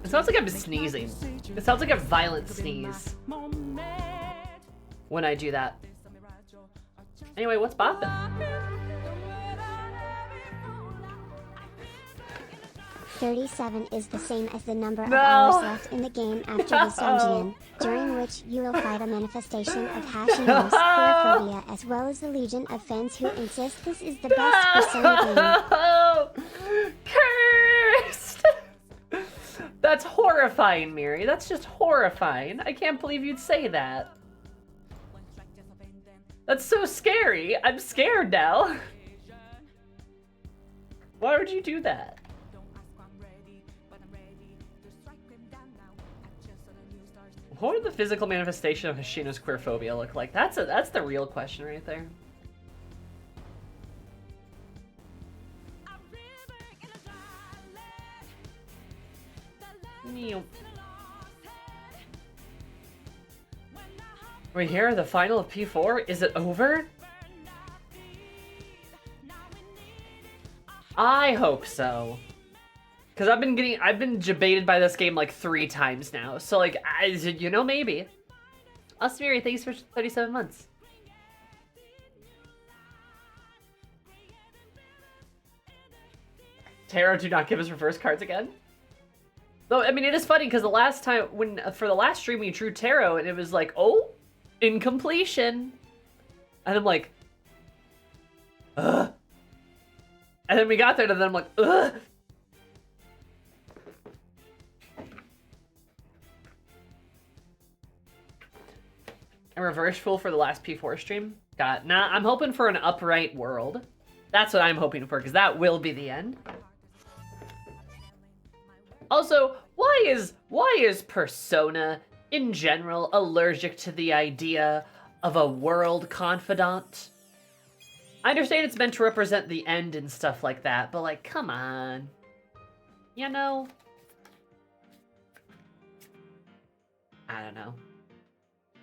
It sounds like I'm sneezing. It sounds like a violent sneeze when I do that. Anyway, what's bopping? 37 is the same as the number of hours left in the game after the dungeon, during which you will fight a manifestation of Hashimoto's queerphobia, as well as the legion of fans who insist this is the best Persona game. Cursed! That's horrifying, Miri. That's just horrifying. I can't believe you'd say that. That's so scary. I'm scared now. Why would you do that? What would the physical manifestation of Hashino's queerphobia look like? That's the real question right there. Wait, here, the final of P4? Is it over? I hope so. Because I've been debated by this game like 3 times now. So like, you know, maybe. Osmiri, thanks for 37 months. Tara, do not give us reverse cards again. Though, I mean, it is funny because the last time, for the last stream we drew tarot and it was like, oh, incompletion. And I'm like, ugh. And then we got there and then I'm like, ugh. A reverse fool for the last P4 stream? Nah, I'm hoping for an upright world. That's what I'm hoping for, because that will be the end. Also, why is Persona, in general, allergic to the idea of a world confidant? I understand it's meant to represent the end and stuff like that, but like, come on. You know? I don't know.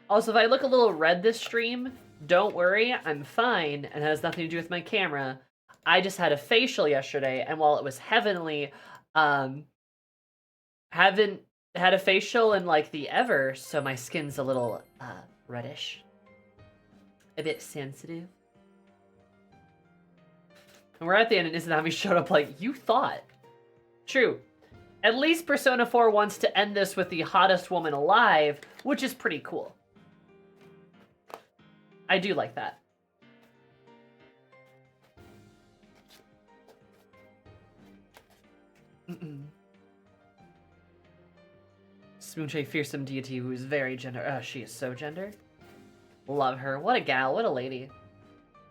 Also, if I look a little red this stream, don't worry, I'm fine, and it has nothing to do with my camera. I just had a facial yesterday, and while it was heavenly, haven't had a facial in like the ever, so my skin's a little reddish. A bit sensitive. And we're at the end, and Izanami showed up like, you thought. True. At least Persona 4 wants to end this with the hottest woman alive, which is pretty cool. I do like that. Smoochie, fearsome deity who is very gender. Oh, she is so gender. Love her. What a gal. What a lady.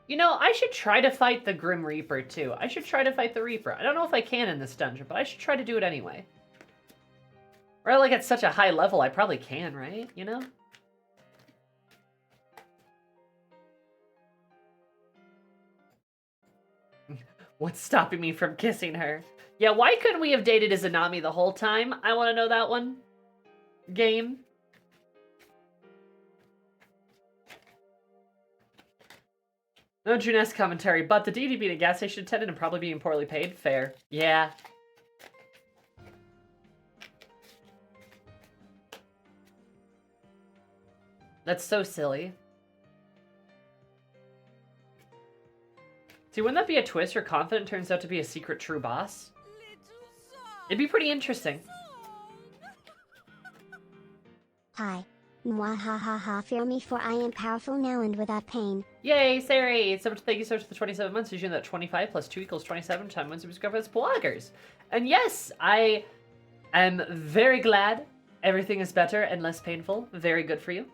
You know, I should try to fight the Grim Reaper, too. I should try to fight the Reaper. I don't know if I can in this dungeon, but I should try to do it anyway. Or, like, at such a high level, I probably can, right? You know? What's stopping me from kissing her? Yeah, why couldn't we have dated Izanami the whole time? I want to know that one. Game. No Junes commentary, but the DD being a gas station attendant and probably being poorly paid. Fair. Yeah. That's so silly. See, wouldn't that be a twist where Confident turns out to be a secret true boss? It'd be pretty interesting. Hi. Mwahahaha, fear me, for I am powerful now and without pain. Yay, Sari! So much, thank you so much for the 27 months. Did you know that 25 plus 2 equals 27 time when subscribe as bloggers? And yes, I am very glad everything is better and less painful. Very good for you.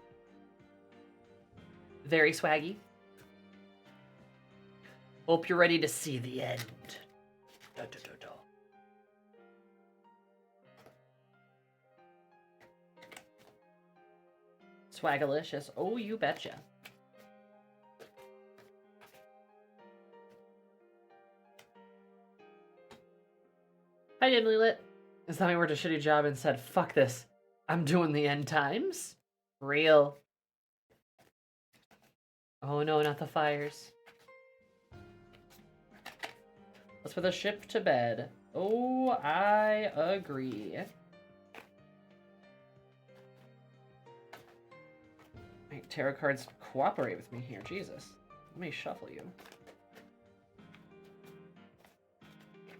Very swaggy. Hope you're ready to see the end. Da, da, da, da. Swagalicious. Oh, you betcha. Hi, Dimly Lit. Izanami worked a shitty job and said, fuck this. I'm doing the end times. Real. Oh no, not the fires. Let's put the ship to bed. Oh, I agree. tarot cards cooperate with me here. Jesus. Let me shuffle you.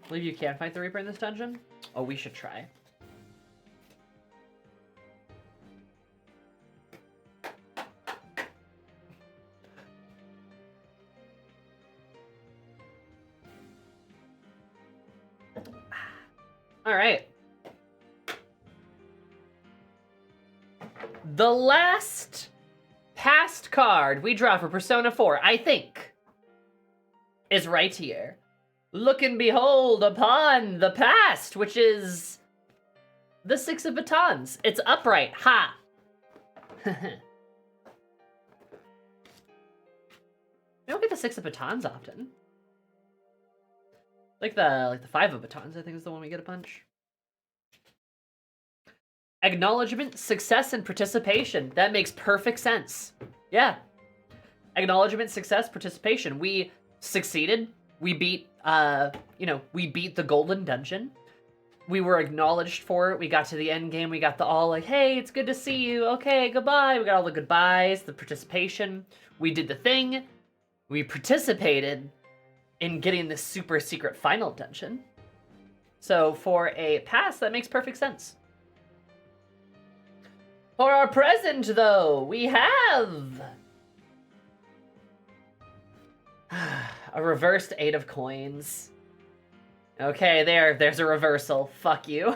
Believe you can fight the Reaper in this dungeon? Oh, we should try. All right. The last past card we draw for Persona 4, I think, is right here. Look and behold upon the past, which is the Six of Batons. It's upright. Ha! We don't get the Six of Batons often. Like the Five of Batons, I think is the one we get a bunch. Acknowledgement, success, and participation. That makes perfect sense. Yeah. Acknowledgement, success, participation. We succeeded. We beat, we beat the Golden Dungeon. We were acknowledged for it. We got to the end game. We got the all like, hey, it's good to see you. Okay, goodbye. We got all the goodbyes, the participation. We did the thing. We participated in getting this super secret final dungeon. So for a pass, that makes perfect sense. For our present, though, we have a reversed 8 of coins. Okay, there's a reversal. Fuck you.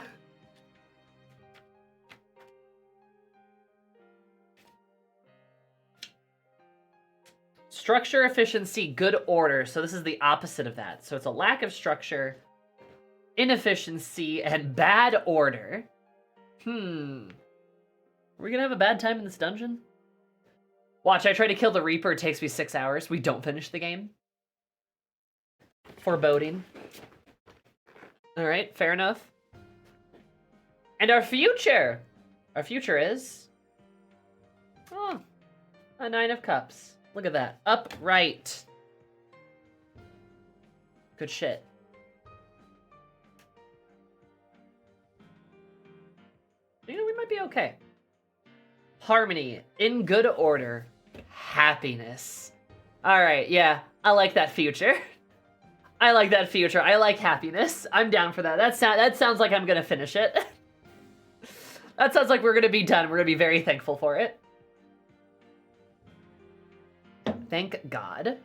Structure, efficiency, good order. So this is the opposite of that. So it's a lack of structure, inefficiency, and bad order. Are we gonna have a bad time in this dungeon? Watch, I try to kill the Reaper, it takes me 6 hours. We don't finish the game. Foreboding. Alright, fair enough. And our future! Our future is... oh, a 9 of Cups. Look at that. Upright. Good shit. You know, we might be okay. Harmony, in good order, happiness. All right, yeah, I like that future. I like that future. I like happiness. I'm down for that. That sounds like I'm gonna finish it. That sounds like we're gonna be done. We're gonna be very thankful for it. Thank God.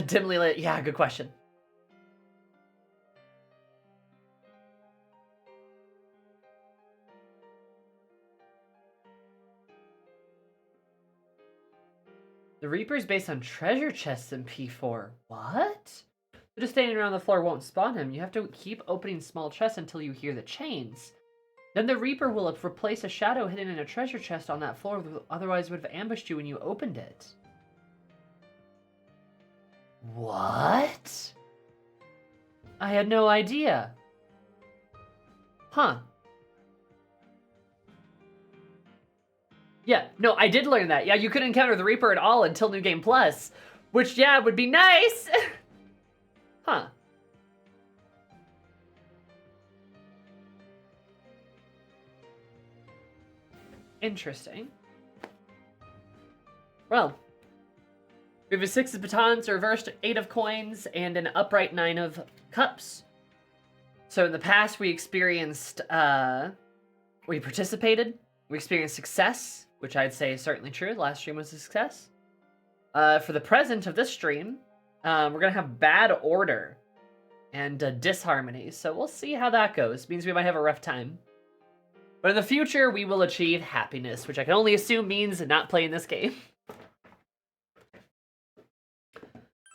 Dimly lit. Yeah, good question. The Reaper's based on treasure chests in P4. What? Just standing around the floor won't spawn him. You have to keep opening small chests until you hear the chains. Then the Reaper will replace a shadow hidden in a treasure chest on that floor, otherwise would have ambushed you when you opened it. What? I had no idea. Huh. Yeah, no, I did learn that. Yeah, you couldn't encounter the Reaper at all until New Game Plus, which, yeah, would be nice. Huh. Interesting. Well, we have a 6 of batons, a reversed 8 of coins, and an upright 9 of cups. So in the past, we experienced, we participated, we experienced success, which I'd say is certainly true. The last stream was a success. For the present of this stream, we're going to have bad order and disharmony. So we'll see how that goes. Means we might have a rough time. But in the future, we will achieve happiness, which I can only assume means not playing this game.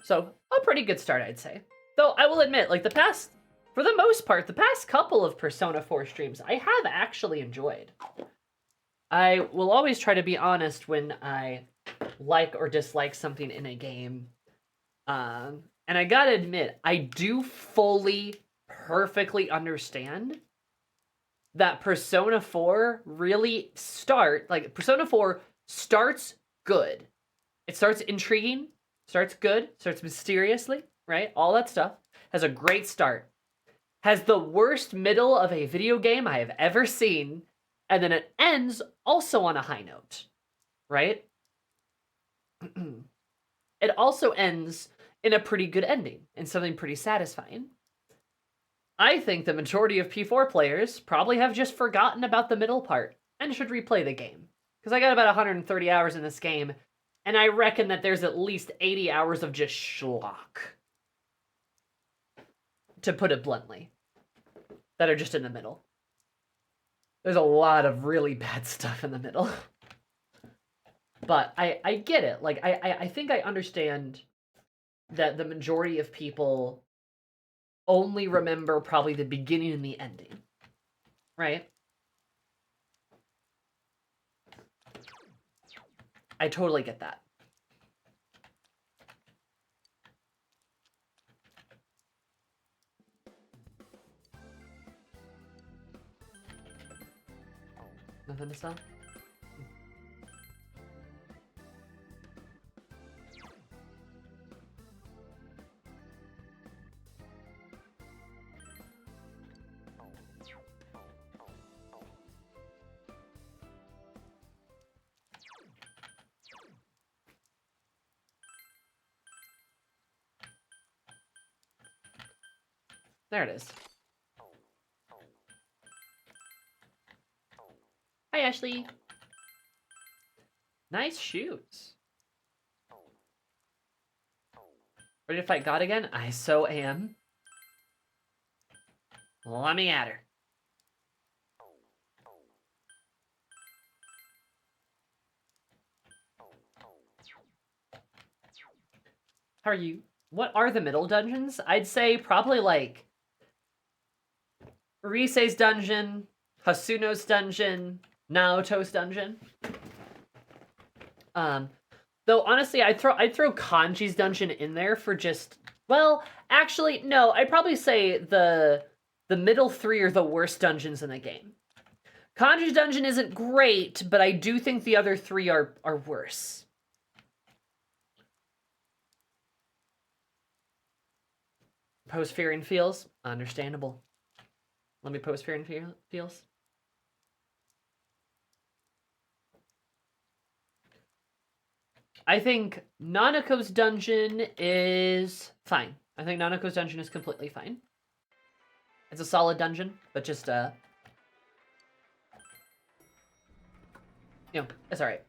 So, a pretty good start, I'd say. Though, I will admit, like, for the most part, the past couple of Persona 4 streams, I have actually enjoyed. I will always try to be honest when I like or dislike something in a game. And I gotta admit, I do fully, perfectly understand that Persona 4 really Persona 4 starts good. It starts intriguing, starts good, starts mysteriously, right? All that stuff has a great start. has the worst middle of a video game I have ever seen, and then it ends also on a high note, right? It also ends in a pretty good ending, and something pretty satisfying. I think the majority of P4 players probably have just forgotten about the middle part and should replay the game. Because I got about 130 hours in this game, and I reckon that there's at least 80 hours of just schlock. To put it bluntly. That are just in the middle. There's a lot of really bad stuff in the middle. But I get it. Like, I think I understand that the majority of people only remember probably the beginning and the ending. Right? I totally get that. Nothing to sell? There it is. Hi, Ashley. Nice shoes. Ready to fight God again? I so am. Let me at her. How are you? What are the middle dungeons? I'd say probably like Risei's dungeon, Hasuno's dungeon, Naoto's dungeon. Though honestly, I'd throw Kanji's dungeon in there for just, well, actually no, I'd probably say the middle three are the worst dungeons in the game. Kanji's dungeon isn't great, but I do think the other three are worse. Post Fear and Feels? Understandable. Let me post Fear and Feels. I think Nanako's dungeon is fine. I think Nanako's dungeon is completely fine. It's a solid dungeon, but just, you know, it's alright.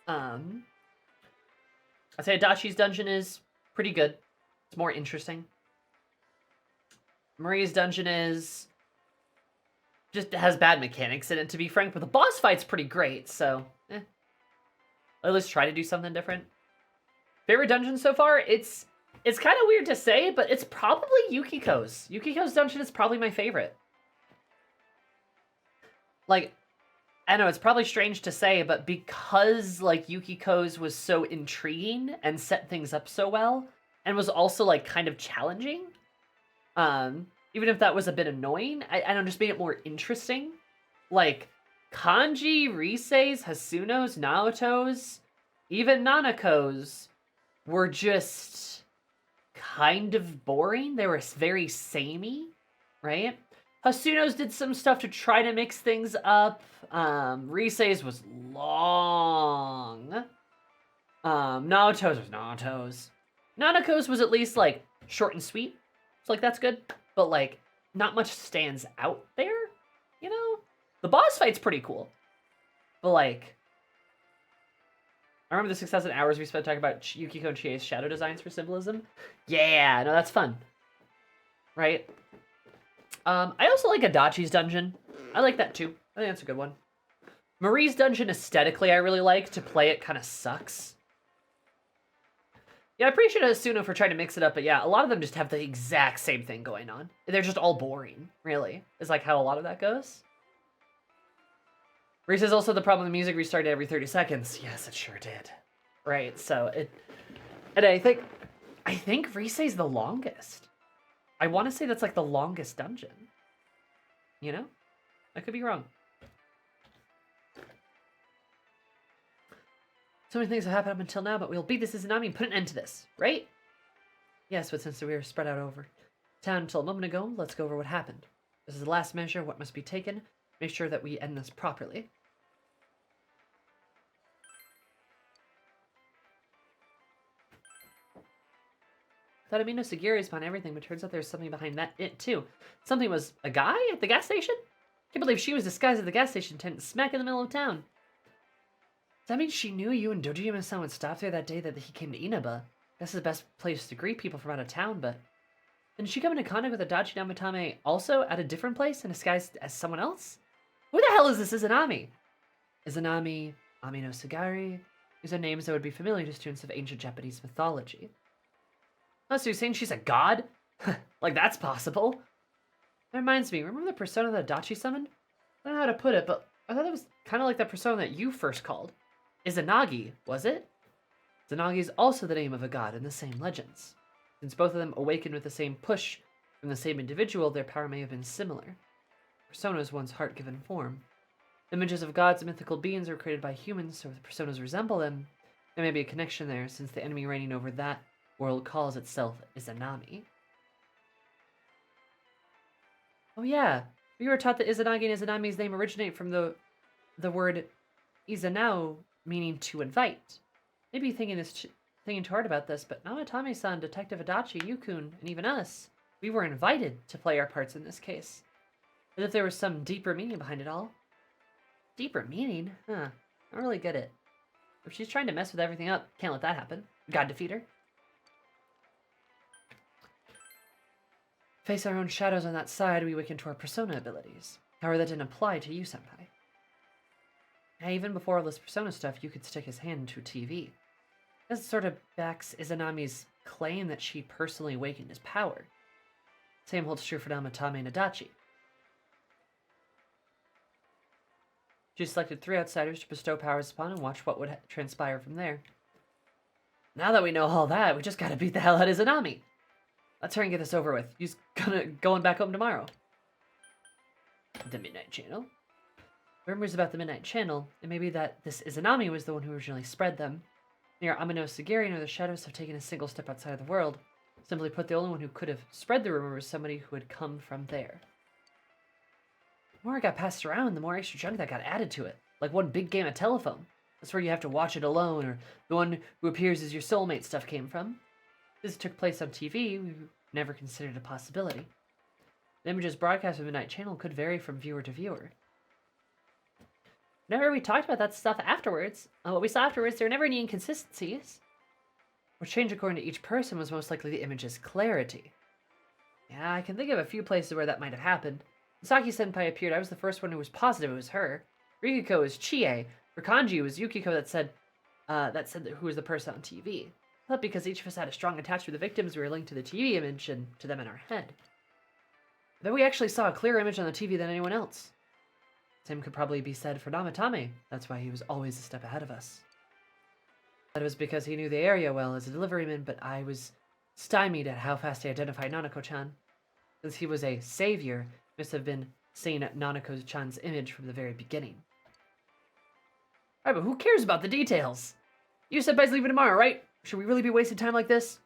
I'd say Adachi's dungeon is pretty good. It's more interesting. Marie's dungeon is just has bad mechanics in it, to be frank, but the boss fight's pretty great, so at least try to do something different. Favorite dungeon so far? It's kind of weird to say, but it's probably Yukiko's. Yukiko's dungeon is probably my favorite. Like, I know it's probably strange to say, but because like Yukiko's was so intriguing and set things up so well, and was also like kind of challenging, even if that was a bit annoying, I don't know, just made it more interesting. Like Kanji, Risei's, Hasuno's, Naoto's, even Nanako's were just kind of boring. They were very samey, right? Hasuno's did some stuff to try to mix things up. Risei's was long. Naoto's was Naoto's. Nanako's was at least like short and sweet. So like that's good. But like not much stands out there, you know? The boss fight's pretty cool. But like I remember the 6,000 hours we spent talking about Yukiko and Chie's shadow designs for symbolism. Yeah, no, that's fun. Right? I also like Adachi's dungeon. I like that too. I think that's a good one. Marie's dungeon aesthetically I really like. To play it kind of sucks. Yeah, I appreciate Asuno for trying to mix it up, but yeah, a lot of them just have the exact same thing going on. They're just all boring, really. Is like how a lot of that goes. Reese is also the problem the music restarted every 30 seconds. Yes, it sure did. Right, so it... And I think Risei's the longest. I want to say that's like the longest dungeon. You know? I could be wrong. So many things have happened up until now, but we'll beat this Izanami and put an end to this, right? Yes, but since we were spread out over town until a moment ago. Let's go over what happened. This is the last measure, what must be taken. Make sure that we end this properly. Thought Amino Sagiri is behind everything, but turns out there's something behind it too. Something was a guy at the gas station? Can't believe she was disguised as the gas station attendant smack in the middle of town. Does that mean she knew you and Dojima-san would stop there that day that he came to Inaba? That's the best place to greet people from out of town, but... Didn't she come into contact with Adachi Namatame also at a different place and disguised as someone else? Who the hell is this Izanami? Izanami, Amino Sagari. These are names that would be familiar to students of ancient Japanese mythology. Oh, so you're saying she's a god? Like, that's possible. That reminds me, remember the persona that Adachi summoned? I don't know how to put it, but I thought that was kind of like that persona that you first called. Izanagi, was it? Izanagi is also the name of a god in the same legends. Since both of them awakened with the same push from the same individual, their power may have been similar. Persona is one's heart-given form. Images of gods and mythical beings are created by humans, so if the personas resemble them, there may be a connection there, since the enemy reigning over that world calls itself Izanami. Oh yeah, we were taught that Izanagi and Izanami's name originate from the word Izanao, meaning to invite. Maybe thinking too hard about this, but Namatame-san, Detective Adachi, Yukun, and even us, we were invited to play our parts in this case. As if there was some deeper meaning behind it all. Deeper meaning? Huh. I don't really get it. If she's trying to mess with everything up, can't let that happen. God defeat her. Face our own shadows on that side, we awaken to our persona abilities. However, that didn't apply to you, Senpai. Now, even before all this persona stuff, you could stick his hand into a TV. This sort of backs Izanami's claim that she personally awakened his power. Same holds true for Namatame and Adachi. She selected 3 outsiders to bestow powers upon and watch what would transpire from there. Now that we know all that, we just gotta beat the hell out of Izanami. Let's hurry and get this over with. He's going back home tomorrow. The Midnight Channel. Rumors about the Midnight Channel, it may be that this Izanami was the one who originally spread them. Neither Amino Sagiri nor the Shadows have taken a single step outside of the world. Simply put, the only one who could have spread the rumor was somebody who had come from there. The more it got passed around, the more extra junk that got added to it. Like one big game of telephone. That's where you have to watch it alone, or the one who appears as your soulmate stuff came from. This took place on TV, we never considered a possibility. The images broadcast from the Midnight Channel could vary from viewer to viewer. Whenever we talked about that stuff afterwards, what we saw afterwards, there were never any inconsistencies. What changed according to each person was most likely the image's clarity. Yeah, I can think of a few places where that might have happened. When Saki-senpai appeared, I was the first one who was positive it was her. Rikiko was Chie. For Kanji, it was Yukiko that said who was the person on TV. But because each of us had a strong attachment to the victims, we were linked to the TV image and to them in our head. Then we actually saw a clearer image on the TV than anyone else. Same could probably be said for Namatame. That's why he was always a step ahead of us. That was because he knew the area well as a deliveryman, but I was stymied at how fast he identified Nanako-chan. Since he was a savior, he must have been seeing Nanako-chan's image from the very beginning. Alright, but who cares about the details? You senpai's leaving tomorrow, right? Should we really be wasting time like this?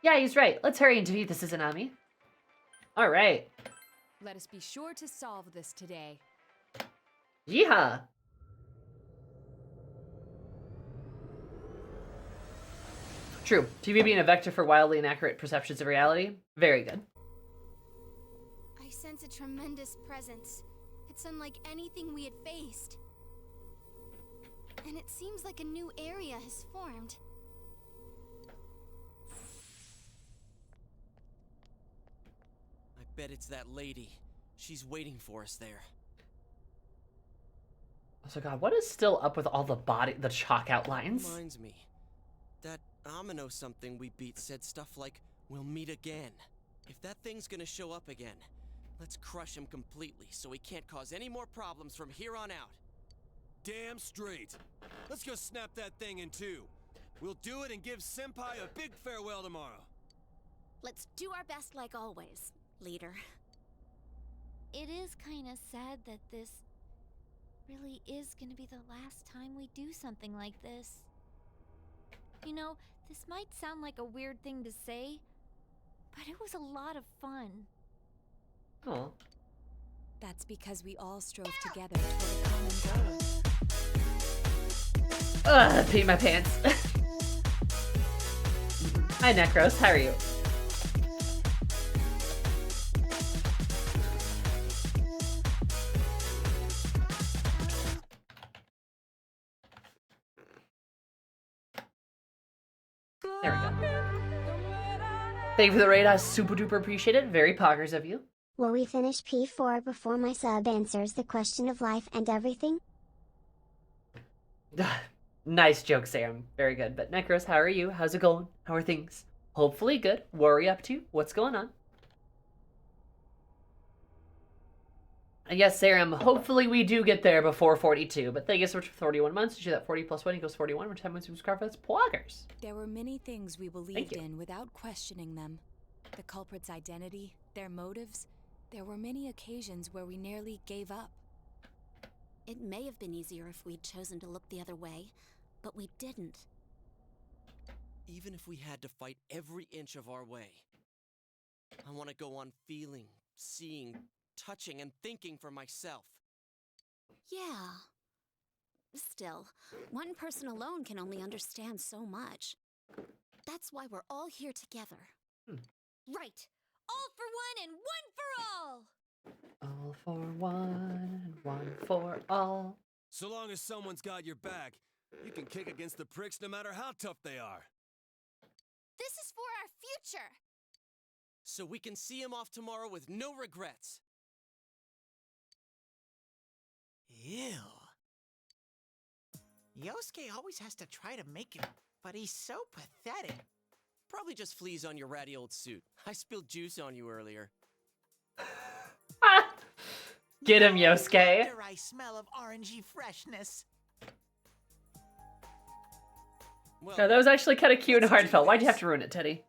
Yeah, he's right. Let's hurry and defeat this Izanami. Alright. Let us be sure to solve this today. Yeehaw! True. TV being a vector for wildly inaccurate perceptions of reality. Very good. I sense a tremendous presence. It's unlike anything we had faced. And it seems like a new area has formed. I bet it's that lady. She's waiting for us there. So God, what is still up with all the chalk outlines? Reminds me. That Amino something we beat said stuff like, "We'll meet again." If that thing's gonna show up again, let's crush him completely so he can't cause any more problems from here on out. Damn straight. Let's go snap that thing in two. We'll do it and give Senpai a big farewell tomorrow. Let's do our best like always, leader. It is kind of sad that this really is gonna be the last time we do something like this. You know, this might sound like a weird thing to say, but it was a lot of fun. Oh. That's because we all strove together toward a common goal. Ugh, pee my pants. Hi, Necros. How are you? There we go. Thank you for the raid. I super duper appreciate it. Very poggers of you. Will we finish P4 before my sub answers the question of life and everything? Nice joke, Sam. Very good. But Necros, how are you? How's it going? How are things? Hopefully good. What are we up to? What's going on? And yes, Sam, hopefully we do get there before 42. But thank you so much for 41 months. You do that 40 plus 1 equals 41. Which time we subscribe for that's poggers. There were many things we believed in without questioning them. The culprit's identity, their motives. There were many occasions where we nearly gave up. It may have been easier if we'd chosen to look the other way, but we didn't. Even if we had to fight every inch of our way, I want to go on feeling, seeing, touching, and thinking for myself. Yeah. Still, one person alone can only understand so much. That's why we're all here together. Right. All for one and one for all! All for one, one for all. So long as someone's got your back, you can kick against the pricks no matter how tough they are. This is for our future! So we can see him off tomorrow with no regrets. Ew. Yosuke always has to try to make it, but he's so pathetic. Probably just fleas on your ratty old suit. I spilled juice on you earlier. Get him, Yosuke. After I smell of orangey freshness. Well, No, that was actually kind of cute and heartfelt. Why'd you have to ruin it, Teddy?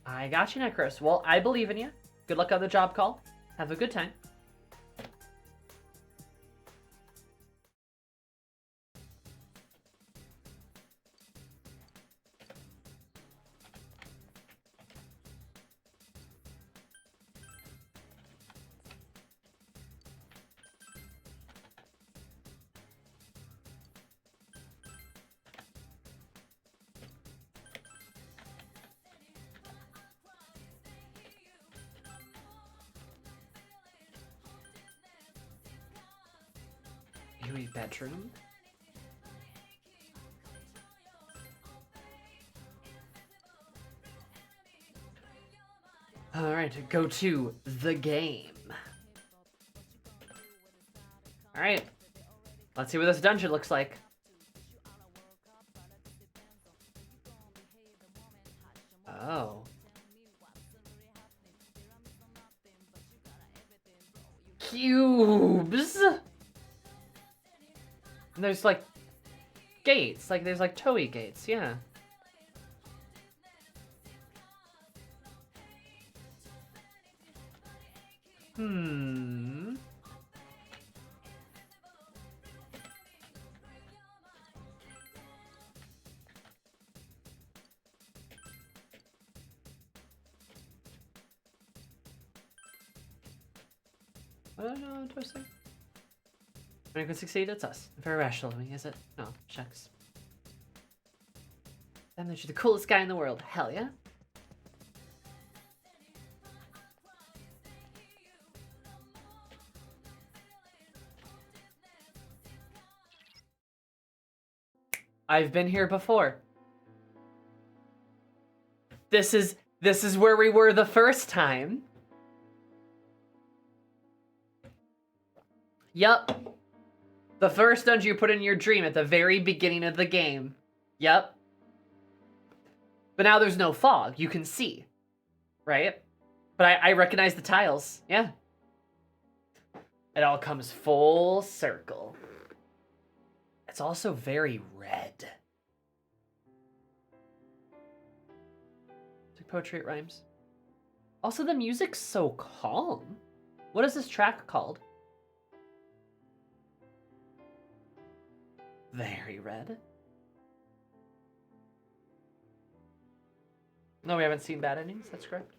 I got you, Necros. Well, I believe in you. Good luck on the job call. Have a good time. Yui bedroom? Alright, go to the game. Alright. Let's see what this dungeon looks like. Oh. Cubes! And there's like gates, like there's like toei gates, yeah. What do I say? When it can succeed, it's us. Very rational of me, is it? No, shucks. Damn, that you're the coolest guy in the world. Hell yeah. I've been here before. This is where we were the first time. Yup. The first dungeon you put in your dream at the very beginning of the game. Yup. But now there's no fog. You can see. Right? But I recognize the tiles. Yeah. It all comes full circle. It's also very red. It's like poetry, it rhymes. Also, the music's so calm. What is this track called? Very red. No, we haven't seen bad endings. That's correct.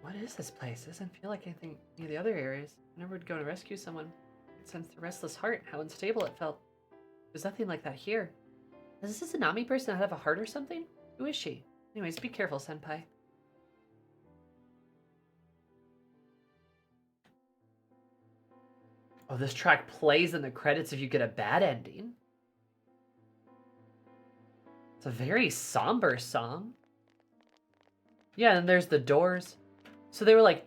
What is this place? It doesn't feel like anything near the other areas. Whenever we'd go to rescue someone, I'd sense the restless heart, how unstable it felt. There's nothing like that here. Does this Izanami person have a heart or something? Who is she? Anyways, be careful, senpai. Oh, this track plays in the credits if you get a bad ending. It's a very somber song. Yeah, and there's the doors. So they were like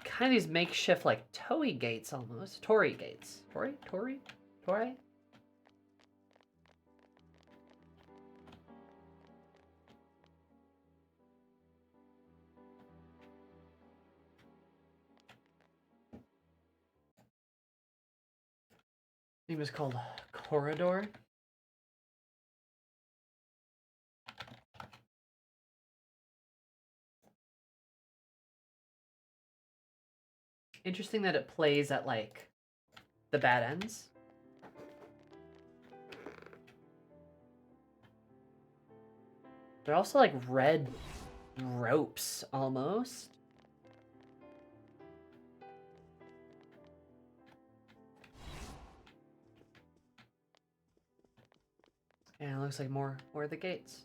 kind of these makeshift like torii gates almost. Torii gates. Torii? Name is called Corridor. Interesting that it plays at like the bad ends. They're also like red ropes almost. And it looks like more of the gates.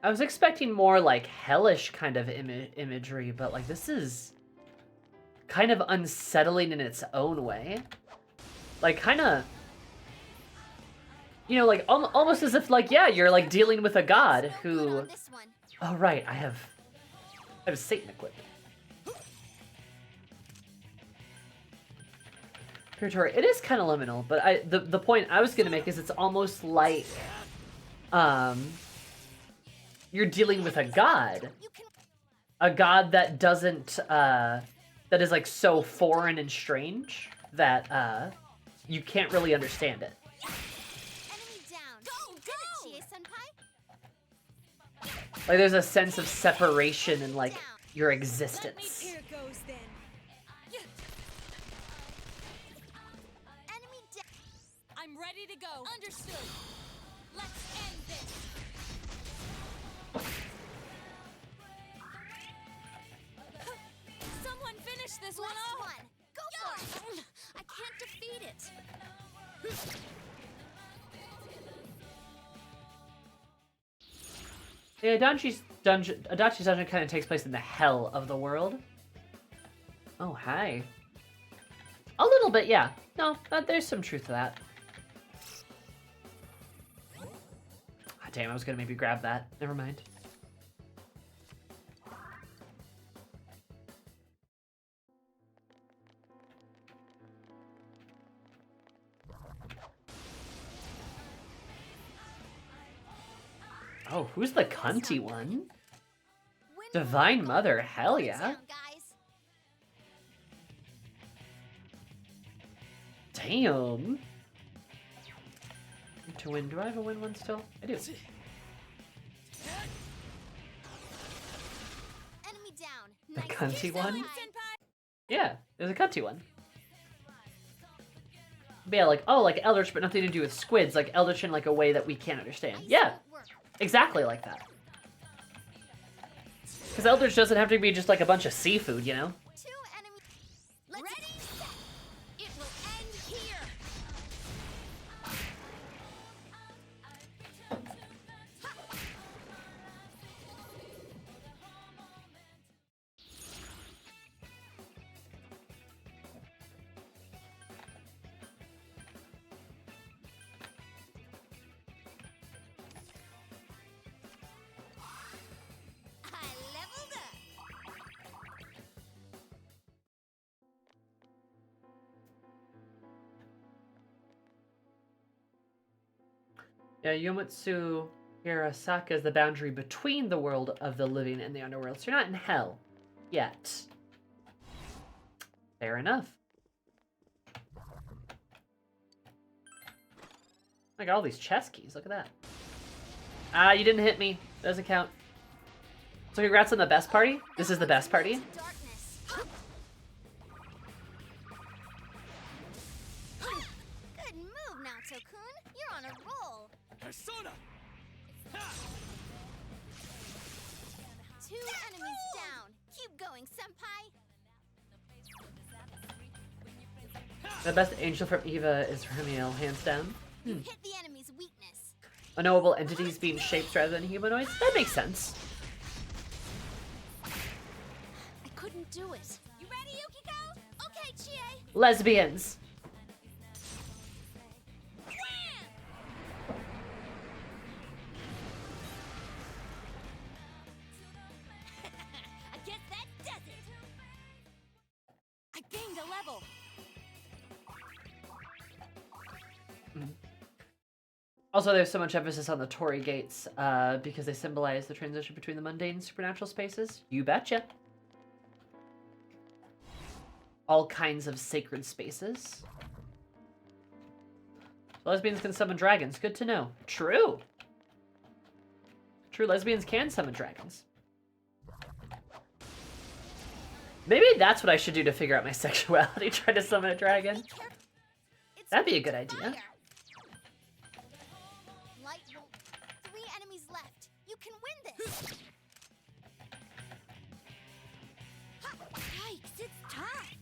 I was expecting more like hellish kind of imagery, but like this is kind of unsettling in its own way. Like kind of, you know, like almost as if like, yeah, you're like dealing with a god who, oh right, I have Satan equipped. Territory. It is kind of liminal, but the point I was gonna make is it's almost like you're dealing with a god that doesn't that is like so foreign and strange that you can't really understand it. Enemy down. Go! Chie-senpai? Like there's a sense of separation in like your existence. Here goes then. Enemy down. I'm ready to go. Understood. Let's end this. Someone finish this one Last off. one. Go for it. I can't defeat it. Yeah, Adachi's dungeon kind of takes place in the hell of the world. Oh, hi. A little bit, yeah. No, there's some truth to that. Ah, damn, I was gonna maybe grab that. Never mind. Oh, who's the cunty one? Divine Mother, hell yeah. Down, guys. Damn. To win, do I have a win one still? I do. Enemy down. The Nice cunty kill, one? senpai. Yeah, there's a cunty one. But yeah, like, oh, like Eldritch, but nothing to do with squids, like Eldritch in like a way that we can't understand. Ice Yeah, won't work. exactly like that. Because Eldritch doesn't have to be just like a bunch of seafood, you know? Two enemy. Ready, set. It will end here. I leveled up. Yeah, Yomotsu Hirasaka is the boundary between the world of the living and the underworld, so you're not in hell yet. Fair enough. I got all these chest keys, look at that. Ah, you didn't hit me. Doesn't count. So congrats on the best party. This is the best party. Darkness. Persona! 2 enemies down. Keep going, senpai. The best angel from Eva is Hermione, hands down. You hit the enemy's weakness. Unknowable entities being shapes rather than humanoids? That makes sense. I couldn't do it. You ready, Yukiko? Okay, Chie. Lesbians. I guess that does it. I gained a level. Also, there's so much emphasis on the Torii gates because they symbolize the transition between the mundane and supernatural spaces. You betcha. All kinds of sacred spaces. Lesbians can summon dragons. Good to know. True. True, lesbians can summon dragons. Maybe that's what I should do to figure out my sexuality. Try to summon a dragon. That'd be a good idea. Light bolt. 3 enemies left. You can win this. Yikes, it's time.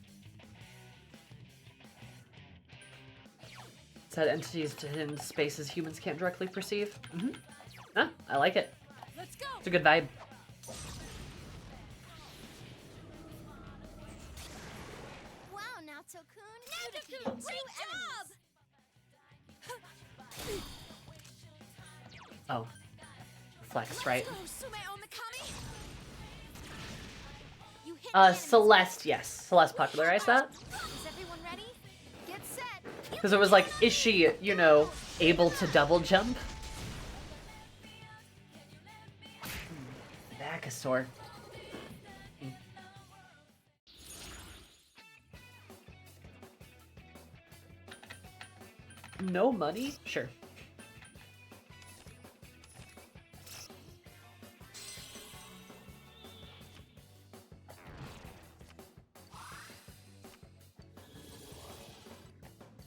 Set entities to hidden spaces humans can't directly perceive. Huh, I like it. Let's go. It's a good vibe. Wow, Naoto-kun. You Naoto-kun, defeated 2 great enemies. Oh. Flex, right? You hit the enemy's Celeste, yes. Celeste popularized that. Is everyone ready? Get set. Because it was like, is she, you know, able to double jump? Vacasaur. No money? Sure.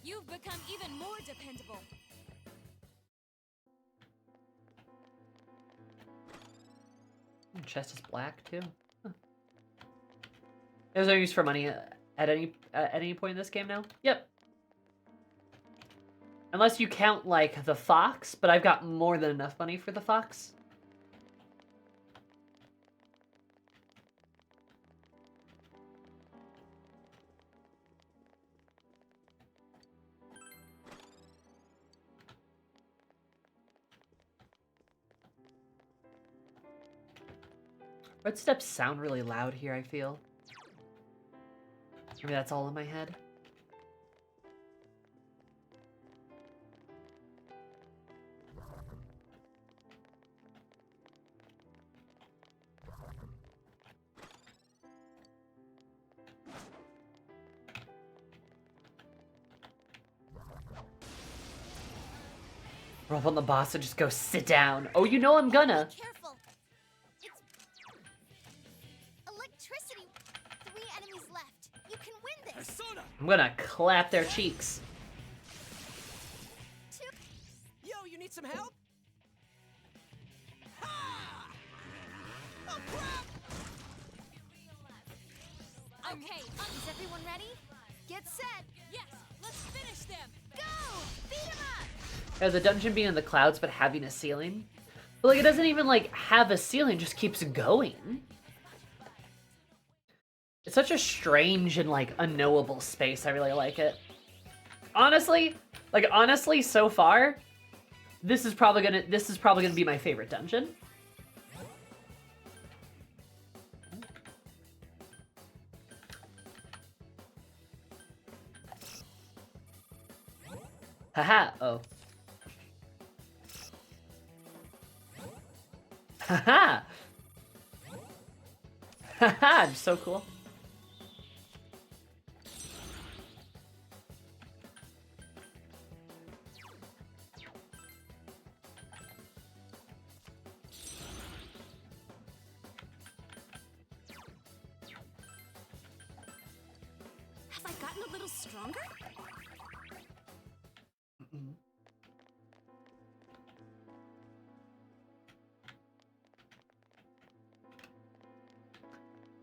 You've become even more dependable. Chest is black too. Huh. There's no use for money at any point in this game now. Yep. Unless you count like the fox, but I've got more than enough money for the fox. Footsteps sound really loud here, I feel. Maybe that's all in my head. Roll up on the boss and just go sit down. Oh, you know I'm gonna. Careful. It's electricity. 3 enemies left. You can win this. Persona! I'm gonna clap their cheeks. Yo, you need some help? Ha! Oh, crap! Okay, is everyone ready? Get set. Yes, let's finish them. Go! Beat him up! Yeah, the dungeon being in the clouds but having a ceiling. But like it doesn't even like have a ceiling, just keeps going. It's such a strange and like unknowable space. I really like it. Honestly, so far, this is probably gonna be my favorite dungeon. Haha, oh. Haha! Haha, I'm so cool. Have I gotten a little stronger?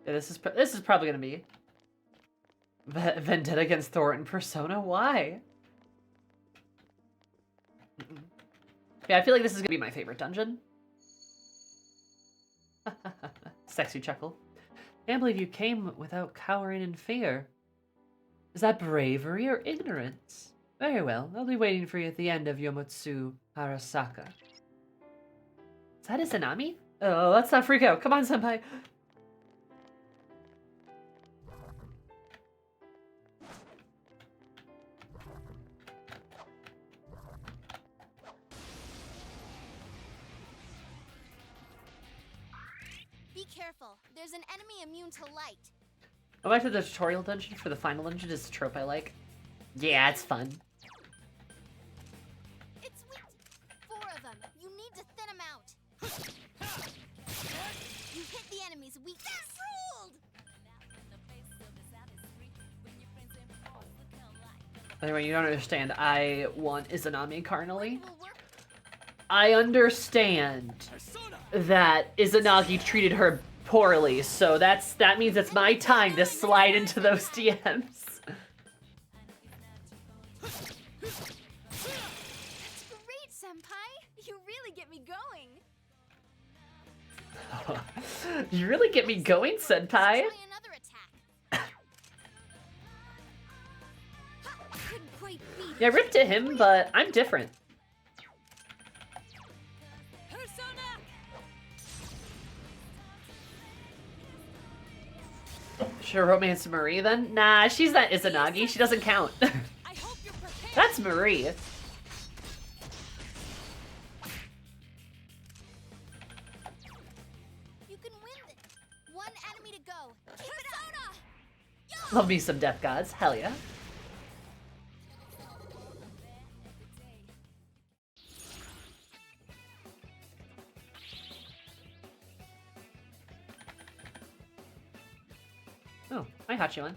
Yeah, this is probably gonna be Vendetta against Thor in Persona. Why? Yeah, I feel like this is gonna be my favorite dungeon. Sexy chuckle. Can't believe you came without cowering in fear. Is that bravery or ignorance? Very well, I'll be waiting for you at the end of Yomotsu Arasaka. Is that Izanami? Oh, let's not freak out. Come on, senpai. Be careful. There's an enemy immune to light. Go back to the tutorial dungeon for the final dungeon. Is a trope I like. Yeah, it's fun. It's weak. 4 of them. You need to thin them out. You hit the enemy's weakness. That's ruled! Anyway, you don't understand. I want Izanami carnally. I understand that Izanagi treated her poorly, so that means it's my time to slide into those DMs. That's great, senpai. You really get me going. You really get me going, senpai. Try another attack. Couldn't quite beat. Yeah, rip to him, but I'm different. Should romance Marie then? Nah, she's not Izanagi. She doesn't count. That's Marie. You can win this. 1 enemy to go. Keep it up. Love me some Death Gods. Hell yeah. Oh, hi Hachiman.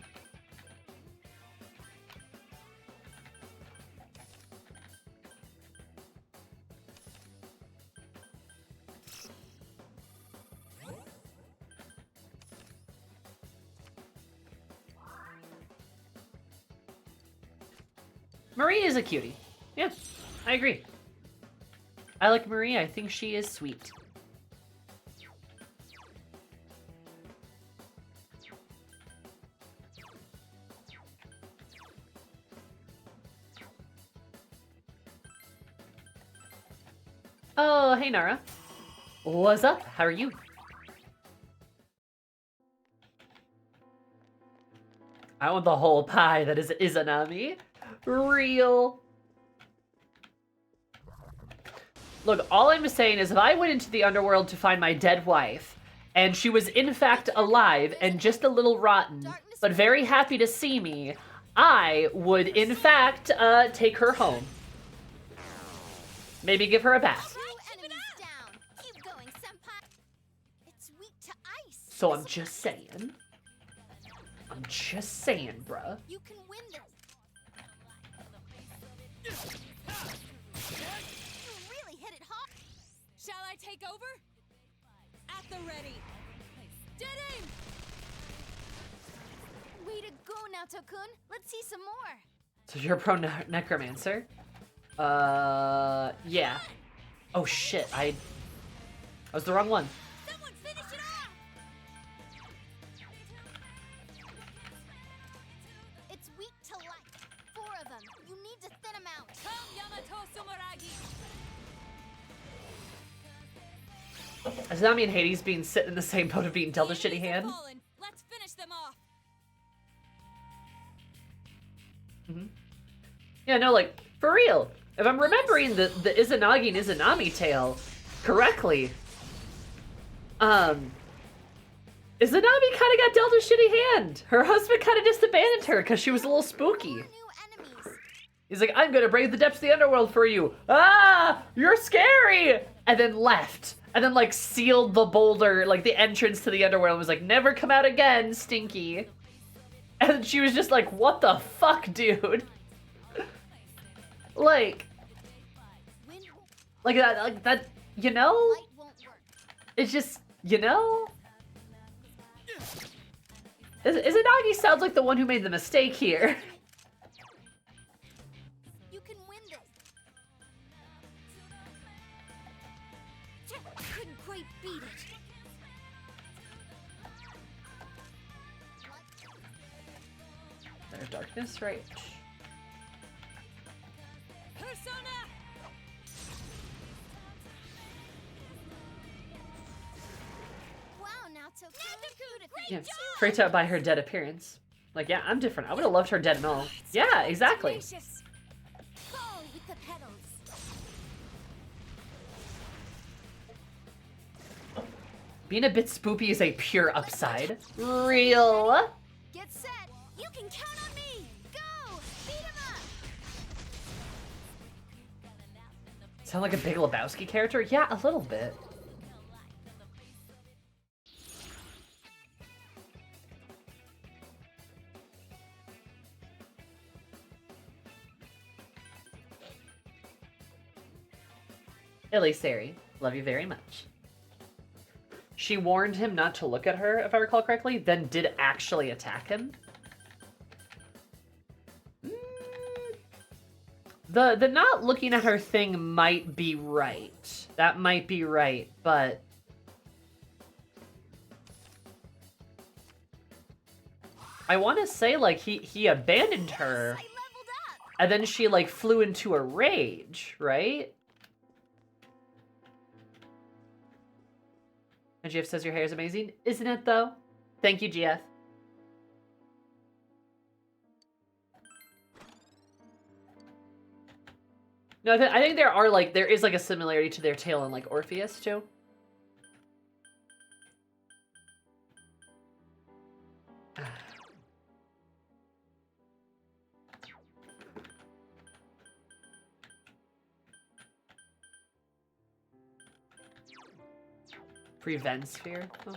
Marie is a cutie. Yeah, I agree. I like Marie. I think she is sweet. Oh, hey Nara. What's up? How are you? I want the whole pie that is Izanami. Real. Look, all I'm saying is if I went into the underworld to find my dead wife, and she was in fact alive and just a little rotten, but very happy to see me, I would in fact take her home. Maybe give her a bath. So I'm just saying. I'm just saying, bruh. You can win this. You really hit it hard. Shall I take over? At the ready. Dead aim! Way to go, Naoto-kun. Let's see some more. So you're a pro necromancer? Yeah. Oh shit, I was the wrong one. Someone finish it off! It's weak to light. 4 of them. You need to thin them out. Come, Yamato Sumeragi! Izanami and Hades being sitting in the same boat of being dealt a shitty hand. Let's finish them off. Yeah, no, like, for real. If I'm remembering the Izanagi and Izanami tale correctly, Izanami kind of got dealt a shitty hand. Her husband kind of just abandoned her because she was a little spooky. He's like, I'm gonna brave the depths of the underworld for you. Ah, you're scary! And then left. And then, like, sealed the boulder, like, the entrance to the underworld. And was like, never come out again, stinky. And she was just like, what the fuck, dude? Like that, you know? It's just, you know? Izanagi sounds like the one who made the mistake here. You can win this. Couldn't quite beat it. There's darkness, right? Persona! Wow, Naoto. Yeah, freaked out by her dead appearance. Like, yeah, I'm different. I would have loved her dead and all. Yeah, exactly. Fall with the petals. Being a bit spoopy is a pure upside. Real. Get set. You can count on me. Go. Beat him up. Sound like a Big Lebowski character? Yeah, a little bit. Elisari, love you very much. She warned him not to look at her, if I recall correctly, then did actually attack him. The not looking at her thing might be right. That might be right, but... I want to say, like, he abandoned her, and then she, like, flew into a rage, right? And GF says your hair is amazing. Isn't it, though? Thank you, GF. No, I think there is, like, a similarity to their tail and, like, Orpheus, too. Prevent sphere? Oh.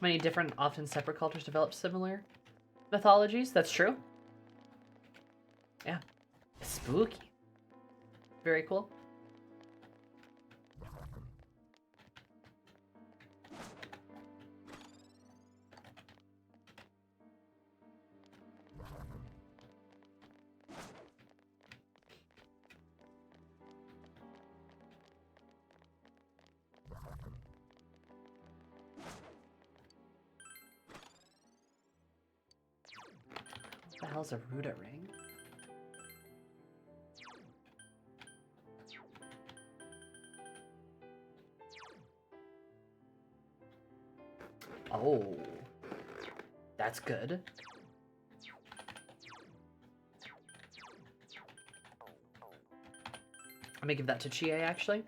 Many different, often separate cultures develop similar mythologies. That's true. Yeah. Spooky. Very cool. What the hell's a Ruda ring? Oh, that's good. I'm gonna give that to Chie, actually.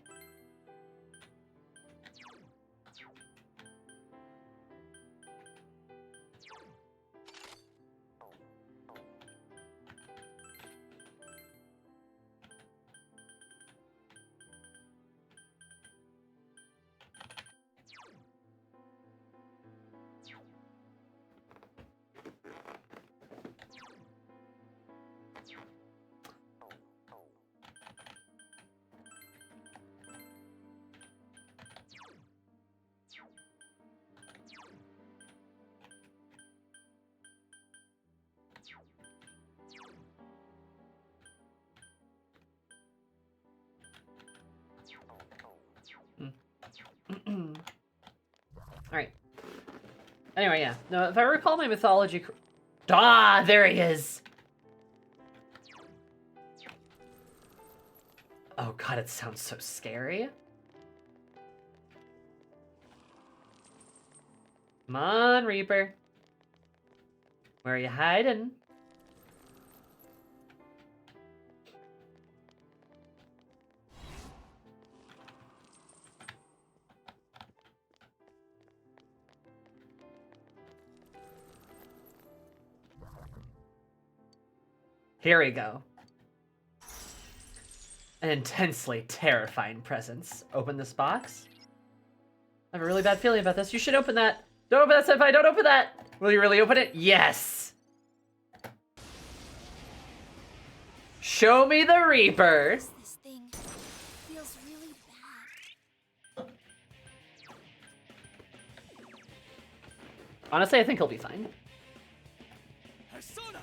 Alright. Anyway, yeah. No, if I recall my mythology... Ah, there he is! Oh god, it sounds so scary. Come on, Reaper. Where are you hiding? Here we go. An intensely terrifying presence. Open this box. I have a really bad feeling about this. You should open that. Don't open that, Senpai. Don't open that. Will you really open it? Yes. Show me the Reaper. This thing feels really bad. Honestly, I think he'll be fine. Persona!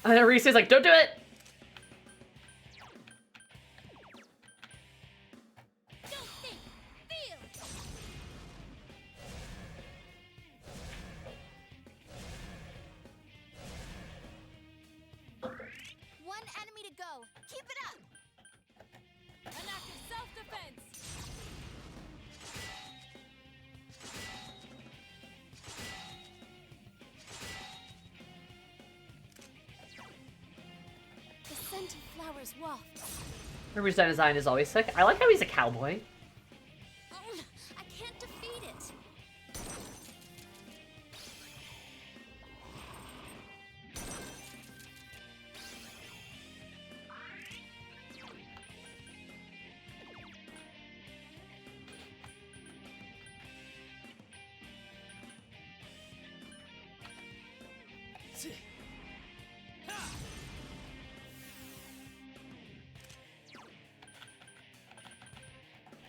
And then Reese's like, don't do it. Don't think, feel. One enemy to go. Keep it up. An act of self-defense. The scent of flowers wafts. Ruby's design is always sick. I like how he's a cowboy. I can't defeat it.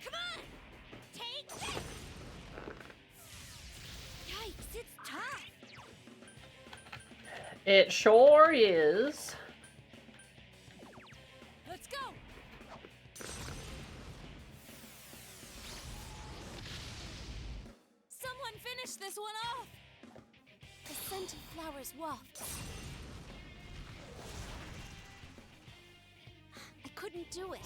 Come on! Take this! Yikes, it's tough. It sure is. Let's go. Someone finish this one off. The scent of flowers wafts. I couldn't do it.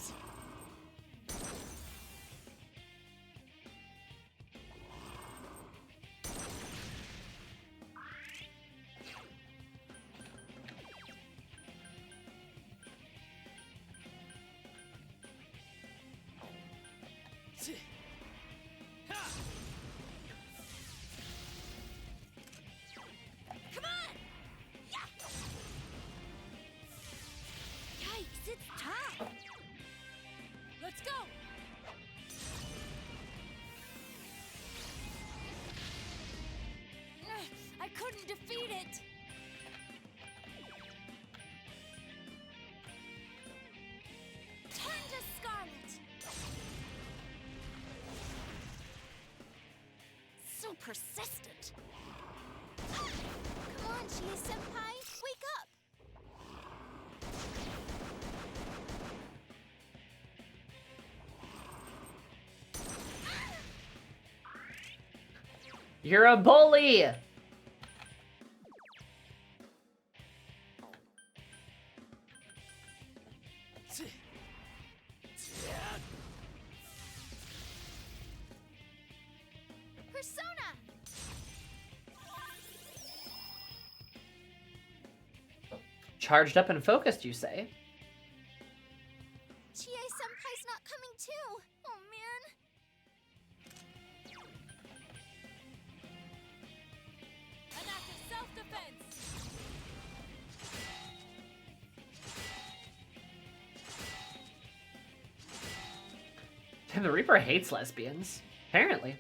Come on! Yikes, it's tough. Let's go. I couldn't defeat it. Turn to scarlet. So persistent. Come on, Chie-senpai, wake up. You're a bully. Persona. Charged up and focused, you say? Chie-senpai's not coming too. Oh man. An act of self-defense. Damn, the Reaper hates lesbians. Apparently.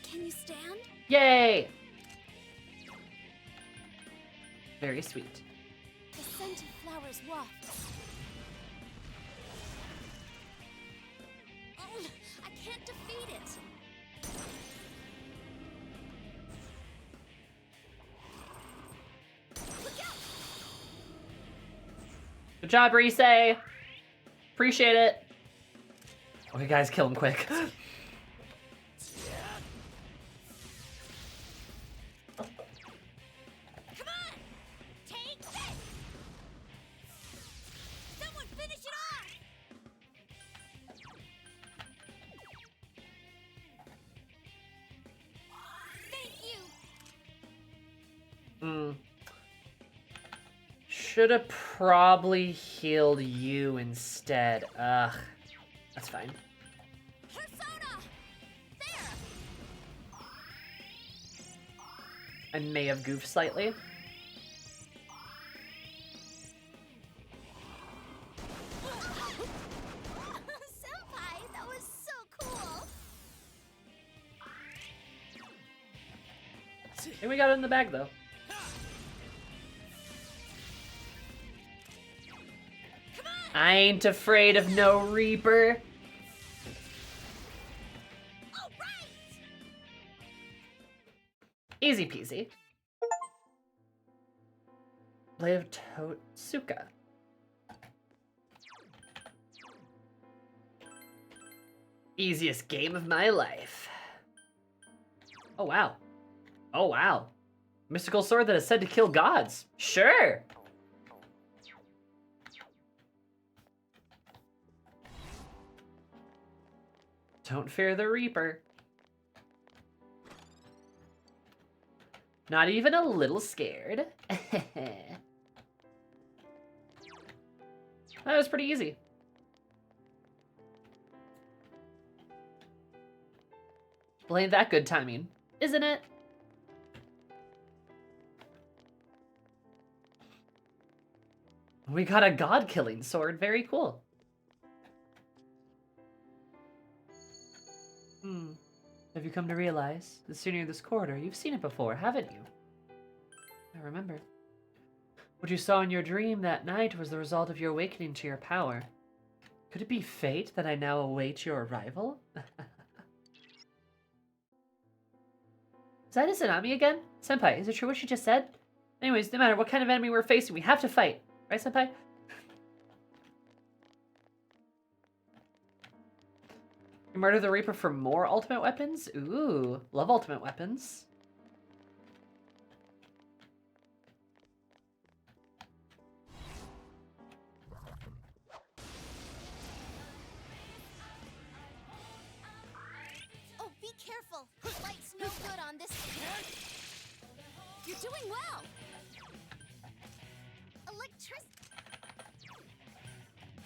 Can you stand? Yay! Very sweet. The scent of flowers wafts. I can't defeat it. Look out! Good job, Rise. Appreciate it. Okay, guys, kill him quick. Come on! Take this! Someone finish it off! Thank you! Should have probably healed you instead. Ugh. That's fine. Persona! There! I may have goofed slightly. Senpai, that was so cool. I think we got it in the bag, though. I ain't afraid of no Reaper. All right. Easy peasy. Blade of Totsuka. Easiest game of my life. Oh, wow. Oh, wow. Mystical sword that is said to kill gods. Sure. Don't fear the Reaper. Not even a little scared. That was pretty easy. Well, ain't that good timing, isn't it? We got a god-killing sword. Very cool. Have you come to realize, the scenery of this corridor, you've seen it before, haven't you? I remember. What you saw in your dream that night was the result of your awakening to your power. Could it be fate that I now await your arrival? Is that Izanami again? Senpai, is it true what she just said? Anyways, no matter what kind of enemy we're facing, we have to fight. Right, Senpai? You murder the Reaper for more ultimate weapons? Ooh, love ultimate weapons. Oh, be careful. Light's no good on this. You're doing well.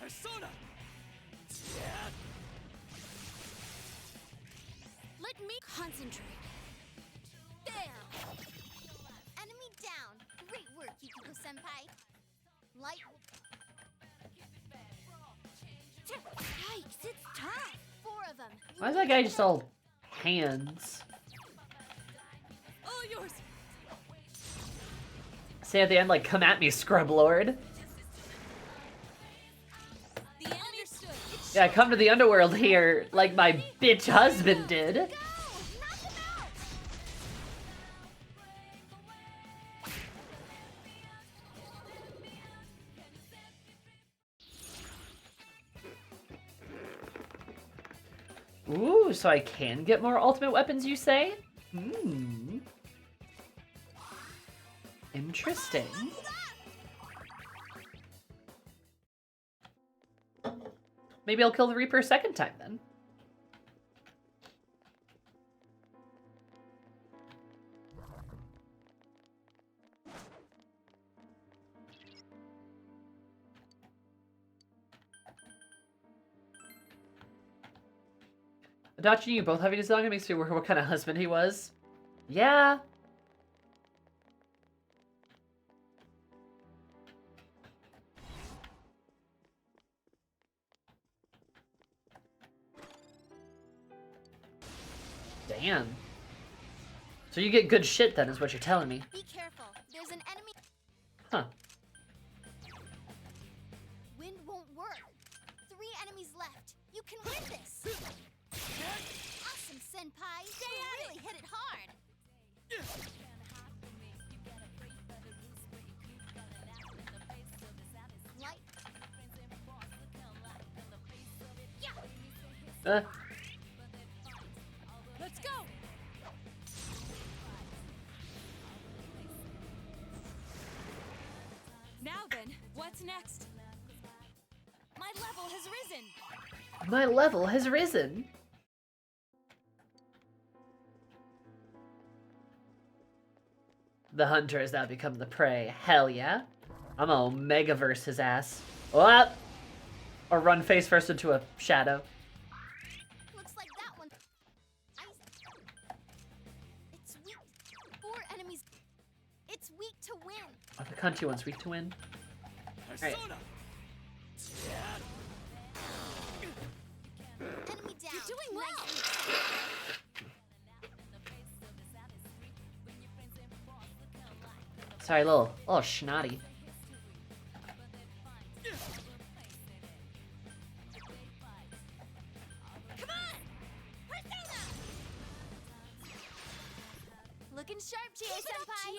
Persona! Let me concentrate. There. Enemy down. Great work, Yukiko-senpai. Light. Yikes, it's tough. 4 of them. Why is that guy just all hands? All yours. Say at the end, like, come at me, scrub lord. The understood. Yeah, come to the underworld here, like my bitch husband did. Go! Knock him out! Ooh, so I can get more ultimate weapons, you say? Hmm. Interesting. Maybe I'll kill the Reaper a second time then. Adopting you both having his dog makes me wonder what kind of husband he was. Yeah. Damn. So you get good shit then, is what you're telling me. Be careful. There's an enemy. Huh. Wind won't work. 3 enemies left. You can win this. Awesome, senpai. You really hit it hard. Light. Yeah. Let's go. Now then, what's next? My level has risen. My level has risen. The hunter has now become the prey. Hell yeah. I'm gonna Megaverse his ass. What? Or run face first into a shadow. Looks like that one. It's weak. 4 enemies. cunty one's weak to win. Alright. Enemy down. You're doing well. Sorry, a little snotty. Come on! Persona! Looking sharp, GA-senpai.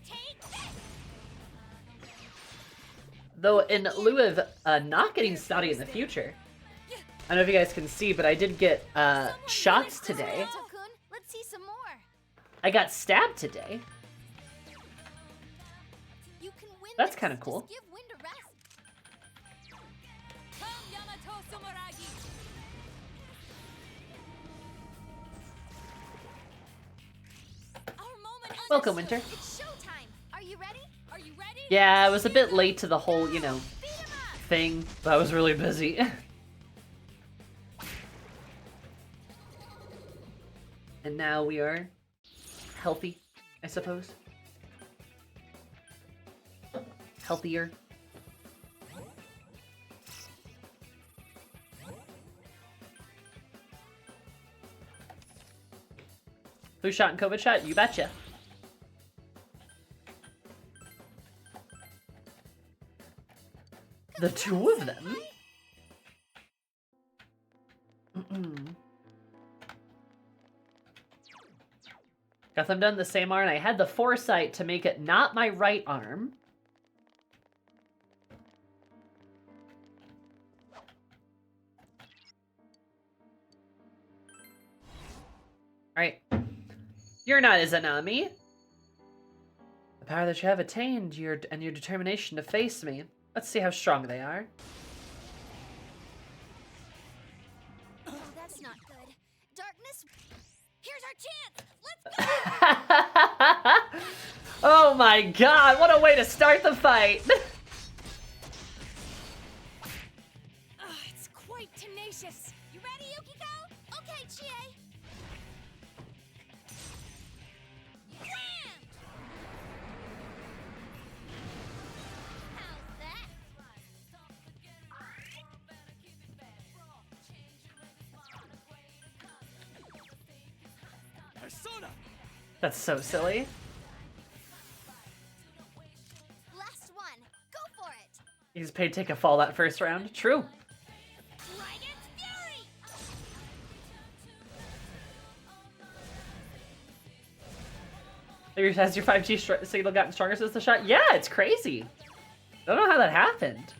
Take this! Though in lieu of not getting snotty in the future, I don't know if you guys can see, but I did get shots today. Naoto-kun, let's see some more. I got stabbed today. You can win That's this. kind of cool. Just give Wind a rest. Come, Yamato Sumeragi! Our moment has Welcome, Winter. It's showtime. Are you ready? Are you ready? Yeah, I was a bit late to the whole, you know, Beat 'em up. thing, but I was really busy. And now we are healthy, I suppose. Healthier. Flu shot and COVID shot? You betcha. The two of them? Got them done the same arm, and I had the foresight to make it not my right arm. Alright. You're not Izanami. The power that you have attained, and your determination to face me. Let's see how strong they are. Oh, that's not good. Darkness. Here's our chance. Let's go. Oh my god, what a way to start the fight! It's quite tenacious. You ready, Yukiko? Okay, Chie. Wham! How's that? Persona! That's so silly. Last one. Go for it. He's paid to take a fall that first round. True. Dragon's Fury. Has your 5G signal gotten stronger since the shot? Yeah, it's crazy. I don't know how that happened.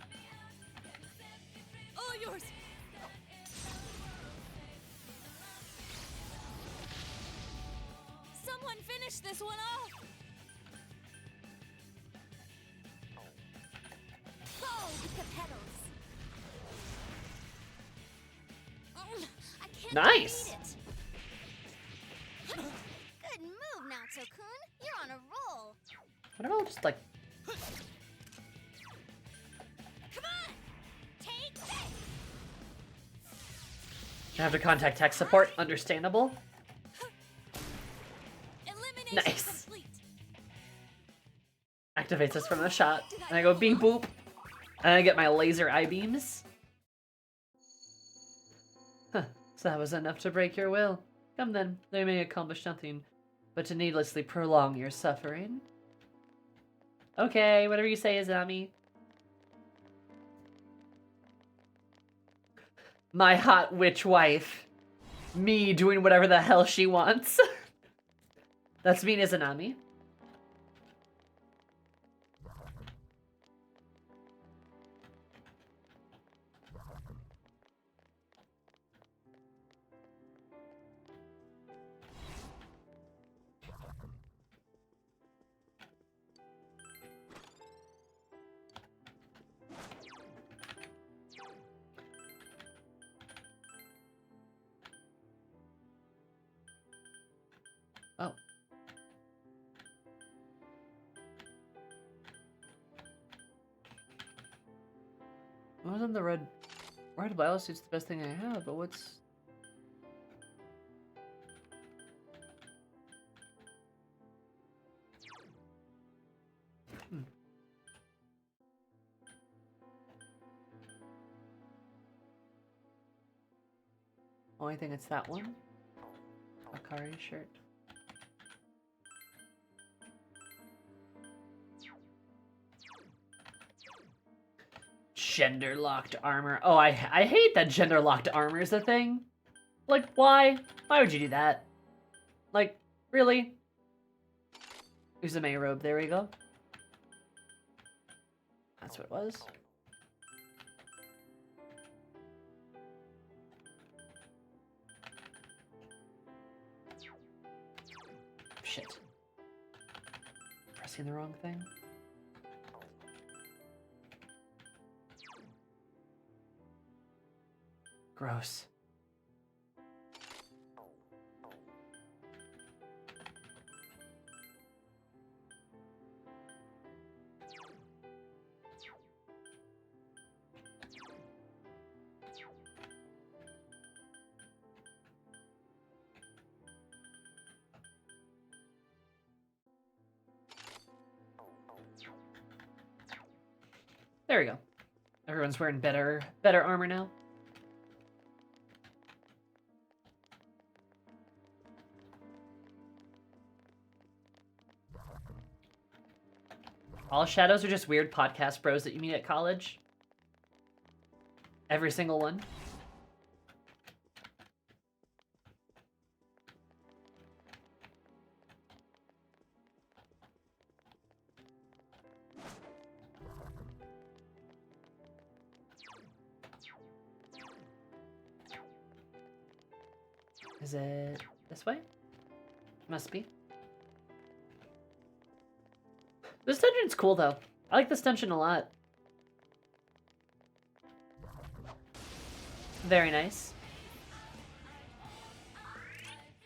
All yours. Someone finish this one off. Go with the petals. I can't Nice. beat it. Good move, Naoto-kun. You're on a roll. What if I'll just like... Come on. Take this. I have to contact tech support? Understandable. Elimination Nice. complete. Activates us from the shot. And I go beep boop. And I get my laser eye beams. Huh. So that was enough to break your will. Come then, they may accomplish nothing but to needlessly prolong your suffering. Okay, whatever you say, Izanami. My hot witch wife. Me doing whatever the hell she wants. That's me, Izanami. Oh. Wasn't the red blouse suit's the best thing I have, but what's... Only thing it's that one. Akari shirt. Gender locked armor. Oh, I hate that gender locked armor is a thing. Like, why? Why would you do that? Like, really? Izanami robe, there we go. That's what it was. Shit. Pressing the wrong thing. Gross. There we go. Everyone's wearing better armor now. All shadows are just weird podcast bros that you meet at college. Every single one. Is it this way? Must be. This dungeon's cool, though. I like this dungeon a lot. Very nice.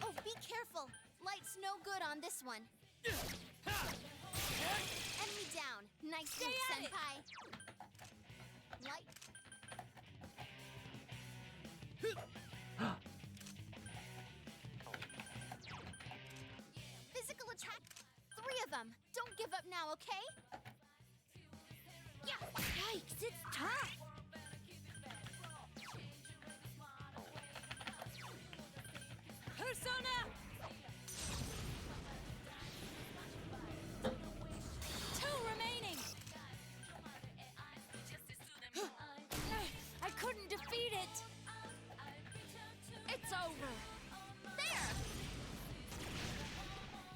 Oh, be careful. Light's no good on this one. Enemy down. Nice move, senpai. Light. Physical attack. 3 of them. Don't give up now, okay? Yeah. Yikes, it's tough. Persona! 2 remaining! I couldn't defeat it! It's over! There!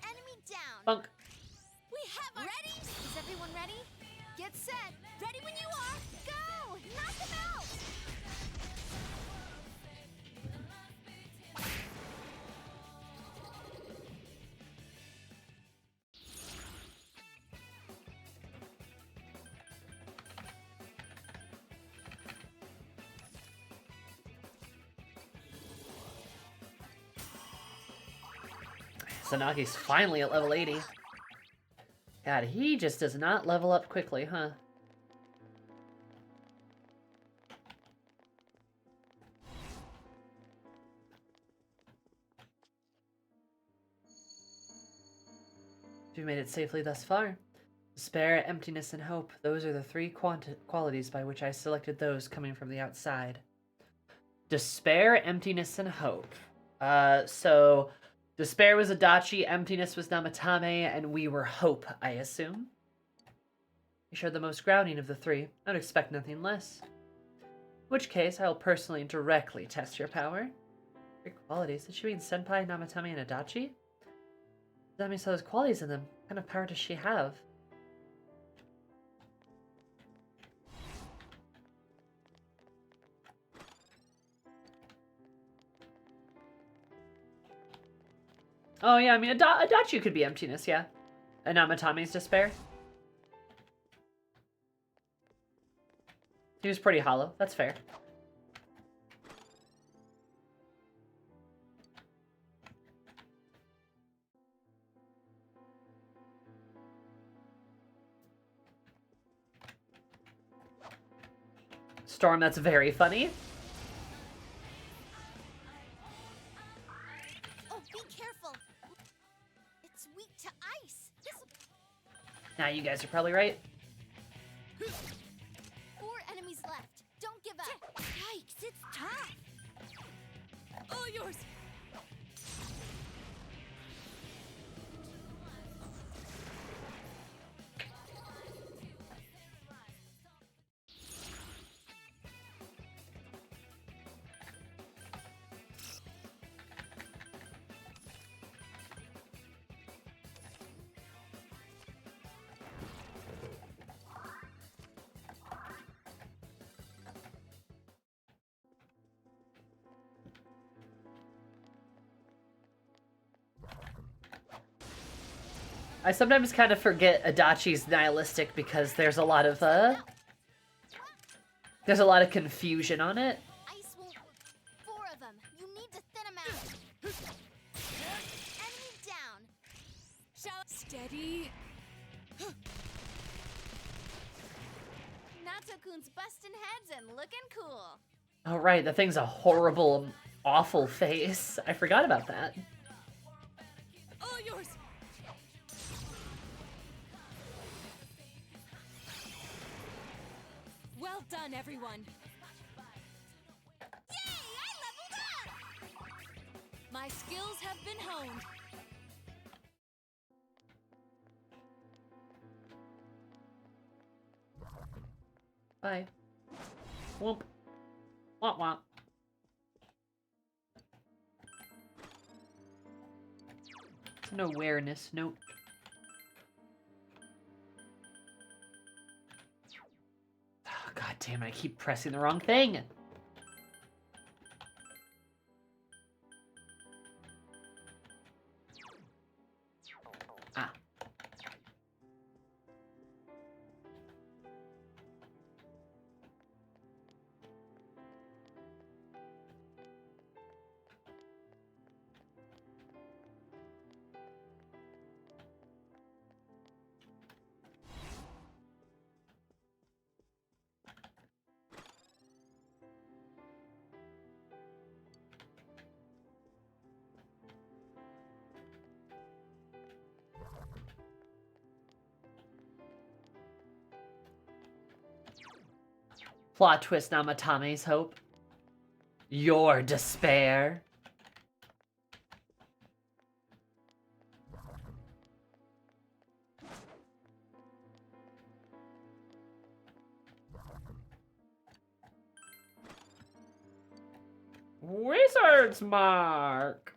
Enemy down. Bunk. We have our... Ready? Is everyone ready? Get set. Ready when you are. Go! Knock them out! Sanagi's finally at level 80. God, he just does not level up quickly, huh? You've made it safely thus far. Despair, emptiness, and hope. Those are the 3 qualities by which I selected those coming from the outside. Despair, emptiness, and hope. So... Despair was Adachi, emptiness was Namatame, and we were hope, I assume. You showed the most grounding of the 3. I would expect nothing less. In which case, I will personally and directly test your power. 3 qualities? Did she mean Senpai, Namatame, and Adachi? That means those qualities in them. What kind of power does she have? Oh yeah, I mean, Adachi could be emptiness, yeah. And Namatame's despair. He was pretty hollow, that's fair. Storm, that's very funny. Oh, be careful. It's weak to ice. Now you guys are probably right. 4 enemies left. Don't give up. Yikes, it's tough. All yours! I sometimes kind of forget Adachi's nihilistic because there's a lot of confusion on it. Ice won't. 4 of them. You need to thin them out. Enemy down. Shall steady. Natsukun's busting heads and looking cool. Oh right, the thing's a horrible, awful face. I forgot about that. All yours! Well done, everyone. Yay! I leveled up! My skills have been honed. Bye. Whoop. Womp womp. It's an awareness note. Oh, God damn it, I keep pressing the wrong thing. Ah. Plot twist Namatame's hope. Your despair. Wizard's mark.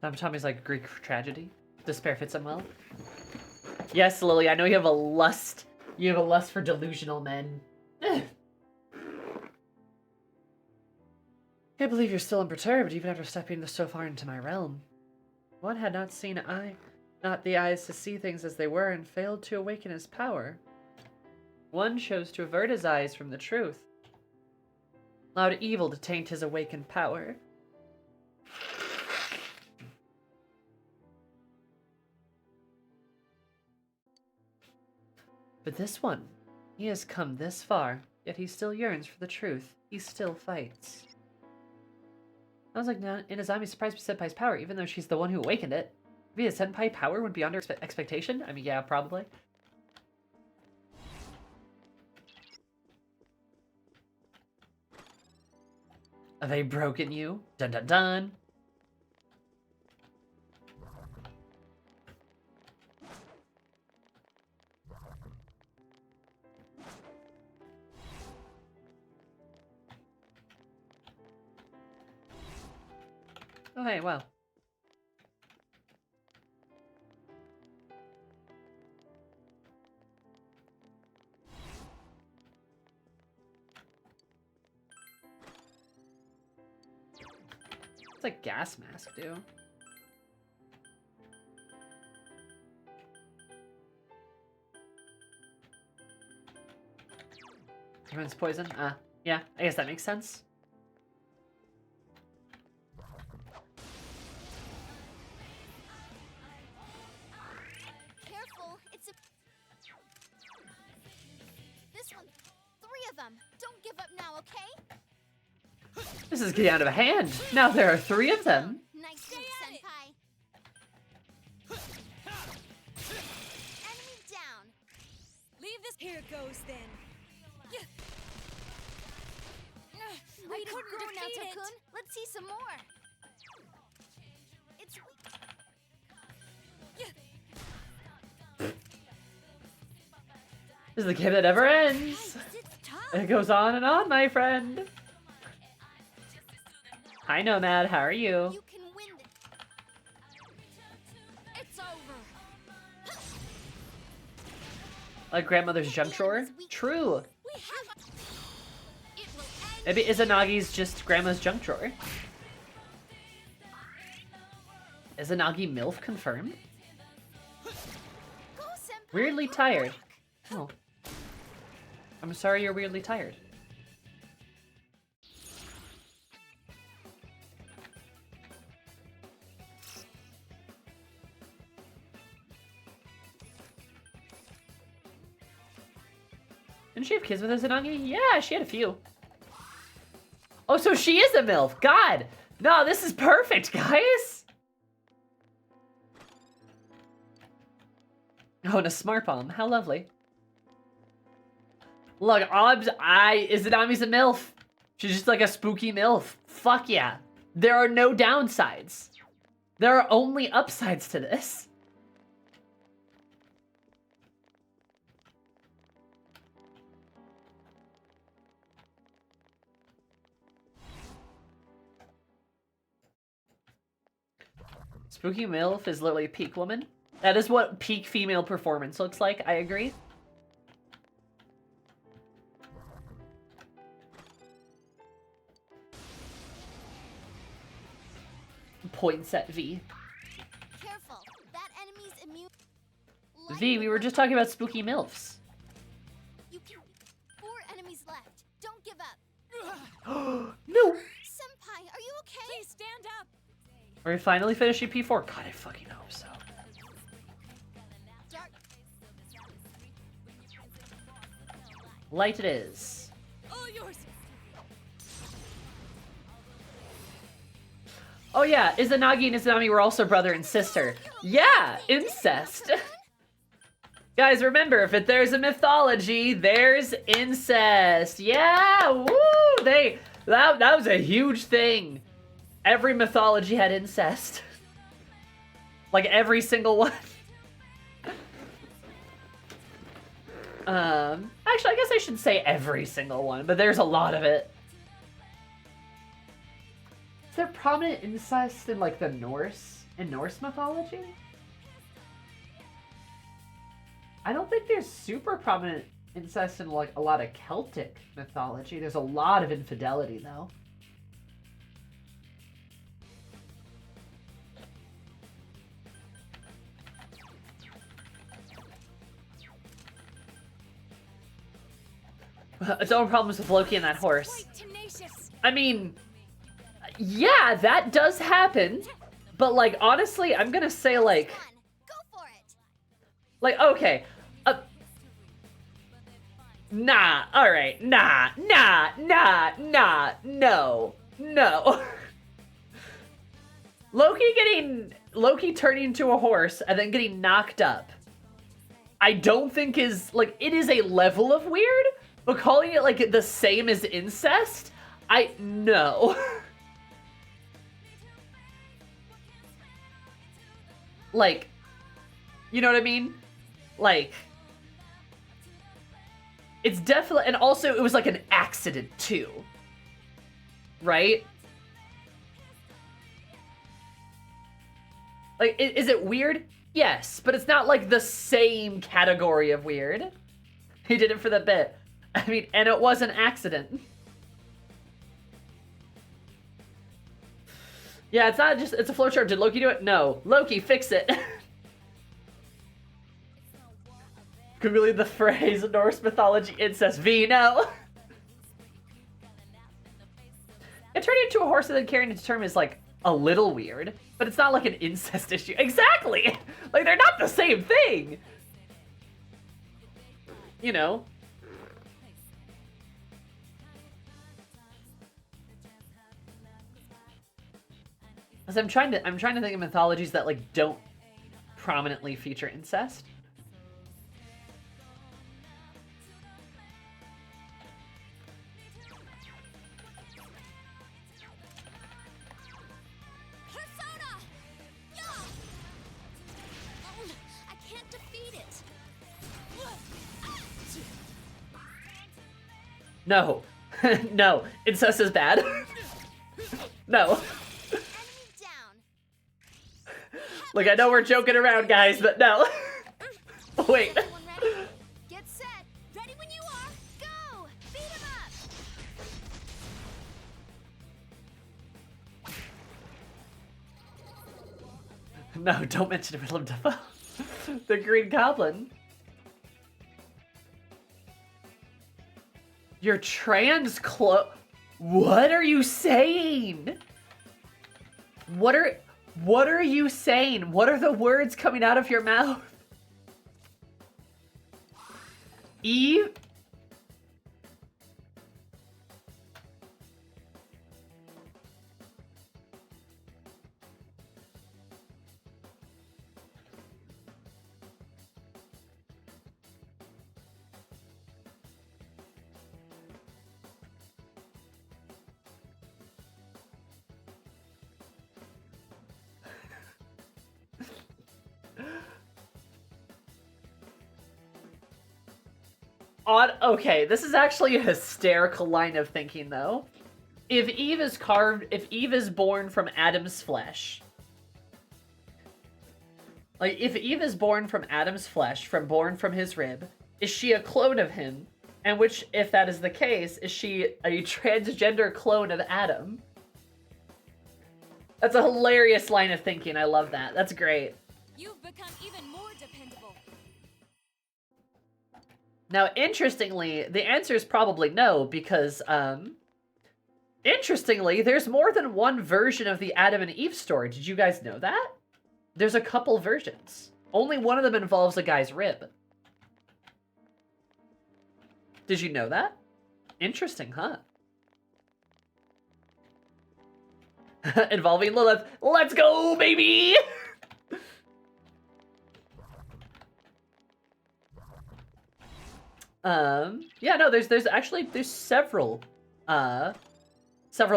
Namatame's like Greek tragedy. Despair fits him well. Yes, Lily, I know you have a lust. You have a lust for delusional men. Can't believe you're still unperturbed, even after stepping so far into my realm. One had not the eyes to see things as they were, and failed to awaken his power. One chose to avert his eyes from the truth, allowed evil to taint his awakened power. But this one, he has come this far, yet he still yearns for the truth. He still fights. Sounds like Izanami's surprised by Senpai's power, even though she's the one who awakened it. Maybe the Senpai power went beyond her expectation? I mean, yeah, probably. Have they broken you? Dun dun dun! Oh, hey, wow. What's a gas mask do? Prevents poison? Yeah, I guess that makes sense. Careful, it's a... This one. okay? This is getting out of hand. Now there are 3 of them. Nice move, Senpai. Enemy down. Leave this. Here goes then. Way I to couldn't go, defeat it. Naoto-kun. Let's see some more. It's This is the game that never ends. it's tough. It goes on and on, my friend. Hi, Nomad. How are you? You can win this. It's over. Like grandmother's jump chore? True. We have. It will end. Maybe Izanagi's just grandma's junk drawer. Izanagi MILF confirmed? Go, Senpai. Weirdly tired. Oh. I'm sorry you're weirdly tired. Didn't she have kids with Izanagi? Yeah, she had a few. Oh, so she is a MILF. God. No, this is perfect, guys. Oh, and a smart bomb. How lovely. Look, Izanami's a MILF. She's just like a spooky MILF. Fuck yeah. There are no downsides. There are only upsides to this. Spooky MILF is literally peak woman. That is what peak female performance looks like, I agree. Point set V. Careful. That enemy's immune. V, we were just talking about spooky MILFs. You can. 4 enemies left. Don't give up. No! Senpai, are you okay? Please stand up. Are we finally finishing P4? God, I fucking hope so. Dark. Light it is. All yours. Oh yeah, Izanagi and Izanami were also brother and sister. Yeah, incest. Guys, remember, if there's a mythology, there's incest. Yeah, woo! That was a huge thing. Every mythology had incest. Like every single one. Actually, I guess I should say every single one, but there's a lot of it. Is there prominent incest in like the Norse mythology? I don't think there's super prominent incest in like a lot of Celtic mythology. There's a lot of infidelity though. Its own problems with Loki and that horse. Quite tenacious. I mean, yeah, that does happen. But like, honestly, I'm gonna say like, Go for it. like, okay. Nah, alright, nah, no. Loki turning into a horse and then getting knocked up, I don't think is, like, it is a level of weird, but calling it, like, the same as incest, no. Like, you know what I mean? Like, it's definitely, and also it was like an accident too, right? Like, is it weird? Yes, but it's not like the same category of weird. He did it for the bit. I mean, and it was an accident. Yeah, it's not just, it's a flowchart. Did Loki do it? No. Loki, fix it. Googling the phrase Norse mythology incest V, no. It turning into a horse and then carrying its term is like a little weird, but it's not like an incest issue. Exactly! Like, they're not the same thing! You know? Because I'm trying to think of mythologies that like don't prominently feature incest. Persona! Yeah! Oh, I can't defeat it. No. No. Incest is bad. No. Enemy down. Look, I know we're joking around, guys, but no. Wait. Everyone ready? Get set. Ready when you are. Go! Beat him up! No, don't mention Willem Dafoe. The Green Goblin. You're trans What are you saying? What are you saying? What are the words coming out of your mouth? Eve? Okay, this is actually a hysterical line of thinking, though. If Eve is born from Adam's flesh, like, if Eve is born from Adam's flesh, born from his rib, is she a clone of him? And which, if that is the case, is she a transgender clone of Adam? That's a hilarious line of thinking. I love that. That's great. You've become even more dependable. Now, interestingly, the answer is probably no, because, interestingly, there's more than one version of the Adam and Eve story. Did you guys know that? There's a couple versions. Only one of them involves a guy's rib. Did you know that? Interesting, huh? Involving Lilith. Let's go, baby! Yeah, no, there's several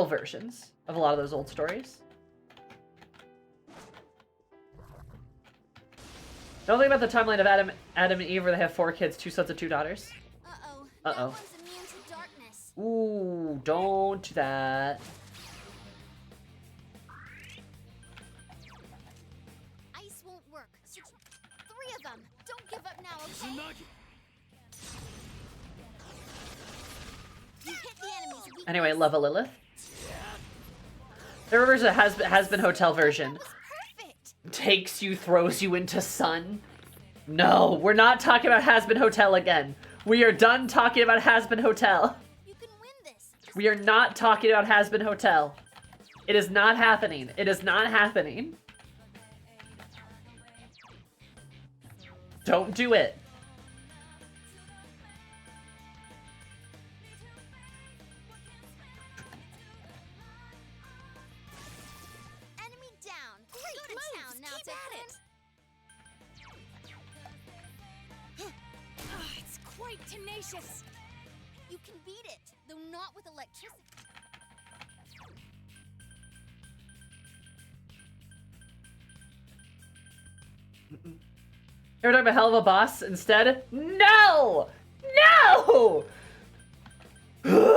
versions of a lot of those old stories. Don't think about the timeline of Adam and Eve, where they have 4 kids, 2 sons and 2 daughters. Uh-oh. Uh-oh. That one's immune to darkness. Ooh, don't do that. Ice won't work. 3 of them. Don't give up now, okay? You hit the enemy's weakness. Anyway, love a Lilith. There was a has been hotel version. That was perfect. Takes you, throws you into sun. No, we're not talking about Has Been Hotel again. We are done talking about Has Been Hotel. You can win this. We are not talking about Has Been Hotel. It is not happening. It is not happening. Don't do it. Enemy down. Great Go to town now, Keep at it. It's quite tenacious. You can beat it, though not with electricity. Ever talking about hell of a boss instead? No! No! Looking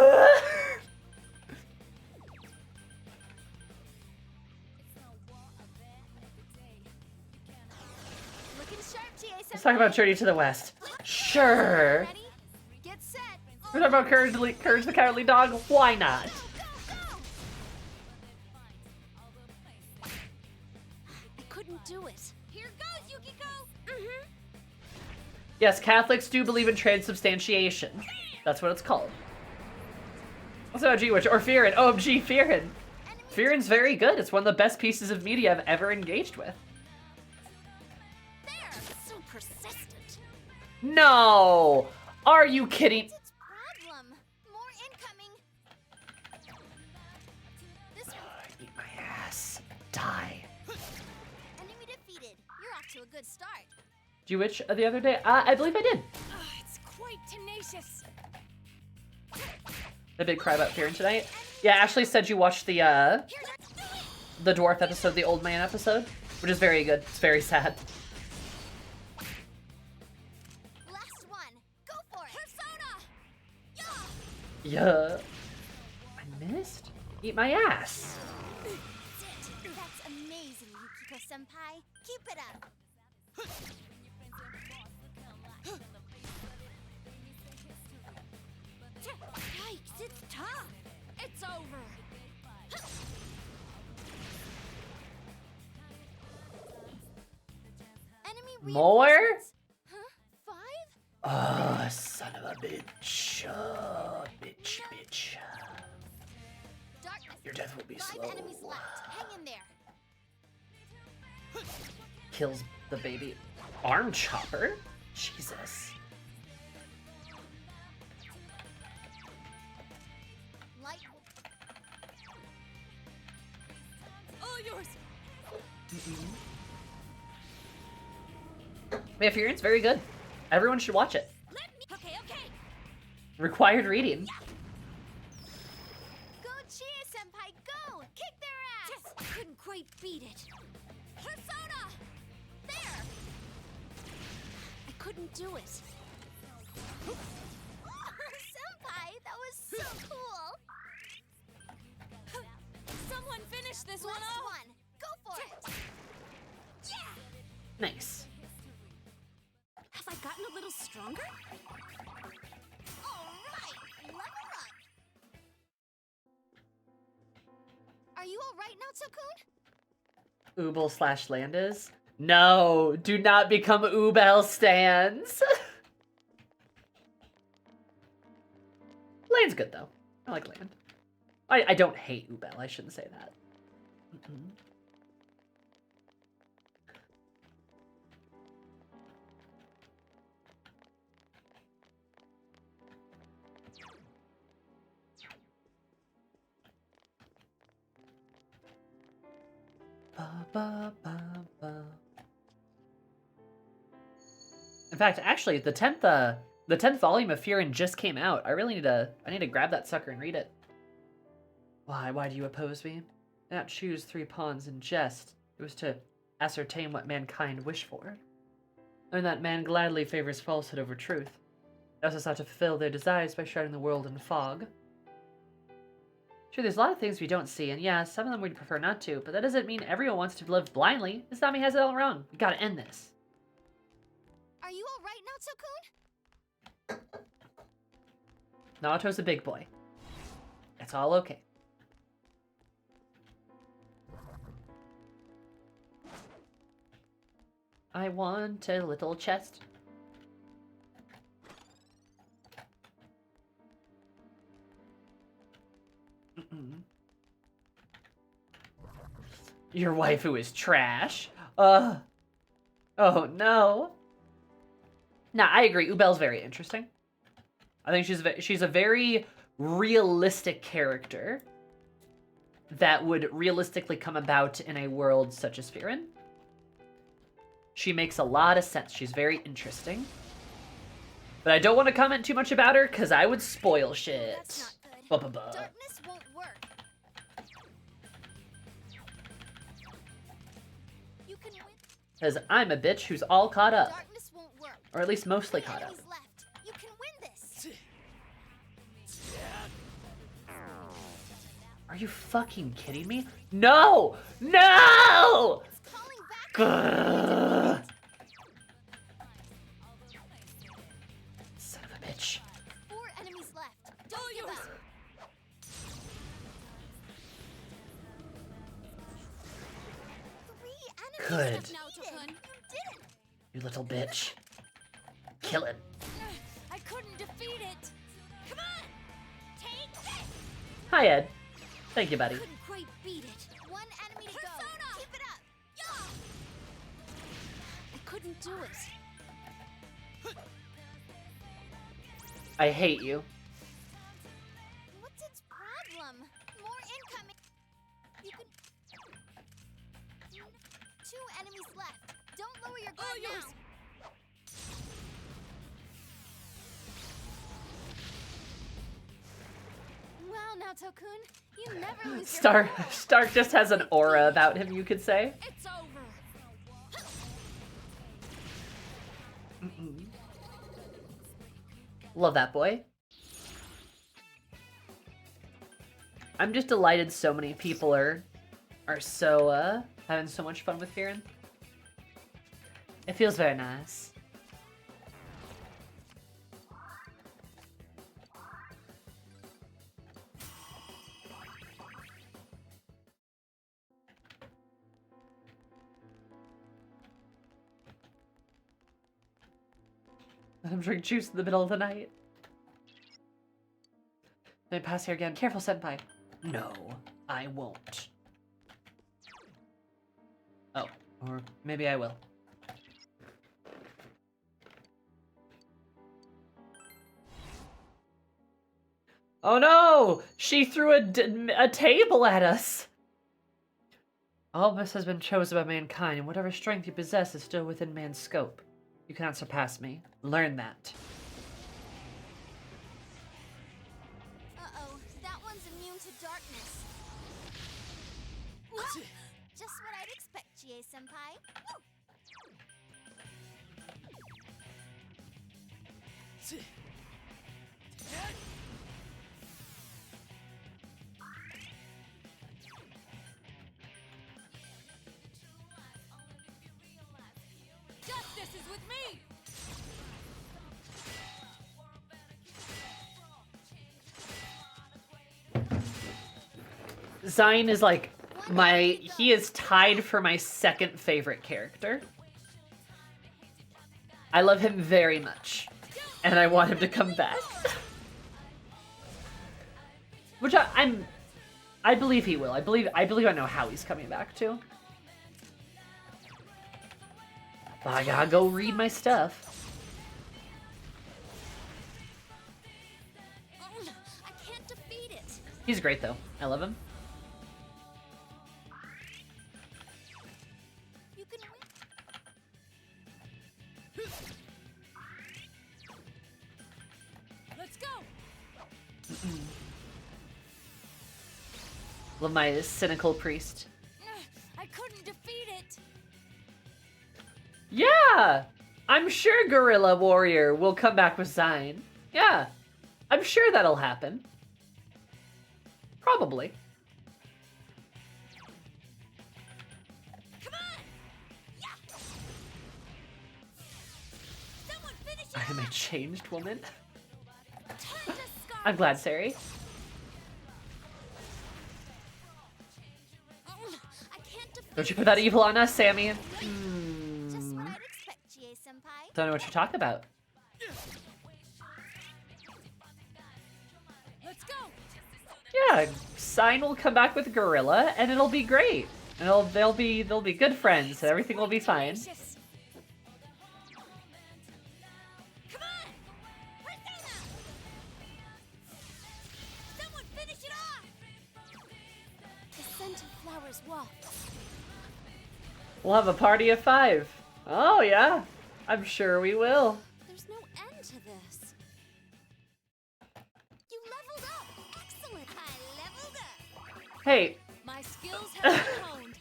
sharp, GA. Let's talk about Journey to the West. Sure. Ready? Get set. We're talking about Courage the Cowardly Dog. Why not? Go, go, go. I couldn't do it. Here goes, Yukiko. Yes, Catholics do believe in transubstantiation. That's what it's called. What's about G-Witch? Or Fearin? OMG, Fearin. Fearin's very good. It's one of the best pieces of media I've ever engaged with. There. So persistent. No! Are you kidding? Its problem. More incoming. This one. Eat my ass. Die. good start. Did you witch the other day? I believe I did. It's quite tenacious. I did cry about Fearin tonight. Yeah, Ashley said you watched the dwarf episode, the old man episode, which is very good. It's very sad. Last one. Go for it. Persona! Yeah. I missed? Eat my ass. That's amazing, Yukiko-senpai. Keep it up. Yikes, it's tough. It's over. Enemy More? reinforcements. Huh? 5? Oh, son of a bitch. Oh, bitch. Darkness. Your death will be 5 slow. enemies left. Hang in there. Kills the baby. Arm chopper? Jesus. Light. All yours. Man, Fearin's very good. Everyone should watch it. Okay. Required reading. Go Chia-senpai, go! Kick their ass! Couldn't quite beat it. Persona! There! I couldn't do it. Senpai, that was so cool! Someone finish this one Last off. one! Go for it! Nice. Have I gotten a little stronger? Alright! Level up! Are you alright now, Tokun? Ubel/Landis? No, do not become Ubel stans. Lane's good though. I like Lane. I don't hate Ubel. I shouldn't say that. Ba, ba, ba, ba. In fact, actually, the 10th volume of Fearin just came out. I need to grab that sucker and read it. Why do you oppose me? Not choose 3 pawns in jest. It was to ascertain what mankind wish for. And that man gladly favors falsehood over truth. They also sought to fulfill their desires by shrouding the world in fog. Sure, there's a lot of things we don't see, and yeah, some of them we'd prefer not to, but that doesn't mean everyone wants to live blindly. Izanami has it all wrong. We gotta end this. Are you alright now, Tokun? Naoto's a big boy. It's all okay. I want a little chest. Your waifu is trash. Oh no. Nah, I agree. Ubel's very interesting. I think she's a very realistic character that would realistically come about in a world such as Fearin. She makes a lot of sense. She's very interesting. But I don't want to comment too much about her because I would spoil shit. That's not good. Ba-ba-ba. Darkness won't work. You can win. Because I'm a bitch who's all caught up. Darkness won't work. Or at least mostly 3 caught up. enemies left. You can win this. Are you fucking kidding me? No! No! It's calling back. Grrr. Son of a bitch. 4 enemies left. Don't give up. 3 enemies Good. left now, Tokun. You did it. You little bitch. Kill him. I couldn't defeat it. Come on! Take this! Hi, Ed. Thank you, buddy. Couldn't quite beat it. 1 enemy to go. Persona! Keep it up. I couldn't do it. I hate you. What's its problem? More incoming. You can. 2 enemies left. Don't lower your guard Minato-kun. You never lose Stark just has an aura about him, you could say. It's over. Love that boy. I'm just delighted so many people are so having so much fun with Kieran. It feels very nice. Let him drink juice in the middle of the night. Then pass here again. Careful, senpai. No, I won't. Oh, or maybe I will. Oh no! She threw a table at us! All this has been chosen by mankind, and whatever strength you possess is still within man's scope. You cannot surpass me. Learn that. Uh-oh, that one's immune to darkness. Just what I'd expect, Chie-senpai. Justice is with me. Zayn is like he is tied for my second favorite character. I love him very much, and I want him to come back. Which I believe he will. I believe I know how he's coming back too. But I gotta go read my stuff. I can't defeat it. He's great though. I love him. You can win. Let's go. Love my cynical priest. I couldn't defeat it. Yeah! I'm sure Gorilla Warrior will come back with Zayn. Yeah. I'm sure that'll happen. Probably. Come on! Yeah! Someone finish it I am a off! changed woman. Turn to scar- I'm glad, Sari. I can't defeat Don't you put that evil on us, Sammy. Just what I'd expect, Chie-senpai. Don't know what you're talking about. Let's go. Yeah, Zayn will come back with Gorilla, and it'll be great. And they'll be good friends, and everything will be fine. Gracious. Come on! Persona! Someone finish it off! The scent of flowers wafts. We'll have a party of 5. Oh yeah, I'm sure we will. There's no end to this. You leveled up! Excellent! I leveled up! Hey, My skills have been honed.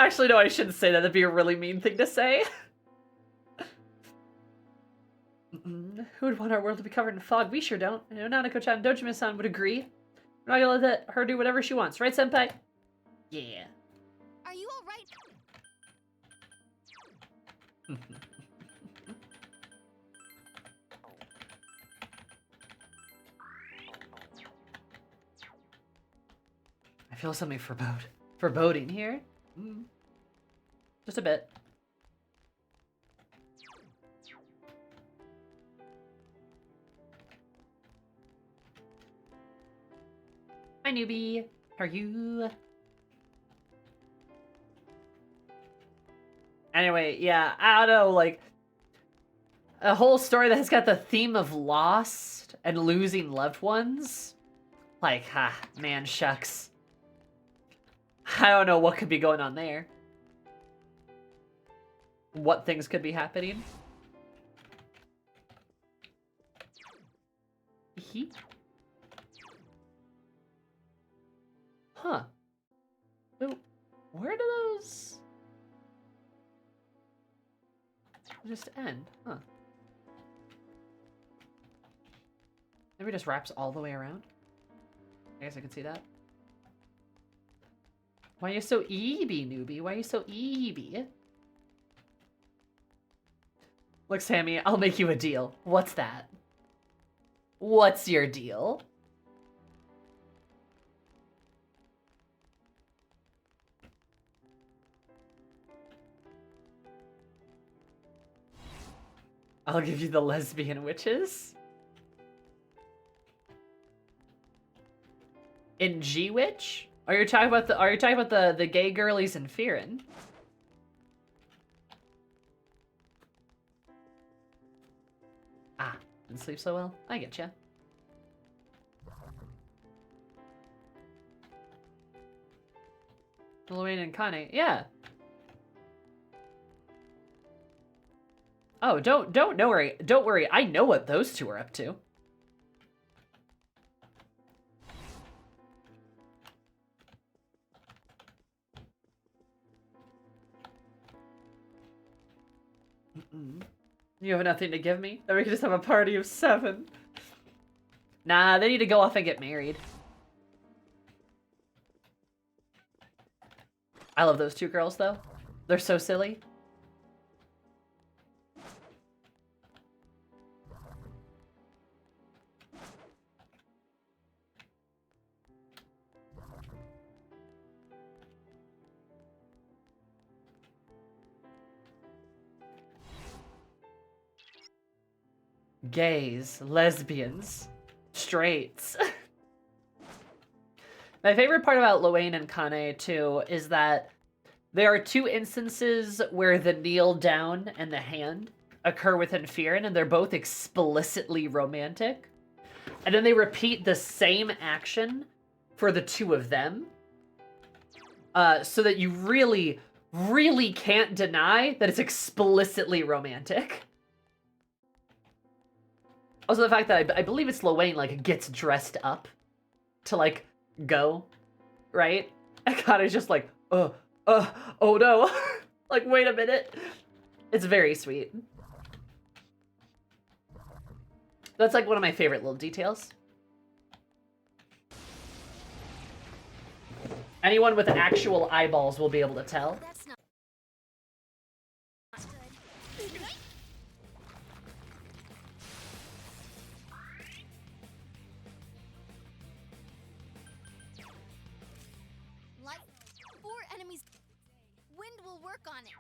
actually no, I shouldn't say that. That'd be a really mean thing to say. Who would want our world to be covered in fog? We sure don't. I know Nanako-chan and Dojima-san would agree. We're not gonna let her do whatever she wants, right, senpai? Yeah. Are you alright? I feel something foreboding here. Just a bit. Hi, newbie. How are you? Anyway, yeah, I don't know, like, a whole story that has got the theme of lost and losing loved ones. Like, man, shucks. I don't know what could be going on there. What things could be happening. Huh. Ooh, where do those just end? Huh. Maybe it just wraps all the way around? I guess I can see that. Why are you so eeby, newbie? Why are you so eeby? Look, Sammy, I'll make you a deal. What's that? What's your deal? I'll give you the lesbian witches. In G-Witch? Are you talking about the gay girlies in Fearin'? Ah, didn't sleep so well. I get ya. Luane and Kane, yeah. Oh, don't worry. I know what those two are up to. You have nothing to give me? Then we can just have a party of 7. Nah, they need to go off and get married. I love those two girls, though. They're so silly. Gays, lesbians, straights. My favorite part about Luane and Kane, too, is that there are 2 instances where the kneel down and the hand occur within Fearin', and they're both explicitly romantic. And then they repeat the same action for the 2 of them. So that you really, really can't deny that it's explicitly romantic. Also, the fact that I believe it's Luane, like, gets dressed up to, like, go, right? And Kane's just like, oh no. Like, wait a minute. It's very sweet. That's, like, one of my favorite little details. Anyone with actual eyeballs will be able to tell. That's not good. Light. 4 enemies. Wind will work on it.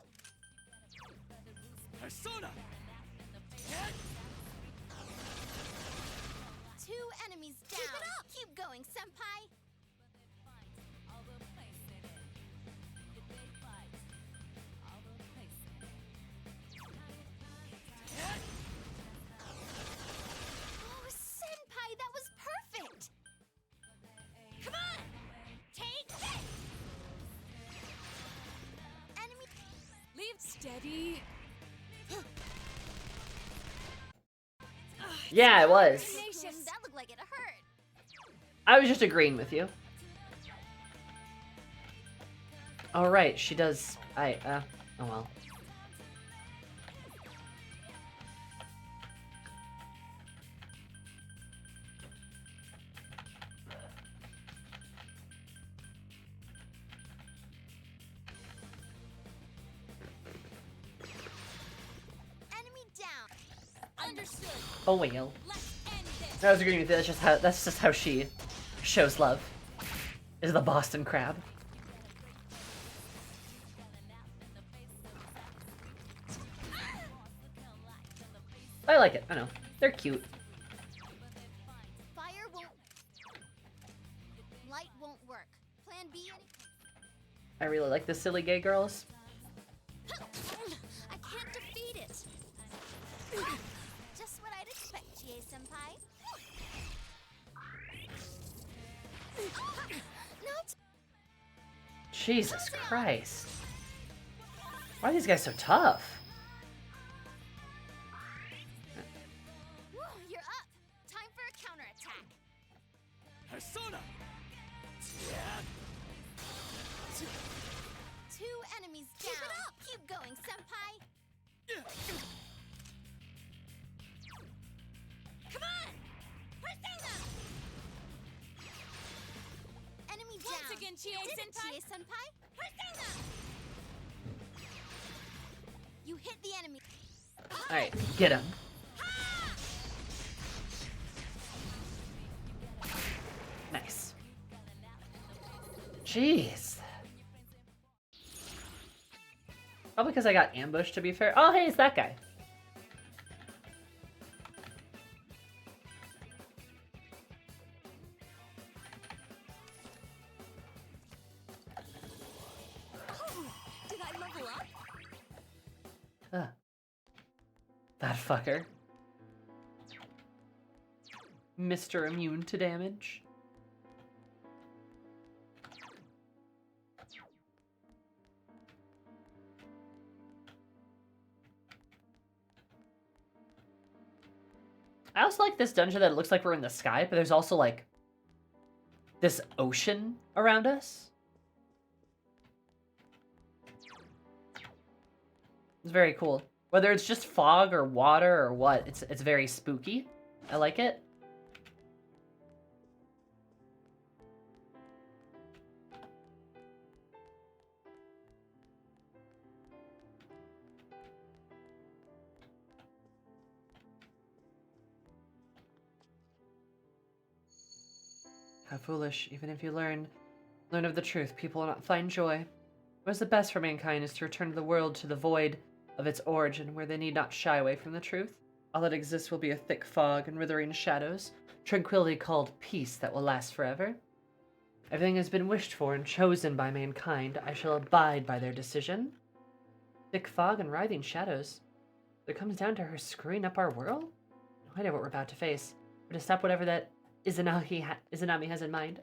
Persona! 2 enemies down. Keep it up. Keep going, senpai. Oh, senpai, that was perfect. Come on, take this. Enemy. Leave steady. Yeah, it was. That looked like it hurt. I was just agreeing with you. All right, she does. Oh well. Enemy down. Understood. Oh well. Let's end this. I was agreeing with you. That's just how she shows love. Is the Boston Crab. I like it. I know. They're cute. Fire won't. Light won't work. Plan B. I really like the silly gay girls. I can't defeat it. Just what I'd expect, Chie-senpai. Not. Jesus Christ. Why are these guys so tough? Woo, you're up. Time for a counterattack. Persona! Once again, Chie-senpai. Persona! You hit the enemy. Alright, get him. Nice. Jeez. Probably because I got ambushed, to be fair. Oh, hey, it's that guy. Did I level up? That fucker. Mr. Immune to damage. I also like this dungeon that it looks like we're in the sky, but there's also like this ocean around us. It's very cool. Whether it's just fog or water or what, it's very spooky. I like it. How foolish, even if you learn of the truth, people will not find joy. What is the best for mankind is to return to the world, to the void of its origin, where they need not shy away from the truth. All that exists will be a thick fog and withering shadows, tranquility called peace that will last forever. Everything has been wished for and chosen by mankind. I shall abide by their decision. Thick fog and writhing shadows. It comes down to her screwing up our world? No idea what we're about to face. But to stop whatever that Izanami has in mind.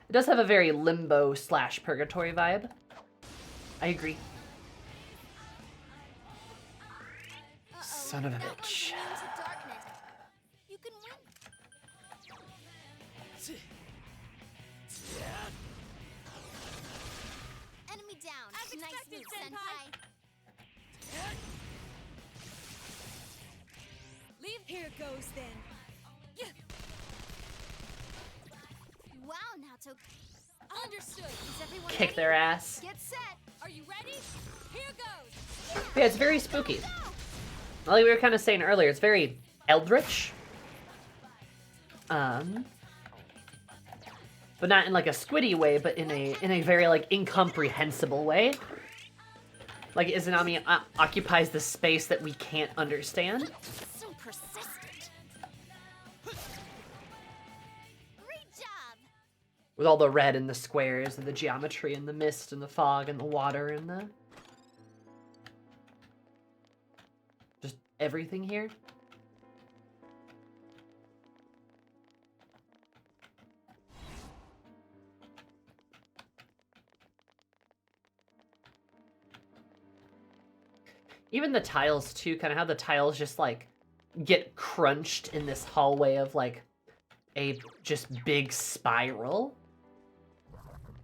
It does have a very limbo / purgatory vibe. I agree. Son of a bitch. You can win. Enemy down. Nice move, senpai. Leave. Here goes then. Yeah. Wow, Naoto. Understood. Is everyone Kick ready? their ass. Get set. Are you ready? Here goes. Yeah, it's very spooky. Like we were kind of saying earlier, it's very eldritch. But not in like a squiddy way, but in a very like incomprehensible way. Like Izanami occupies the space that we can't understand. So persistent. Great job. With all the red and the squares and the geometry and the mist and the fog and the water and the... just everything here. Even the tiles too, kind of how the tiles just like get crunched in this hallway of like a just big spiral.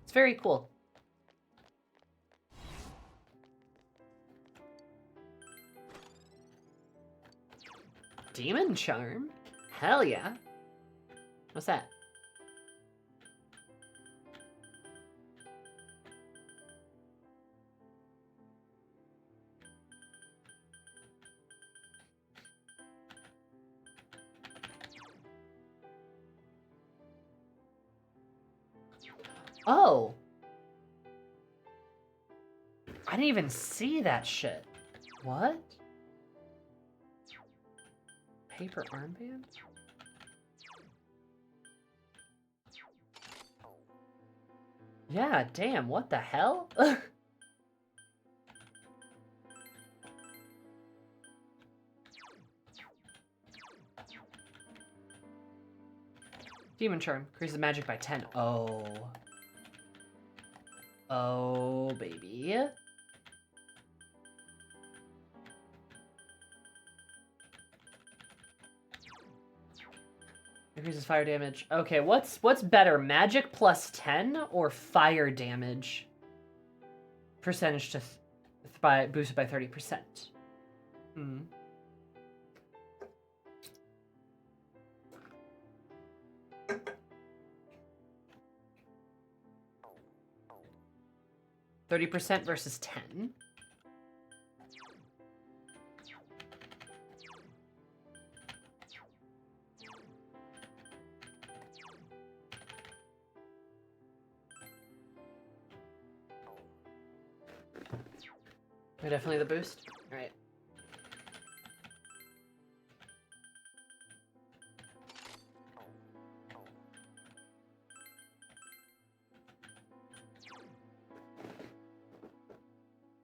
It's very cool. Demon Charm? Hell yeah. What's that? Oh. I didn't even see that shit. What? Paper armband? Yeah, damn, what the hell? Demon Charm. Increases magic by 10. Oh. Oh, baby. Increases fire damage. Okay, what's better? Magic plus 10 or fire damage? Percentage to boosted by 30%. 30% versus 10. Definitely the boost. All right.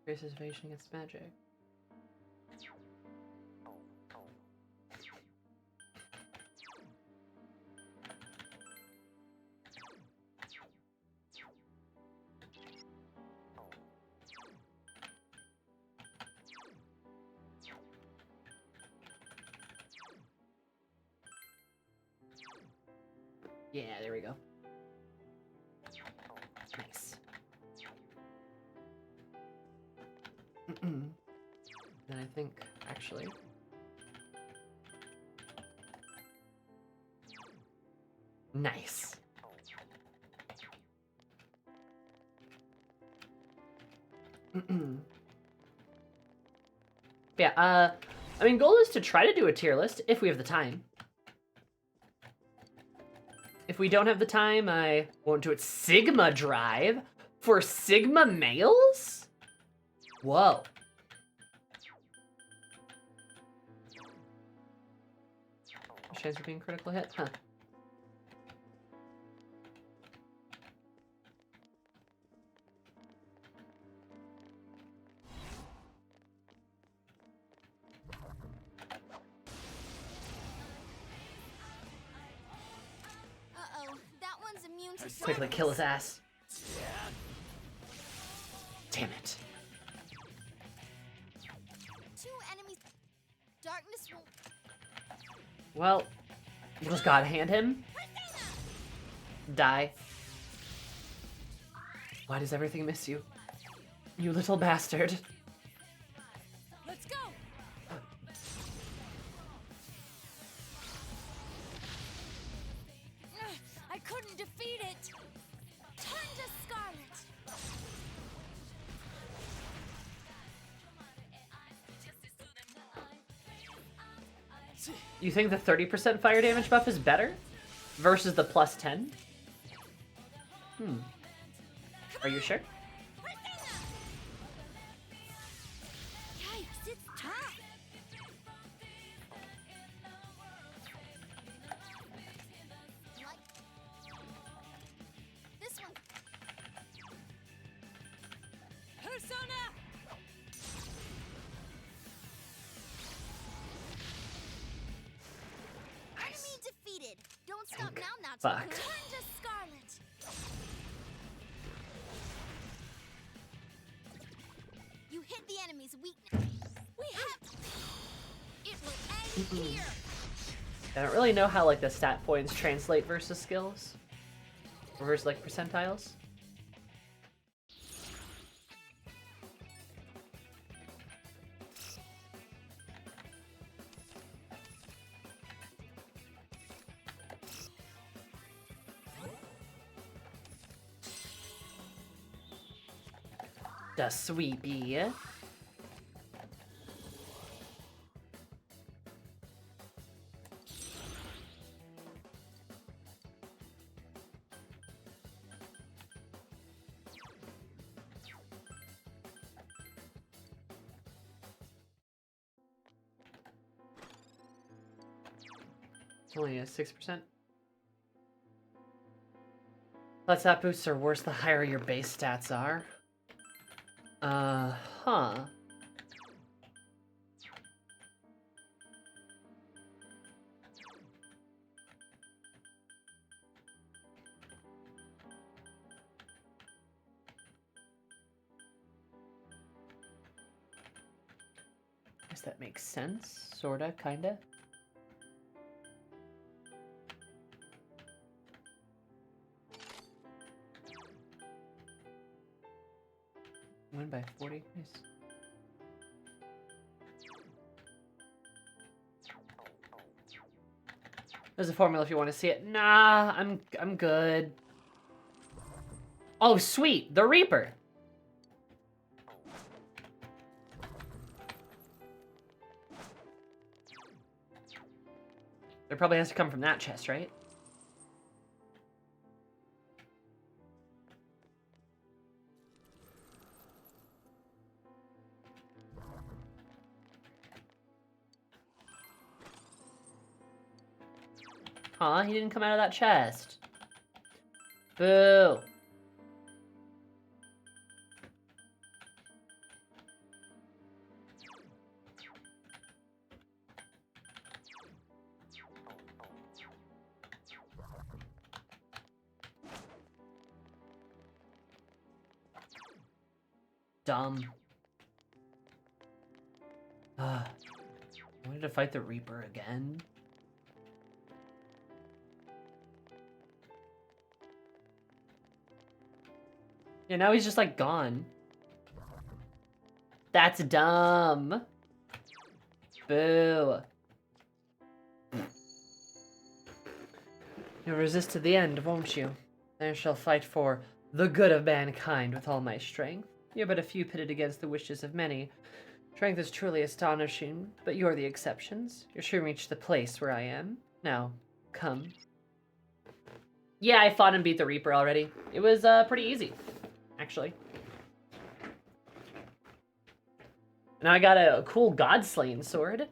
Increases evasion against magic. Yeah, there we go. Nice. Then I think, actually... Nice. Yeah, I mean, goal is to try to do a tier list if we have the time. If we don't have the time, I won't do it. Sigma Drive? For Sigma males? Whoa. Chance of being critical hit? Huh. Quickly kill his ass. Damn it. Two enemies. Darkness will... Well, you just gotta hand him. Die. Why does everything miss you? You little bastard. Let's go. I couldn't defeat it. Turn to Scarlet. You think the 30% fire damage buff is better versus the plus 10? Are you sure? Yikes, it's time. This one. Persona. Enemy defeated. Don't stop now, not Fuck. Turn to Scarlet. You hit the enemy's weakness. We have. It will end here. I don't really know how like the stat points translate versus skills. Or versus like percentiles. The sweepy. It's only a 6%. Let stat boosts are worse the higher your base stats are. Huh. Guess that makes sense, sorta, kinda. Win by 40. Nice. There's a formula if you want to see it. Nah, I'm good. Oh, sweet, the Reaper. There probably has to come from that chest, right? Huh? He didn't come out of that chest. Boo. Dumb. I wanted to fight the Reaper again. Yeah, now he's just like gone. That's dumb. Boo. You'll resist to the end, won't you? I shall fight for the good of mankind with all my strength. You're but a few pitted against the wishes of many. Strength is truly astonishing, but you're the exceptions. You're sure to reach the place where I am. Now, come. Yeah, I fought and beat the Reaper already. It was pretty easy, actually. Now I got a cool God-slaying sword.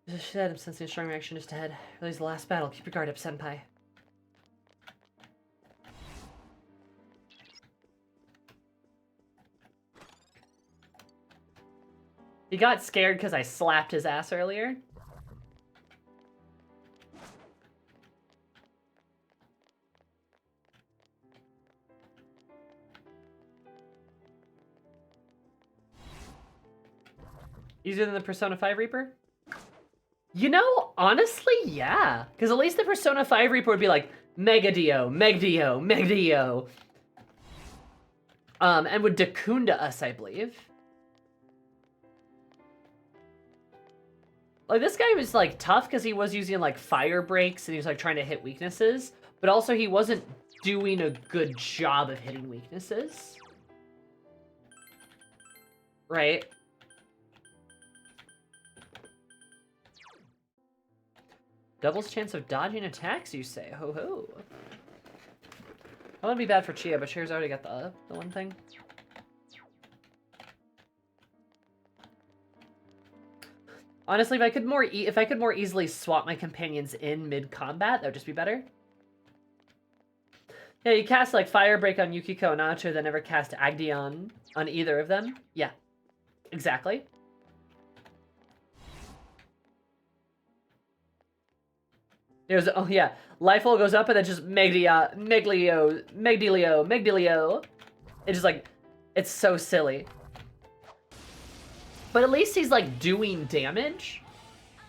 As I said, I'm sensing a strong reaction just ahead. Really is the last battle. Keep your guard up, Senpai. He got scared because I slapped his ass earlier. Easier than the Persona 5 Reaper? You know, honestly, yeah. Because at least the Persona 5 Reaper would be like, Megadio, Megdio, Megdio. And would Dakunda us, I believe. Like, this guy was, like, tough because he was using, like, fire breaks and he was, like, trying to hit weaknesses. But also, he wasn't doing a good job of hitting weaknesses. Right? Doubles chance of dodging attacks, you say? Ho ho. That wouldn't be bad for Chia, but Chia's already got the one thing. Honestly, if I could more easily swap my companions in mid-combat, that would just be better. Yeah, you cast like Fire Break on Yukiko and Nacho, then never cast Agdion on either of them. Yeah, exactly. It was, oh yeah, life level goes up and then just Megdilio. It's just like, it's so silly. But at least he's like doing damage.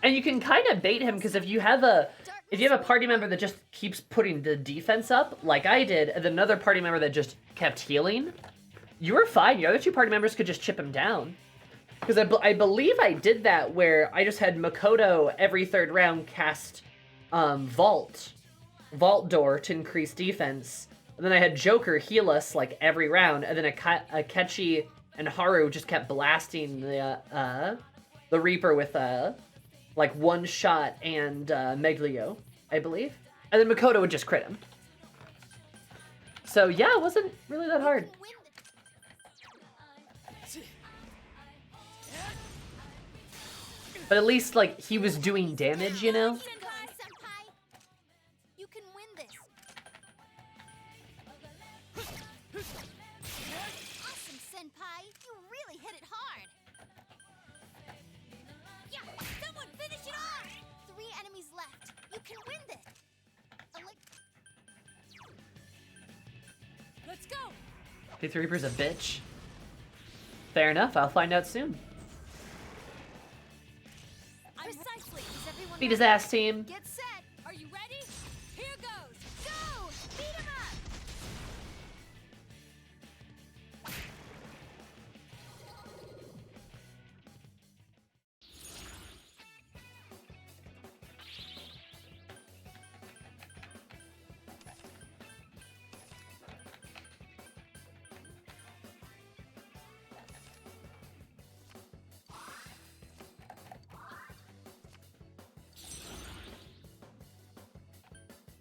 And you can kind of bait him because if you have a party member that just keeps putting the defense up, like I did, and then another party member that just kept healing, you were fine. Your other two party members could just chip him down. Because I believe I did that where I just had Makoto every third round cast Vault Door to increase defense. And then I had Joker heal us like every round, and then Akechi and Haru just kept blasting the Reaper with like one shot and Meglio, I believe. And then Makoto would just crit him. So yeah, it wasn't really that hard. But at least like he was doing damage, you know? You can win this. Awesome, Senpai. You really hit it hard. Yeah, someone finish it off. 3 enemies left. You can win this. Let's go. Faith Reaper's a bitch. Fair enough, I'll find out soon. Precisely. Is everyone Beat his ready? ass, team. Get set. Are you ready? Here goes. Go. Beat him up.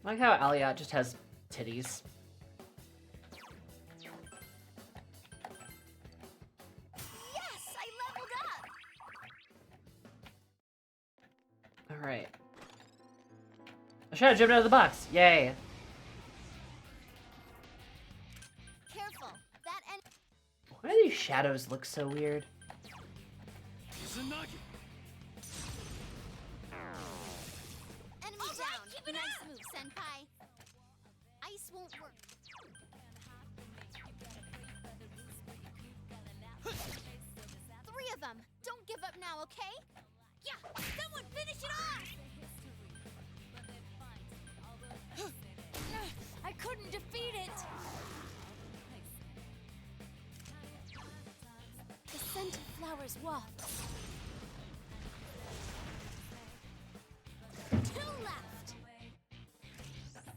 I like how Aliat just has titties. Yes, I leveled up. Alright. I shot a jumped out of the box. Yay. Careful. That en Why do these shadows look so weird? Izanami. enemy down. Nice move, Senpai. Ice won't work. Three of them. Don't give up now, okay? Yeah, someone finish it off! I couldn't defeat it! The scent of flowers waft. Two left!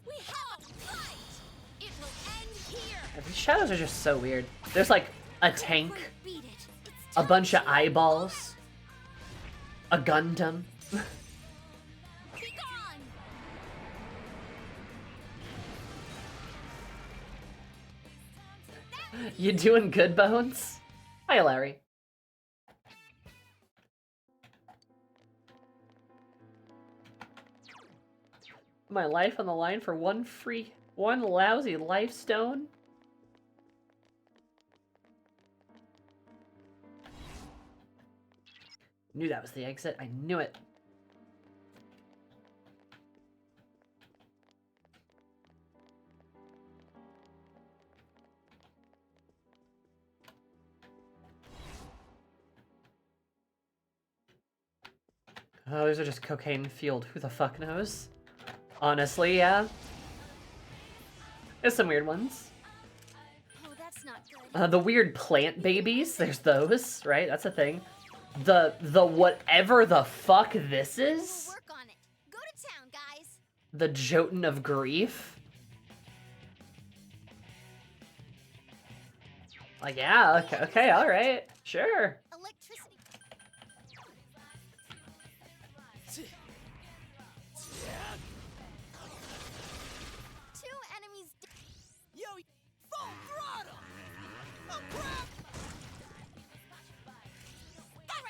We have a fight! It will end here! These shadows are just so weird. There's like a tank, Beat it. a bunch of eyeballs, a Gundam. Be gone! You doing good, Bones? Hi, Larry. My life on the line for one lousy life stone? Knew that was the exit. I knew it. Oh, these are just cocaine fueled. Who the fuck knows? Honestly, yeah. There's some weird ones. Oh, that's not good. The weird plant babies. There's those, right? That's a thing. The whatever the fuck this is. We'll work on it. Go to town, guys. The Jotun of Grief. Like, yeah, okay, all right, sure. Electricity. Two enemies. Yo, full throttle! Oh crap!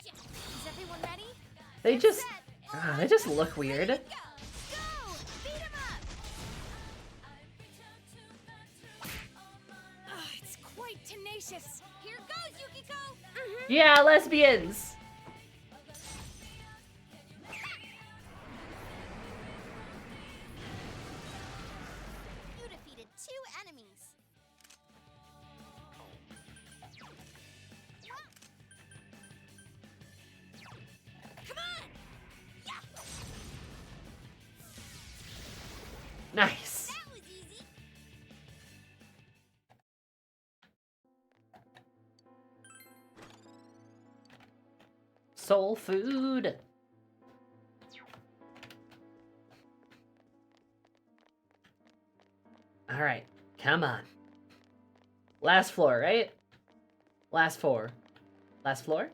Is everyone ready? They just look weird. Go! Beat 'em up! It's quite tenacious. Here goes, Yukiko! Yeah, lesbians. You defeated two enemies. Come on! Nice. That was easy. Soul food. All right, come on. Last floor, right? Last floor. Last floor?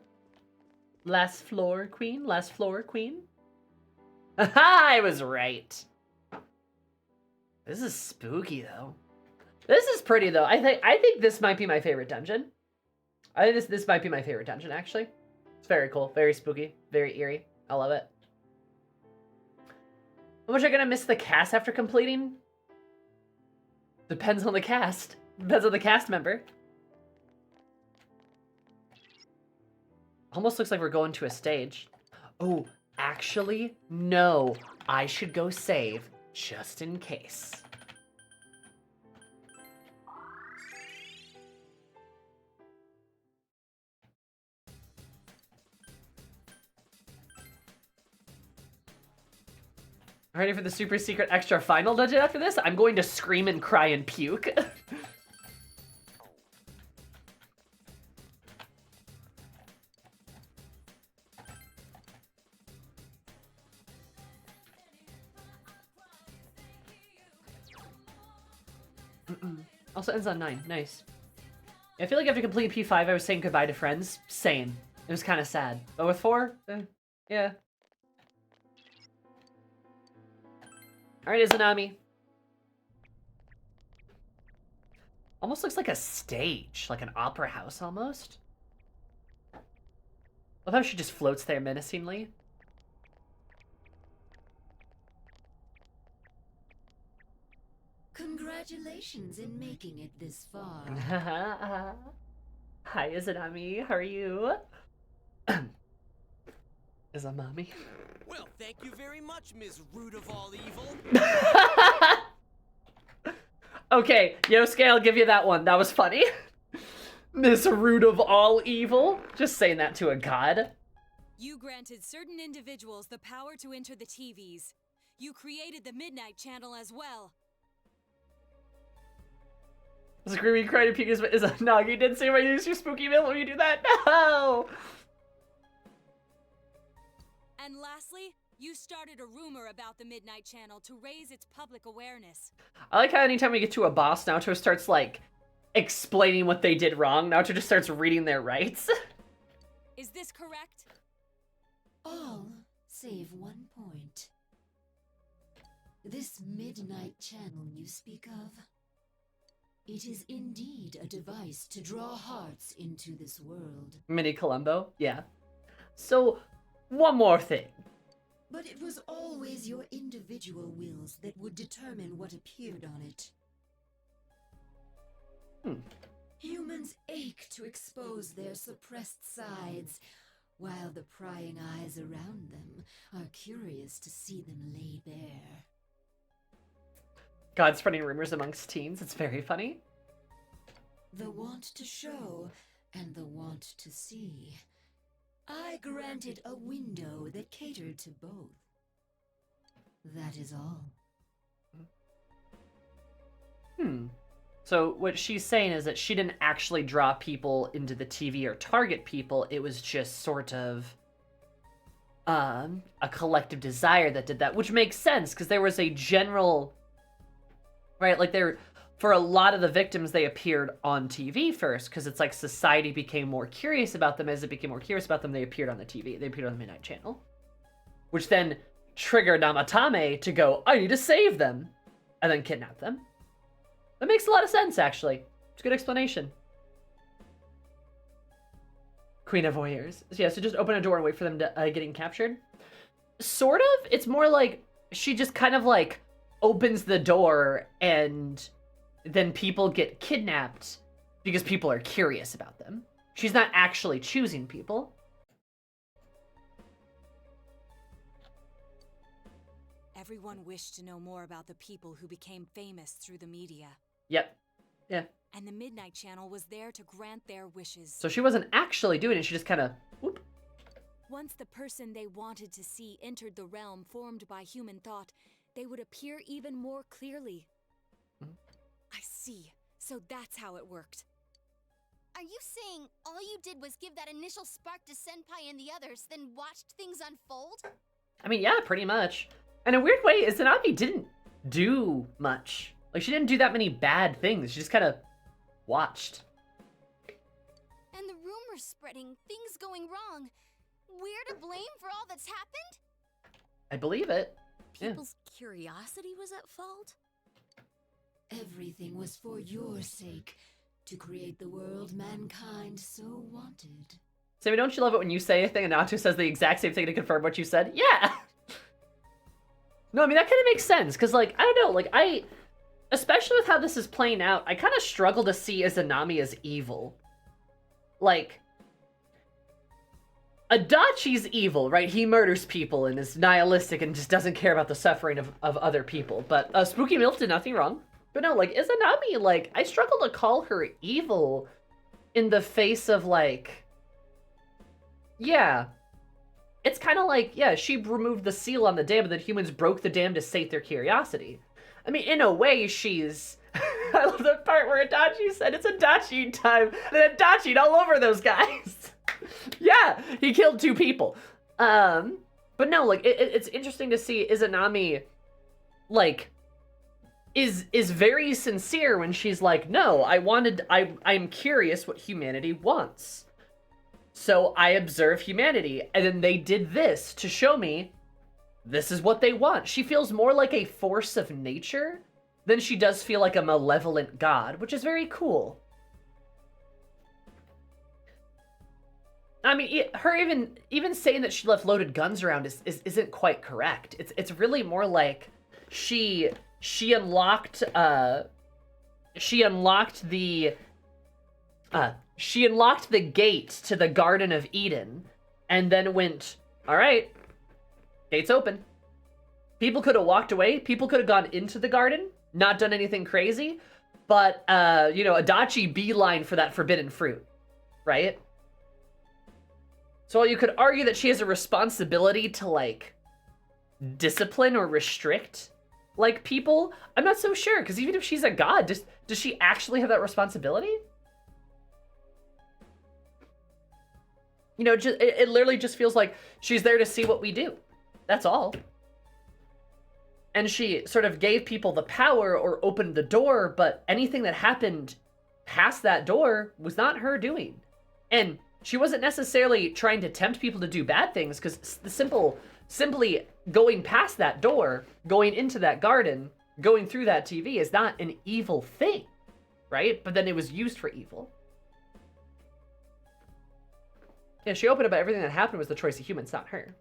Last floor, queen? Last floor, queen? Aha, I was right. This is spooky, though. This is pretty, though. I think this might be my favorite dungeon. I think this might be my favorite dungeon, actually. It's very cool, very spooky, very eerie. I love it. How much am I gonna miss the cast after completing? Depends on the cast. Depends on the cast member. Almost looks like we're going to a stage. Oh, actually, no. I should go save, just in case. Ready for the super secret extra final dungeon after this? I'm going to scream and cry and puke. Also ends on 9. Nice. I feel like after completing P5, I was saying goodbye to friends. Same. It was kind of sad. But with 4, yeah. Alright, Izanami. Almost looks like a stage, like an opera house almost. Love how she just floats there menacingly. Congratulations in making it this far. Hi, Izanami. How are you? Izanami. Well, thank you very much, Ms. Root of all evil. Okay, Yosuke, I'll give you that one. That was funny. Miss Root of all evil. Just saying that to a god. You granted certain individuals the power to enter the TVs. You created the Midnight Channel as well. Screaming cry to Pika's is a Nagi. Didn't say I use your spooky mill when you do that. No! And lastly, you started a rumor about the Midnight Channel to raise its public awareness. I like how anytime we get to a boss, Naruto starts, like, explaining what they did wrong. Naruto just starts reading their rights. Is this correct? All save one point. This Midnight Channel you speak of, it is indeed a device to draw hearts into this world. Mini Columbo, yeah. So, one more thing. But it was always your individual wills that would determine what appeared on it. Humans ache to expose their suppressed sides, while the prying eyes around them are curious to see them lay bare. God spreading rumors amongst teens. It's very funny. The want to show and the want to see. I granted a window that catered to both. That is all. So what she's saying is that she didn't actually draw people into the TV or target people. It was just sort of a collective desire that did that, which makes sense because there was a general, right? Like for a lot of the victims, they appeared on TV first because it's like society became more curious about them. As it became more curious about them, they appeared on the TV. They appeared on the Midnight Channel, which then triggered Namatame to go, I need to save them, and then kidnap them. That makes a lot of sense, actually. It's a good explanation. Queen of Voyeurs. So yeah, so just open a door and wait for them to getting captured. Sort of. It's more like she just kind of like opens the door and then people get kidnapped because people are curious about them. She's not actually choosing people. Everyone wished to know more about the people who became famous through the media. Yep. Yeah. And the Midnight Channel was there to grant their wishes. So she wasn't actually doing it, she just kind of, whoop. Once the person they wanted to see entered the realm formed by human thought, they would appear even more clearly. I see. So that's how it worked. Are you saying all you did was give that initial spark to Senpai and the others, then watched things unfold? I mean, yeah, pretty much. In a weird way, Izanami didn't do much. Like, she didn't do that many bad things. She just kind of watched. And the rumors spreading, things going wrong. We're to blame for all that's happened? I believe it. People's curiosity was at fault? Everything was for your sake, to create the world mankind so wanted. Sammy, don't you love it when you say a thing and Nato says the exact same thing to confirm what you said? Yeah! No, I mean, that kind of makes sense, because, like, I don't know, like, especially with how this is playing out, I kind of struggle to see Izanami as evil. Like, Adachi's evil, right? He murders people and is nihilistic and just doesn't care about the suffering of other people. But Spooky MILF did nothing wrong. But no, like, Izanami, like, I struggle to call her evil in the face of, like, yeah. It's kind of like, yeah, she removed the seal on the dam, but then humans broke the dam to sate their curiosity. I mean, in a way, she's... I love the part where Adachi said it's Adachi time. Then Adachi all over those guys. Yeah, he killed 2 people. But no, like, it's interesting to see Izanami, like, is very sincere when she's like, no, I'm curious what humanity wants. So I observe humanity, and then they did this to show me this is what they want. She feels more like a force of nature then she does feel like a malevolent god, which is very cool. I mean, her even saying that she left loaded guns around isn't quite correct. It's really more like she unlocked the gate to the Garden of Eden, and then went, all right, gate's open. People could have walked away. People could have gone into the garden, not done anything crazy, but Adachi beeline for that forbidden fruit, right? So while you could argue that she has a responsibility to, like, discipline or restrict, like, people, I'm not so sure, because even if she's a god, does she actually have that responsibility? You know, it literally just feels like she's there to see what we do. That's all. And she sort of gave people the power or opened the door, but anything that happened past that door was not her doing. And she wasn't necessarily trying to tempt people to do bad things, because the simply going past that door, going into that garden, going through that TV is not an evil thing, right? But then it was used for evil. Yeah, she opened about everything that happened was the choice of humans, not her.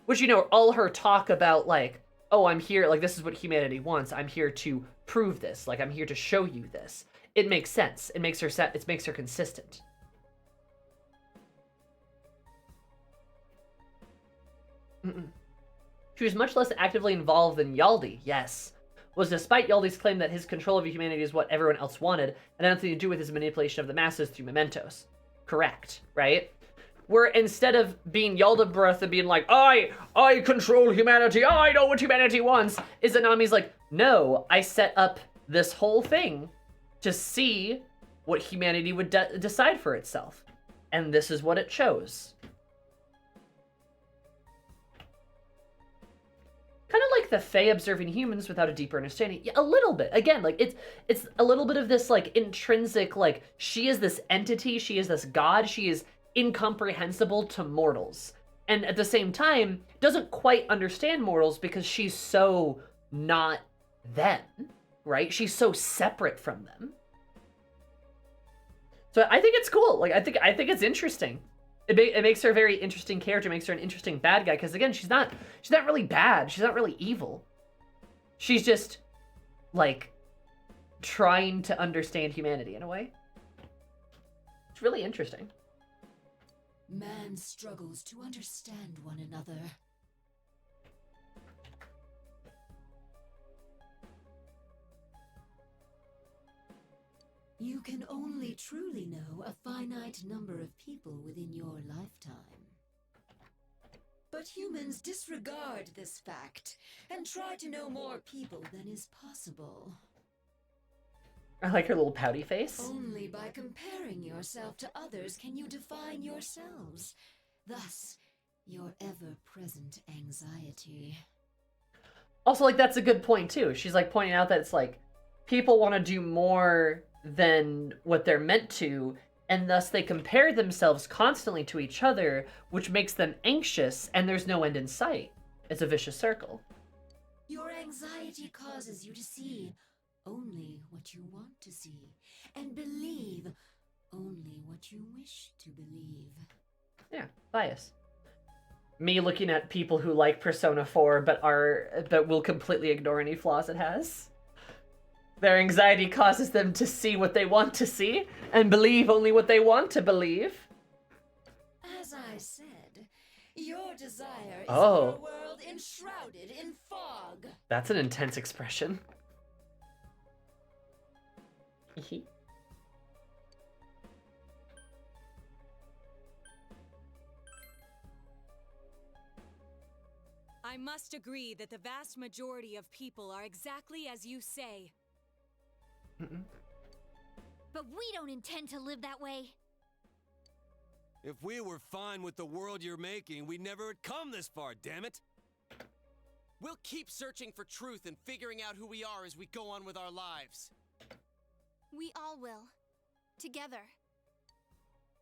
Which, you know, all her talk about, like, oh, I'm here, like, this is what humanity wants. I'm here to prove this. Like, I'm here to show you this. It makes sense. It makes her consistent. She was much less actively involved than Yaldi, yes. Was despite Yaldi's claim that his control of humanity is what everyone else wanted, and had nothing to do with his manipulation of the masses through mementos. Correct, right? Where instead of being Yaldabaoth and being like, I control humanity, I know what humanity wants, Izanami's like, no, I set up this whole thing to see what humanity would decide for itself. And this is what it chose. Kind of like the Fae observing humans without a deeper understanding. Yeah, a little bit. Again, like, it's a little bit of this, like, intrinsic, like, she is this entity, she is this god, she is incomprehensible to mortals. And at the same time, doesn't quite understand mortals because she's so not them, right? She's so separate from them. So I think it's cool. Like, I think it's interesting. It makes her a very interesting character. It makes her an interesting bad guy. Because again, she's not really bad. She's not really evil. She's just, like, trying to understand humanity in a way. It's really interesting. Man struggles to understand one another. You can only truly know a finite number of people within your lifetime. But humans disregard this fact and try to know more people than is possible. I like her little pouty face. Only by comparing yourself to others can you define yourselves. Thus, your ever-present anxiety. Also, like, that's a good point, too. She's, like, pointing out that it's, like, people want to do more than what they're meant to, and thus they compare themselves constantly to each other, which makes them anxious, and there's no end in sight. It's a vicious circle. Your anxiety causes you to see only what you want to see, and believe only what you wish to believe. Yeah, bias. Me looking at people who like Persona 4 but will completely ignore any flaws it has. Their anxiety causes them to see what they want to see and believe only what they want to believe. As I said, your desire is Oh. for a world enshrouded in fog. That's an intense expression. I must agree that the vast majority of people are exactly as you say. But we don't intend to live that way. If we were fine with the world you're making, we never would come this far, damn it! We'll keep searching for truth and figuring out who we are as we go on with our lives. We all will. Together.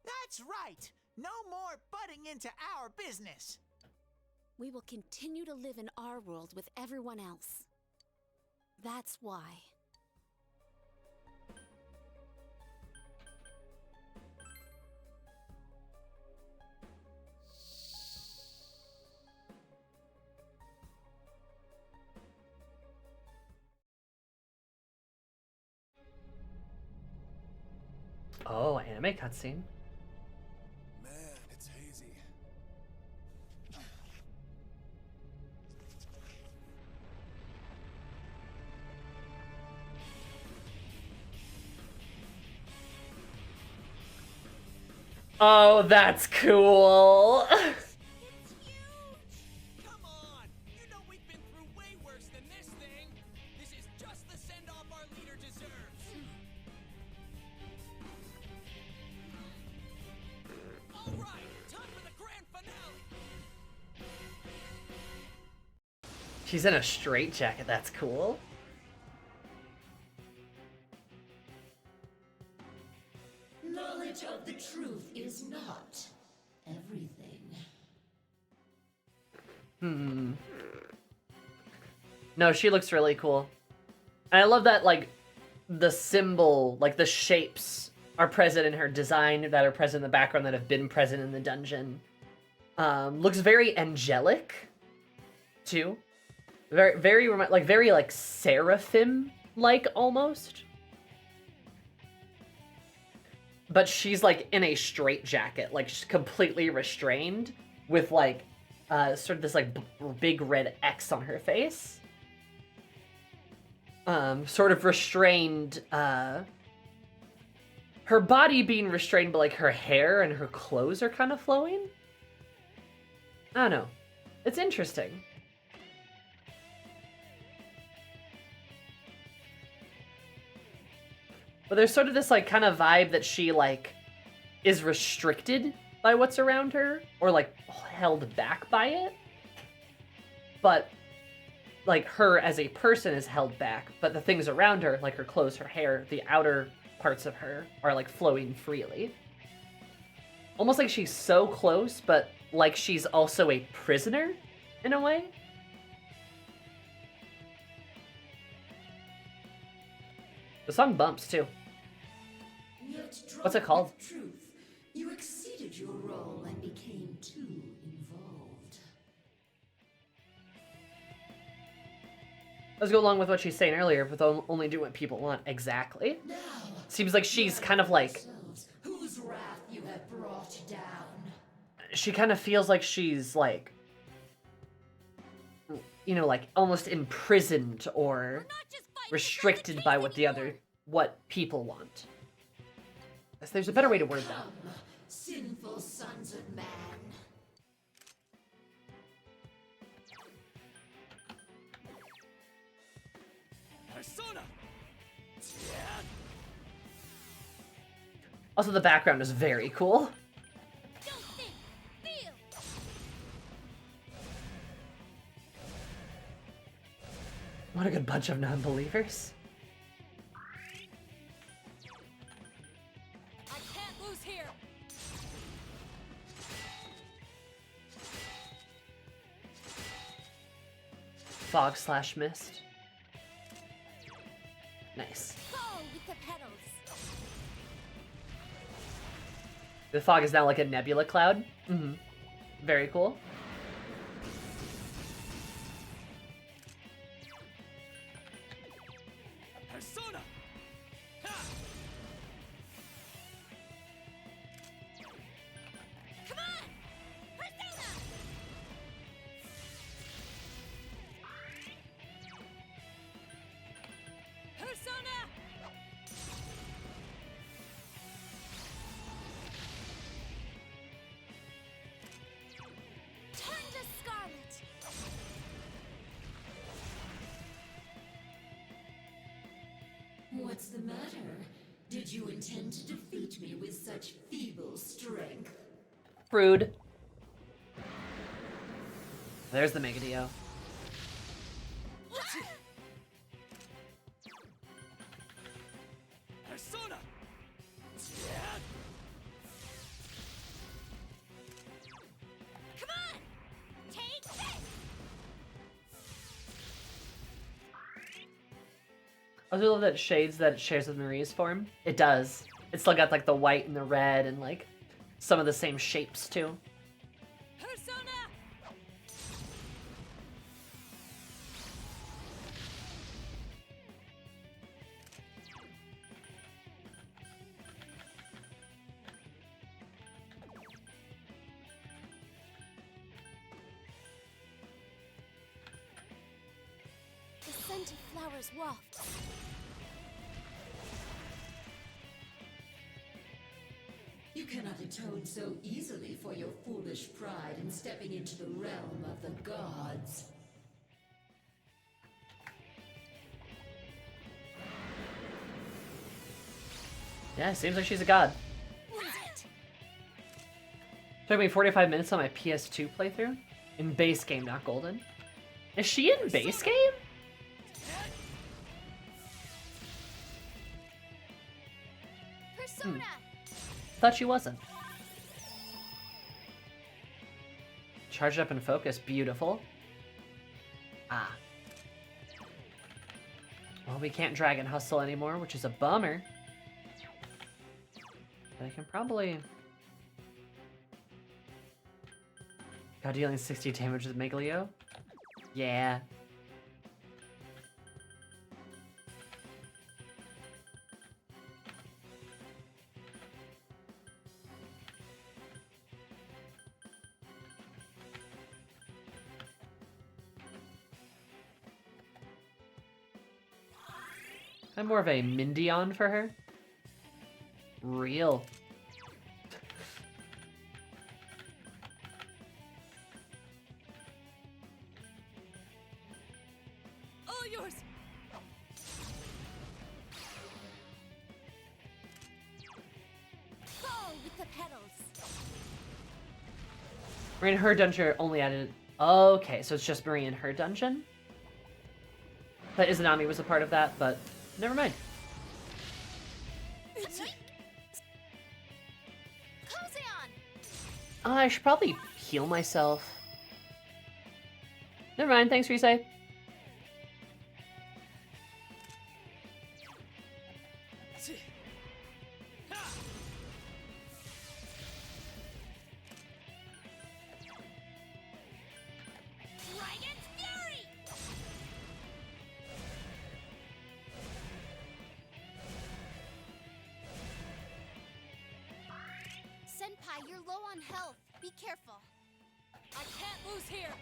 That's right! No more butting into our business! We will continue to live in our world with everyone else. That's why Oh, anime cutscene. Man, it's hazy. Oh, that's cool. It's huge! Come on! You know we've been through way worse than this thing! This is just the send-off our leader deserves! Alright, time for the grand finale! She's in a straitjacket. That's cool. Knowledge of the truth is not everything. No, she looks really cool. And I love that, like, the symbol, like, the shapes are present in her design that are present in the background that have been present in the dungeon. Looks very angelic, too. Very, like, seraphim-like, almost. But she's, like, in a straitjacket, like, she's completely restrained with, like, sort of this, like, big red X on her face. Sort of restrained, her body being restrained, but, like, her hair and her clothes are kind of flowing. I don't know. It's interesting. But there's sort of this, like, kind of vibe that she, like, is restricted by what's around her, or, like, held back by it. But, like, her as a person is held back, but the things around her, like her clothes, her hair, the outer parts of her, are, like, flowing freely. Almost like she's so close, but like she's also a prisoner, in a way. The song bumps, too. What's it called? Truth, you exceeded your role and became too involved. Let's go along with what she's saying earlier, but only do what people want. Exactly. Now, Seems like she's kind of like... whose wrath you have brought down. She kind of feels like she's like... You know, like almost imprisoned or restricted by what people want. There's a better way to word that. Come, sinful sons of man. Persona! Also, the background is very cool. Don't think, feel. What a good bunch of non-believers. I can't lose here. Fog/mist. Nice. Go with the petals. The fog is now like a nebula cloud. Mm-hmm. Very cool. Persona! Ha! Come on! Persona! Persona! Turn to scarlet. What's the matter? Did you intend to defeat me with such feeble strength? Rude. There's the Megadio. Persona! Come on! Take this! I do love that it shades that it shares with Marie's form. It does. It's still got like the white and the red and like some of the same shapes too. Persona! scent of flowers wafts. You cannot atone so easily for your foolish pride in stepping into the realm of the gods. Yeah, seems like she's a god. Took me 45 minutes on my PS2 playthrough. In base game, not golden. Is she in base game? Persona! Thought she wasn't. Charged up and focused. Beautiful. Ah. Well, we can't Dragon Hustle anymore, which is a bummer. But I can probably... God, dealing 60 damage with Megalio? Yeah. I'm more of a Mindion for her. Real. All yours. Fall with the petals. Marine her dungeon only added... Okay, so it's just Marine her dungeon? But Izanami was a part of that, but never mind. I should probably heal myself. Never mind, thanks, Risei. Senpai, you're low on health. Be careful. I can't lose here.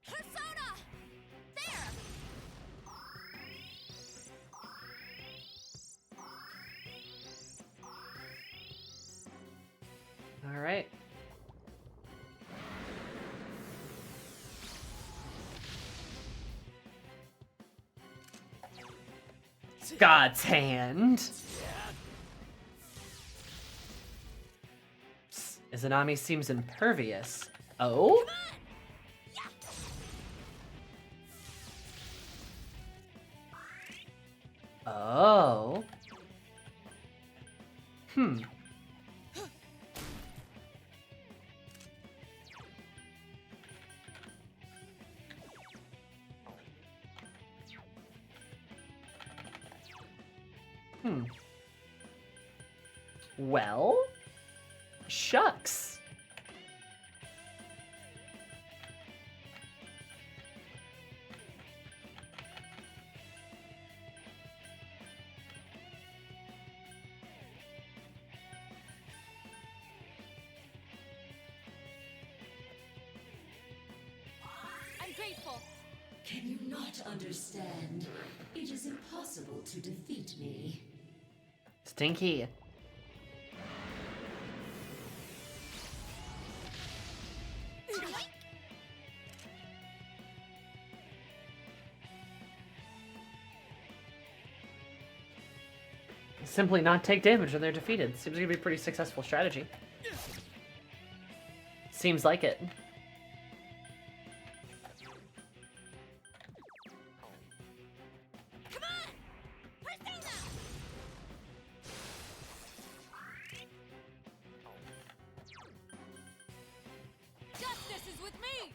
Persona! There! All right. God's hand. Psst, Izanami seems impervious. Oh? Oh. Hmm. Well, shucks. I'm grateful. Can you not understand? It is impossible to defeat me. Stinky. Simply not take damage when they're defeated. Seems like it'd be a pretty successful strategy. Seems like it. Come on! Persona! Justice is with me.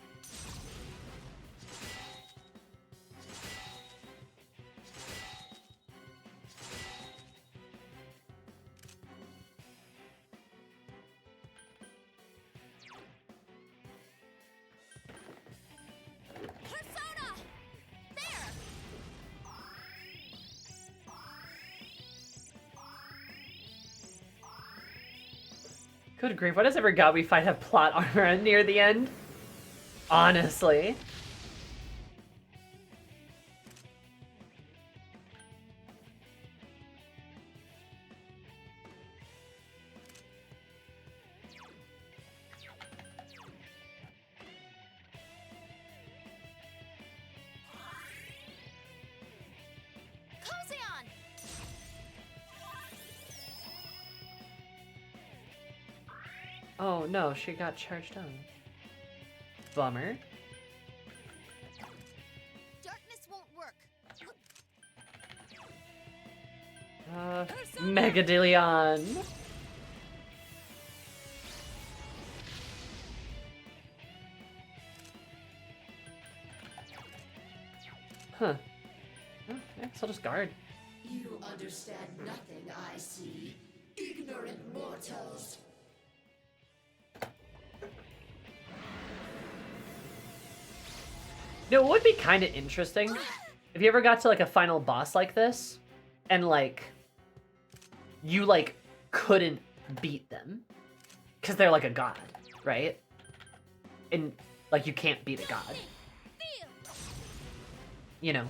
Good grief, why does every god we fight have plot armor near the end? Honestly. Oh no, she got charged up. Bummer. Darkness won't work. Megadillion. Huh. Oh, yeah, so I'll just guard. You understand nothing, I see. Ignorant mortals. You know, it would be kind of interesting if you ever got to like a final boss like this and like you like couldn't beat them because they're like a god, right? And like you can't beat a god. You know.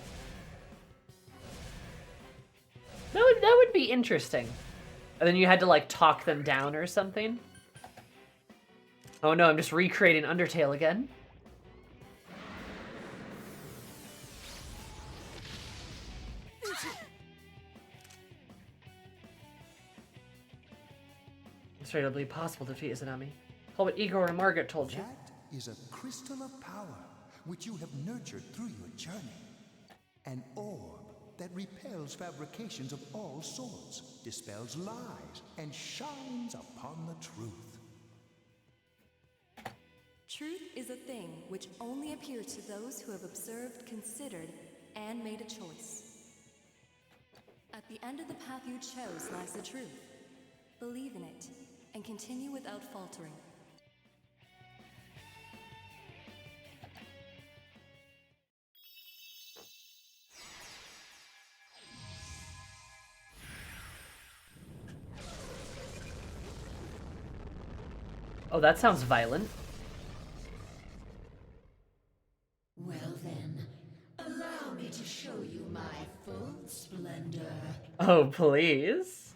That would be interesting. And then you had to like talk them down or something. Oh no, I'm just recreating Undertale again. It's readily possible to defeat Izanami. Call what Igor and Margaret told you. That is a crystal of power, which you have nurtured through your journey. An orb that repels fabrications of all sorts, dispels lies, and shines upon the truth. Truth is a thing which only appears to those who have observed, considered, and made a choice. At the end of the path you chose lies the truth. Believe in it, and continue without faltering. Oh, that sounds violent. Well then, allow me to show you my full splendor. Oh, please.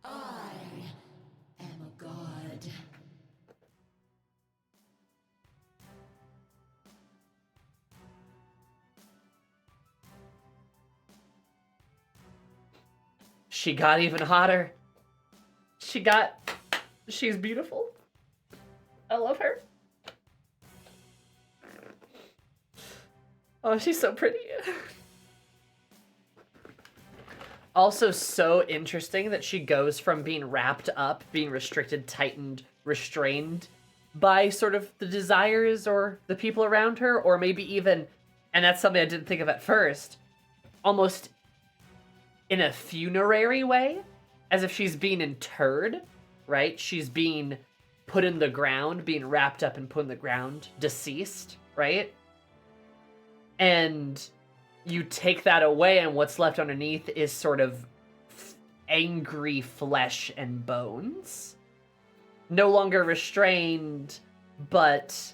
I am a god. She got even hotter. She's beautiful. I love her. Oh, she's so pretty. Also so interesting that she goes from being wrapped up, being restricted, tightened, restrained by sort of the desires or the people around her, or maybe even, and that's something I didn't think of at first, almost in a funerary way, as if she's being interred, right? She's being put in the ground, being wrapped up and put in the ground, deceased, right? And you take that away and what's left underneath is sort of angry flesh and bones. No longer restrained, but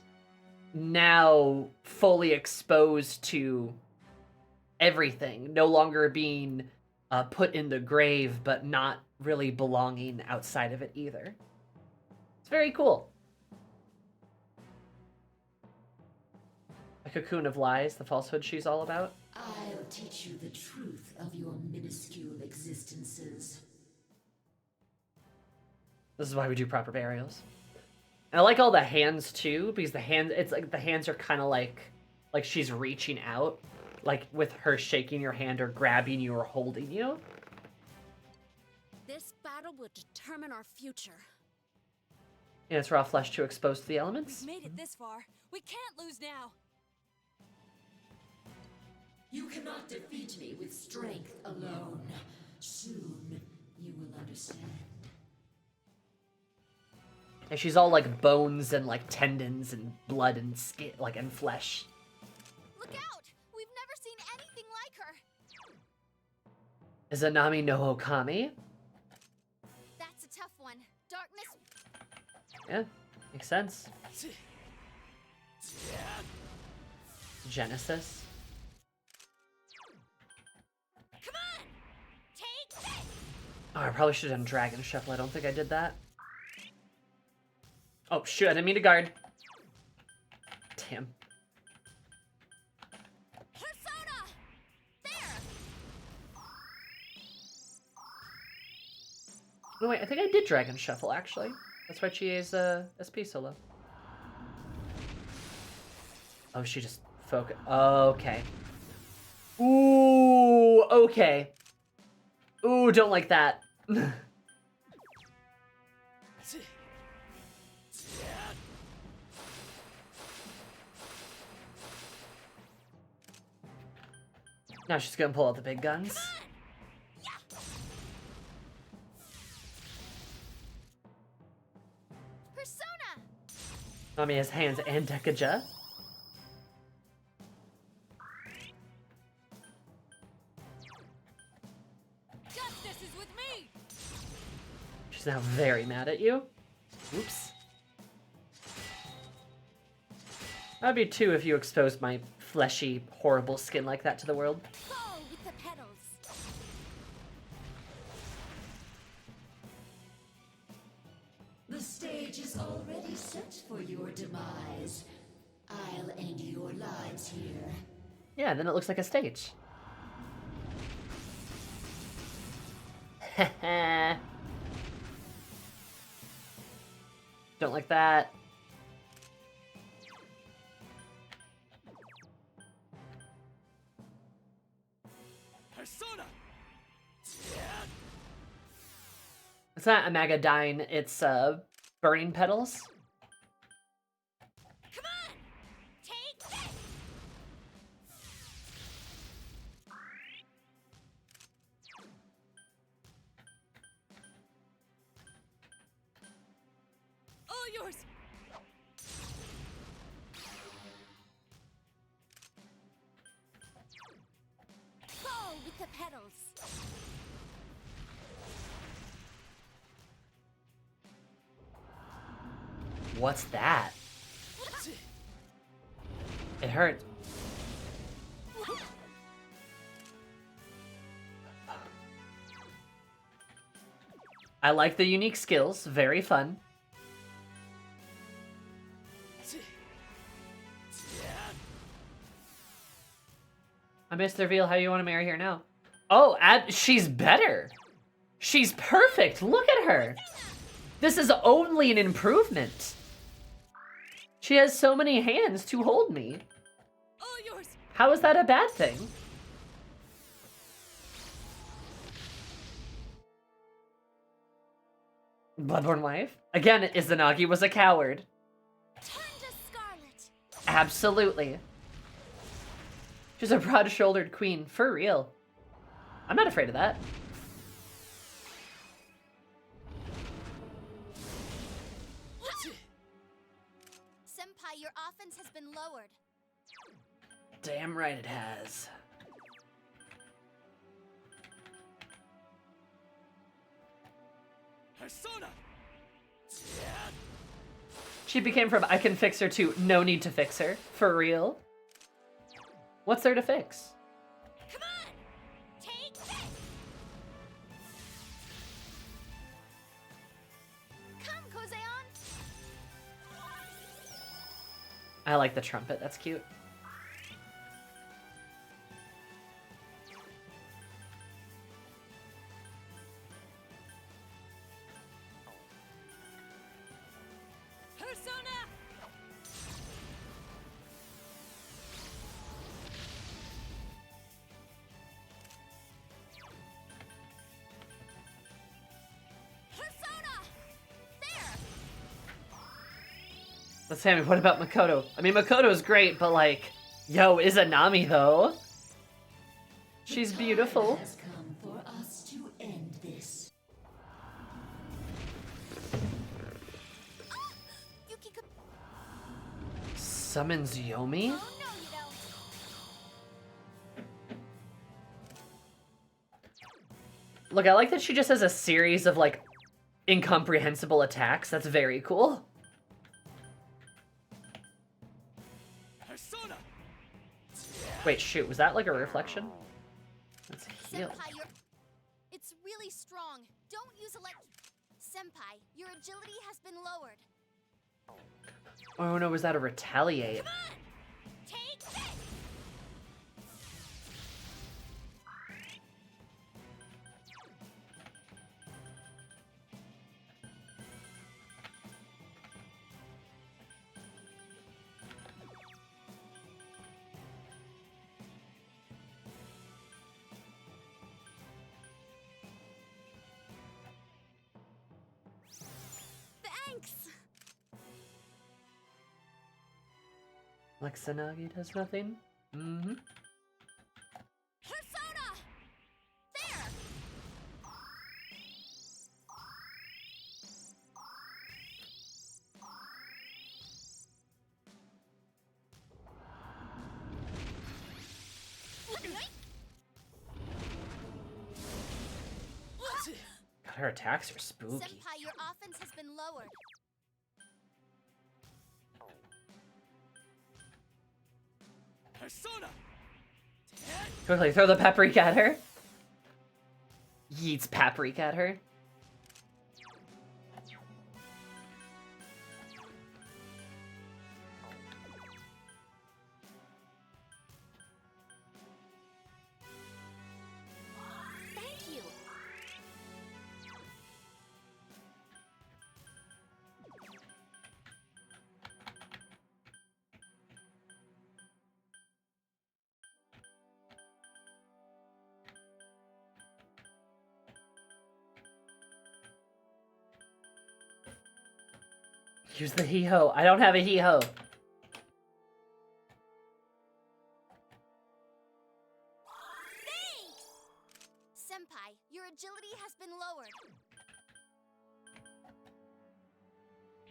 now fully exposed to everything. No longer being put in the grave, but not really belonging outside of it either. It's very cool. A cocoon of lies, the falsehood she's all about. I'll teach you the truth of your minuscule existences. This is why we do proper burials. And I like all the hands too, because the hands, it's like the hands are kind of like she's reaching out, like with her shaking your hand or grabbing you or holding you. This battle will determine our future. And it's raw flesh too exposed to the elements. We've made it this far. We can't lose now. You cannot defeat me with strength alone. Soon, you will understand. And she's all like bones and like tendons and blood and skin, like and flesh. Look out! We've never Izanami no Okami? That's a tough one. Darkness. Yeah, makes sense. Genesis. Come on! Take this! Oh, I probably should have done Dragon Shuffle. I don't think I did that. Oh, shoot, I didn't mean to guard. Damn. Persona! There! No, wait, I think I did Dragon Shuffle, actually. That's why Chie's SP solo. Oh, she just focus. Okay. Ooh, okay. Ooh, don't like that. Now she's gonna pull out the big guns. Persona! Nami has hands and Dekaja. Justice is with me! She's now very mad at you. Oops. I'd be too if you exposed my fleshy, horrible skin like that to the world. Fall with the petals. The stage is already set for your demise. I'll end your lives here. Yeah, then it looks like a stage. Don't like that. Persona! It's not a Magadine, it's burning petals. Come on! Take this! All yours! Fall with the petals. What's that? It hurt. I like the unique skills, very fun. I missed the reveal how you want to marry her now. Oh, she's better. She's perfect. Look at her. This is only an improvement. She has so many hands to hold me. All yours! How is that a bad thing? Bloodborne wife? Again, Izanagi was a coward. Turn to scarlet. Absolutely. She's a broad-shouldered queen, for real. I'm not afraid of that. Senpai, your offense has been lowered. Damn right it has. Persona! She became from I can fix her to no need to fix her. For real? What's there to fix? Come on! Take this! Come, Kozeon. I like the trumpet, that's cute. Persona! Persona! There! Let's say, what about Makoto? I mean, Makoto's great, but like, yo, Izanami though? She's beautiful. It has come for us to end this. Yukiko. Summons Yomi? Oh, no, you don't. Look, I like that she just has a series of, like, incomprehensible attacks. That's very cool. Persona! Wait, shoot, was that like a reflection? Let's heal. Senpai, it's really strong. Don't use Senpai, your agility has been lowered. Oh no, was that a retaliate? Come on! Take this! Thanks! Like Sanagi does nothing? Mm-hmm. Persona! There! God, her attacks are spooky. Senpai, your offense has been lowered. Persona! Quickly, throw the paprika at her. Yeets paprika at her. Thank you! Use the hee-ho. I don't have a hee-ho. Thanks! Senpai, your agility has been lowered.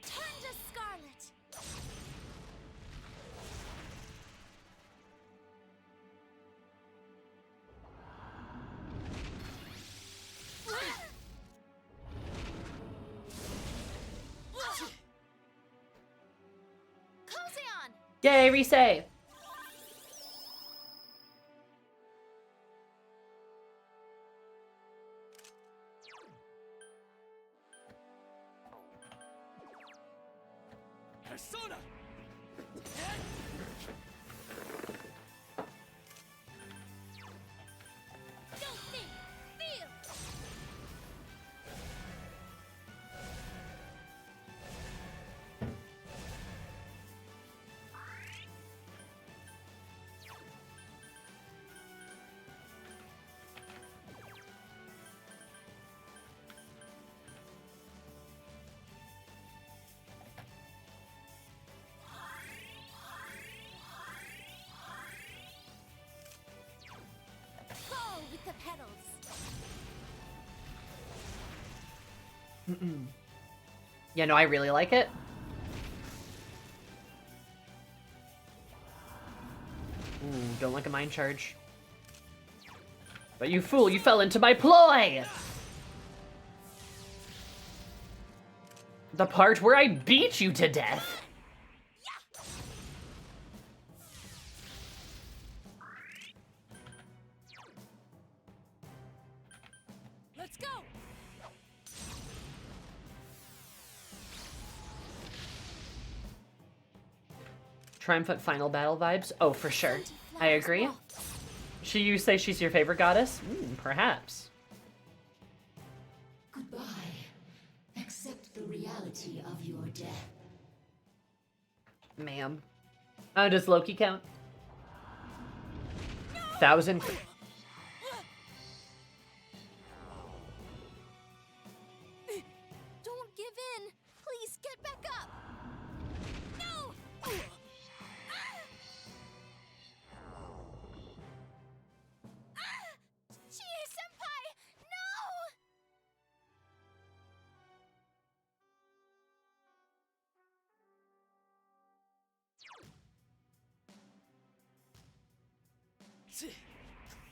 Turn to Scarlet! Kozeon! Yay, resave. Persona! Don't think! Feel! Go with the pedals! Yeah, no, I really like it. Ooh, don't like a mind charge. But you fool, you fell into my ploy! The part where I beat you to death. Let's go! Triumphant final battle vibes? Oh, for sure. I agree. You say she's your favorite goddess? Perhaps. Goodbye. Accept the reality of your death. Ma'am. Does Loki count? 1,000. Don't give in! Please get back up! No! Chie-senpai! No!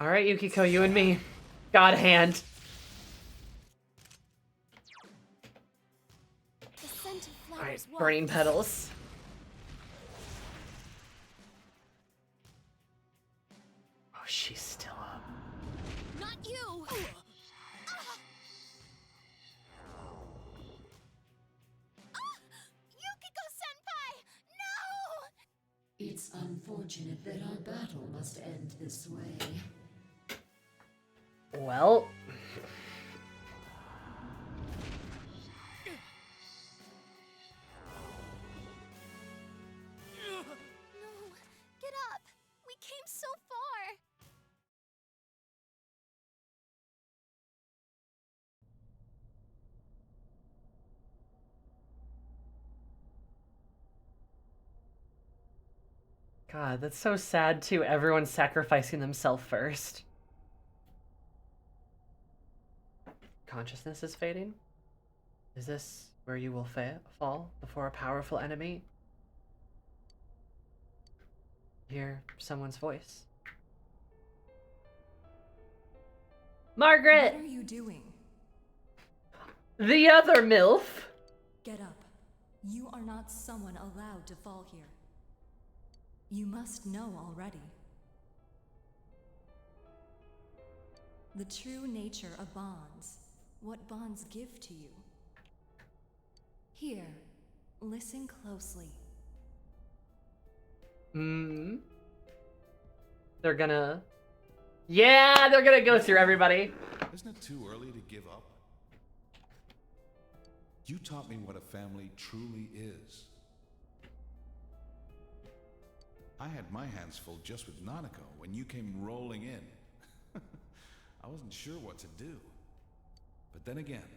Alright, Yukiko, you and me. God hand. scent of Alright, flowers burning wafts. petals. Oh, she's still up. Not you! Yukiko-senpai! No! It's unfortunate that our battle must end this way. Well. No, get up! We came so far! God, that's so sad too. Everyone's sacrificing themselves first. Consciousness is fading? Is this where you will fall before a powerful enemy? Hear someone's voice. Margaret! What are you doing? The other MILF! Get up. You are not someone allowed to fall here. You must know already. The true nature of bonds, what bonds give to you. Here, listen closely. They're gonna... Yeah, they're gonna go through everybody. Isn't it too early to give up? You taught me what a family truly is. I had my hands full just with Nanako when you came rolling in. I wasn't sure what to do. But then again,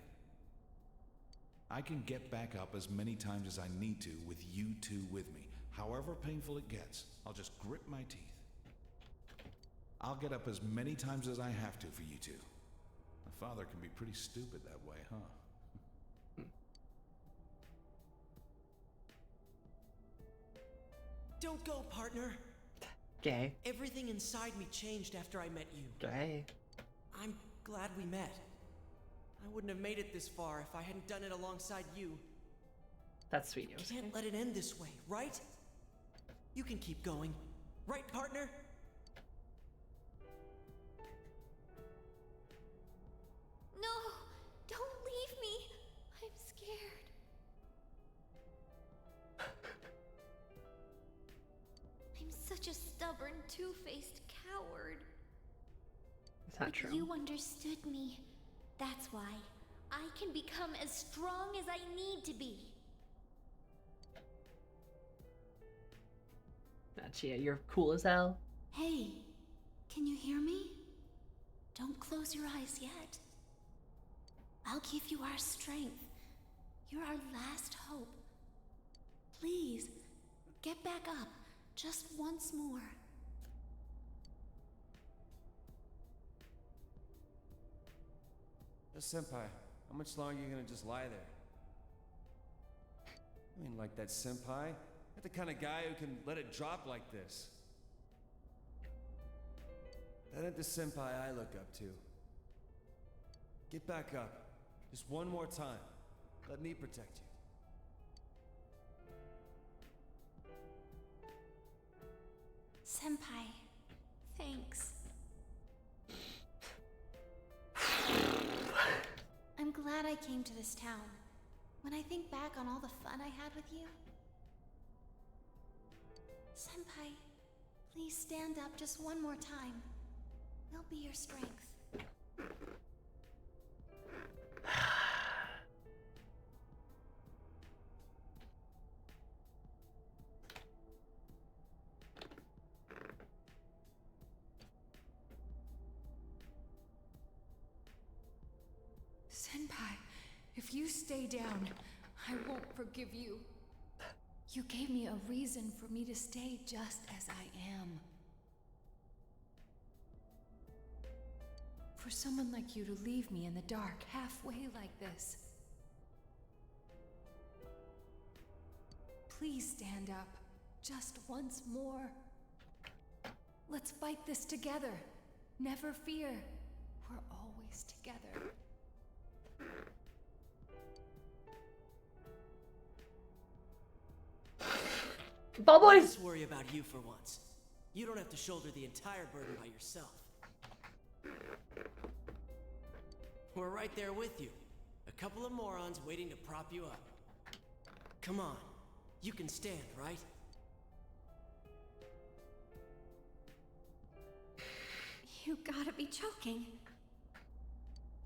I can get back up as many times as I need to with you two with me. However painful it gets, I'll just grit my teeth. I'll get up as many times as I have to for you two. My father can be pretty stupid that way, huh? Don't go, partner. Gay. Everything inside me changed after I met you. Gay. I'm glad we met. I wouldn't have made it this far if I hadn't done it alongside you. That's sweet. You can't let it end this way, right? You can keep going. Right, partner? No! Don't leave me! I'm scared. I'm such a stubborn, two-faced coward. Is that true? You understood me. That's why I can become as strong as I need to be. Nachia, you're cool as hell. Hey, can you hear me? Don't close your eyes yet. I'll give you our strength. You're our last hope. Please, get back up just once more. Senpai, how much longer are you gonna just lie there? I mean, like that senpai? You're the kind of guy who can let it drop like this. That ain't the senpai I look up to. Get back up. Just one more time. Let me protect you. Senpai, thanks. I'm glad I came to this town. When I think back on all the fun I had with you... Senpai, please stand up just one more time. We'll be your strength. Senpai, if you stay down, I won't forgive you. You gave me a reason for me to stay just as I am. For someone like you to leave me in the dark halfway like this. Please stand up, just once more. Let's fight this together. Never fear, we're always together. Ball boys! Let's worry about you for once. You don't have to shoulder the entire burden by yourself. We're right there with you. A couple of morons waiting to prop you up. Come on. You can stand, right? You gotta be joking.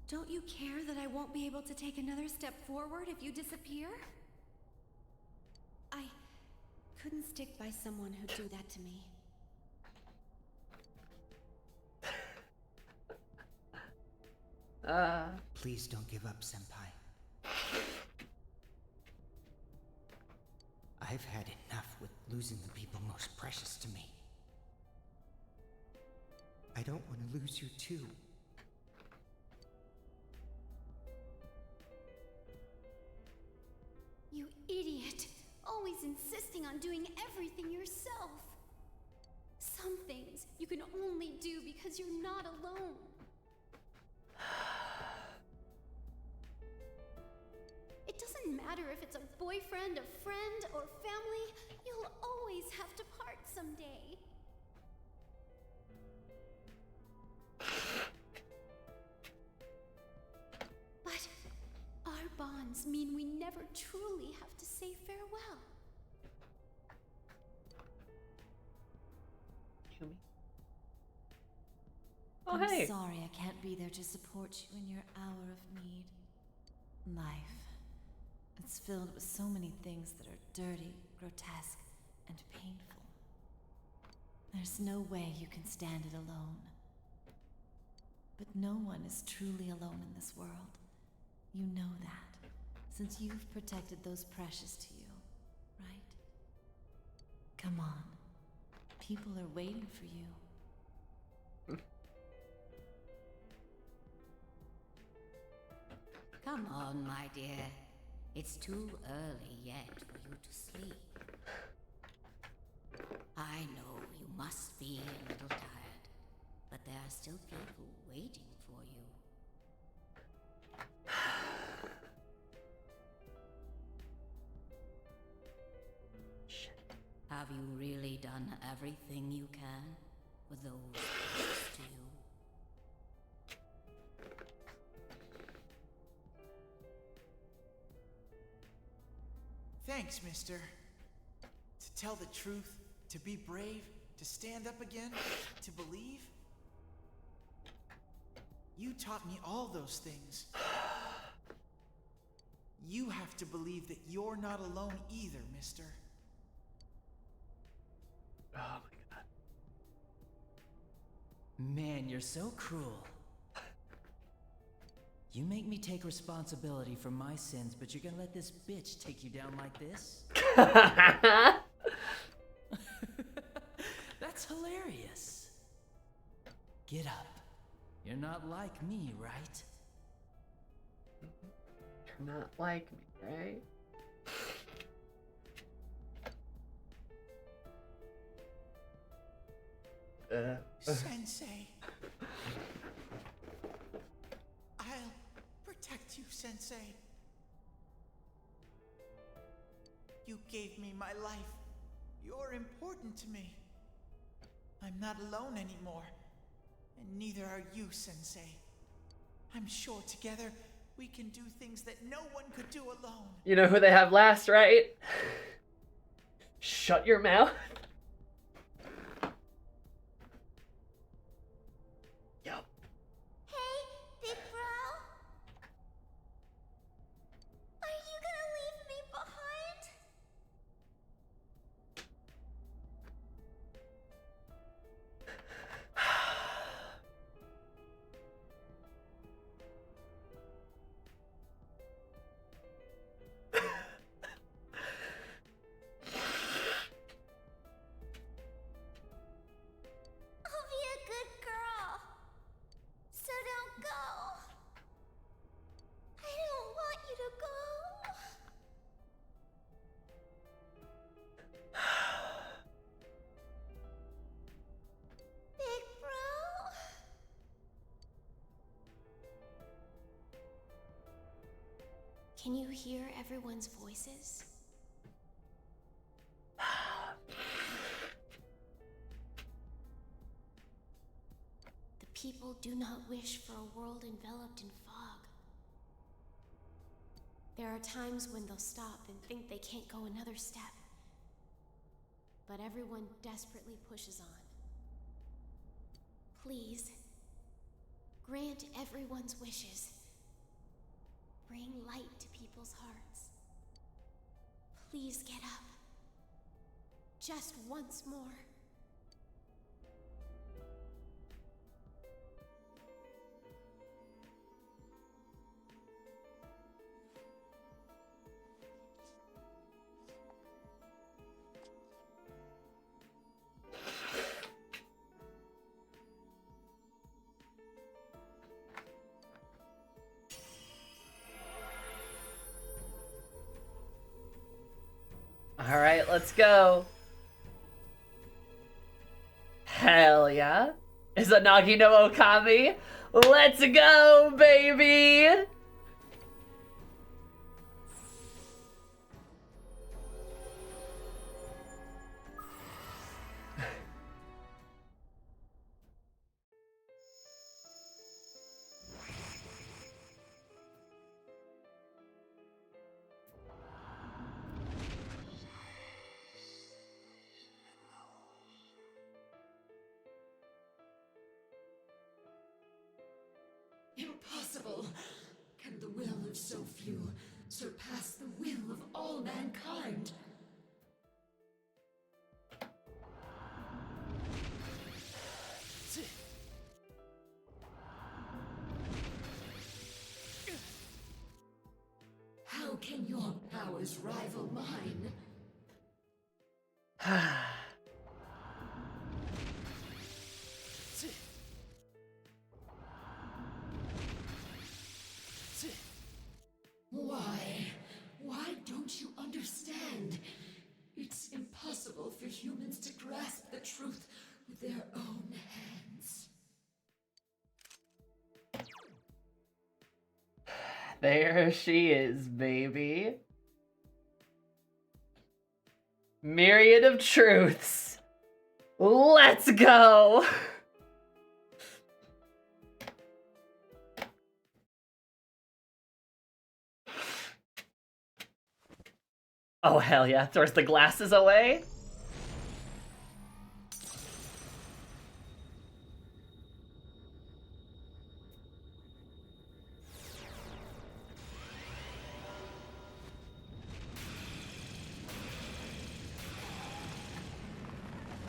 Don't you care that I won't be able to take another step forward if you disappear? I couldn't stick by someone who'd do that to me. Please don't give up, Senpai. I've had enough with losing the people most precious to me. I don't want to lose you too. You idiot! Always insisting on doing everything yourself. Some things you can only do because you're not alone. It doesn't matter if it's a boyfriend, a friend, or family, you'll always have to part someday. But our bonds mean we never truly have to say farewell. Yumi. Oh, I'm hey. sorry I can't be there to support you in your hour of need. Life. It's filled with so many things that are dirty, grotesque, and painful. There's no way you can stand it alone. But no one is truly alone in this world. You know that, since you've protected those precious to you, right? Come on. People are waiting for you. Come on, my dear. It's too early yet for you to sleep. I know you must be a little tired, but there are still people waiting for you. Have you really done everything you can for those closest to you? Thanks, mister. To tell the truth, to be brave, to stand up again, to believe. You taught me all those things. You have to believe that you're not alone either, mister. Oh my god. Man, you're so cruel. You make me take responsibility for my sins, but you're gonna let this bitch take you down like this? That's hilarious. Get up. You're not like me, right? You're not like me, right? Sensei. I'll protect you, Sensei. You gave me my life. You're important to me. I'm not alone anymore. And neither are you, Sensei. I'm sure together we can do things that no one could do alone. You know who they have last, right? Shut your mouth. Yup. Hey, big bro. Are you gonna leave me behind? I'll be a good girl. So don't go. I don't want you to go. Big bro. Can you hear everyone's voices? people do not wish for a world enveloped in fog. There are times when they'll stop and think they can't go another step. But everyone desperately pushes on. Please, grant everyone's wishes. Bring light to people's hearts. Please get up. Just once more. All right, let's go. Hell yeah. Izanagi no Okami. Let's go, baby. Impossible! Can the will of so few surpass the will of all mankind? How can your powers rival mine? Why don't you understand? It's impossible for humans to grasp the truth with their own hands. There she is, baby. Myriad of truths. Let's go. Oh, hell yeah. Throws the glasses away.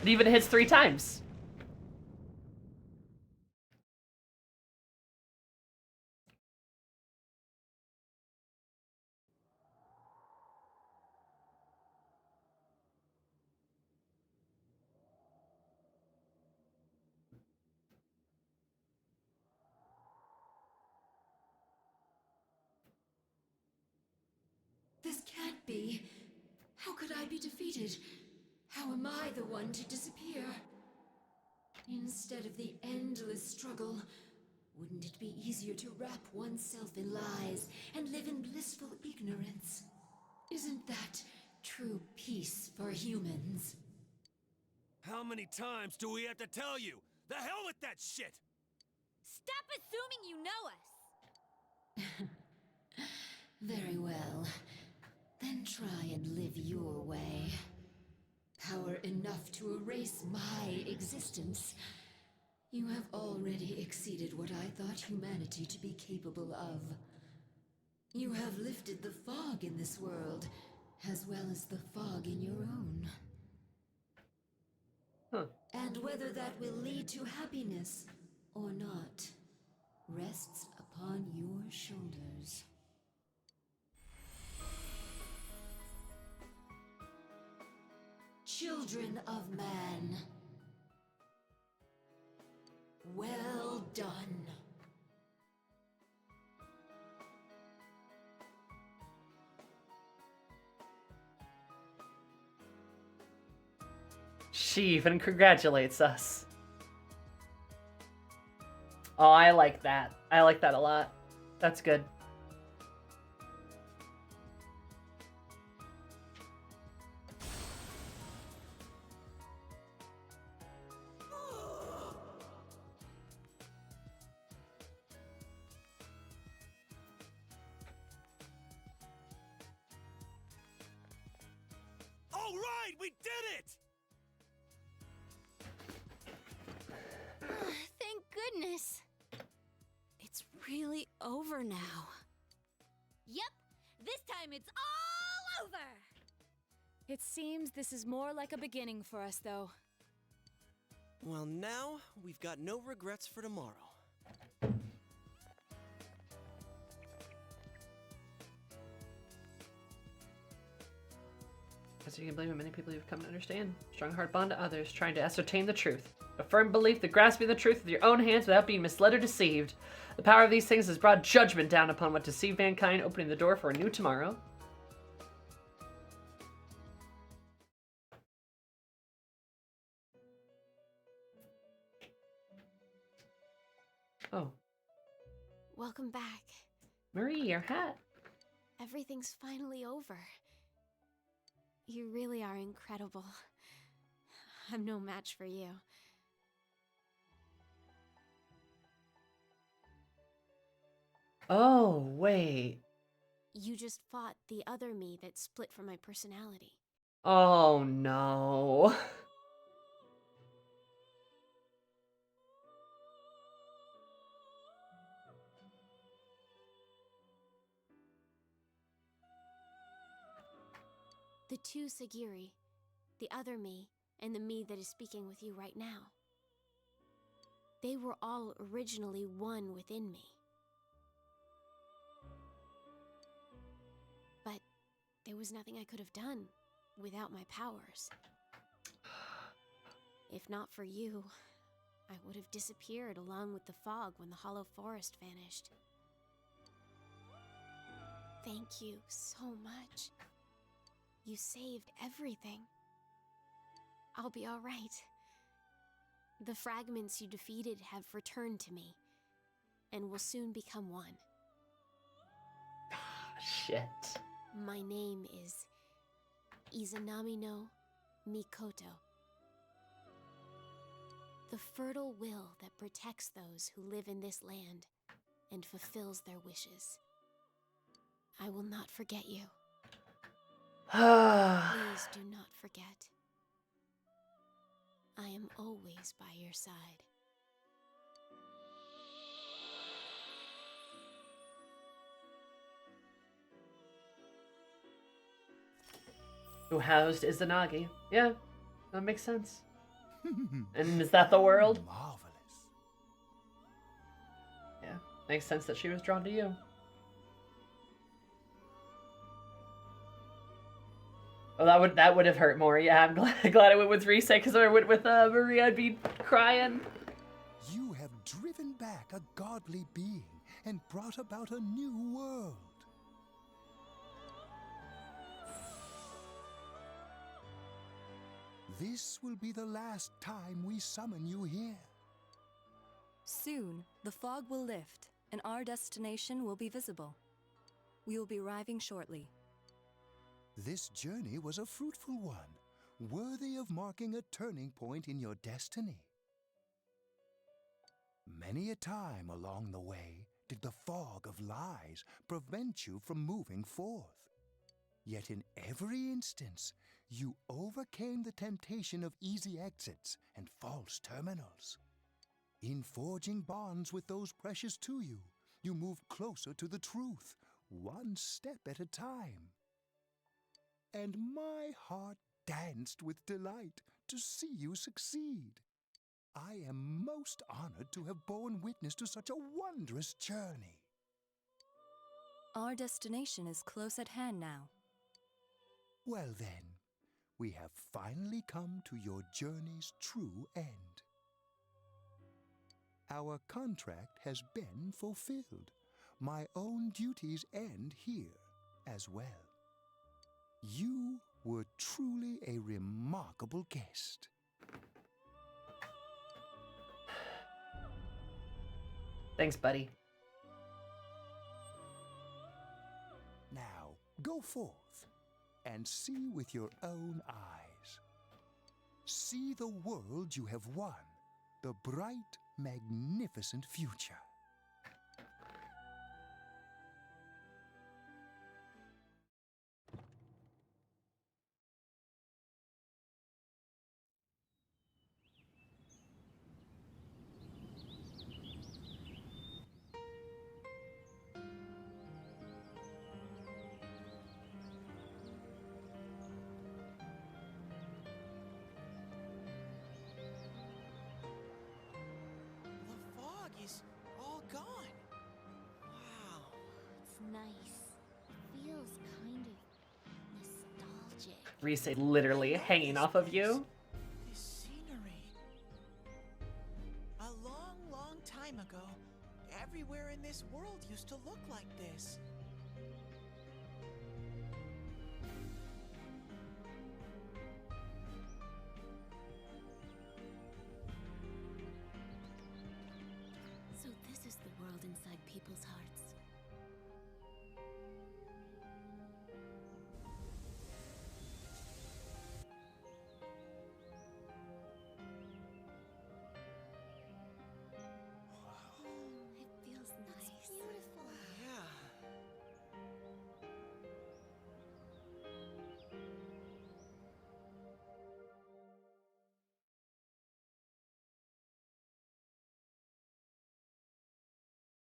It even hits 3 times. This can't be. How could I be defeated? How am I the one to disappear? Instead of the endless struggle, wouldn't it be easier to wrap oneself in lies and live in blissful ignorance? Isn't that true peace for humans? How many times do we have to tell you? The hell with that shit! Stop assuming you know us! Very well. Then try and live your way. Power enough to erase my existence. You have already exceeded what I thought humanity to be capable of. You have lifted the fog in this world, as well as the fog in your own. Huh. And whether that will lead to happiness or not, rests upon your shoulders. Children of man. Well done. She even congratulates us. Oh, I like that. I like that a lot. That's good. right! We did it! Thank goodness. It's really over now. Yep, this time it's all over! It seems this is more like a beginning for us, though. Well, now we've got no regrets for tomorrow. As you can believe in many people you've come to understand. Strong heart bond to others, trying to ascertain the truth. A firm belief that grasping the truth with your own hands without being misled or deceived. The power of these things has brought judgment down upon what deceived mankind, opening the door for a new tomorrow. Oh. Welcome back. Marie, your hat. Everything's finally over. You really are incredible. I'm no match for you. Oh, wait. You just fought the other me that split from my personality. Oh, no. The two Sagiri, the other me, and the me that is speaking with you right now. They were all originally one within me. But there was nothing I could have done without my powers. If not for you, I would have disappeared along with the fog when the hollow forest vanished. Thank you so much. You saved everything. I'll be all right. The fragments you defeated have returned to me, and will soon become one. Shit. My name is Izanami no Mikoto. The fertile will that protects those who live in this land and fulfills their wishes. I will not forget you. Please do not forget. I am always by your side. Who housed Izanagi. Yeah, that makes sense. And is that the world? Marvelous. Yeah, makes sense that she was drawn to you. Oh, that would have hurt more. Yeah, I'm glad I went with Rise, because if I went with Maria, I'd be crying. You have driven back a godly being and brought about a new world. This will be the last time we summon you here. Soon, the fog will lift, and our destination will be visible. We will be arriving shortly. This journey was a fruitful one, worthy of marking a turning point in your destiny. Many a time along the way did the fog of lies prevent you from moving forth. Yet in every instance, you overcame the temptation of easy exits and false terminals. In forging bonds with those precious to you, you moved closer to the truth, one step at a time. And my heart danced with delight to see you succeed. I am most honored to have borne witness to such a wondrous journey. Our destination is close at hand now. Well then, we have finally come to your journey's true end. Our contract has been fulfilled. My own duties end here as well. You were truly a remarkable guest. Thanks, buddy. Now, go forth and see with your own eyes. See the world you have won, the bright, magnificent future. nice. Feels kind of nostalgic. Rise literally hanging off of you. This scenery. A long, long time ago, everywhere in this world used to look like this. So this is the world inside people's hearts. It feels nice. It's beautiful. Yeah.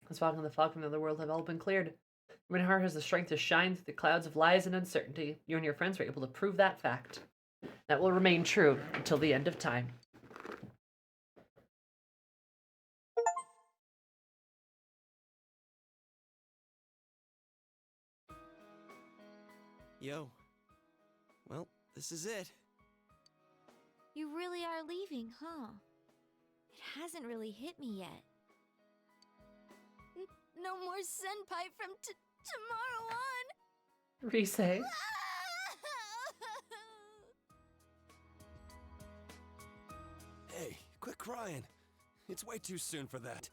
The fog and the fog from the other world have all been cleared. Minhar has the strength to shine through the clouds of lies and uncertainty. You and your friends were able to prove that fact. That will remain true until the end of time. Yo. Well, this is it. You really are leaving, huh? It hasn't really hit me yet. No more senpai from tomorrow on! Rise. Hey, quit crying. It's way too soon for that.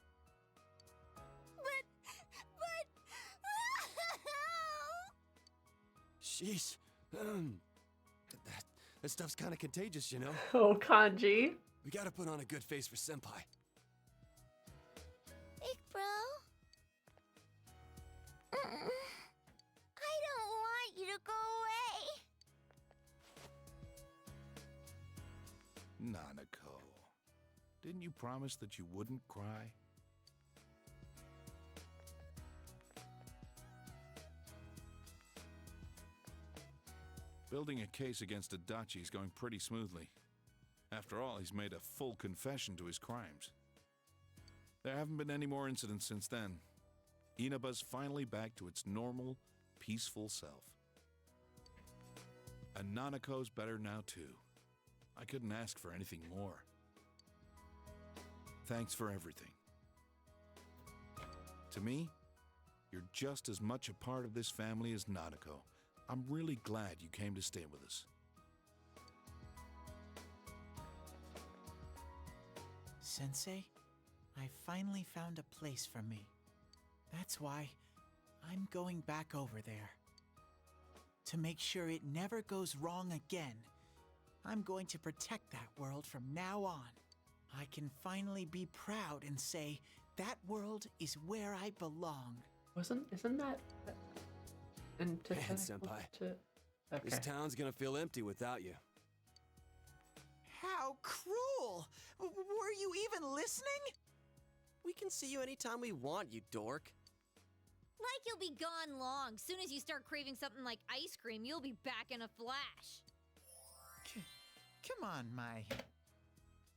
Sheesh. That stuff's kind of contagious, you know? Oh, Kanji. We gotta put on a good face for Senpai. Big bro? I don't want you to go away. Nanako, didn't you promise that you wouldn't cry? Building a case against Adachi is going pretty smoothly. After all, he's made a full confession to his crimes. There haven't been any more incidents since then. Inaba's finally back to its normal, peaceful self. And Nanako's better now too. I couldn't ask for anything more. Thanks for everything. To me, you're just as much a part of this family as Nanako. I'm really glad you came to stay with us. Sensei, I finally found a place for me. That's why I'm going back over there. To make sure it never goes wrong again, I'm going to protect that world from now on. I can finally be proud and say that world is where I belong. Isn't that Man, Senpai. Okay. This town's gonna feel empty without you. How cruel! Were you even listening? We can see you anytime we want, you dork. Like you'll be gone long. Soon as you start craving something like ice cream, you'll be back in a flash. Come on, Mai.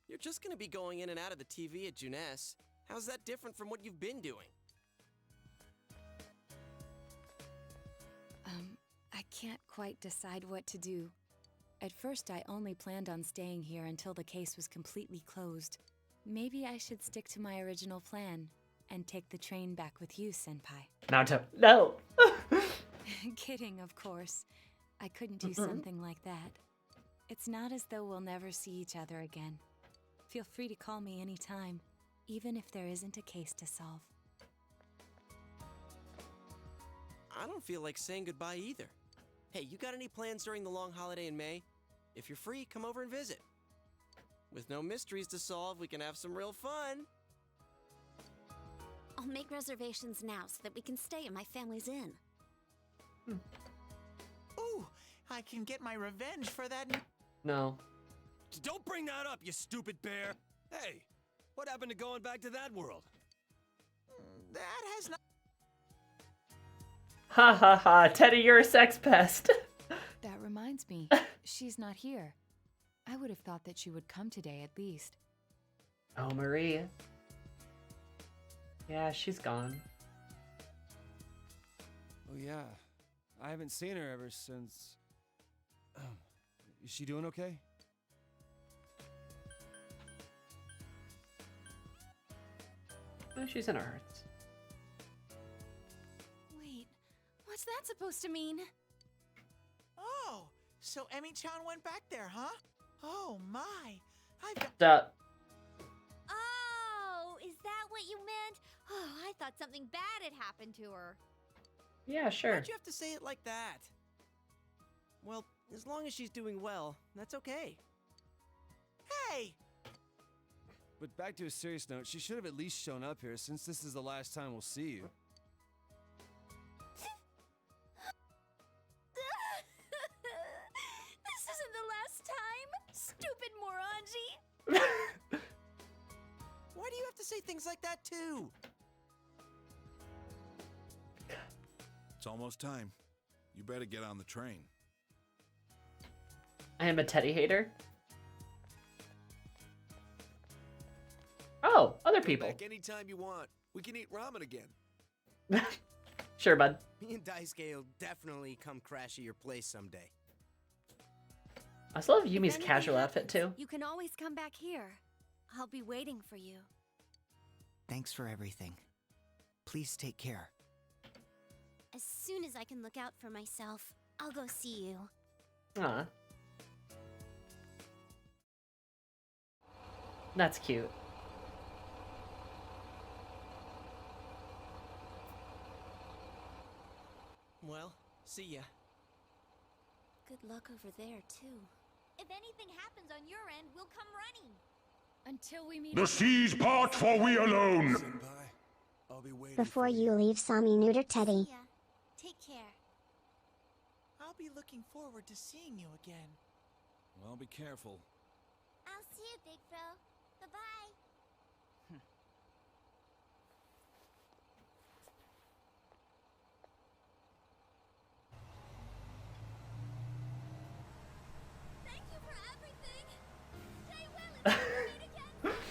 You're just gonna be going in and out of the TV at Junes. How's that different from what you've been doing? I can't quite decide what to do. At first, I only planned on staying here until the case was completely closed. Maybe I should stick to my original plan and take the train back with you, Senpai. Naruto, no! Kidding, of course. I couldn't do something like that. It's not as though we'll never see each other again. Feel free to call me anytime, even if there isn't a case to solve. I don't feel like saying goodbye either. Hey, you got any plans during the long holiday in May? If you're free, come over and visit. With no mysteries to solve, we can have some real fun. I'll make reservations now so that we can stay in my family's inn. Ooh, I can get my revenge for that. No. Don't bring that up, you stupid bear! Hey, what happened to going back to that world? That has not. Ha ha ha, Teddy, you're a sex pest. That reminds me, she's not here. I would have thought that she would come today at least. Oh, Marie. Yeah, she's gone. Oh, yeah. I haven't seen her ever since... Is she doing okay? Well, she's in our hearts. Wait, what's that supposed to mean? Oh, so Emmy-chan went back there, huh? Oh my, I've got... Duh. Oh, is that what you meant? Oh, I thought something bad had happened to her. Yeah, sure. Why'd you have to say it like that? Well, as long as she's doing well, that's okay. Hey! But back to a serious note, she should have at least shown up here since this is the last time we'll see you. This isn't the last time, stupid moronji. Why do you have to say things like that too? It's almost time. You better get on the train. I am a Teddy hater. Oh, other people. Come back anytime you want. We can eat ramen again. Sure, bud. Me and Daisuke will definitely come crash at your place someday. I still love If Yumi's anything casual outfit happens, too. You can always come back here. I'll be waiting for you. Thanks for everything. Please take care. As soon as I can look out for myself, I'll go see you. Aw. That's cute. Well, see ya. Good luck over there, too. If anything happens on your end, we'll come running. Until we meet. The seas part, for we alone. Senpai, I'll be waiting Before for you leave, Sami neutered Teddy. Yeah. Take care. I'll be looking forward to seeing you again. Well, be careful. I'll see you, Big Bro. Bye-bye. Thank you for everything. Stay well and we'll meet again someday.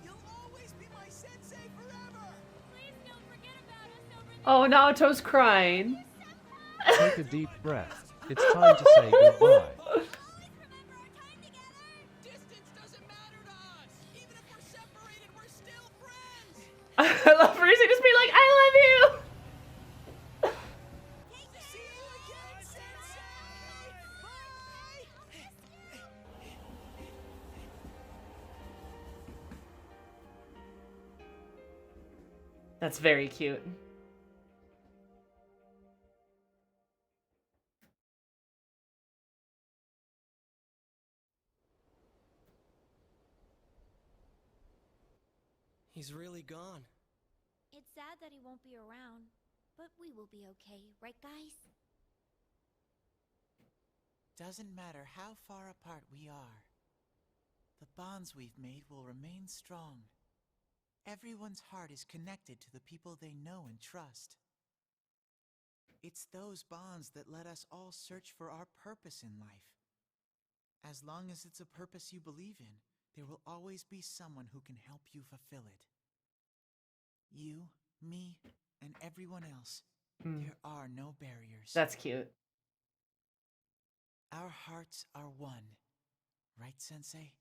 You'll always be my sensei forever! Please don't forget about us over there. Oh, Naoto's crying. Take a deep breath. It's time to say goodbye. I love Rizzi just being like, I love you! That's very cute. He's really gone. It's sad that he won't be around, but we will be okay, right guys? Doesn't matter how far apart we are. The bonds we've made will remain strong. Everyone's heart is connected to the people they know and trust. It's those bonds that let us all search for our purpose in life. As long as it's a purpose you believe in, there will always be someone who can help you fulfill it. You, me, and everyone else. There are no barriers. That's cute. Our hearts are one. Right, Sensei?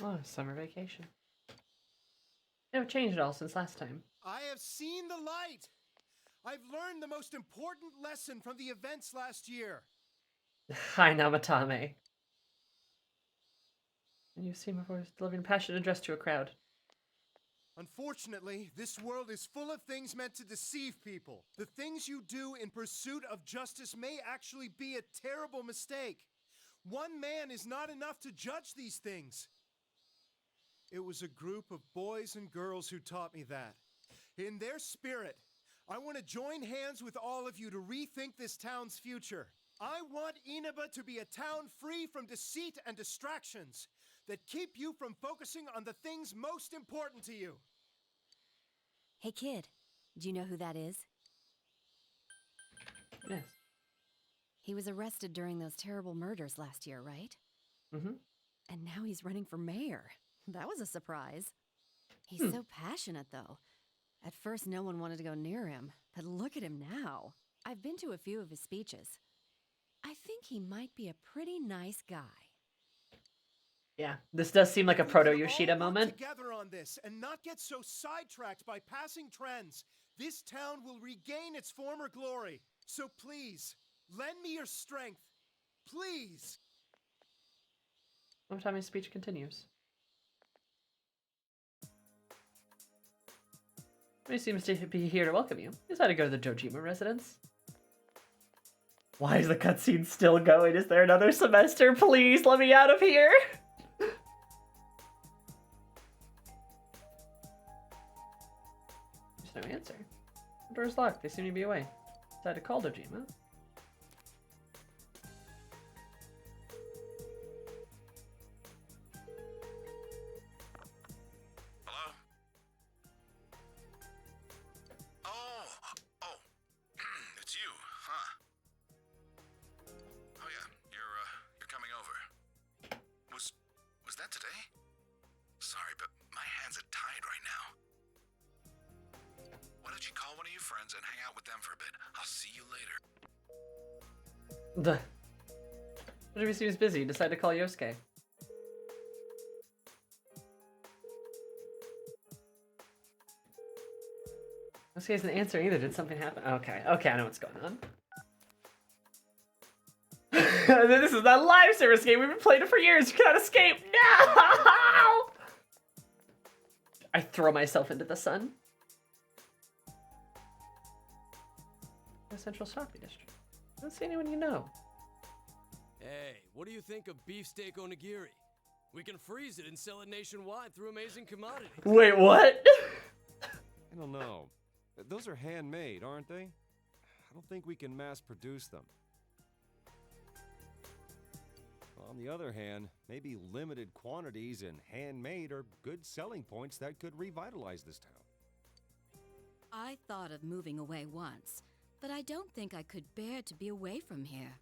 Oh, summer vacation. They haven't changed at all since last time. I have seen the light! I've learned the most important lesson from the events last year. Hi, Namatame. And you've seen before delivering passionate address to a crowd. Unfortunately, this world is full of things meant to deceive people. The things you do in pursuit of justice may actually be a terrible mistake. One man is not enough to judge these things. It was a group of boys and girls who taught me that. In their spirit, I want to join hands with all of you to rethink this town's future. I want Inaba to be a town free from deceit and distractions that keep you from focusing on the things most important to you. Hey kid, do you know who that is? Yes. He was arrested during those terrible murders last year, right? Mm-hmm. And now he's running for mayor. That was a surprise. He's so passionate, though. At first, no one wanted to go near him, but look at him now. I've been to a few of his speeches. I think he might be a pretty nice guy. Yeah, this does seem like a proto We can Yoshida all work moment. together on this and not get so sidetracked by passing trends. This town will regain its former glory. So please, lend me your strength. Please. Sometime his speech continues. He seems to be here to welcome you. He decided to go to the Dojima residence. Why is the cutscene still going? Is there another semester? Please let me out of here. There's no answer. The door's locked. They seem to be away. Decided to call Dojima. Hello? Oh, it's you, huh? Oh yeah, you're coming over. Was that today? Sorry, but my hands are tied right now. Why don't you call one of your friends and hang out with them for a bit? I'll see you later. Dojima seems busy. Decided to call Yosuke. Yosuke isn't answering either. Did something happen? Okay, I know what's going on. This is not a live service game. We've been playing it for years. You cannot escape. No! I throw myself into the sun. The Central Shopping District. I don't see anyone you know. Hey, what do you think of beefsteak onigiri? We can freeze it and sell it nationwide through Amazing Commodities. Wait, what? I don't know. Those are handmade, aren't they? I don't think we can mass produce them. On the other hand, maybe limited quantities and handmade are good selling points that could revitalize this town. I thought of moving away once, but I don't think I could bear to be away from here.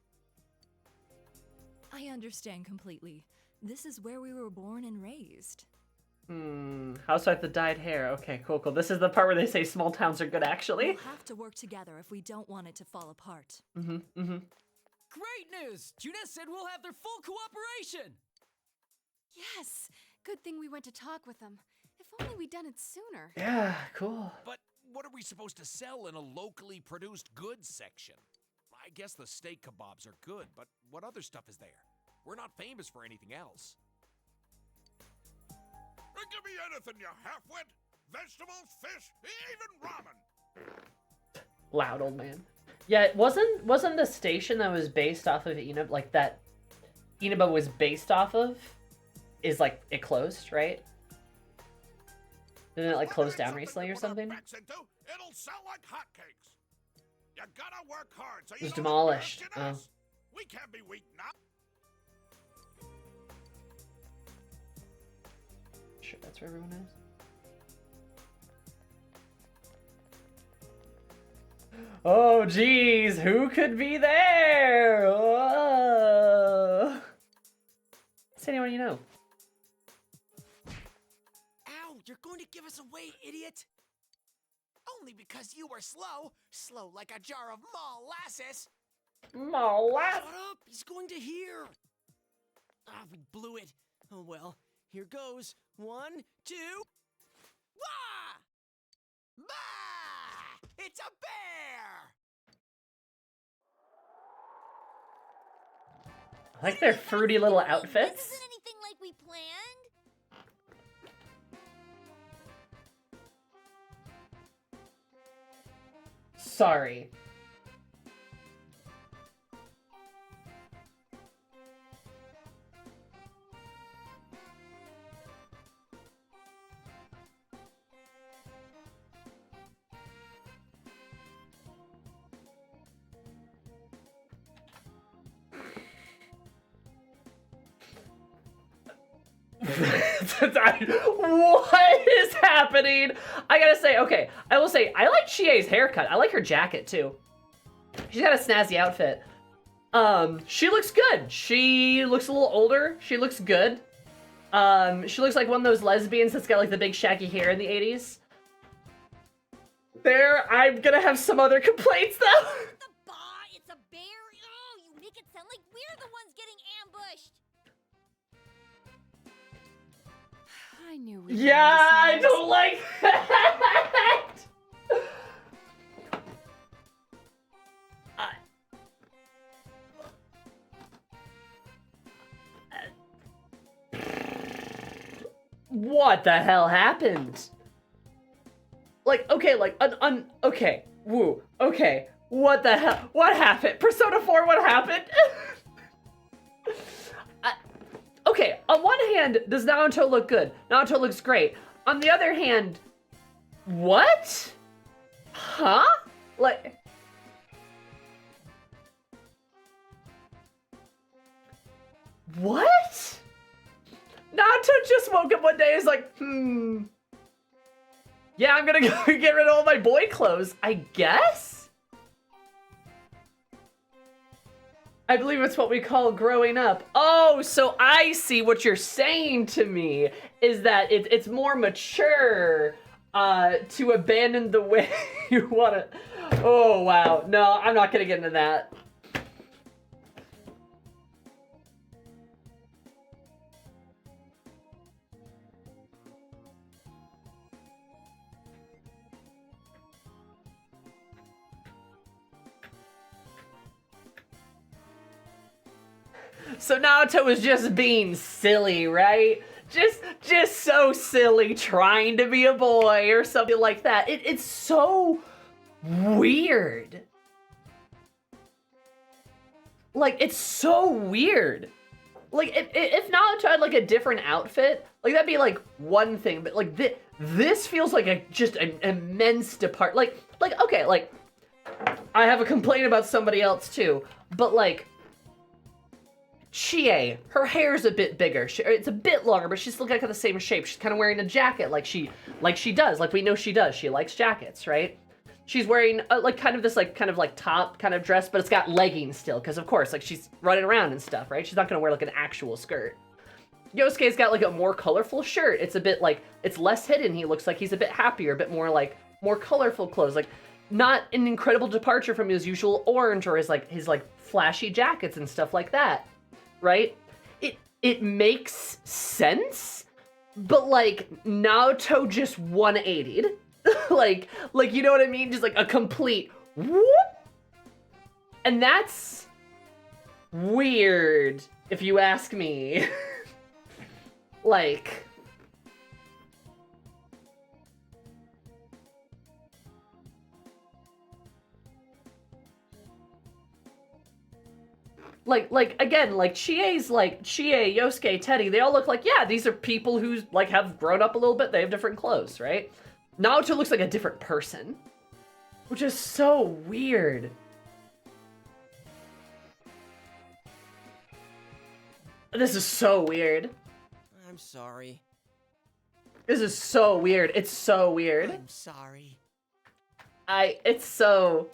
I understand completely. This is where we were born and raised. Housewife with dyed hair. Okay, cool. This is the part where they say small towns are good, actually. We'll have to work together if we don't want it to fall apart. Great news! Junes said we'll have their full cooperation! Yes! Good thing we went to talk with them. If only we'd done it sooner. Yeah, cool. But what are we supposed to sell in a locally produced goods section? I guess the steak kebabs are good, but what other stuff is there? We're not famous for anything else. Give me anything, you half-wit! Vegetables, fish, even ramen! Loud old man. Yeah, it wasn't the station that was based off of Inaba, like that Inaba was based off of, is like, it closed, right? Didn't it like close down recently or something? It'll sell like hotcakes. You gotta work hard, so It you was don't demolished. embarrass us. We can't be weak now. Sure, that's where everyone is. Oh, geez, who could be there? Oh. Is anyone you know? Ow, you're going to give us away, idiot! Only because you were slow. Slow like a jar of molasses. Molasses? Shut up, he's going to hear. Ah, we blew it. Oh well, here goes. 1, 2. Wah! Bah! It's a bear! I like their fruity little outfits. This isn't anything like we planned. Sorry. What is happening? I gotta say, okay, I will say, I like Chie's haircut. I like her jacket, too. She's got a snazzy outfit. She looks good. She looks a little older. She looks good. She looks like one of those lesbians that's got like the big shaggy hair in the 80s. There, I'm gonna have some other complaints though. It's a bear. Oh, you make it sound like we're the ones getting ambushed. I knew we Yeah, I don't like that. What the hell happened? Like, okay, like, okay, woo, okay, what the hell, what happened? Persona 4, what happened? Okay, on one hand, does Naruto look good? Naruto looks great. On the other hand, what? Huh? Like... What? Naruto just woke up one day and was like, yeah, I'm gonna go get rid of all my boy clothes, I guess? I believe it's what we call growing up. Oh, so I see what you're saying to me, is that it's more mature to abandon the way you wanna... Oh, wow. No, I'm not gonna get into that. So Naruto was just being silly, right? Just so silly, trying to be a boy or something like that. It's so weird. Like, it's so weird. Like, if Naruto had, like, a different outfit, like, that'd be, like, one thing. But, like, this feels like just an immense like, okay, like, I have a complaint about somebody else, too. But, like... Chie, her hair's a bit bigger. It's a bit longer, but she's still got the same shape. She's kind of wearing a jacket like she does, like we know she does. She likes jackets, right? She's wearing like kind of this top kind of dress, but it's got leggings still, because of course, like she's running around and stuff, right? She's not gonna wear like an actual skirt. Yosuke's got like a more colorful shirt. It's a bit like, it's less hidden. He looks like he's a bit happier, a bit more like, more colorful clothes. Like, not an incredible departure from his usual orange or his flashy jackets and stuff like that. Right? It makes sense, but like Naruto just 180'd. like you know what I mean? Just like a complete whoop. And that's weird, if you ask me. Like, again, like, Chie, Yosuke, Teddy, they all look like, yeah, these are people who, like, have grown up a little bit, they have different clothes, right? Naruto looks like a different person, which is so weird. This is so weird. I'm sorry. This is so weird. It's so weird. I'm sorry. It's so...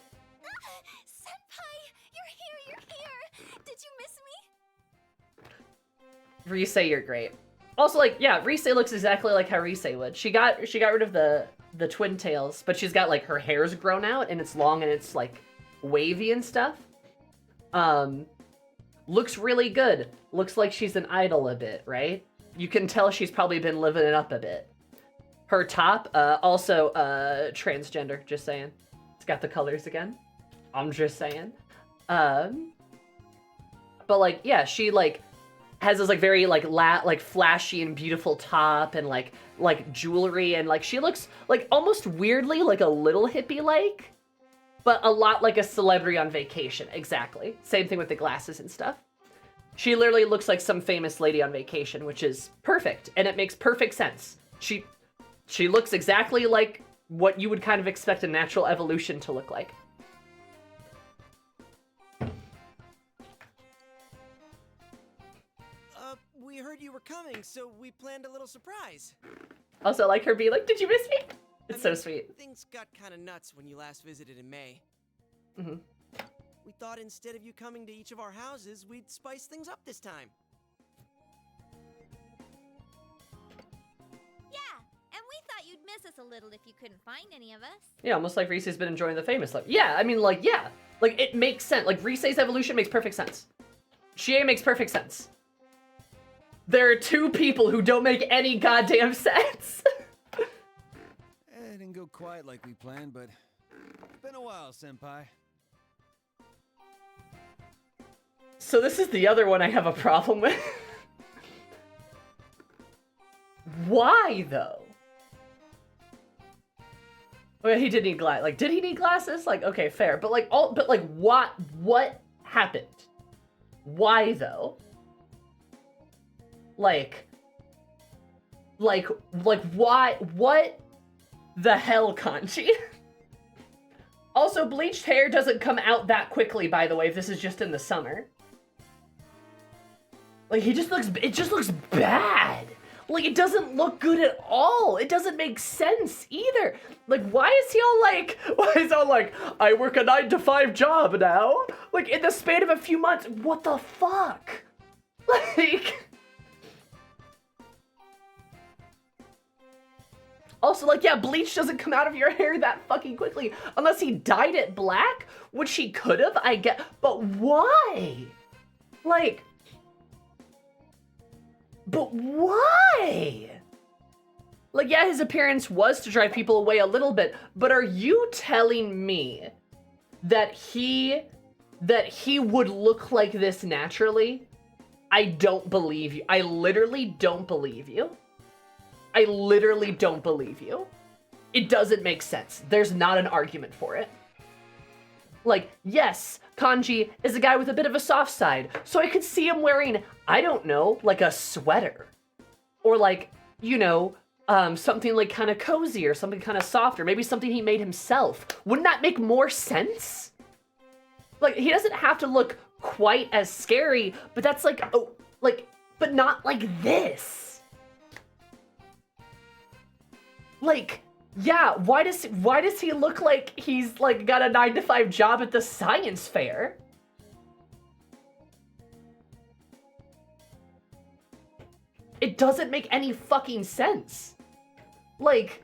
Rise, you're great. Also, like, yeah, Rise looks exactly like how Rise would. She got rid of the twin tails, but she's got, like, her hair's grown out, and it's long, and it's, like, wavy and stuff. Looks really good. Looks like she's an idol a bit, right? You can tell she's probably been living it up a bit. Her top, also, transgender, just saying. It's got the colors again. I'm just saying. But, like, yeah, she, like... has this like very like flashy and beautiful top and like jewelry, and like she looks like almost weirdly like a little hippie like, but a lot like a celebrity on vacation. Exactly. Same thing with the glasses and stuff. She literally looks like some famous lady on vacation, which is perfect, and it makes perfect sense. She looks exactly like what you would kind of expect a natural evolution to look like. we heard you were coming, so we planned a little surprise. Also, like her being like, "Did you miss me?" It's so sweet. Things got kind of nuts when you last visited in May. Mm-hmm. We thought instead of you coming to each of our houses, we'd spice things up this time. Yeah, and we thought you'd miss us a little if you couldn't find any of us. Yeah, almost like Rise's been enjoying the famous life. Yeah, I mean, like, yeah. Like, it makes sense. Like, Rise's evolution makes perfect sense. Chie makes perfect sense. There are two people who don't make any goddamn sense. It didn't go quite like we planned, but it's been a while, Senpai. So this is the other one I have a problem with. Why, though? Well, he did need like, did he need glasses? Like, okay, fair. But like, what happened? Why, though? Like, why, what the hell, Kanji? Also, bleached hair doesn't come out that quickly, by the way, if this is just in the summer. Like, it just looks bad. Like, it doesn't look good at all. It doesn't make sense either. Like, why is he all like, I work a 9-to-5 job now? Like, in the span of a few months, what the fuck? Like... Also, like, yeah, bleach doesn't come out of your hair that fucking quickly. Unless he dyed it black, which he could have, I get. But why? Like... But why? Like, yeah, his appearance was to drive people away a little bit, but are you telling me that he would look like this naturally? I don't believe you. I literally don't believe you. I literally don't believe you. It doesn't make sense. There's not an argument for it. Like, yes, Kanji is a guy with a bit of a soft side, so I could see him wearing, I don't know, like a sweater. Or like, you know, something like kind of cozy or something kind of soft, or maybe something he made himself. Wouldn't that make more sense? Like, he doesn't have to look quite as scary, but that's like, oh, like, but not like this. Like, yeah, why does he look like he's like got a 9-to-5 job at the science fair? It doesn't make any fucking sense. Like,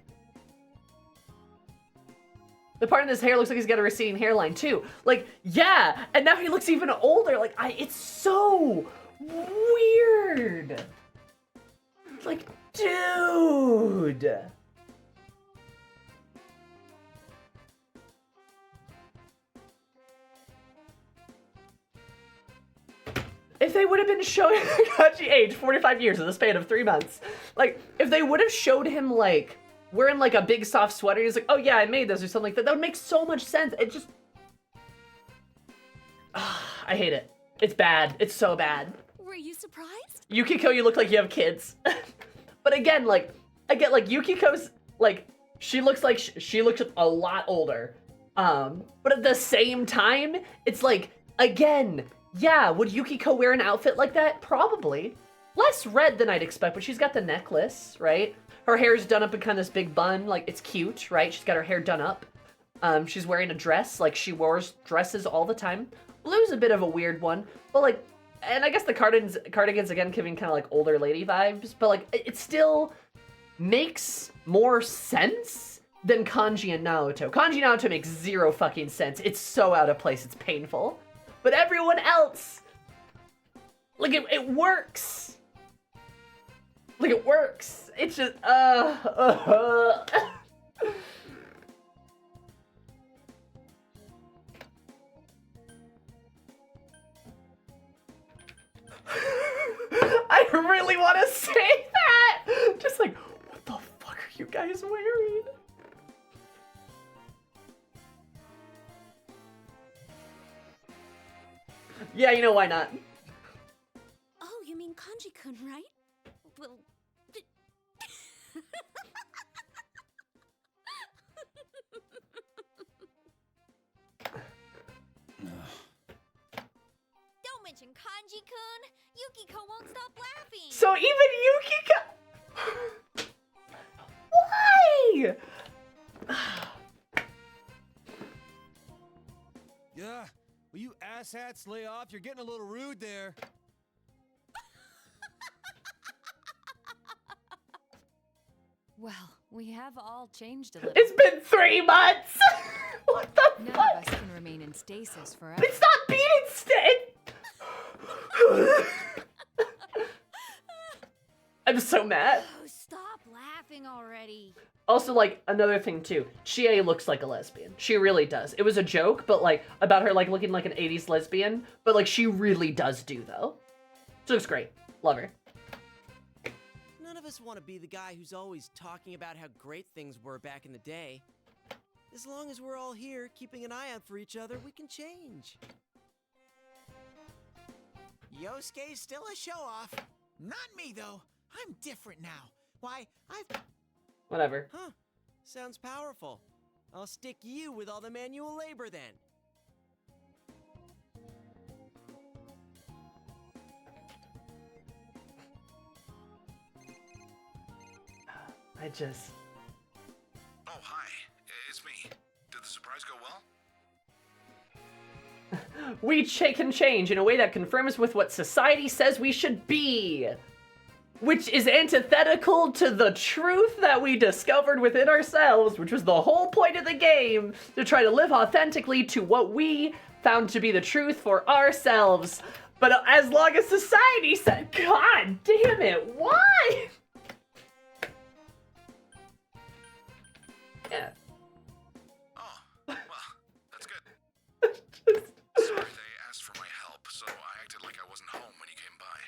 the part in his hair looks like he's got a receding hairline too. Like, yeah, and now he looks even older. Like, it's so weird. Like, dude. If they would have been showing Kanji age 45 years in the span of 3 months, like, if they would have showed him, like, wearing, like, a big soft sweater, he's like, oh yeah, I made this, or something like that, that would make so much sense. It just... I hate it. It's bad. It's so bad. Were you surprised? Yukiko, you look like you have kids. But again, like, I get, like, Yukiko's, like, she looks like she looks a lot older. But at the same time, it's like, again... Yeah, would Yukiko wear an outfit like that? Probably. Less red than I'd expect, but she's got the necklace, right? Her hair's done up in kind of this big bun, like, it's cute, right? She's got her hair done up. She's wearing a dress, like, she wears dresses all the time. Blue's a bit of a weird one, but, like, and I guess the cardigans again, giving kind of, like, older lady vibes, but, like, it still makes more sense than Kanji and Naoto. Kanji and Naoto makes zero fucking sense. It's so out of place, it's painful. But everyone else, like, it works. Like, it works. It's just, I really want to say that. Just like, what the fuck are you guys wearing? Yeah, you know, why not? Oh, you mean Kanji-kun, right? Well... Don't mention watching Kanji-kun. Yukiko won't stop laughing. So even Yukiko... Why? Yeah, will you asshats lay off? You're getting a little rude there. Well, we have all changed a little. It's been 3 months! What the None fuck? of us can remain in stasis forever. It's not being I'm so mad. Oh, stop laughing already. Also, like, another thing, too. Chie looks like a lesbian. She really does. It was a joke, but, like, about her, like, looking like an 80s lesbian. But, like, she really does do, though. She looks great. Love her. None of us want to be the guy who's always talking about how great things were back in the day. As long as we're all here, keeping an eye out for each other, we can change. Yosuke's still a show-off. Not me, though. I'm different now. Why, I've... Whatever. Huh. Sounds powerful. I'll stick you with all the manual labor, then. I just... Oh, hi. It's me. Did the surprise go well? We can change in a way that confirms with what society says we should be. Which is antithetical to the truth that we discovered within ourselves, which was the whole point of the game, to try to live authentically to what we found to be the truth for ourselves. But as long as society said, God damn it, why? Yeah. Oh, well, that's good. Sorry they asked for my help, so I acted like I wasn't home when you came by.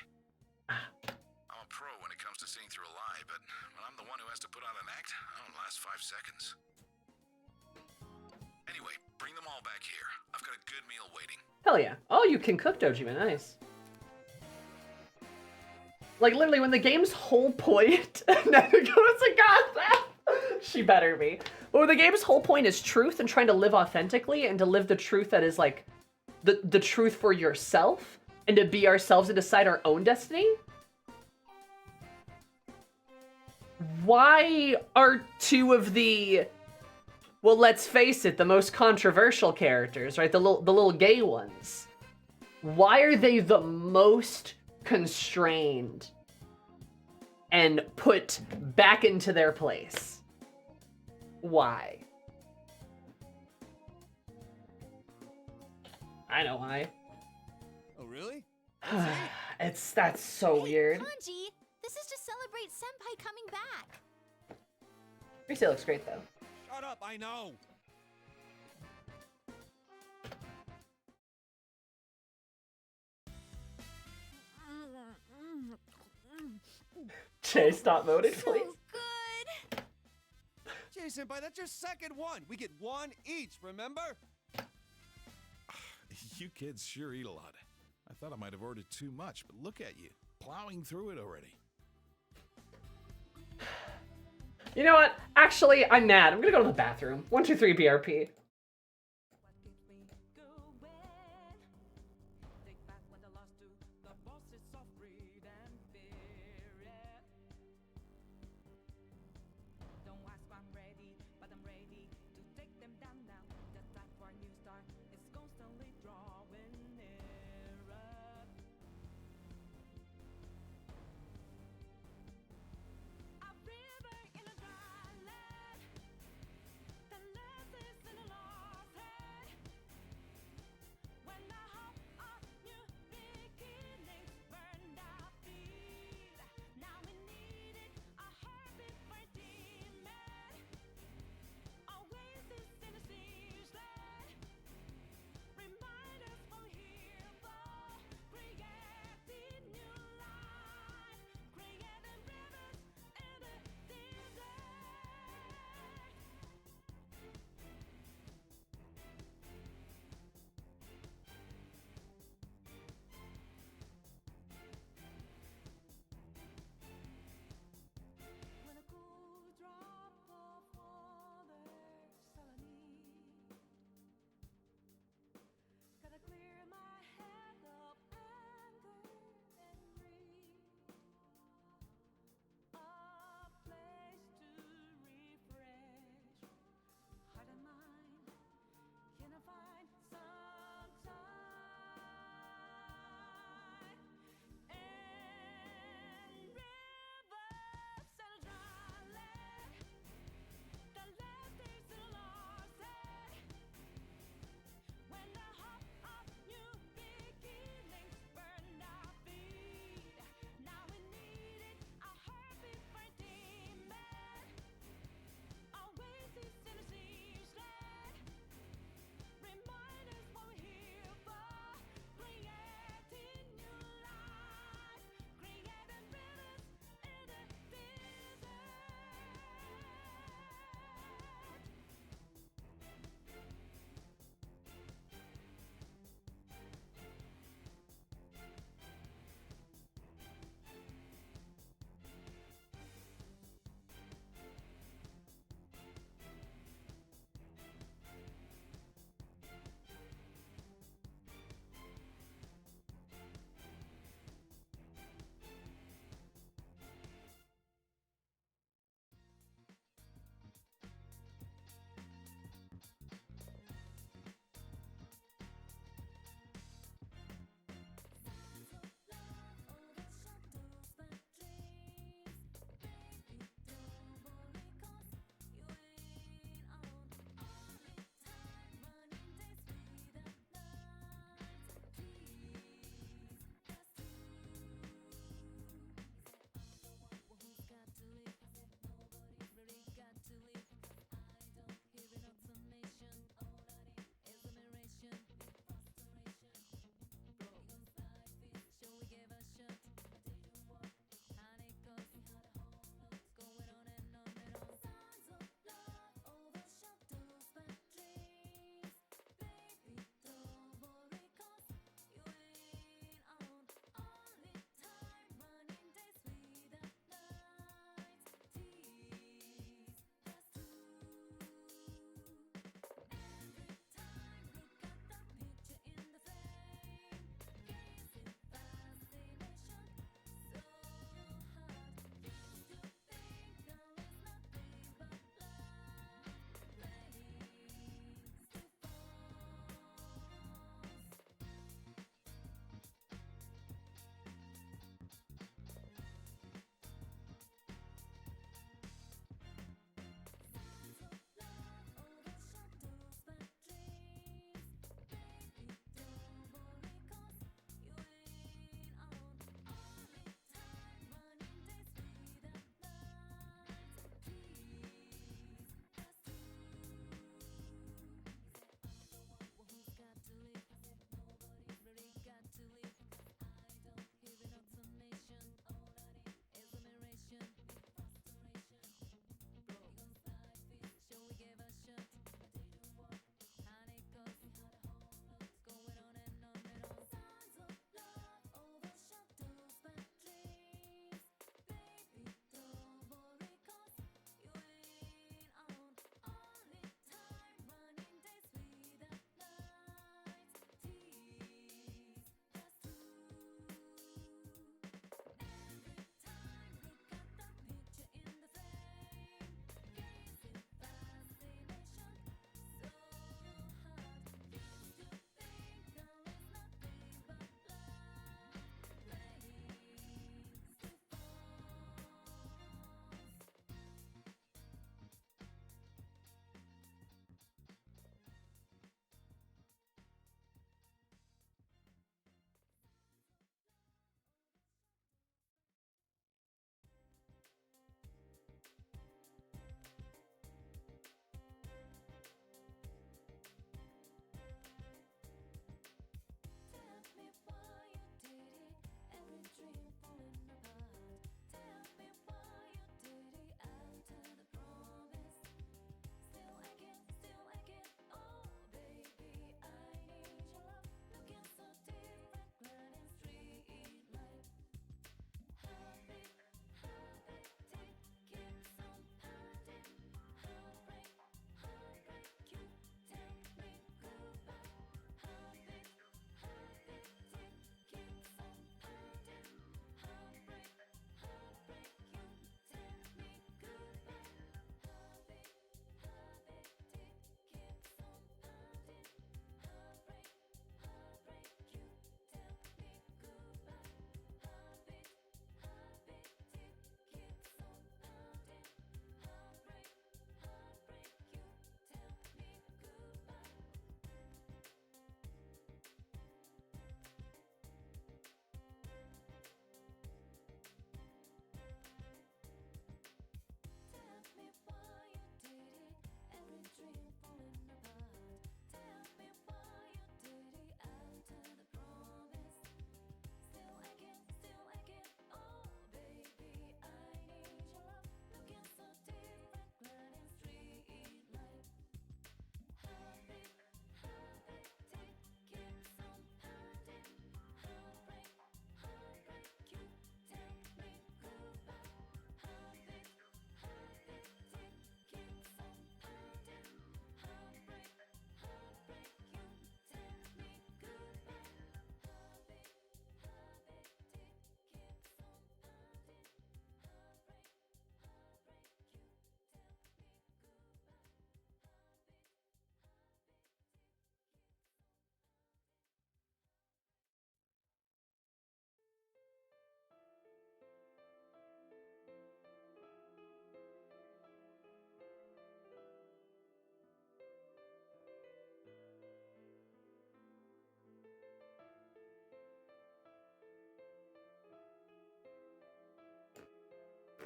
I'm a pro when it comes to seeing through a lie, but when I'm the one who has to put on an act, I don't last 5 seconds. Anyway, bring them all back here. I've got a good meal waiting. Hell yeah. Oh, you can cook, Dojima. Nice. Like, literally, when the game's whole point... She better be. But when the game's whole point is truth and trying to live authentically and to live the truth that is, like, the truth for yourself and to be ourselves and decide our own destiny... Why are two of the... Well, let's face it, the most controversial characters, right? The little gay ones. Why are they the most constrained and put back into their place? Why? I know why. Oh, really? That's so weird. Kanji, this is to celebrate Senpai coming back. Rise looks great, though. Shut up, I know. Jay, stop voting, please. Good. Jay Senpai, that's your second one. We get one each, remember? You kids sure eat a lot. I thought I might have ordered too much, but look at you, plowing through it already. You know what? Actually, I'm mad. I'm gonna go to the bathroom. 1, 2, 3, BRP.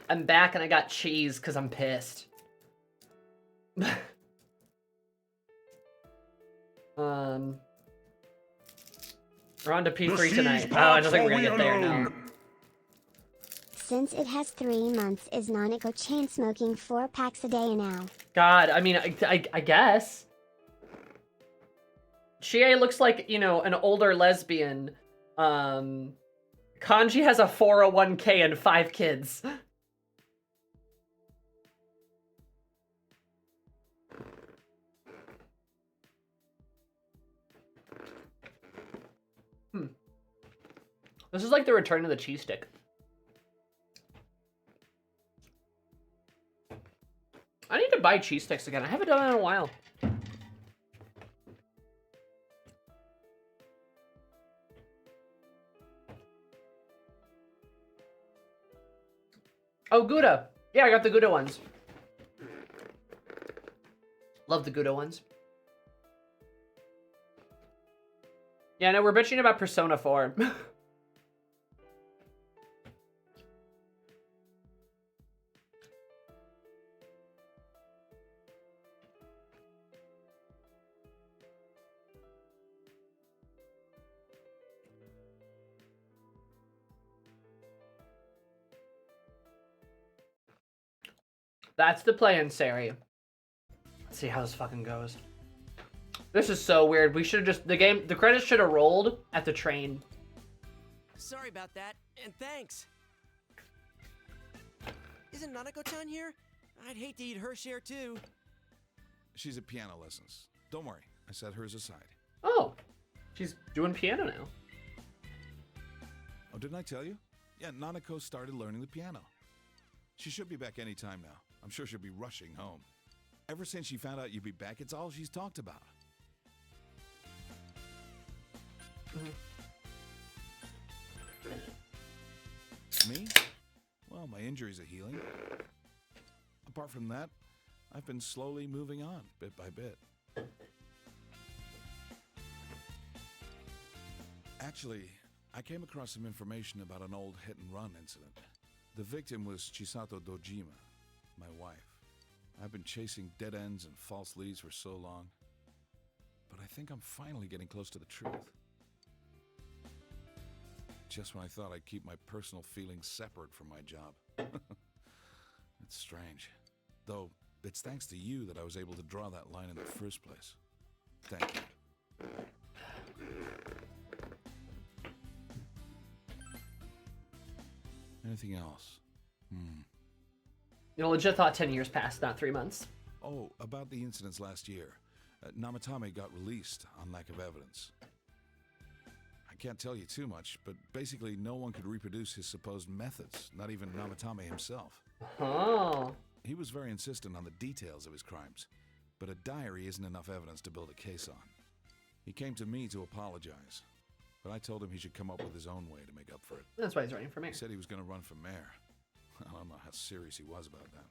I'm back and I got cheese because I'm pissed. We're on to P3 tonight. Oh, I don't think we're gonna get there now. Since it has 3 months, is Nanako chain smoking 4 packs a day now? God, I mean, I guess. Chie looks like, you know, an older lesbian. Kanji has a 401k and 5 kids. This is like the return of the cheese stick. I need to buy cheese sticks again. I haven't done that in a while. Oh, Gouda. Yeah, I got the Gouda ones. Love the Gouda ones. Yeah, no, we're bitching about Persona 4. That's the plan, Sari. Let's see how this fucking goes. This is so weird. We should have just... The credits should have rolled at the train. Sorry about that, and thanks. Isn't Nanako-chan here? I'd hate to eat her share too. She's at piano lessons. Don't worry, I set hers aside. Oh, she's doing piano now. Oh, didn't I tell you? Yeah, Nanako started learning the piano. She should be back any time now. I'm sure she'll be rushing home. Ever since she found out you'd be back, it's all she's talked about. Me? Well, my injuries are healing. Apart from that, I've been slowly moving on, bit by bit. Actually, I came across some information about an old hit-and-run incident. The victim was Chisato Dojima, my wife. I've been chasing dead ends and false leads for so long, but I think I'm finally getting close to the truth. Just when I thought I'd keep my personal feelings separate from my job. It's strange. Though, it's thanks to you that I was able to draw that line in the first place. Thank you. Anything else? You know, legit thought 10 years passed, not 3 months. Oh, about the incidents last year. Namatame got released on lack of evidence. I can't tell you too much, but basically no one could reproduce his supposed methods, not even Namatame himself. Oh. He was very insistent on the details of his crimes, but a diary isn't enough evidence to build a case on. He came to me to apologize, but I told him he should come up with his own way to make up for it. That's why he's running for mayor. He said he was going to run for mayor. I don't know how serious he was about that.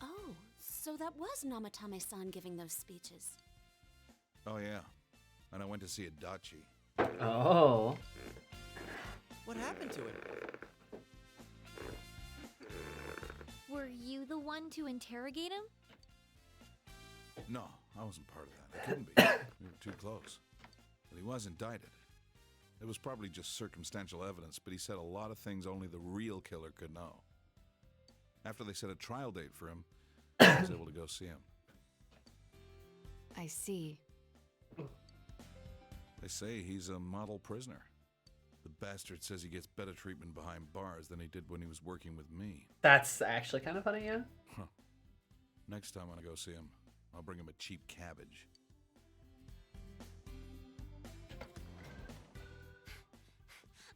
Oh, so that was Namatame-san giving those speeches. Oh yeah, and I went to see a dachi. Oh. What happened to him? Were you the one to interrogate him? No, I wasn't part of that. I couldn't be. We were too close. But he was indicted. It was probably just circumstantial evidence, but he said a lot of things only the real killer could know. After they set a trial date for him, I was able to go see him. I see. They say he's a model prisoner. The bastard says he gets better treatment behind bars than he did when he was working with me. That's actually kind of funny, yeah? Huh. Next time when I go see him, I'll bring him a cheap cabbage.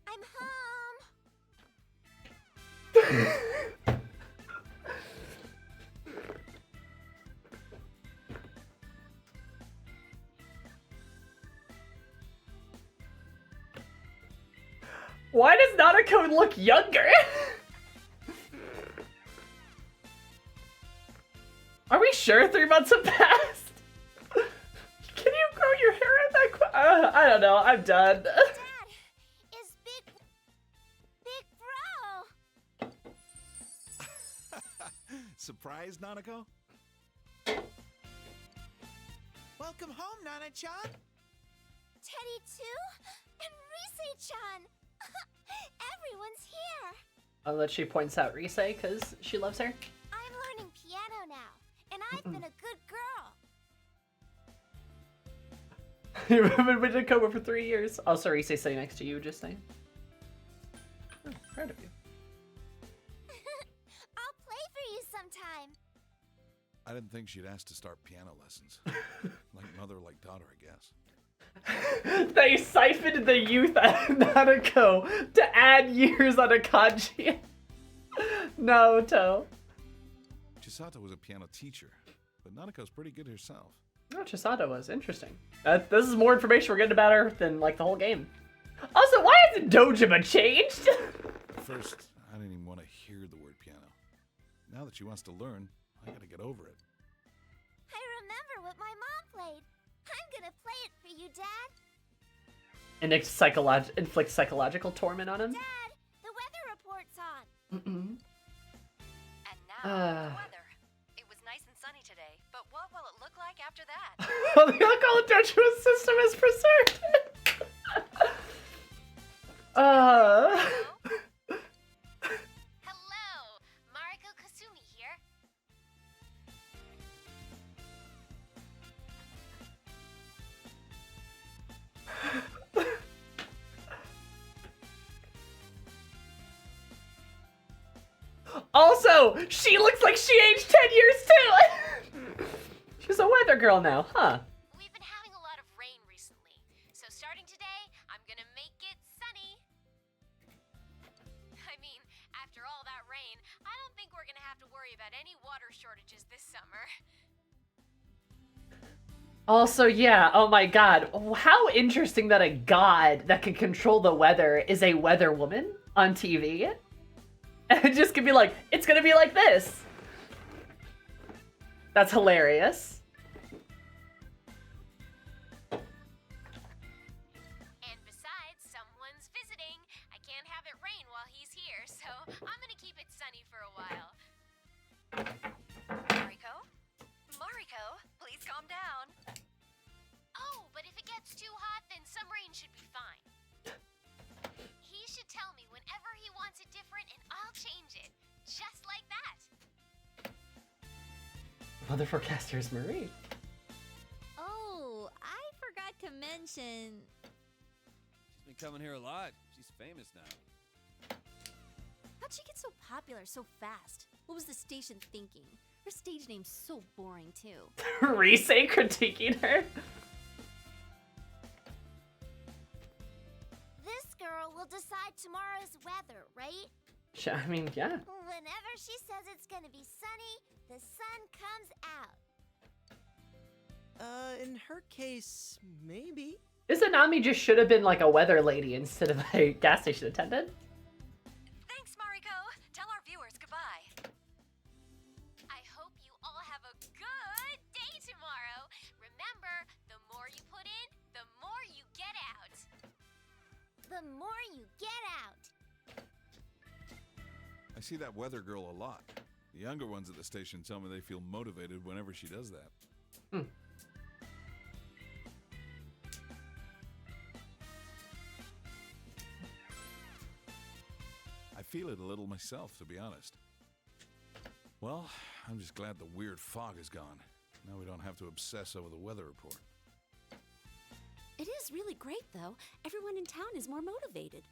I'm home! Why does Nanako look younger? Are we sure 3 months have passed? Can you grow your hair out that quick? I don't know. I'm done. Dad, is Big Bro? surprise, Nanako? Welcome home, Nana-chan. Teddy too? And Rise-chan! Everyone's here! Oh, that she points out Rise because she loves her. I'm learning piano now, and I've been a good girl. You've been with Koba for 3 years. Also, Rise sitting next to you, just saying. Oh, proud of you. I'll play for you sometime. I didn't think she'd ask to start piano lessons. Like mother, like daughter, I guess. They siphoned the youth out of Nanako to add years on a kanji. Naoto. Chisato was a piano teacher, but Nanako's pretty good herself. Oh, Chisato was. Interesting. This is more information we're getting about her than, like, the whole game. Also, why hasn't Dojima changed? First, I didn't even want to hear the word piano. Now that she wants to learn, I gotta get over it. I remember what my mom played. I'm gonna play it for you, Dad. And inflict psychological torment on him? Dad, the weather report's on. Mm-mm. And now, the weather. It was nice and sunny today, but what will it look like after that? The alcohol Dojima's system is preserved. Hello, Mariko Kasumi here. Also, she looks like she aged 10 years too. She's a weather girl now, huh? We've been having a lot of rain recently, so starting today, I'm gonna make it sunny. I mean, after all that rain, I don't think we're gonna have to worry about any water shortages this summer. Also, yeah, oh my god. How interesting that a god that can control the weather is a weather woman on TV. And it just could be like, it's gonna be like this. That's hilarious. And besides, someone's visiting. I can't have it rain while he's here, so I'm gonna keep it sunny for a while. Mariko? Mariko, please calm down. Oh, but if it gets too hot, then some rain should be fine. He should tell me whenever he wants it different, and I'll change it. Just like that. Weather forecaster is Marie. Oh, I forgot to mention. She's been coming here a lot. She's famous now. How'd she get so popular so fast? What was the station thinking? Her stage name's so boring, too. Rise critiquing her. This girl will decide tomorrow's weather, right? I mean, yeah. Whenever she says it's gonna be sunny, the sun comes out. In her case, maybe. Izanami just should have been like a weather lady instead of a gas station attendant. Thanks, Mariko. Tell our viewers goodbye. I hope you all have a good day tomorrow. Remember, the more you put in, the more you get out. The more you get out. I see that weather girl a lot. The younger ones at the station tell me they feel motivated whenever she does that. I feel it a little myself, to be honest. Well, I'm just glad the weird fog is gone. Now we don't have to obsess over the weather report. It is really great, though. Everyone in town is more motivated.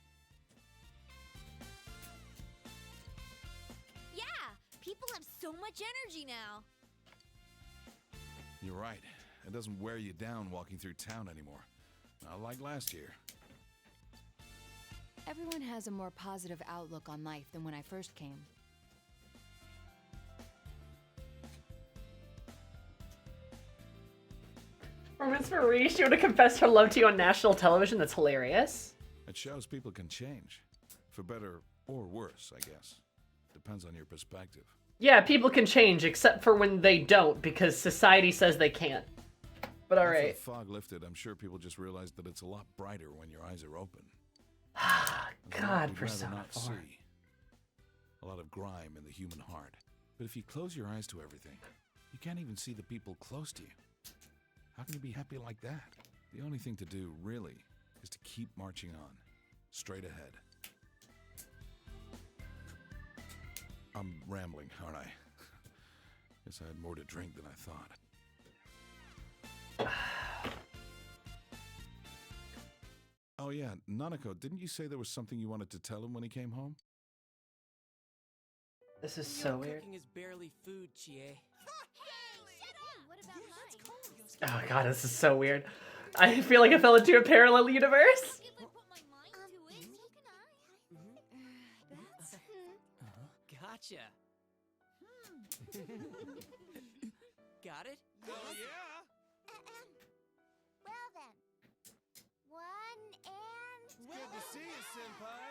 Yeah, people have so much energy now. You're right. It doesn't wear you down walking through town anymore. Not like last year. Everyone has a more positive outlook on life than when I first came. Or Miss Marie, she would have confessed her love to you on national television. That's hilarious. It shows people can change. For better or worse, I guess. Depends on your perspective. Yeah, people can change, except for when they don't, because society says they can't. But After alright. the fog lifted, I'm sure people just realized that it's a lot brighter when your eyes are open. God, we'd rather Persona not 4. see. A lot of grime in the human heart. But if you close your eyes to everything, you can't even see the people close to you. How can you be happy like that? The only thing to do, really, is to keep marching on, straight ahead. I'm rambling, aren't I? Guess I had more to drink than I thought. Oh yeah, Nanako, didn't you say there was something you wanted to tell him when he came home? This is so Your weird. cooking is barely food, Chie. Oh god, this is so weird. I feel like I fell into a parallel universe. Gotcha. Got it? Oh yeah. Well then. 1 and... Good to see you, Senpai.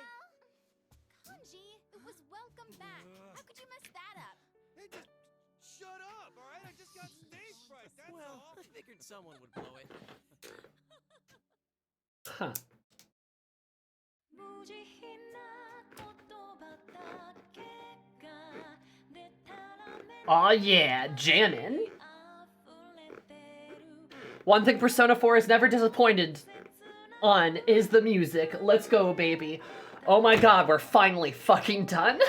Kanji, it was welcome back. How could you mess that up? Hey, just shut up, all right? I just got stage fright, that's Well, all. I figured someone would blow it. Huh. Aw yeah, jammin'. One thing Persona 4 is never disappointed on is the music. Let's go, baby. Oh my god, we're finally fucking done.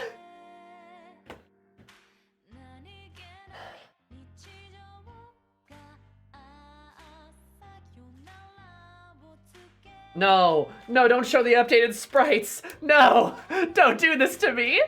No, no, don't show the updated sprites. No, don't do this to me.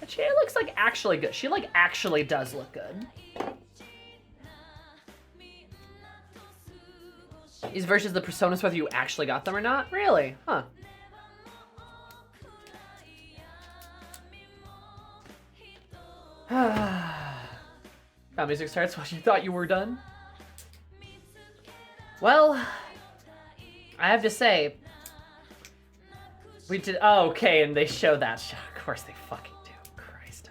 She looks like actually good. She like actually does look good. These versions of the Personas, whether you actually got them or not? Really? Huh. Now music starts when you thought you were done. Well, I have to say, we did. Oh, okay, and they show that. Of course they fucking do. Christ.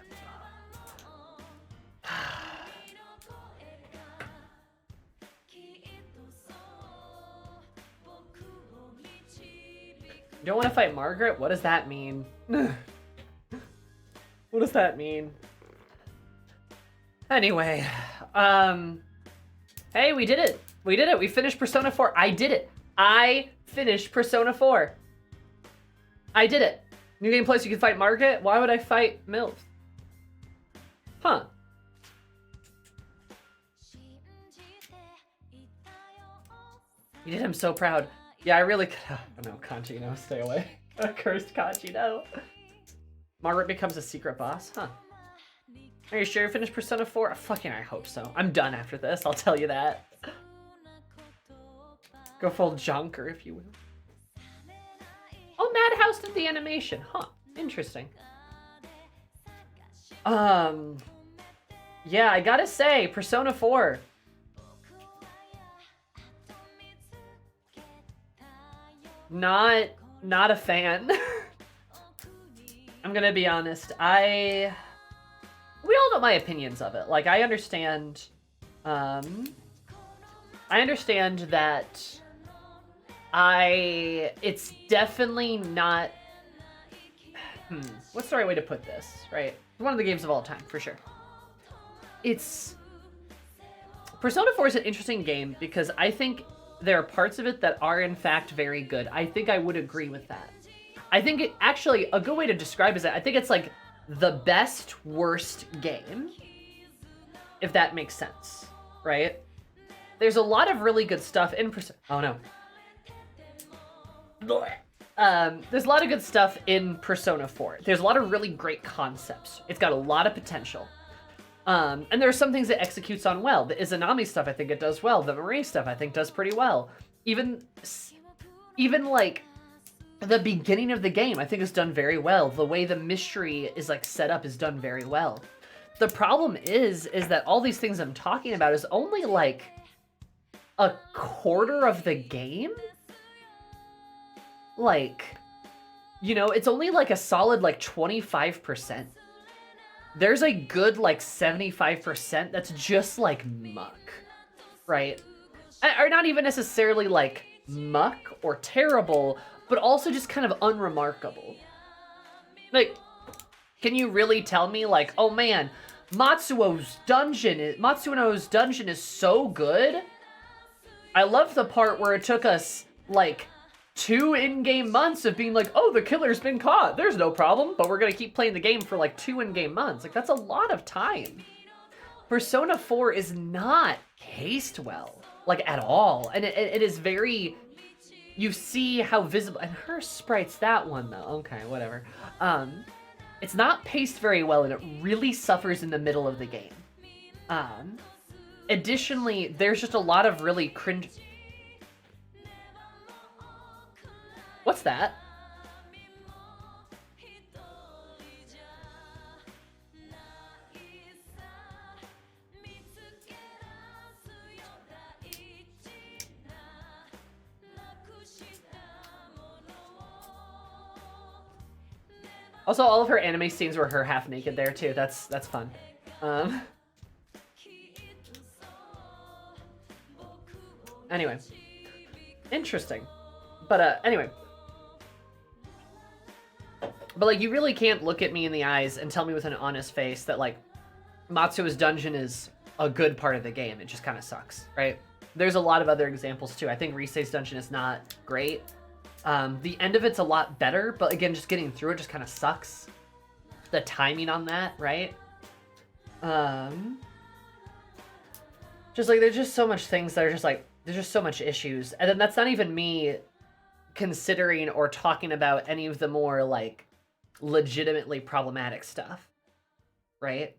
You don't want to fight Margaret? What does that mean? What does that mean? Anyway, hey, we did it. We did it. We finished Persona 4. I did it. I finished Persona 4. I did it. New game place, you can fight Margaret. Why would I fight MILF? Huh. You did. I'm so proud. Yeah, I really could. Oh, no, Kanji, no, stay away. Cursed Kanji, no. Margaret becomes a secret boss, huh? Are you sure you finished Persona 4? Fucking, I hope so. I'm done after this, I'll tell you that. Go full junker, if you will. Oh, Madhouse did the animation. Huh. Interesting. Yeah, I gotta say, Persona 4. Not a fan. I'm gonna be honest. We all know my opinions of it. Like, I understand that it's definitely not, what's the right way to put this, right? One of the games of all time, for sure. Persona 4 is an interesting game because I think there are parts of it that are in fact very good. I think I would agree with that. I think actually, a good way to describe it is that I think it's like the best worst game, if that makes sense, right? There's a lot of really good stuff in Persona. Oh no. There's a lot of good stuff in Persona 4. There's a lot of really great concepts. It's got a lot of potential. And there are some things it executes on well. The Izanami stuff, I think it does well. The Marie stuff, I think, does pretty well. Even like the beginning of the game, I think, is done very well. The way the mystery is like set up is done very well. The problem is that all these things I'm talking about is only like a quarter of the game. Like, you know, it's only like a solid like 25%. There's a good like 75% that's just like muck, right? Or not even necessarily like muck or terrible, but also just kind of unremarkable. Like, can you really tell me like, oh man, Matsuno's dungeon is so good? I love the part where it took us like 2 in-game months of being like, oh, the killer's been caught. There's no problem, but we're gonna keep playing the game for like 2 in-game months. Like, that's a lot of time. Persona 4 is not paced well, like at all. And it is very, you see how visible, and her sprite's that one though. Okay, whatever. It's not paced very well, and it really suffers in the middle of the game. Additionally, there's just a lot of really cringe. What's that? Also, all of her anime scenes were her half naked there too. That's fun. Anyway, interesting. But anyway, but like, you really can't look at me in the eyes and tell me with an honest face that like Matsuo's dungeon is a good part of the game. It just kind of sucks, right? There's a lot of other examples too. I think Risei's dungeon is not great. The end of it's a lot better, but again, just getting through it just kind of sucks. The timing on that, right? Just like, there's just so much things that are just like, there's just so much issues. And then that's not even me considering or talking about any of the more like legitimately problematic stuff, right?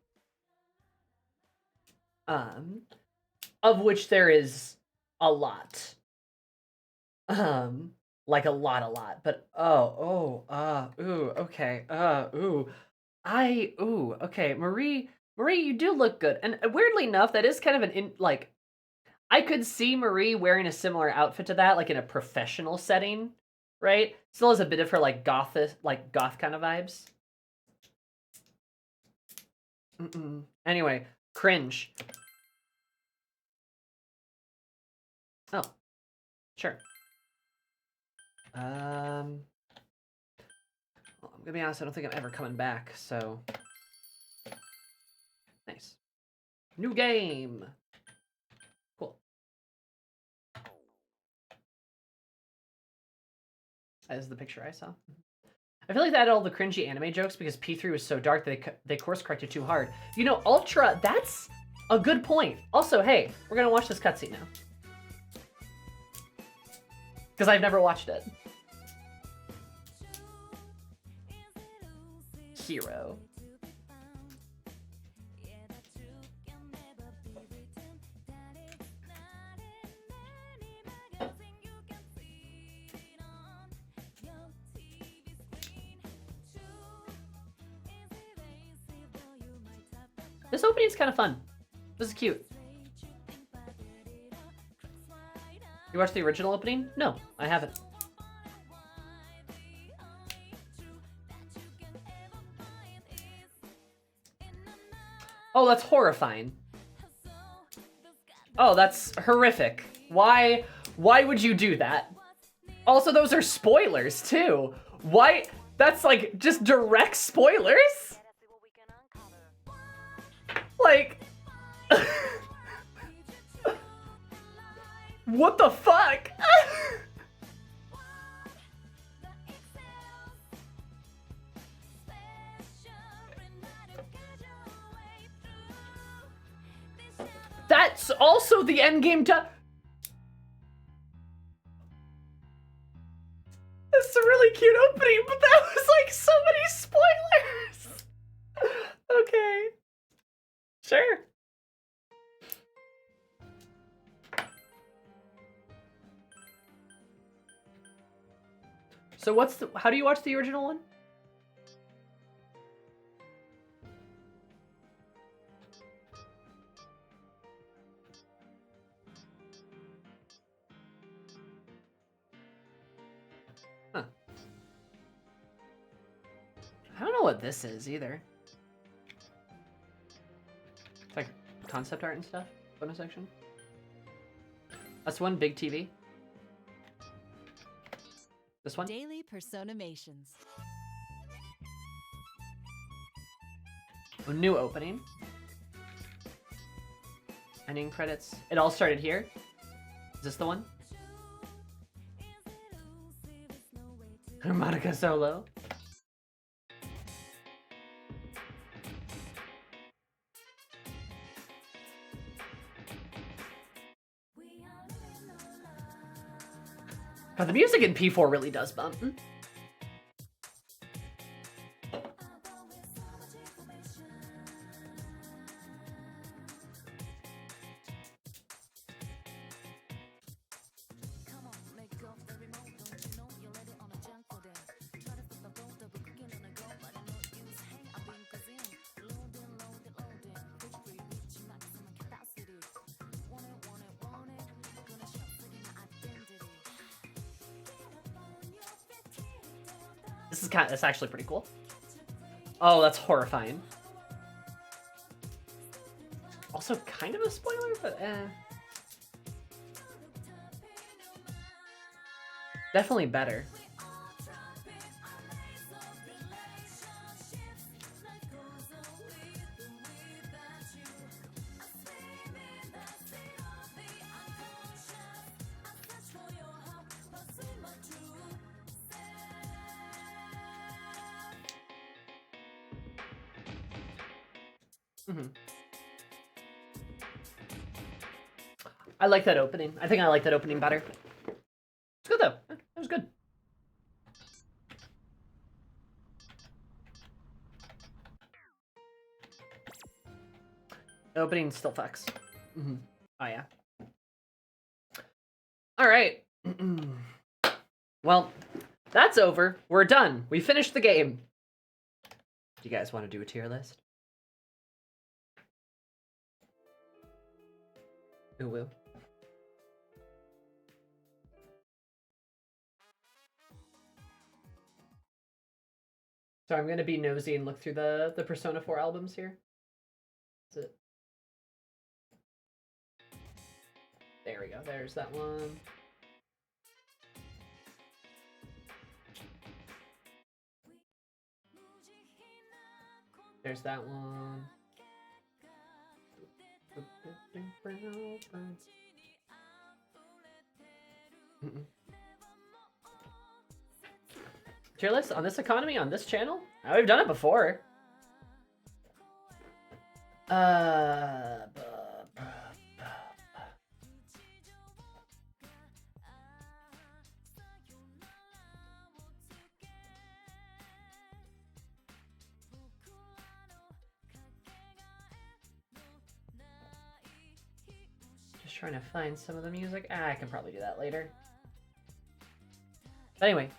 Of which there is a lot. Like a lot, but okay, okay, Marie, you do look good. And weirdly enough, that is kind of like, I could see Marie wearing a similar outfit to that, like in a professional setting, right? Still has a bit of her like goth kind of vibes. Anyway, cringe. Oh, sure. Well, I'm gonna be honest, I don't think I'm ever coming back, so. Nice. New game! Cool. That is the picture I saw. I feel like they added all the cringy anime jokes because P3 was so dark that they course corrected too hard. You know, Ultra, that's a good point. Also, hey, we're gonna watch this cutscene now. Because I've never watched it. Hero. This opening is kind of fun. This is cute. You watched the original opening? No, I haven't. Oh, that's horrifying. Oh, that's horrific. Why would you do that? Also, those are spoilers, too. Why? That's, like, just direct spoilers? Like... What the fuck? That's also the endgame to... It's a really cute opening, but that was like so many spoilers. Okay. Sure. So what's the? How do you watch the original one? Huh. I don't know what this is either. It's like concept art and stuff. Bonus section. That's one big TV. This one? Daily Personamations. A new opening. Ending credits. It all started here. Is this the one? Harmonica solo. But the music in P4 really does bump. That's actually pretty cool. Oh, that's horrifying. Also kind of a spoiler, but definitely better. I like that opening. I think I like that opening better. It's good though. It was good. The opening still fucks. Oh yeah. All right. Well, that's over. We're done. We finished the game. Do you guys want to do a tier list? Ooh, woo. So I'm gonna be nosy and look through the Persona 4 albums here. That's it. There we go. There's that one. There's that one. Tier list on this economy, on this channel? Oh, we've done it before. Just trying to find some of the music. I can probably do that later. But anyway.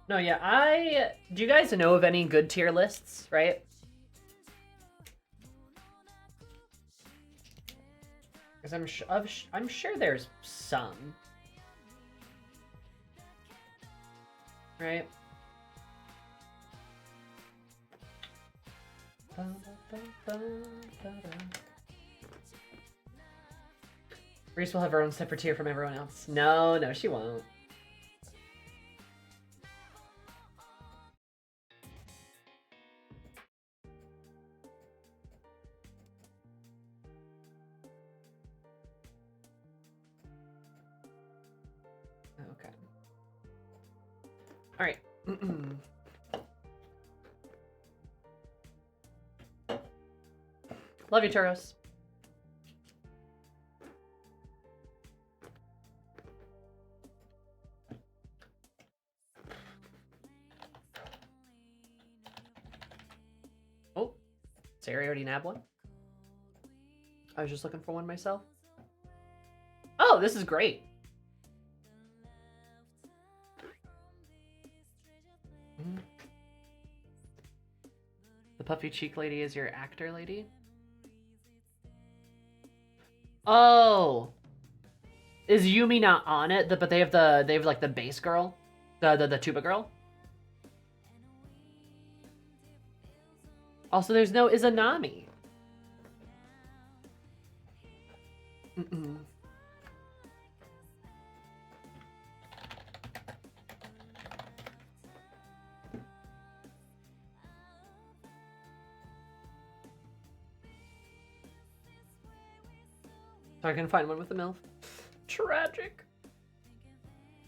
No, yeah, do you guys know of any good tier lists, right? Because I'm sure there's some. Right? Reese will have her own separate tier from everyone else. No, she won't. Okay. All right. Love you, Turos. Oh, Sarah already nabbed one. I was just looking for one myself. Oh, this is great. The puffy cheek lady is your actor lady? Oh. Is Yumi not on it? But they have like the bass girl? The tuba girl? Also, there's no Izanami. Mm-mm. So I can find one with the MILF. Tragic.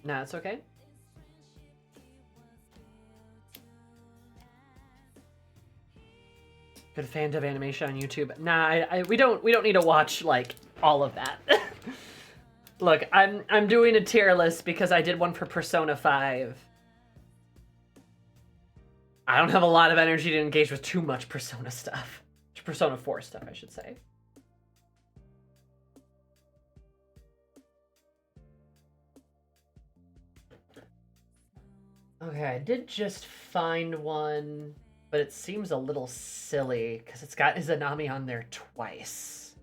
Nah, it's okay. Good fan of animation on YouTube. Nah, we don't need to watch like all of that. Look, I'm doing a tier list because I did one for Persona 5. I don't have a lot of energy to engage with too much Persona stuff. Persona 4 stuff, I should say. Okay, I did just find one, but it seems a little silly because it's got Izanami on there twice.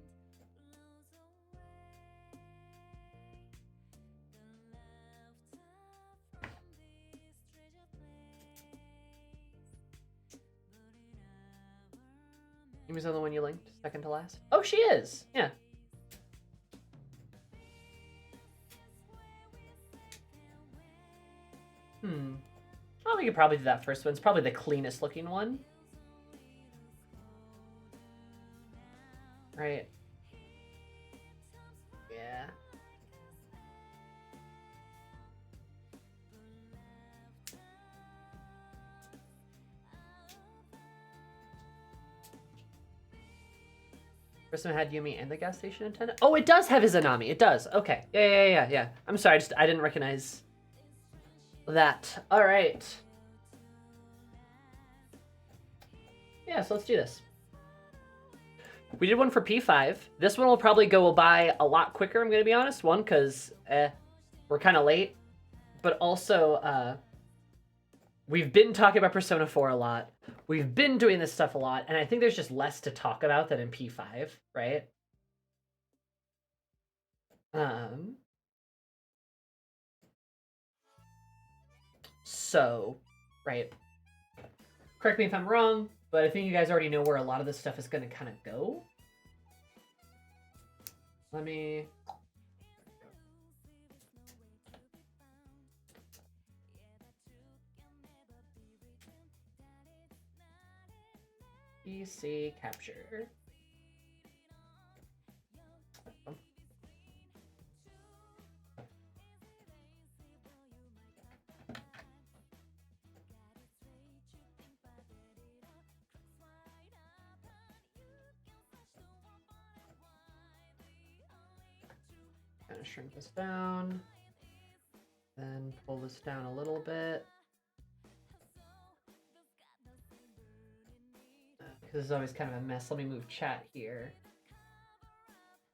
Yumi's on the one you linked, second to last. Oh, she is! Yeah. Oh, we could probably do that first one. It's probably the cleanest looking one. Right. Yeah. First one had Yumi and the gas station attendant. Oh, it does have Izanami. It does. Okay. Yeah. I'm sorry. I didn't recognize that. All right. Yeah, so let's do this. We did one for P5. This one will probably go by a lot quicker, I'm going to be honest. One, because we're kind of late. But also, we've been talking about Persona 4 a lot. We've been doing this stuff a lot. And I think there's just less to talk about than in P5, right? So, right. Correct me if I'm wrong, but I think you guys already know where a lot of this stuff is going to kind of go. Let me... PC capture. Kind of shrink this down, then pull this down a little bit. Because it's always kind of a mess. Let me move chat here.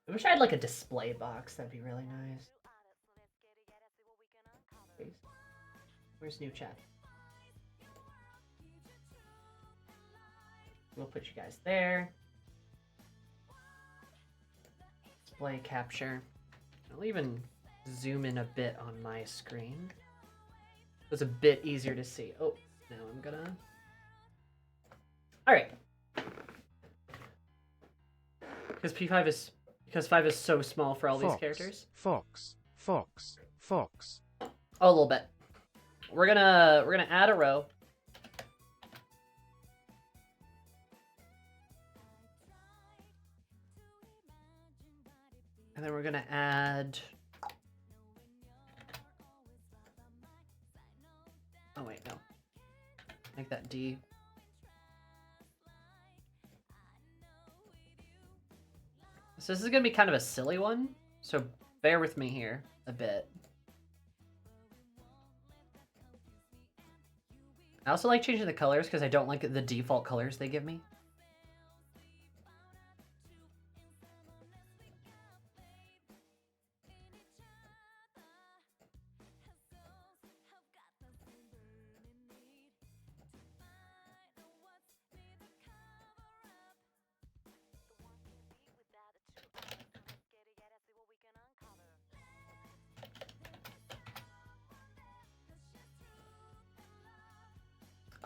I wish I had like a display box. That'd be really nice. Where's new chat? We'll put you guys there. Display capture. I'll even zoom in a bit on my screen. It's a bit easier to see. Oh, now I'm gonna... All right. Because P5 is... Because 5 is so small for all these characters. Fox. Oh, a little bit. We're gonna add a row. And then we're gonna add... Oh wait, no. Make that D. So this is gonna be kind of a silly one, so bear with me here a bit. I also like changing the colors because I don't like the default colors they give me.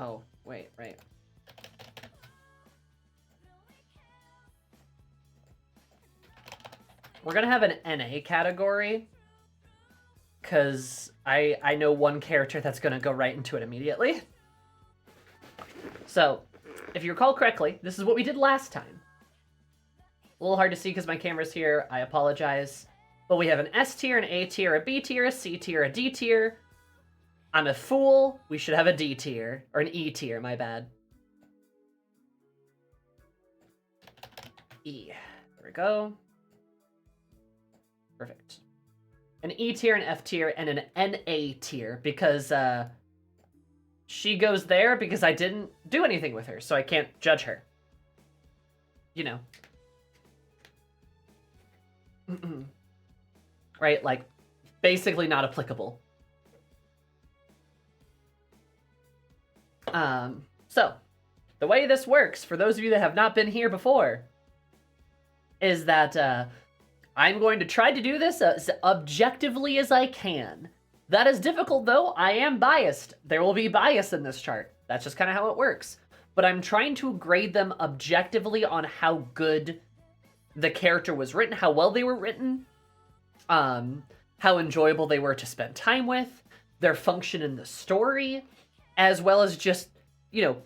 Oh, wait, right. We're gonna have an NA category, because I know one character that's gonna go right into it immediately. So, if you recall correctly, this is what we did last time. A little hard to see because my camera's here, I apologize. But we have an S tier, an A tier, a B tier, a C tier, a D tier. I'm a fool, we should have a D tier, or an E tier, my bad. E, there we go. Perfect. An E tier, an F tier, and an NA tier, because she goes there because I didn't do anything with her, so I can't judge her. You know. Right, like, basically not applicable. So, the way this works, for those of you that have not been here before, is that I'm going to try to do this as objectively as I can. That is difficult, though. I am biased. There will be bias in this chart. That's just kind of how it works. But I'm trying to grade them objectively on how good the character was written, how well they were written, how enjoyable they were to spend time with, their function in the story, as well as just, you know,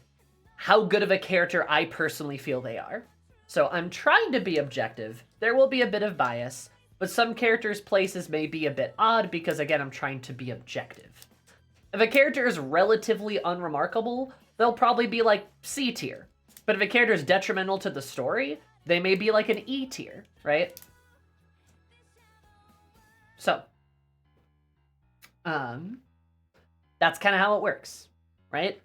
how good of a character I personally feel they are. So I'm trying to be objective. There will be a bit of bias, but some characters' places may be a bit odd because, again, I'm trying to be objective. If a character is relatively unremarkable, they'll probably be like C tier. But if a character is detrimental to the story, they may be like an E tier, right? So, that's kind of how it works, right?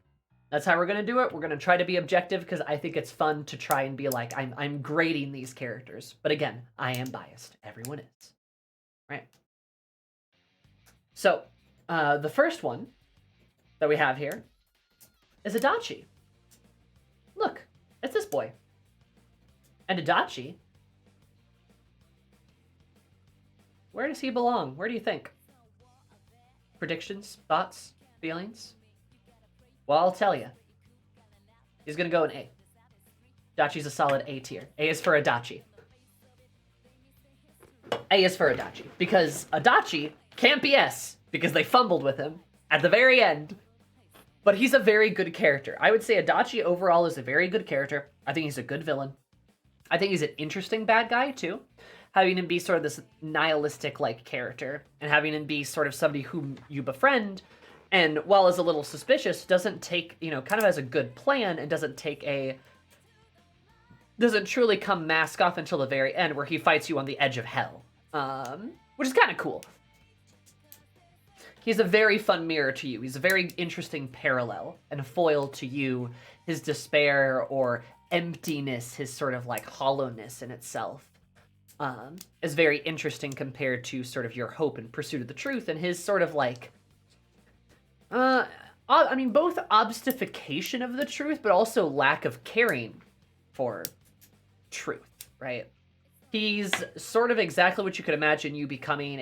That's how we're going to do it. We're going to try to be objective because I think it's fun to try and be like, I'm grading these characters. But again, I am biased. Everyone is, right? So, the first one that we have here is Adachi. Look, it's this boy. And Adachi, where does he belong? Where do you think? Predictions, thoughts, feelings? Well, I'll tell you. He's gonna go in A. Adachi's a solid A tier. A is for Adachi. A is for Adachi. Because Adachi can't be S, because they fumbled with him at the very end. But he's a very good character. I would say Adachi overall is a very good character. I think he's a good villain. I think he's an interesting bad guy, too. Having him be sort of this nihilistic-like character, and having him be sort of somebody whom you befriend, and while is a little suspicious, doesn't take, you know, kind of has a good plan, and doesn't truly come mask off until the very end, where he fights you on the edge of hell. Which is kind of cool. He's a very fun mirror to you. He's a very interesting parallel and a foil to you, his despair or emptiness, his sort of like hollowness in itself, is very interesting compared to sort of your hope and pursuit of the truth, and his sort of like, I mean, both obfuscation of the truth, but also lack of caring for truth, right? He's sort of exactly what you could imagine you becoming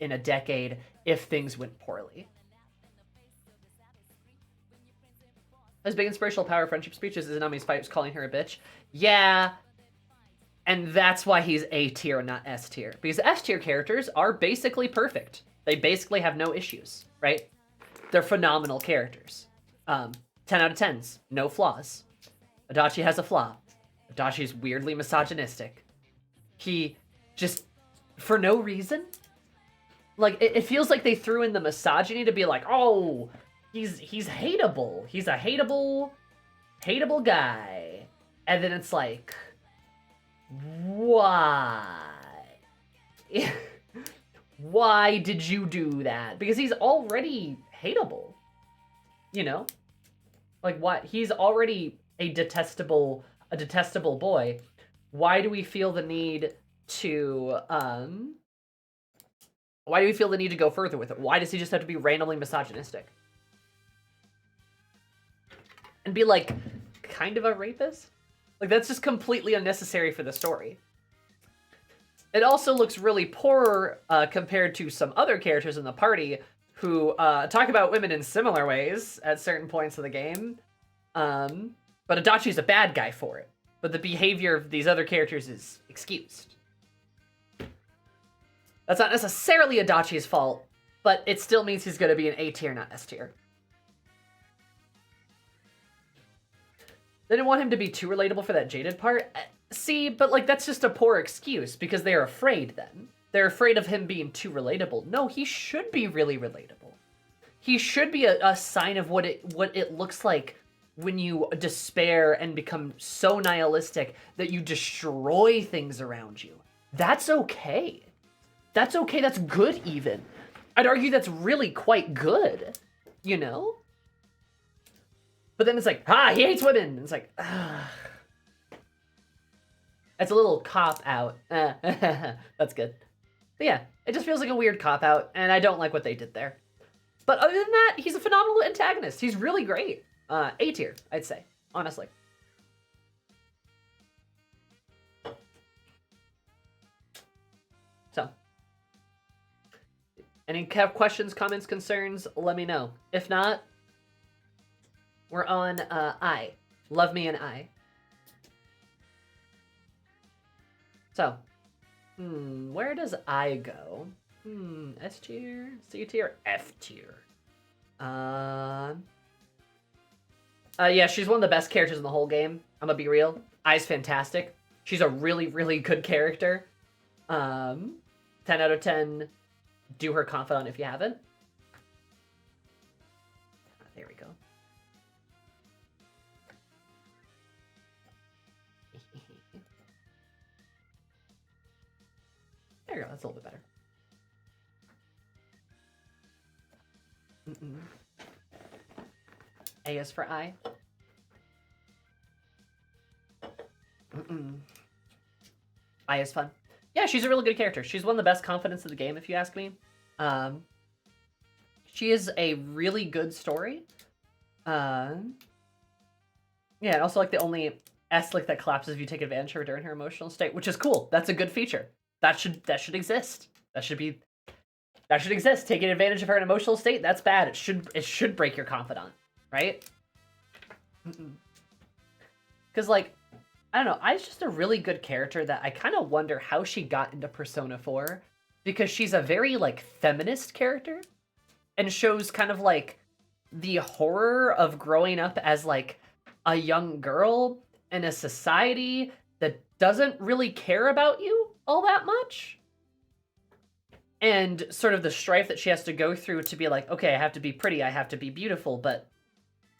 in a decade if things went poorly. His big inspirational power friendship speech is Izanami's fight was calling her a bitch. Yeah, and that's why he's A tier and not S tier. Because S tier characters are basically perfect. They basically have no issues, right? They're phenomenal characters. 10 out of 10s, no flaws. Adachi has a flaw. Adachi's weirdly misogynistic. He just, for no reason, like, it feels like they threw in the misogyny to be like, oh, he's hateable. He's a hateable guy. And then it's like, why? Why did you do that? Because he's already hateable, you know? Like, what? He's already a detestable boy. Why do we feel the need to, why do we feel the need to go further with it? Why does he just have to be randomly misogynistic? And be, like, kind of a rapist? Like, that's just completely unnecessary for the story. It also looks really poor compared to some other characters in the party who talk about women in similar ways at certain points of the game. But Adachi's a bad guy for it. But the behavior of these other characters is excused. That's not necessarily Adachi's fault, but it still means he's going to be an A tier, not S tier. They didn't want him to be too relatable for that jaded part. See, but like that's just a poor excuse because they're afraid then. They're afraid of him being too relatable. No, he should be really relatable. He should be a sign of what it looks like when you despair and become so nihilistic that you destroy things around you. That's okay. That's okay. That's good even. I'd argue that's really quite good, you know? But then it's like, he hates women. It's like, it's a little cop-out. That's good. But yeah, it just feels like a weird cop-out, and I don't like what they did there. But other than that, he's a phenomenal antagonist. He's really great. A tier, I'd say, honestly. So, any questions, comments, concerns, let me know. If not, we're on I. Love me and I. So, where does I go? S tier, C tier, F tier. Yeah, she's one of the best characters in the whole game. I'm gonna be real. Ai's fantastic. She's a really, really good character. 10 out of 10. Do her confidant if you haven't. There we go. There you go. That's a little bit better. A is for I. I is fun. Yeah, she's a really good character. She's one of the best confidants of the game, if you ask me. She is a really good story. Yeah, and also like the only S-lick that collapses if you take advantage of her during her emotional state, which is cool. That's a good feature. That should exist. That should exist. Taking advantage of her in emotional state, that's bad. It should break your confidant, right? Because like, I don't know, Ai's just a really good character that I kind of wonder how she got into Persona 4, because she's a very like feminist character and shows kind of like the horror of growing up as like a young girl in a society that doesn't really care about you all that much. And sort of the strife that she has to go through to be like, okay, I have to be pretty, I have to be beautiful, but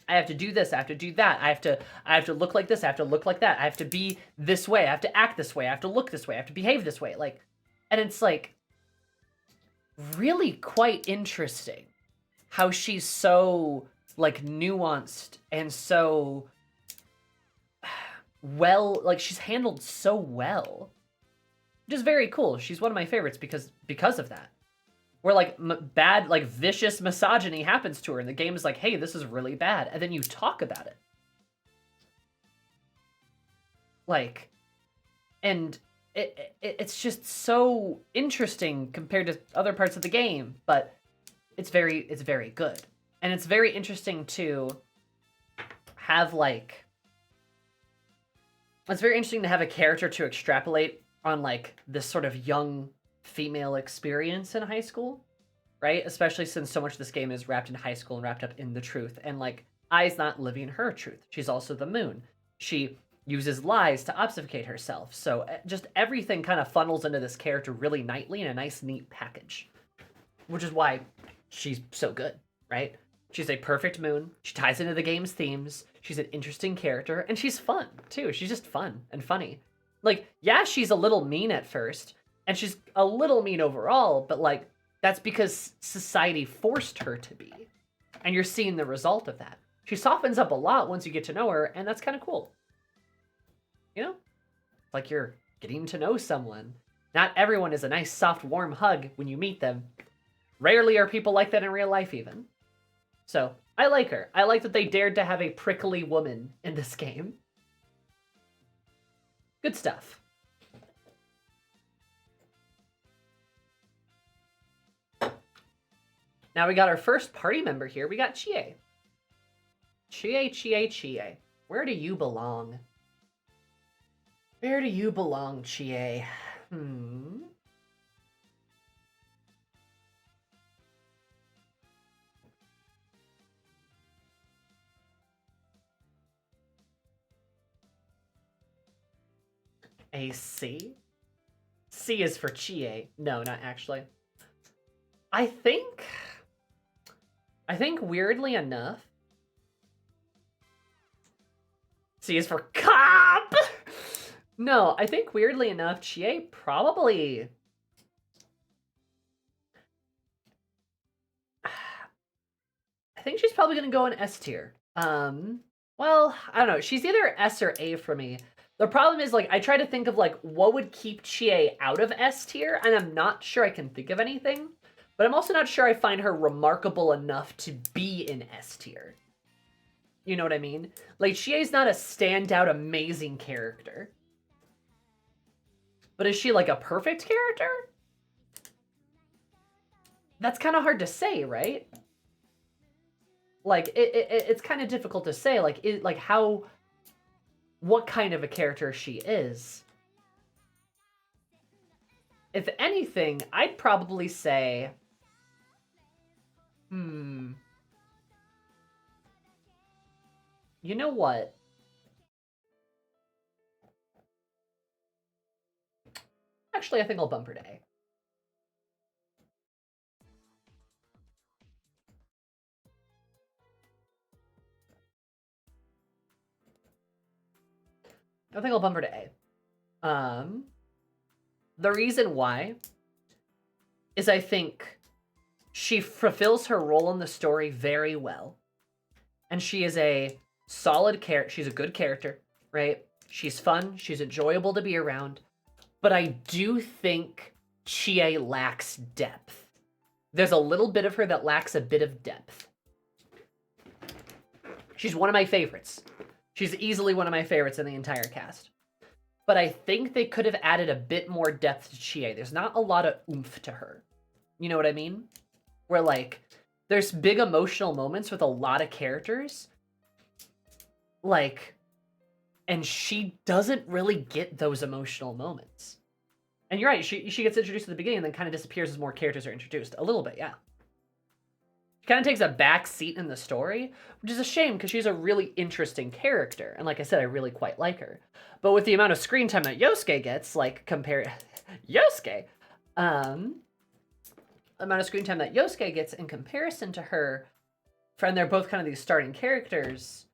I have to do this, I have to do that, I have to look like this, I have to look like that, I have to be this way, I have to act this way, I have to look this way, I have to behave this way, like, and it's like really quite interesting how she's so like nuanced and so well, like she's handled so well, which is very cool. She's one of my favorites because of that. Where like bad, like vicious misogyny happens to her, and the game is like, hey, this is really bad, and then you talk about it. Like, and it's just so interesting compared to other parts of the game, but it's very good, and it's very interesting to have like, it's very interesting to have a character to extrapolate on like this sort of young female experience in high school, right? Especially since so much of this game is wrapped in high school and wrapped up in the truth. And like, Ai's not living her truth. She's also the moon. She uses lies to obfuscate herself. So just everything kind of funnels into this character really nicely in a nice, neat package, which is why she's so good, right? She's a perfect moon. She ties into the game's themes. She's an interesting character, and she's fun too. She's just fun and funny. Like, yeah, she's a little mean at first, and she's a little mean overall, but like, that's because society forced her to be. And you're seeing the result of that. She softens up a lot once you get to know her, and that's kind of cool. You know? Like you're getting to know someone. Not everyone is a nice, soft, warm hug when you meet them. Rarely are people like that in real life even. So, I like her. I like that they dared to have a prickly woman in this game. Good stuff. Now we got our first party member here. We got Chie. Chie. Where do you belong? Where do you belong, Chie? A C? C is for Chie. No, not actually. I think weirdly enough, C is for cop! No, I think weirdly enough, Chie probably... I think she's probably going to go in S tier. Well, I don't know. She's either S or A for me. The problem is, like, I try to think of, like, what would keep Chie out of S tier, and I'm not sure I can think of anything. But I'm also not sure I find her remarkable enough to be in S tier. You know what I mean? Like, Chie's not a standout, amazing character. But is she, like, a perfect character? That's kind of hard to say, right? Like, it's kind of difficult to say, like, what kind of a character she is. If anything, I'd probably say, you know what? Actually, I think I'll bump her to A. I think I'll bump her to A. The reason why is I think she fulfills her role in the story very well. And she is a solid character. She's a good character, right? She's fun. She's enjoyable to be around. But I do think Chie lacks depth. There's a little bit of her that lacks a bit of depth. She's one of my favorites. She's easily one of my favorites in the entire cast. But I think they could have added a bit more depth to Chie. There's not a lot of oomph to her. You know what I mean? Where, like, there's big emotional moments with a lot of characters. Like, and she doesn't really get those emotional moments. And you're right, she gets introduced at the beginning and then kind of disappears as more characters are introduced. A little bit, yeah. She kind of takes a back seat in the story, which is a shame because she's a really interesting character. And like I said, I really quite like her. But with the amount of screen time that Yosuke gets, like, Yosuke! Amount of screen time that Yosuke gets in comparison to her, and they're both kind of these starting characters,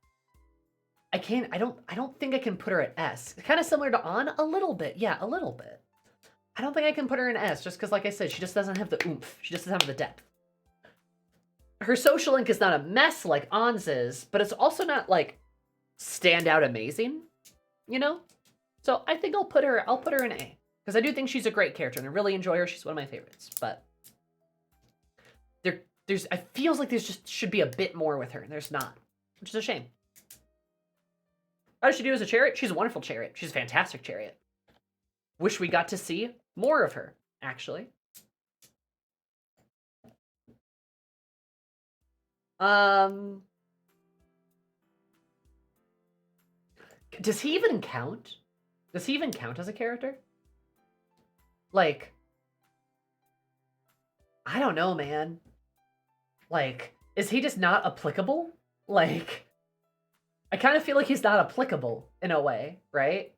I don't think I can put her at S. Kind of similar to An, a little bit. Yeah, a little bit. I don't think I can put her in S just because, like I said, she just doesn't have the oomph. She just doesn't have the depth. Her social link is not a mess like An's is, but it's also not, like, standout amazing, you know? So I think I'll put her in A. Because I do think she's a great character, and I really enjoy her. She's one of my favorites. But it feels like there's just should be a bit more with her, and there's not. Which is a shame. How does she do as a chariot? She's a wonderful chariot. She's a fantastic chariot. Wish we got to see more of her, actually. Does he even count? Does he even count as a character? Like, I don't know, man. Like, is he just not applicable? Like, I kind of feel like he's not applicable in a way, right?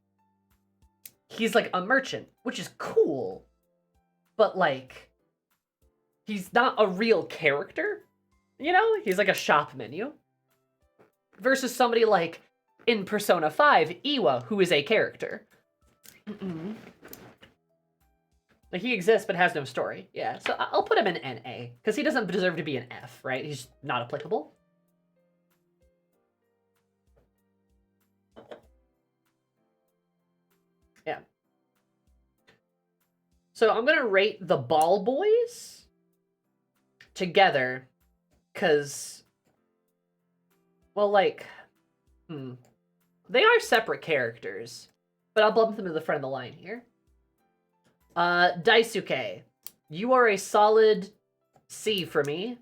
He's like a merchant, which is cool, but like, he's not a real character, you know? He's like a shop menu. Versus somebody like in Persona 5, Iwa, who is a character. Like, he exists but has no story. Yeah, so I'll put him in NA, because he doesn't deserve to be an F, right? He's not applicable. Yeah. So I'm going to rate the Ball Boys together, because, well, like, they are separate characters, but I'll bump them to the front of the line here. Daisuke, you are a solid C for me,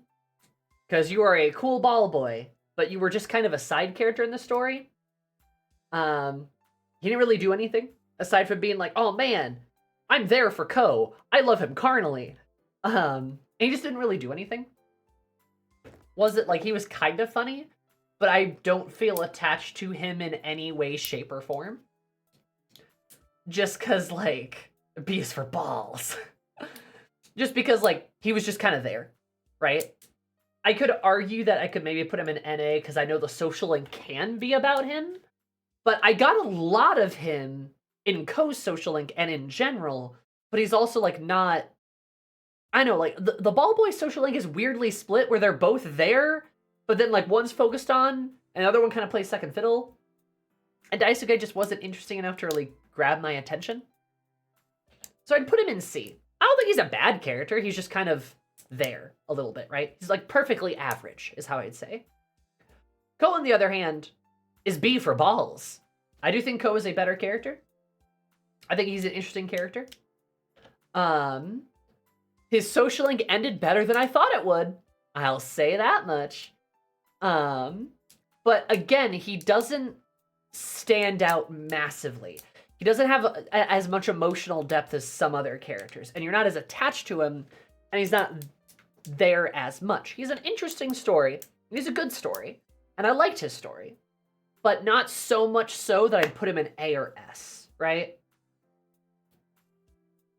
because you are a cool ball boy, but you were just kind of a side character in the story. He didn't really do anything aside from being like, oh man, I'm there for Ko. I love him carnally. And he just didn't really do anything. Was it like he was kind of funny, but I don't feel attached to him in any way, shape, or form. Just because, like, B is for balls. Just because, like, he was just kind of there, right? I could argue that I could maybe put him in NA because I know the social link can be about him, but I got a lot of him in Ko's social link and in general, but he's also, like, not... I know, like, the Ball Boy social link is weirdly split where they're both there, but then, like, one's focused on, and the other one kind of plays second fiddle. And Daisuke just wasn't interesting enough to really grab my attention. So I'd put him in C. I don't think he's a bad character, he's just kind of there a little bit, right? He's, like, perfectly average, is how I'd say. Ko, on the other hand, is B for balls. I do think Ko is a better character. I think he's an interesting character. His social link ended better than I thought it would. I'll say that much. But again, he doesn't stand out massively. He doesn't have as much emotional depth as some other characters, and you're not as attached to him, and he's not there as much. He's an interesting story. He's a good story, and I liked his story, but not so much so that I'd put him in A or S, right?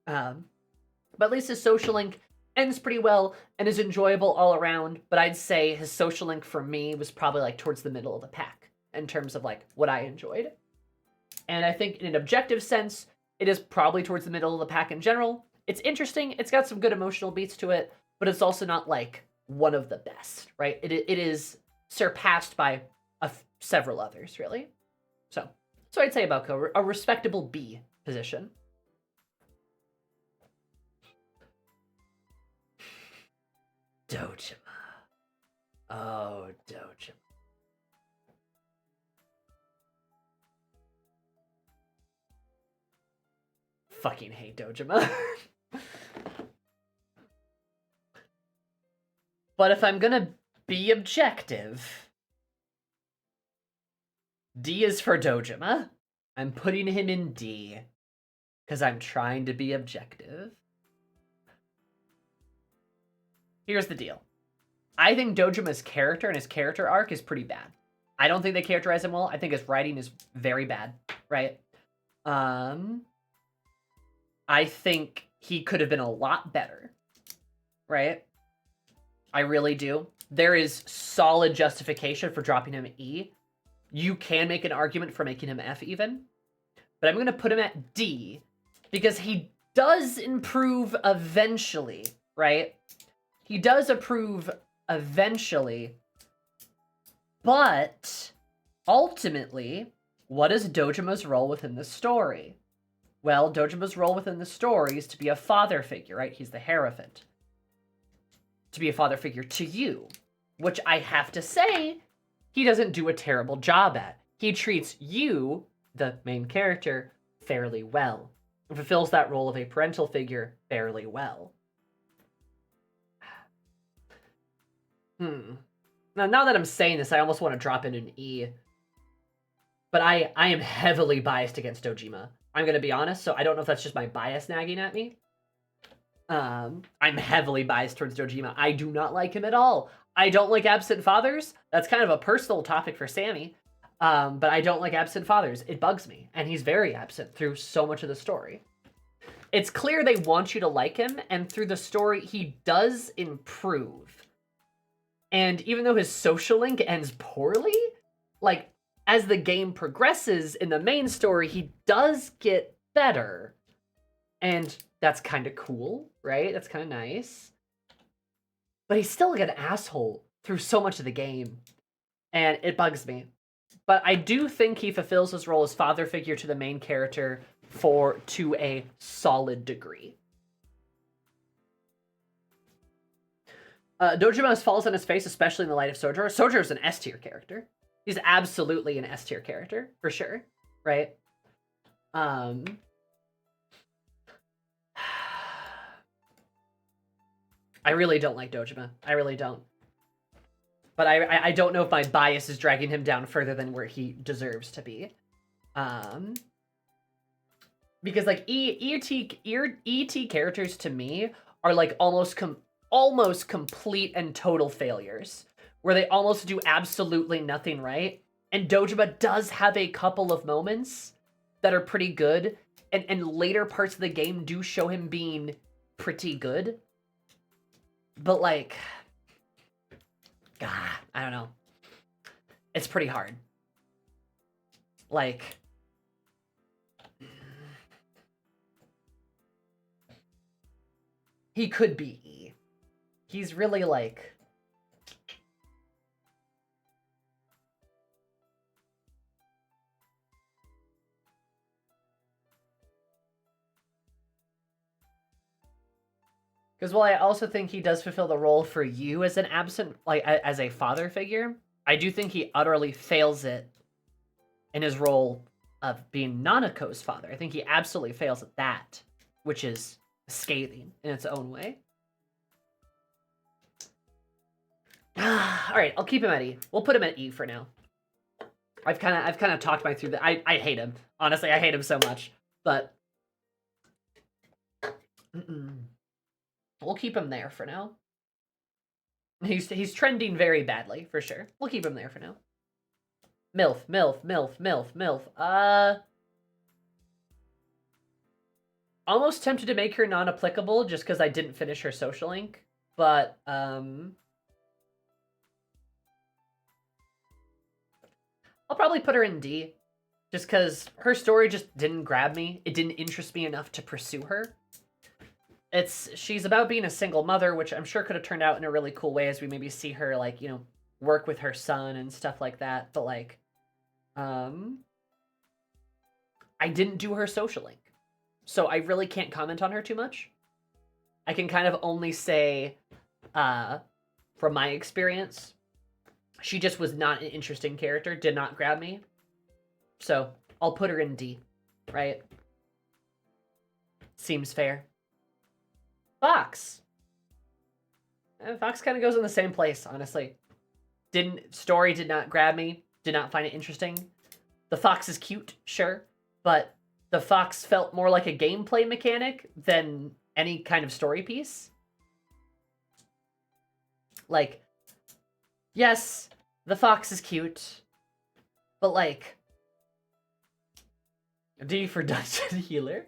But at least his social link ends pretty well and is enjoyable all around. But I'd say his social link for me was probably like towards the middle of the pack in terms of like what I enjoyed. And I think in an objective sense, it is probably towards the middle of the pack in general. It's interesting. It's got some good emotional beats to it, but it's also not like one of the best, right? It is surpassed by several others, really. So I'd say about Ko, a respectable B position. Dojima. Oh, Dojima. Fucking hate Dojima. But if I'm gonna be objective, D is for Dojima. I'm putting him in D because I'm trying to be objective. Here's the deal. I think Dojima's character and his character arc is pretty bad. I don't think they characterize him well. I think his writing is very bad, right? I think he could have been a lot better, right? I really do. There is solid justification for dropping him E. You can make an argument for making him F even. But I'm going to put him at D because he does improve eventually, right? He does improve eventually. But ultimately, what is Dojima's role within the story? Well, Dojima's role within the story is to be a father figure, right? He's the Hierophant. To be a father figure to you, which I have to say, he doesn't do a terrible job at. He treats you, the main character, fairly well. And fulfills that role of a parental figure fairly well. Now that I'm saying this, I almost want to drop in an E. But I am heavily biased against Dojima. I'm going to be honest, so I don't know if that's just my bias nagging at me. I'm heavily biased towards Dojima. I do not like him at all. I don't like absent fathers. That's kind of a personal topic for Sammy. But I don't like absent fathers. It bugs me. And he's very absent through so much of the story. It's clear they want you to like him, and through the story, he does improve. And even though his social link ends poorly, like, as the game progresses in the main story, he does get better. And that's kind of cool, right? That's kind of nice. But he's still like an asshole through so much of the game. And it bugs me. But I do think he fulfills his role as father figure to the main character to a solid degree. Dojima falls on his face, especially in the light of Sojiro. Sojiro is an S tier character. He's absolutely an S tier character, for sure, right? I really don't like Dojima. I really don't. But I don't know if my bias is dragging him down further than where he deserves to be. Because like ET characters to me are like almost complete and total failures, where they almost do absolutely nothing right. And Dojima does have a couple of moments that are pretty good, and later parts of the game do show him being pretty good. But like, I don't know. It's pretty hard. Like, he could be E. He's really like... Because while I also think he does fulfill the role for you as an absent, like, as a father figure, I do think he utterly fails it in his role of being Nanako's father. I think he absolutely fails at that, which is scathing in its own way. All right, I'll keep him at E. We'll put him at E for now. I've kind of talked my through that. I hate him. Honestly, I hate him so much. But we'll keep him there for now. He's trending very badly, for sure. We'll keep him there for now. MILF. Almost tempted to make her non-applicable just because I didn't finish her social link. But, I'll probably put her in D. Just because her story just didn't grab me. It didn't interest me enough to pursue her. She's about being a single mother, which I'm sure could have turned out in a really cool way as we maybe see her, like, you know, work with her son and stuff like that. But, like, I didn't do her social link. So I really can't comment on her too much. I can kind of only say, from my experience, she just was not an interesting character, did not grab me. So I'll put her in D, right? Seems fair. Fox. Fox kind of goes in the same place, honestly. Story did not grab me. Did not find it interesting. The fox is cute, sure. But the fox felt more like a gameplay mechanic than any kind of story piece. Like, yes, the fox is cute. But like, D for Dungeon Healer?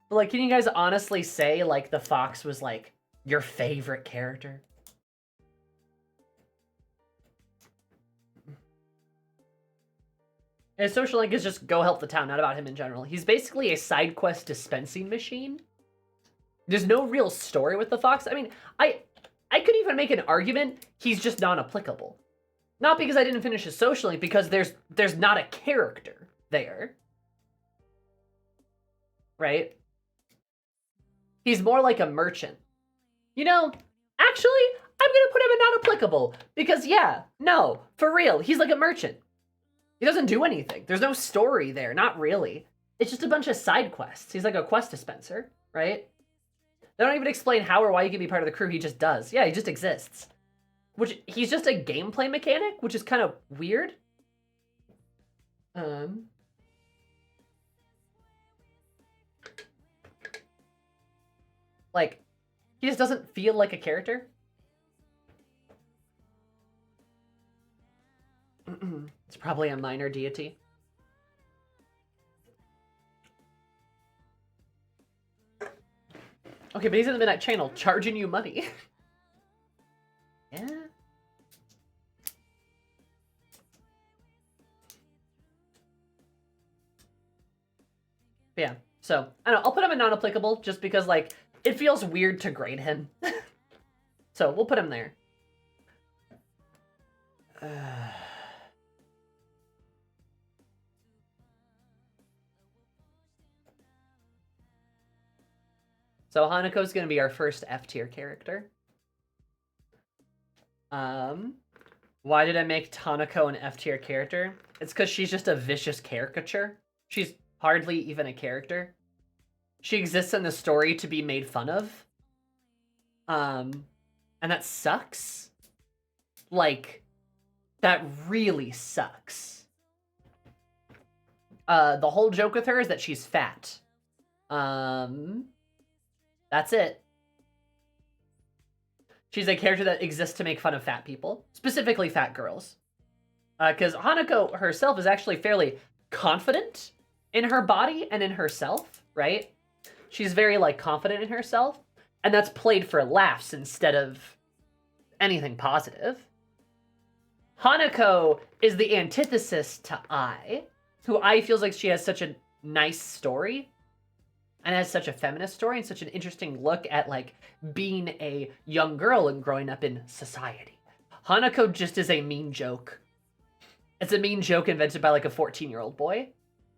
But like, can you guys honestly say, like, the fox was, like, your favorite character? And social link is just go help the town, not about him in general. He's basically a side quest dispensing machine. There's no real story with the fox. I mean, I could even make an argument he's just non-applicable. Not because I didn't finish his social link, because there's not a character there. Right? He's more like a merchant. You know, actually, I'm gonna put him in non-applicable. Because yeah, no, for real, he's like a merchant. He doesn't do anything. There's no story there, not really. It's just a bunch of side quests. He's like a quest dispenser, right? They don't even explain how or why he can be part of the crew, he just does. Yeah, he just exists. Which, he's just a gameplay mechanic, which is kind of weird. Like, he just doesn't feel like a character. It's probably a minor deity. Okay, but he's in the Midnight Channel, charging you money. Yeah. Yeah, so, I don't know, I'll put him in non-applicable just because, like, it feels weird to grade him. So, we'll put him there. So Hanako's gonna be our first F tier character. Why did I make Hanako an F tier character? It's because she's just a vicious caricature. She's hardly even a character. She exists in the story to be made fun of. And that sucks. Like, that really sucks. The whole joke with her is that she's fat. That's it. She's a character that exists to make fun of fat people, specifically fat girls. Because Hanako herself is actually fairly confident in her body and in herself, right? She's very, like, confident in herself, and that's played for laughs instead of anything positive. Hanako is the antithesis to Ai, who Ai feels like she has such a nice story, and has such a feminist story, and such an interesting look at, like, being a young girl and growing up in society. Hanako just is a mean joke. It's a mean joke invented by, like, a 14-year-old boy.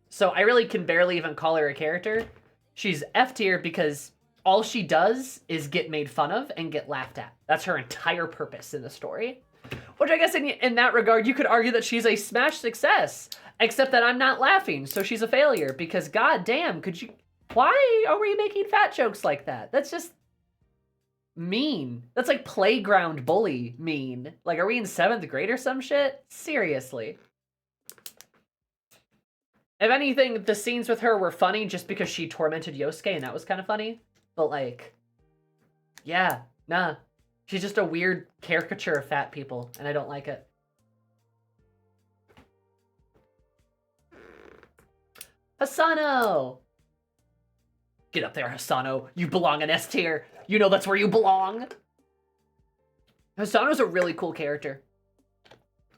So I really can barely even call her a character. She's F tier because all she does is get made fun of and get laughed at. That's her entire purpose in the story. Which I guess in that regard, you could argue that she's a smash success. Except that I'm not laughing, so she's a failure. Because goddamn, could you... Why are we making fat jokes like that? That's just mean. That's like playground bully mean. Like, are we in 7th grade or some shit? Seriously. If anything, the scenes with her were funny just because she tormented Yosuke, and that was kind of funny. But, like, yeah, nah. She's just a weird caricature of fat people, and I don't like it. Hasano! Get up there, Hasano. You belong in S tier. You know that's where you belong. Hasano's a really cool character.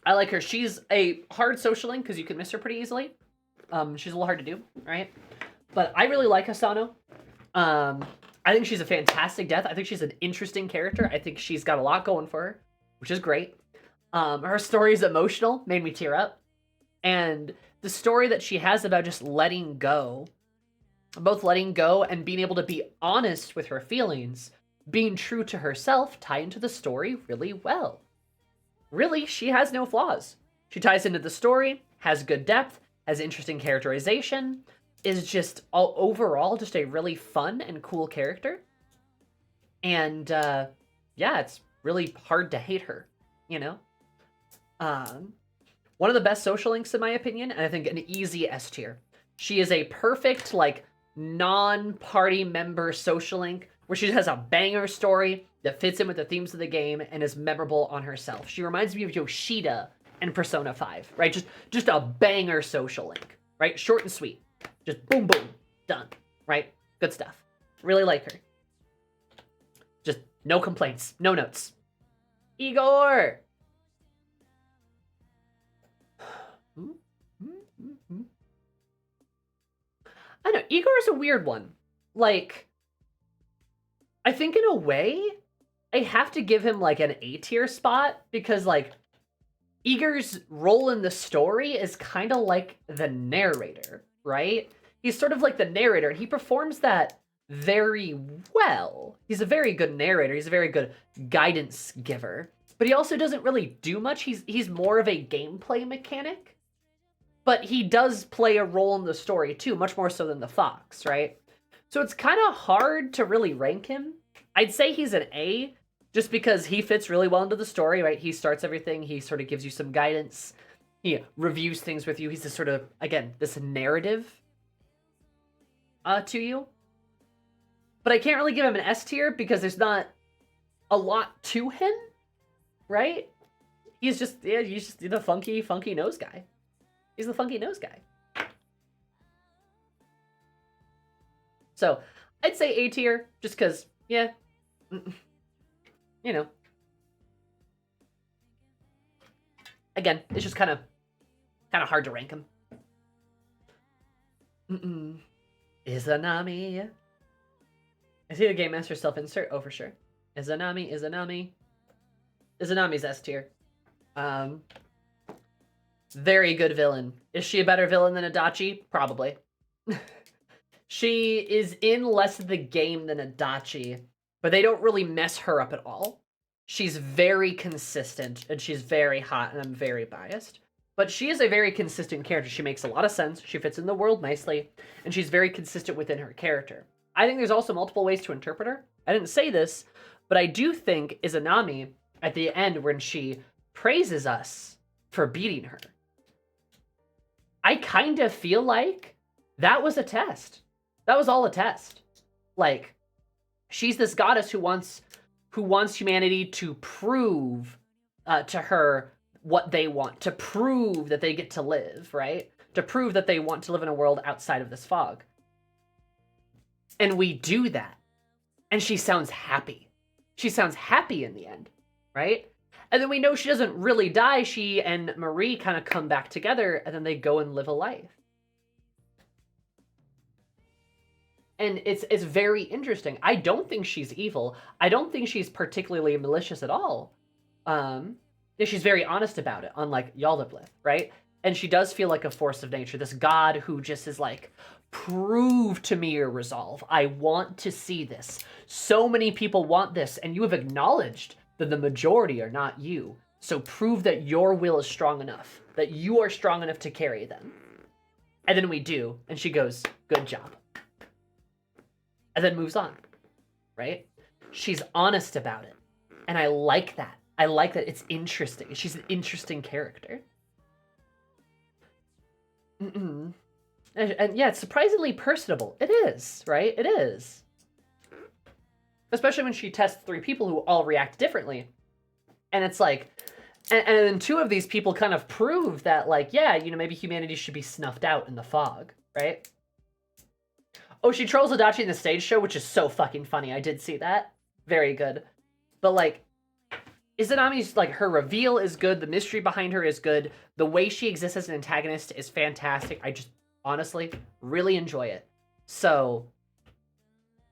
I like her. She's a hard social link because you can miss her pretty easily. She's a little hard to do, right? But I really like Hasano. I think she's a fantastic death. I think she's an interesting character. I think she's got a lot going for her, which is great. Her story is emotional, made me tear up. And the story that she has about just letting go, both letting go and being able to be honest with her feelings, being true to herself, tie into the story really well. Really, she has no flaws. She ties into the story, has good depth, has interesting characterization, is just overall just a really fun and cool character. And yeah, it's really hard to hate her, you know? One of the best social links in my opinion, and I think an easy S tier. She is a perfect, like, non-party member social link where she has a banger story that fits in with the themes of the game and is memorable on herself. She reminds me of Yoshida in Persona 5, right? Just a banger social link, right? Short and sweet. Just boom, boom, done, right? Good stuff. Really like her. Just no complaints, no notes. Igor! I know, Igor is a weird one. Like, I think in a way, I have to give him, like, an A tier spot because, like, Igor's role in the story is kind of like the narrator, right? He's sort of like the narrator, and he performs that very well. He's a very good narrator. He's a very good guidance giver. But he also doesn't really do much. He's more of a gameplay mechanic. But he does play a role in the story, too, much more so than the Fox, right? So it's kind of hard to really rank him. I'd say he's an A, just because he fits really well into the story, right? He starts everything. He sort of gives you some guidance. He reviews things with you. He's this sort of, again, this narrative to you. But I can't really give him an S tier because there's not a lot to him, right? He's just the funky nose guy. He's the funky nose guy. So I'd say A tier just because, yeah, you know. Again, it's just kind of hard to rank him. Izanami. I see the Game Master self-insert. Oh, for sure. Izanami. Izanami's S tier. Very good villain. Is she a better villain than Adachi? Probably. She is in less of the game than Adachi, but they don't really mess her up at all. She's very consistent, and she's very hot, and I'm very biased. But she is a very consistent character. She makes a lot of sense. She fits in the world nicely, and she's very consistent within her character. I think there's also multiple ways to interpret her. I didn't say this, but I do think Izanami, at the end, when she praises us for beating her. I kind of feel like that was a test. That was all a test. Like, she's this goddess who wants humanity to prove to her what they want, to prove that they get to live, right? To prove that they want to live in a world outside of this fog. And we do that. And she sounds happy. She sounds happy in the end, right? And then we know she doesn't really die. She and Marie kind of come back together, and then they go and live a life. And it's very interesting. I don't think she's evil. I don't think she's particularly malicious at all. She's very honest about it, unlike Yaldablith, right? And she does feel like a force of nature, this god who just is like, prove to me your resolve. I want to see this. So many people want this, and you have acknowledged that the majority are not you. So prove that your will is strong enough, that you are strong enough to carry them. And then we do, and she goes, good job. And then moves on, right? She's honest about it. And I like that. I like that it's interesting. She's an interesting character. And yeah, it's surprisingly personable. It is, right? It is. Especially when she tests 3 people who all react differently. And it's like, and then 2 of these people kind of prove that, like, yeah, you know, maybe humanity should be snuffed out in the fog, right? Oh, she trolls Adachi in the stage show, which is so fucking funny. I did see that. Very good. But, like, Izanami's, like, her reveal is good. The mystery behind her is good. The way she exists as an antagonist is fantastic. I just, honestly, really enjoy it. So,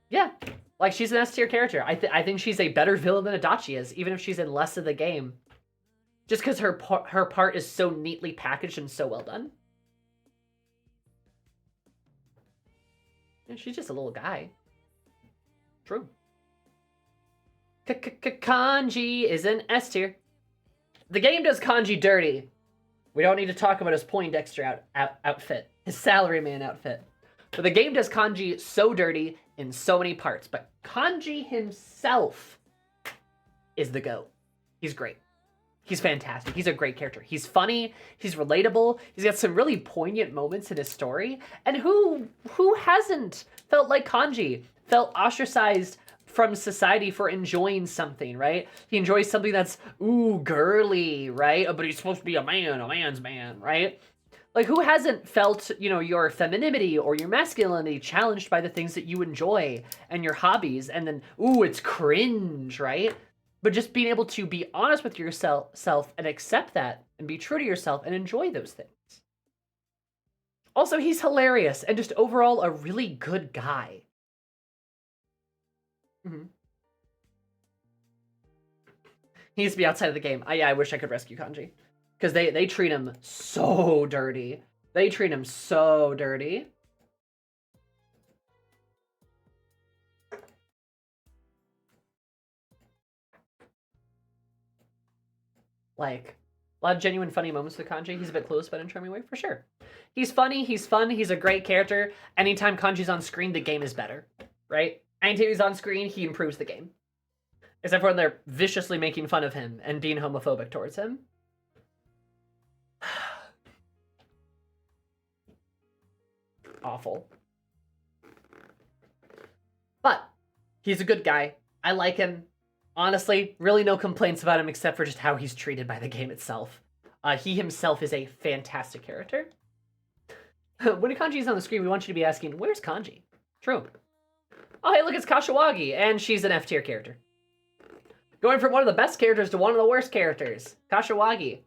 yeah. Like, she's an S-tier character. I think she's a better villain than Adachi is, even if she's in less of the game. Just because her part is so neatly packaged and so well done. And she's just a little guy. True. Kanji is an S tier. The game does Kanji dirty. We don't need to talk about his Poindexter outfit, his salaryman outfit. But the game does Kanji so dirty in so many parts. But Kanji himself is the GOAT. He's great. He's fantastic. He's a great character. He's funny. He's relatable. He's got some really poignant moments in his story. And who hasn't felt like Kanji? Felt ostracized from society for enjoying something, right? He enjoys something that's, ooh, girly, right? But he's supposed to be a man's man, right? Like, who hasn't felt, you know, your femininity or your masculinity challenged by the things that you enjoy and your hobbies, and then, ooh, it's cringe, right? But just being able to be honest with yourself and accept that and be true to yourself and enjoy those things. Also, he's hilarious and just overall a really good guy. He needs to be outside of the game. Yeah, I wish I could rescue Kanji. Because they treat him so dirty. They treat him so dirty. Like, a lot of genuine funny moments with Kanji. He's a bit clueless, but in a charming way, for sure. He's funny, he's fun, he's a great character. Anytime Kanji's on screen, the game is better, right? Anytime he's on screen, he improves the game. Except for when they're viciously making fun of him and being homophobic towards him. Awful. But he's a good guy. I like him. Honestly, really no complaints about him except for just how he's treated by the game itself. He himself is a fantastic character. When Kanji's on the screen, we want you to be asking, where's Kanji? True. Oh, hey, look, it's Kashiwagi, and she's an F-tier character. Going from one of the best characters to one of the worst characters. Kashiwagi.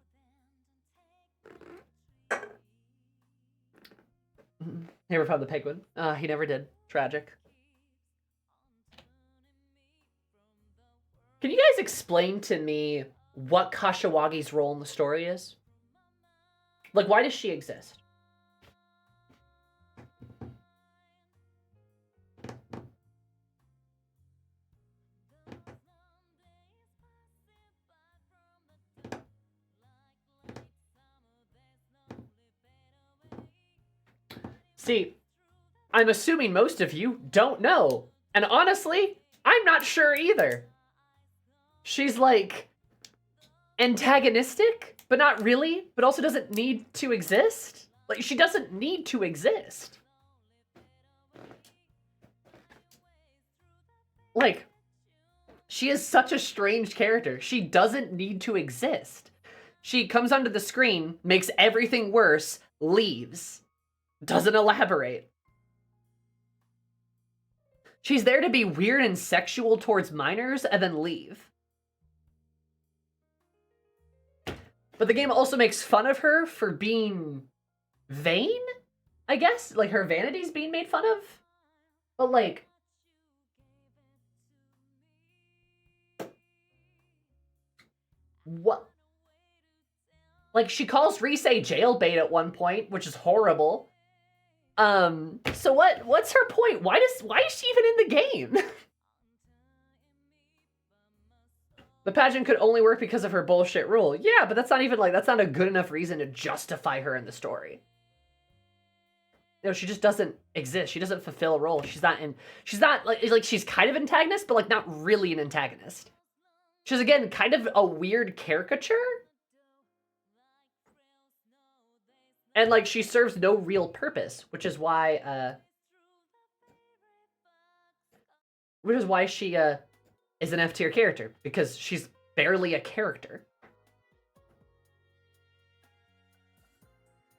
Never found the penguin. He never did. Tragic. Can you guys explain to me what Kashiwagi's role in the story is? Like, why does she exist? See, I'm assuming most of you don't know. And honestly, I'm not sure either. She's like antagonistic, but not really, but also doesn't need to exist. Like, she doesn't need to exist. Like, she is such a strange character. She doesn't need to exist. She comes onto the screen, makes everything worse, leaves. Doesn't elaborate. She's there to be weird and sexual towards minors and then leave. But the game also makes fun of her for being vain, I guess? Like, her vanity's being made fun of? But, like... what? Like, she calls Rise jailbait at one point, which is horrible. So what's her point? Why is she even in the game? The pageant could only work because of her bullshit rule. Yeah, but that's not even like, that's not a good enough reason to justify her in the story. No, she just doesn't exist. She doesn't fulfill a role. She's not like she's kind of antagonist, but like not really an antagonist. She's again kind of a weird caricature. And, like, she serves no real purpose, which is why she, is an F-tier character, because she's barely a character.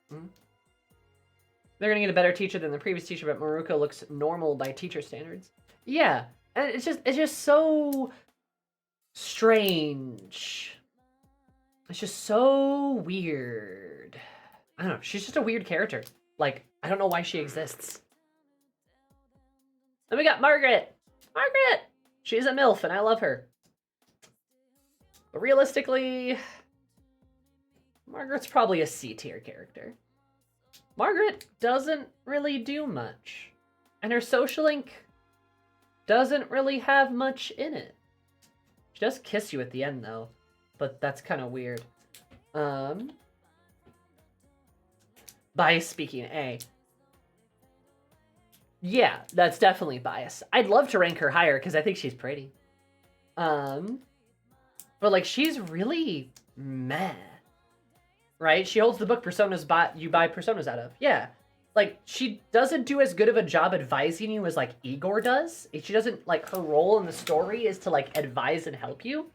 They're gonna get a better teacher than the previous teacher, but Maruko looks normal by teacher standards. Yeah, and it's just so strange. It's just so weird. I don't know, she's just a weird character. Like, I don't know why she exists. Then we got Margaret! Margaret! She's a MILF, and I love her. But realistically, Margaret's probably a C-tier character. Margaret doesn't really do much. And her social link doesn't really have much in it. She does kiss you at the end, though. But that's kind of weird. Bias speaking, A. Yeah, that's definitely bias. I'd love to rank her higher because I think she's pretty. But like, she's really meh. Right? She holds the book Personas you buy Personas out of. Yeah. Like, she doesn't do as good of a job advising you as, like, Igor does. She doesn't, like, her role in the story is to, like, advise and help you.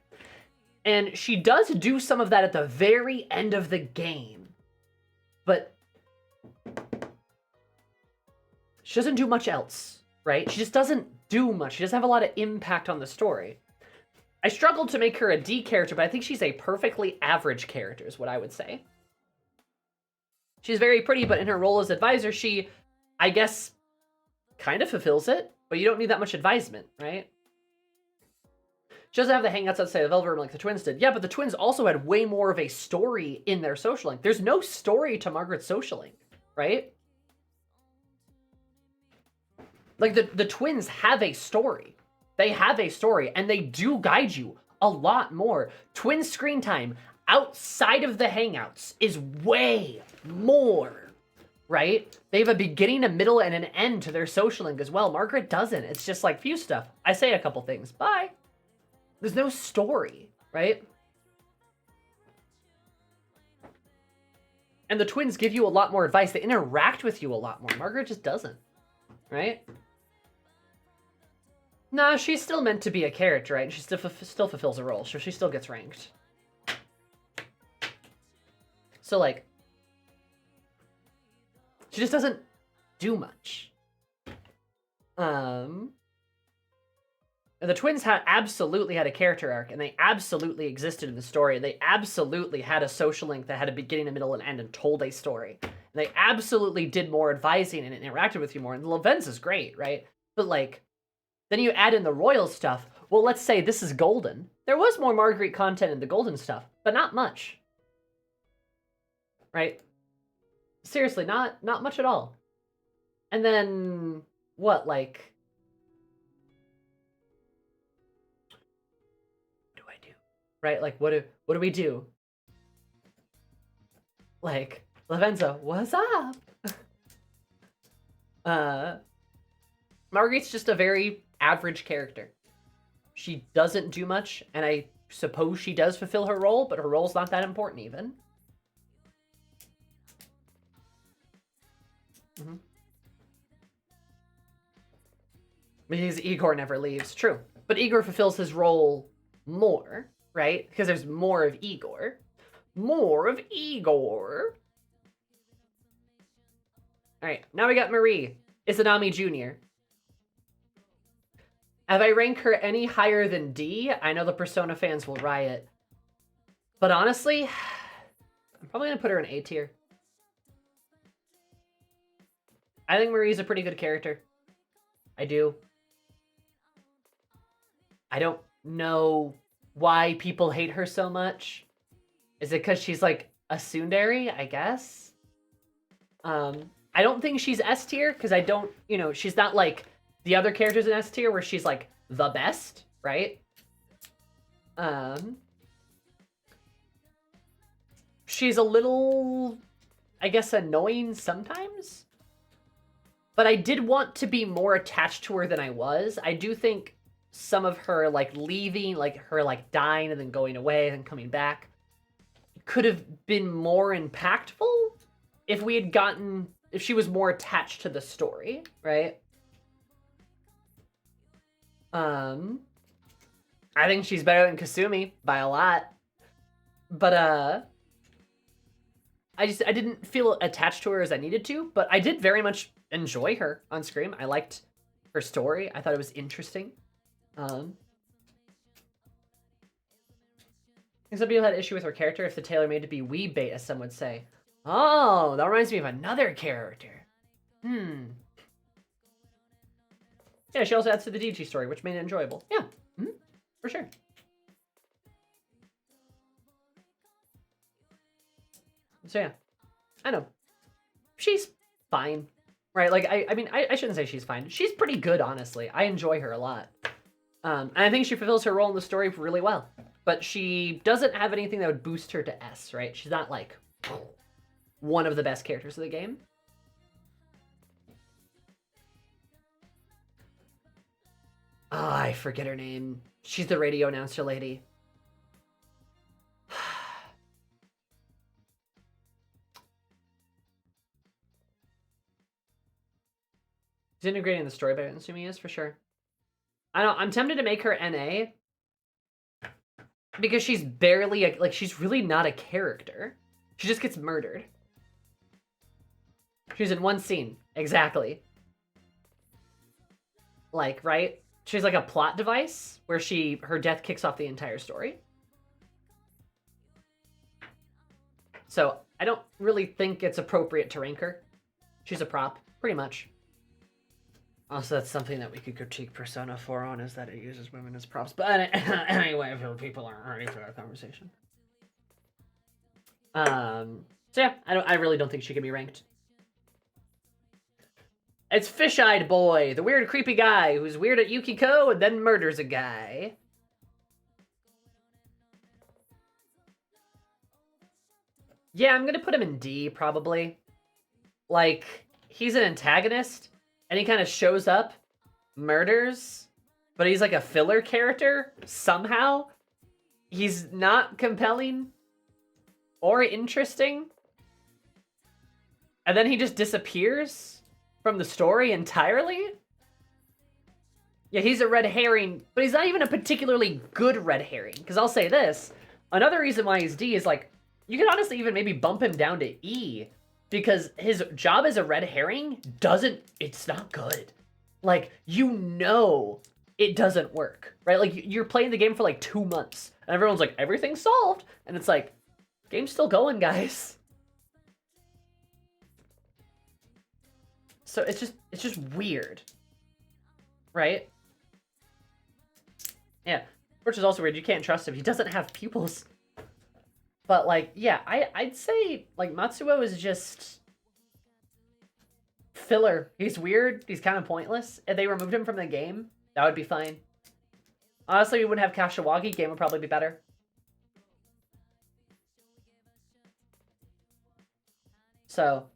And she does do some of that at the very end of the game. But she doesn't do much else, right? She just doesn't do much. She doesn't have a lot of impact on the story. I struggled to make her a D character, but I think she's a perfectly average character is what I would say. She's very pretty, but in her role as advisor, she, I guess, kind of fulfills it, but you don't need that much advisement, right? She doesn't have the hangouts outside the Velvet Room like the twins did. Yeah, but the twins also had way more of a story in their social link. There's no story to Margaret's social link, right? Like, the twins have a story. They have a story, and they do guide you a lot more. Twin screen time outside of the hangouts is way more, right? They have a beginning, a middle, and an end to their social link as well. Margaret doesn't. It's just like few stuff. I say a couple things. Bye. There's no story, right? And the twins give you a lot more advice. They interact with you a lot more. Margaret just doesn't, right? Nah, she's still meant to be a character, right? And she still fulfills a role, so she still gets ranked. So, like, she just doesn't do much. And the twins absolutely had a character arc, and they absolutely existed in the story, and they absolutely had a social link that had a beginning, a middle, and end, and told a story. And they absolutely did more advising and interacted with you more, and the Levens is great, right? But, like, then you add in the royal stuff. Well, let's say this is Golden. There was more Marguerite content in the Golden stuff, but not much. Right? Seriously, not much at all. And then, what, like... what do I do? Right? Like, what do we do? Like, Lavenza, what's up? Marguerite's just a very average character. She doesn't do much, and I suppose she does fulfill her role, but her role's not that important even. Because Igor never leaves. True. But Igor fulfills his role more, right? Because there's more of Igor. More of Igor. Alright, now we got Marie. Izanami Jr. If I rank her any higher than D, I know the Persona fans will riot. But honestly, I'm probably going to put her in A tier. I think Marie's a pretty good character. I do. I don't know why people hate her so much. Is it because she's like a tsundere, I guess? I don't think she's S tier because I don't, you know, she's not like the other characters in S tier where she's like the best, right? She's a little, I guess, annoying sometimes. But I did want to be more attached to her than I was. I do think some of her like leaving, like her like dying and then going away and coming back could have been more impactful if we had gotten, if she was more attached to the story, right? I think she's better than Kasumi by a lot. But I didn't feel attached to her as I needed to, but I did very much enjoy her on screen. I liked her story. I thought it was interesting. Some people had issue with her character if the tailor made to be weeb bait, as some would say. Oh, that reminds me of another character. Yeah, she also adds to the DG story, which made it enjoyable. Yeah, for sure. So yeah, I know. She's fine, right? Like, I mean, I shouldn't say she's fine. She's pretty good, honestly. I enjoy her a lot. And I think she fulfills her role in the story really well. But she doesn't have anything that would boost her to S, right? She's not, like, one of the best characters of the game. Oh, I forget her name. She's the radio announcer lady. She's integrating the story better than Sumi is, for sure. I know, I'm tempted to make her NA. Because she's barely, like, she's really not a character. She just gets murdered. She's in one scene. Exactly. Like, right? She's like a plot device where her death kicks off the entire story. So, I don't really think it's appropriate to rank her. She's a prop, pretty much. Also, that's something that we could critique Persona 4 on, is that it uses women as props. But anyway, I feel people aren't ready for that conversation. So yeah, I really don't think she can be ranked. It's Fish-Eyed Boy, the weird, creepy guy who's weird at Yukiko and then murders a guy. Yeah, I'm gonna put him in D, probably. Like, he's an antagonist. And he kind of shows up, murders, but he's like a filler character somehow. He's not compelling or interesting. And then he just disappears from the story entirely. Yeah, he's a red herring, but he's not even a particularly good red herring. Because I'll say this, another reason why he's D is like, you can honestly even maybe bump him down to E. Because his job as a red herring it's not good. Like, you know it doesn't work, right? Like, you're playing the game for like 2 months, and everyone's like, everything's solved. And it's like, game's still going, guys. So it's just weird, right? Yeah, which is also weird. You can't trust him. He doesn't have pupils. But, like, yeah, I'd say, like, Matsuo is just filler. He's weird. He's kind of pointless. If they removed him from the game, that would be fine. Honestly, we wouldn't have Kashiwagi. Game would probably be better. So,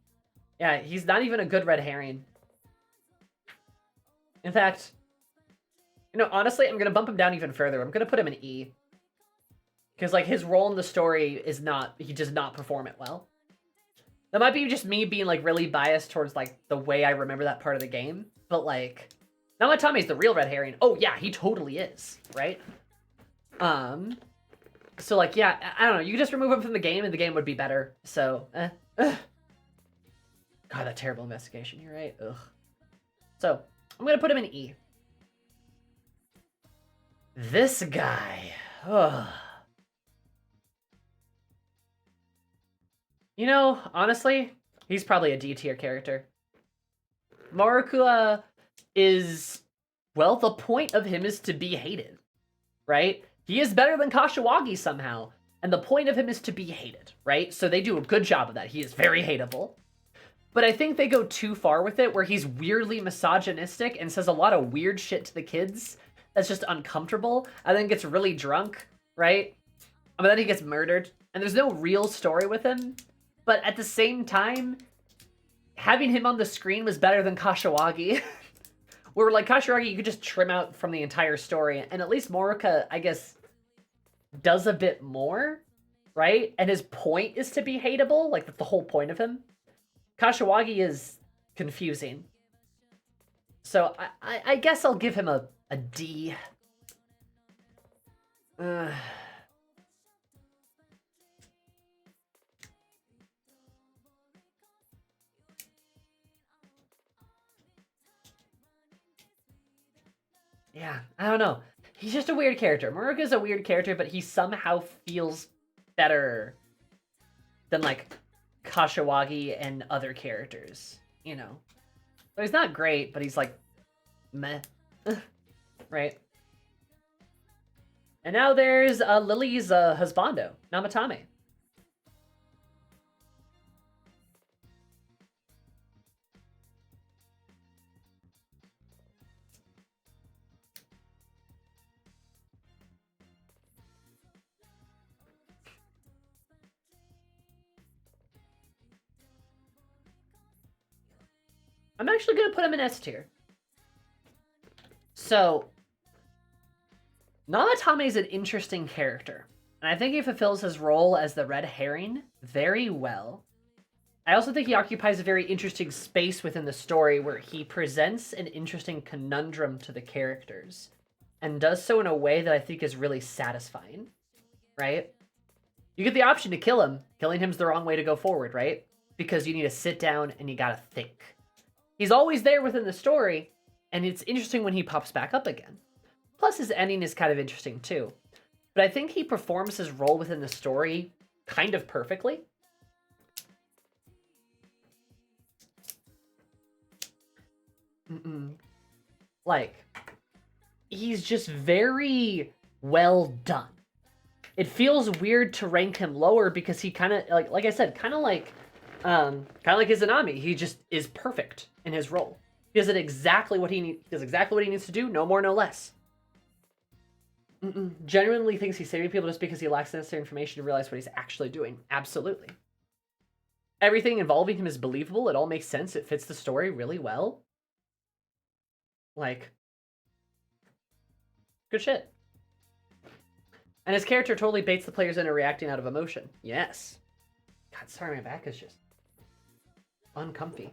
yeah, he's not even a good red herring. In fact, you know, honestly, I'm going to bump him down even further. I'm going to put him in E. Because, like, his role in the story is not, he does not perform it well. That might be just me being like really biased towards like the way I remember that part of the game. But like, Namatame's the real red herring. Oh yeah, he totally is, right? So like, yeah, I don't know. You could just remove him from the game and the game would be better. So, God, that terrible investigation. You're right. Ugh. So, I'm gonna put him in E. This guy. Ugh. You know, honestly, he's probably a D tier character. Marukua is, well, the point of him is to be hated, right? He is better than Kashiwagi somehow, and the point of him is to be hated, right? So they do a good job of that. He is very hateable. But I think they go too far with it, where he's weirdly misogynistic and says a lot of weird shit to the kids that's just uncomfortable, and then gets really drunk, right? But then he gets murdered, and there's no real story with him. But at the same time, having him on the screen was better than Kashiwagi. Where, like, Kashiwagi, you could just trim out from the entire story, and at least Moruka, I guess, does a bit more, right? And his point is to be hateable, like, that's the whole point of him. Kashiwagi is confusing. So, I guess I'll give him a D. Yeah, I don't know. He's just a weird character. Maruka's a weird character, but he somehow feels better than, like, Kashiwagi and other characters, you know? So he's not great, but he's, like, meh. Right? And now there's Lily's husbando, Namatame. I'm actually going to put him in S tier. So, Namatame is an interesting character, and I think he fulfills his role as the red herring very well. I also think he occupies a very interesting space within the story where he presents an interesting conundrum to the characters, and does so in a way that I think is really satisfying, right? You get the option to kill him. Killing him's the wrong way to go forward, right? Because you need to sit down and you gotta think. He's always there within the story, and it's interesting when he pops back up again. Plus, his ending is kind of interesting, too. But I think he performs his role within the story kind of perfectly. Like, he's just very well done. It feels weird to rank him lower because he kind of, like I said, kind of like Izanami. He just is perfect in his role. He does exactly what he needs to do, no more, no less. Genuinely thinks he's saving people just because he lacks the necessary information to realize what he's actually doing. Absolutely. Everything involving him is believable. It all makes sense. It fits the story really well. Like, good shit. And his character totally baits the players into reacting out of emotion. Yes. God, sorry, my back is just uncomfy.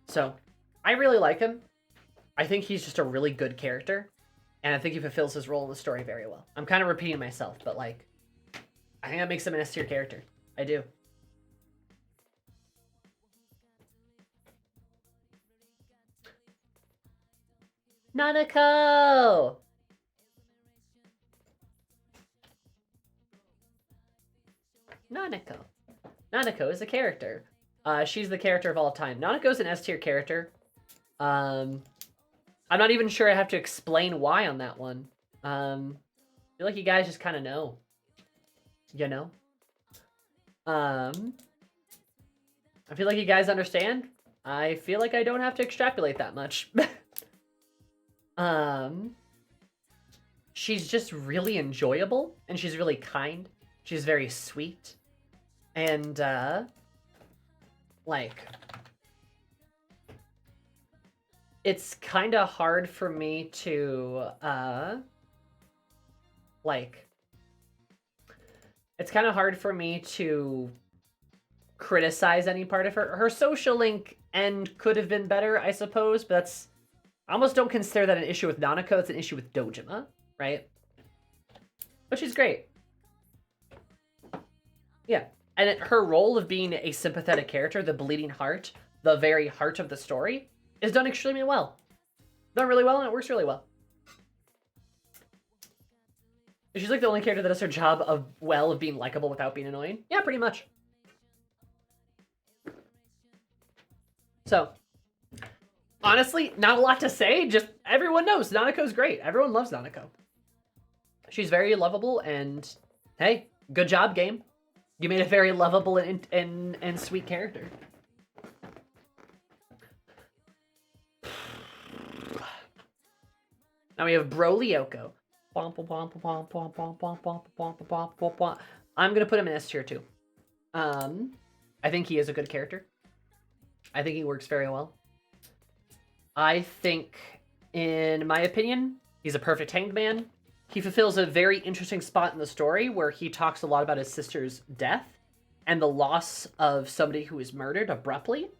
So, I really like him. I think he's just a really good character. And I think he fulfills his role in the story very well. I'm kind of repeating myself, but like, I think that makes him an S tier character. I do. Nanako! Nanako. Nanako is a character. She's the character of all time. Nanako's an S tier character. I'm not even sure I have to explain why on that one. I feel like you guys just kind of know. You know? I feel like you guys understand. I feel like I don't have to extrapolate that much. She's just really enjoyable, and she's really kind. She's very sweet. And, like, it's kind of hard for me to, it's kind of hard for me to criticize any part of her. Her social link end could have been better, I suppose, but that's... I almost don't consider that an issue with Nanako, it's an issue with Dojima, right? But she's great. Yeah. And her role of being a sympathetic character, the bleeding heart, the very heart of the story, is done extremely well. Done really well, and it works really well. She's like the only character that does her job of being likable without being annoying. Yeah, pretty much. So, honestly, not a lot to say. Just everyone knows Nanako's great. Everyone loves Nanako. She's very lovable, and hey, good job, game. You made a very lovable and sweet character. Now we have Broly Yoko. I'm gonna put him in S tier too. I think he is a good character. I think he works very well. I think, in my opinion, he's a perfect hanged man. He fulfills a very interesting spot in the story where he talks a lot about his sister's death and the loss of somebody who is murdered abruptly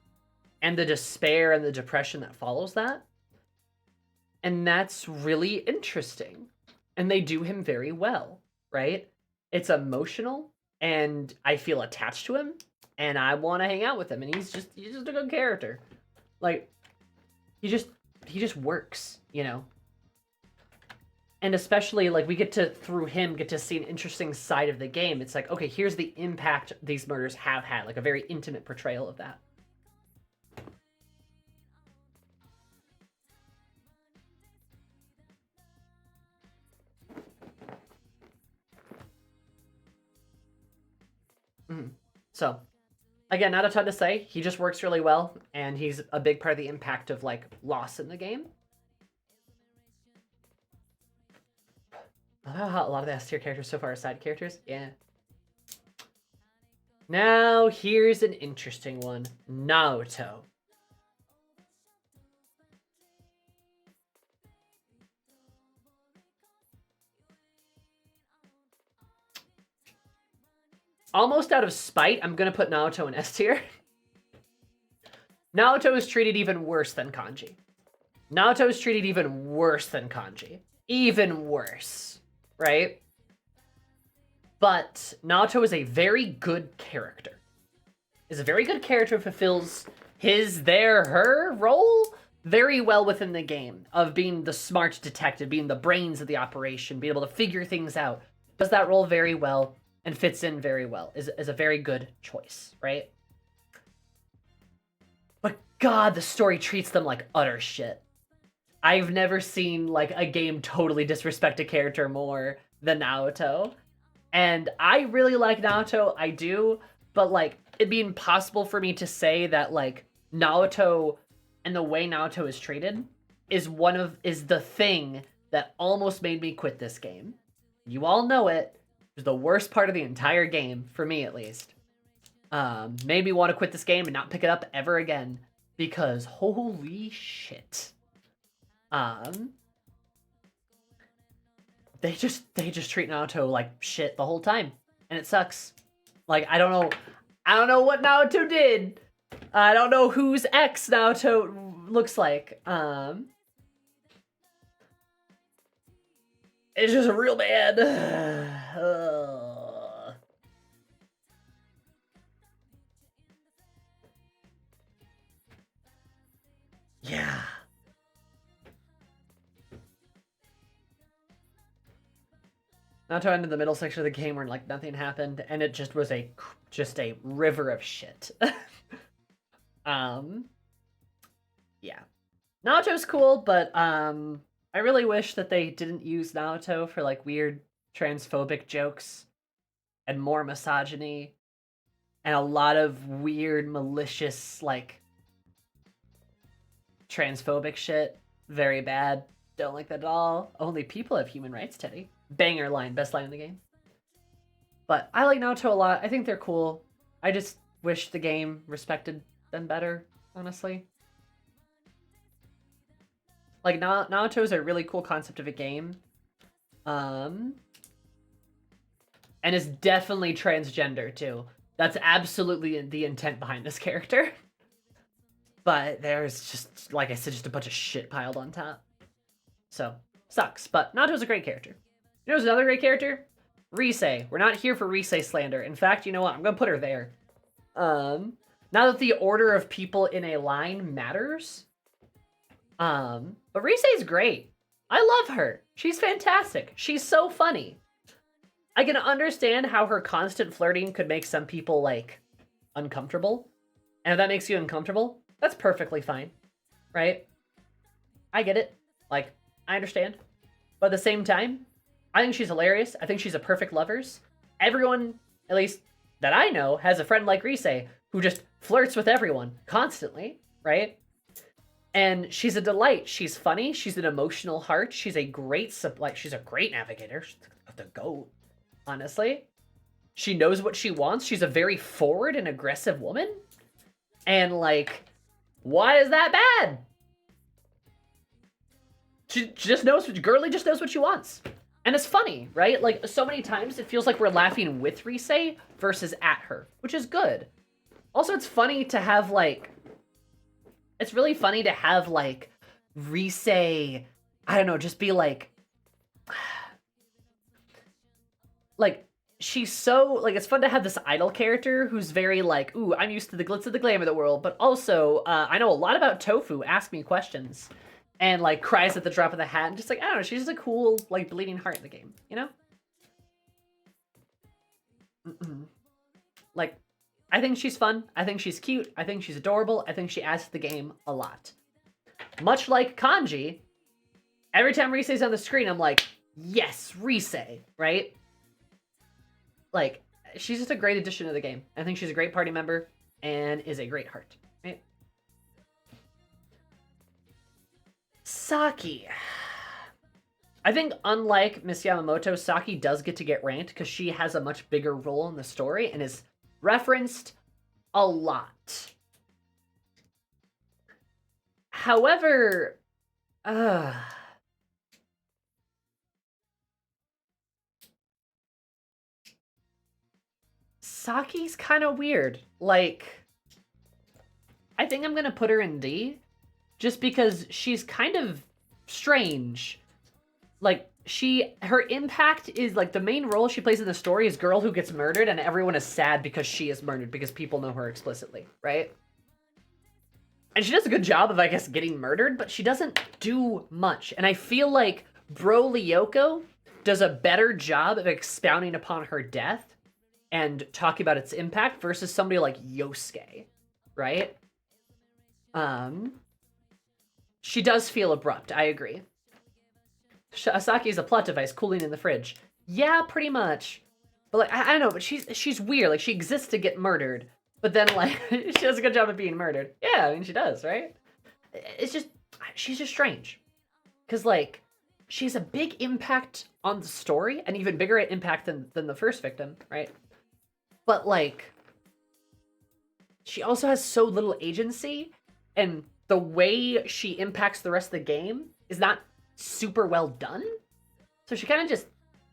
and the despair and the depression that follows that. And that's really interesting. And they do him very well, right? It's emotional and I feel attached to him and I want to hang out with him, and he's just a good character. Like, he just works, you know? And especially, like, we get to, through him, get to see an interesting side of the game. It's like, okay, here's the impact these murders have had. Like, a very intimate portrayal of that. So, again, not a ton to say. He just works really well, and he's a big part of the impact of, like, loss in the game. A lot of the S tier characters so far are side characters. Yeah. Now, here's an interesting one. Naoto. Almost out of spite, I'm gonna put Naoto in S tier. Naoto is treated even worse than Kanji. Naoto is treated even worse than Kanji. Even worse, right? But Naoto is a very good character. Is a very good character, fulfills his, their, her role very well within the game of being the smart detective, being the brains of the operation, being able to figure things out. Does that role very well and fits in very well. Is a very good choice, right? But God, the story treats them like utter shit. I've never seen like a game totally disrespect a character more than Naoto. And I really like Naoto, I do, but like it'd be impossible for me to say that like Naoto and the way Naoto is treated is the thing that almost made me quit this game. You all know it. It was the worst part of the entire game, for me at least. Made me want to quit this game and not pick it up ever again. Because holy shit. They just treat Naoto like shit the whole time. And it sucks. Like, I don't know what Naoto did. I don't know whose ex Naoto looks like. It's just real bad. Yeah. Naoto ended the middle section of the game where like nothing happened, and it just was just a river of shit. Yeah. Naoto's cool, but I really wish that they didn't use Naoto for like weird transphobic jokes and more misogyny and a lot of weird malicious like transphobic shit. Very bad. Don't like that at all. Only people have human rights, Teddy. Banger line, best line in the game. But I like Naoto a lot. I think they're cool. I just wish the game respected them better, honestly. Like, Naoto is a really cool concept of a game. and is definitely transgender too. That's absolutely the intent behind this character. But there's just, like I said, just a bunch of shit piled on top. So, sucks. But Nato's a great character. You know who's another great character? Rise. We're not here for Rise slander. In fact, you know what? I'm gonna put her there. Now that the order of people in a line matters. But Rise is great. I love her. She's fantastic. She's so funny. I can understand how her constant flirting could make some people, like, uncomfortable. And if that makes you uncomfortable, that's perfectly fine. Right? I get it. Like, I understand. But at the same time, I think she's hilarious. I think she's a perfect lovers. Everyone, at least that I know, has a friend like Rise who just flirts with everyone constantly, right? And she's a delight. She's funny. She's an emotional heart. She's a great, she's a great navigator. She's the GOAT, honestly. She knows what she wants. She's a very forward and aggressive woman. And, like, why is that bad? She just knows, Girly just knows what she wants. And it's funny, right? Like, so many times it feels like we're laughing with Rise versus at her, which is good. Also, it's funny to have, like, it's really funny to have, like, Rise, I don't know, just be like, she's so, like, it's fun to have this idol character who's very like, ooh, I'm used to the glitz of the glam of the world, but also, I know a lot about tofu, ask me questions, and, like, cries at the drop of the hat, and just, like, I don't know, she's just a cool, like, bleeding heart in the game, you know? Like, I think she's fun, I think she's cute, I think she's adorable, I think she adds to the game a lot. Much like Kanji, every time Rise's on the screen, I'm like, yes, Rise, right? Like, she's just a great addition to the game. I think she's a great party member and is a great heart, right? Saki. I think unlike Miss Yamamoto, Saki does get to get ranked because she has a much bigger role in the story and is referenced a lot. However, Saki's kind of weird. Like, I think I'm gonna put her in D just because she's kind of strange. Like, her impact is, like, the main role she plays in the story is girl who gets murdered and everyone is sad because she is murdered because people know her explicitly, right? And she does a good job of, I guess, getting murdered, but she doesn't do much. And I feel like Bro Lyoko does a better job of expounding upon her death and talking about its impact versus somebody like Yosuke, right? She does feel abrupt, I agree. Saki is a plot device cooling in the fridge. Yeah, pretty much. But, like, I don't know, but she's weird. Like, she exists to get murdered, but then, like, she does a good job of being murdered. Yeah, I mean, she does, right? It's just, she's just strange. Because, like, she has a big impact on the story, an even bigger impact than the first victim, right? But, like, she also has so little agency, and the way she impacts the rest of the game is not super well done. So she kind of just,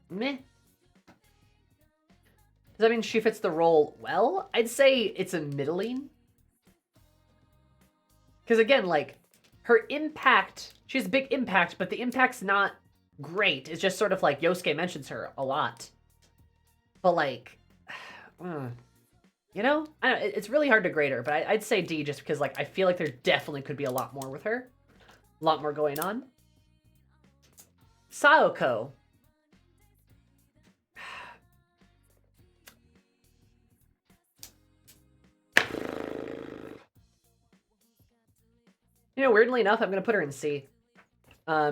meh. Does that mean she fits the role well? I'd say it's a middling. Because again, like, her impact, she has a big impact, but the impact's not great. It's just sort of like Yosuke mentions her a lot. But, like, you know? I don't know, it's really hard to grade her, but I'd say D just because, like, I feel like there definitely could be a lot more with her. A lot more going on. Saoko. You know, weirdly enough, I'm going to put her in C.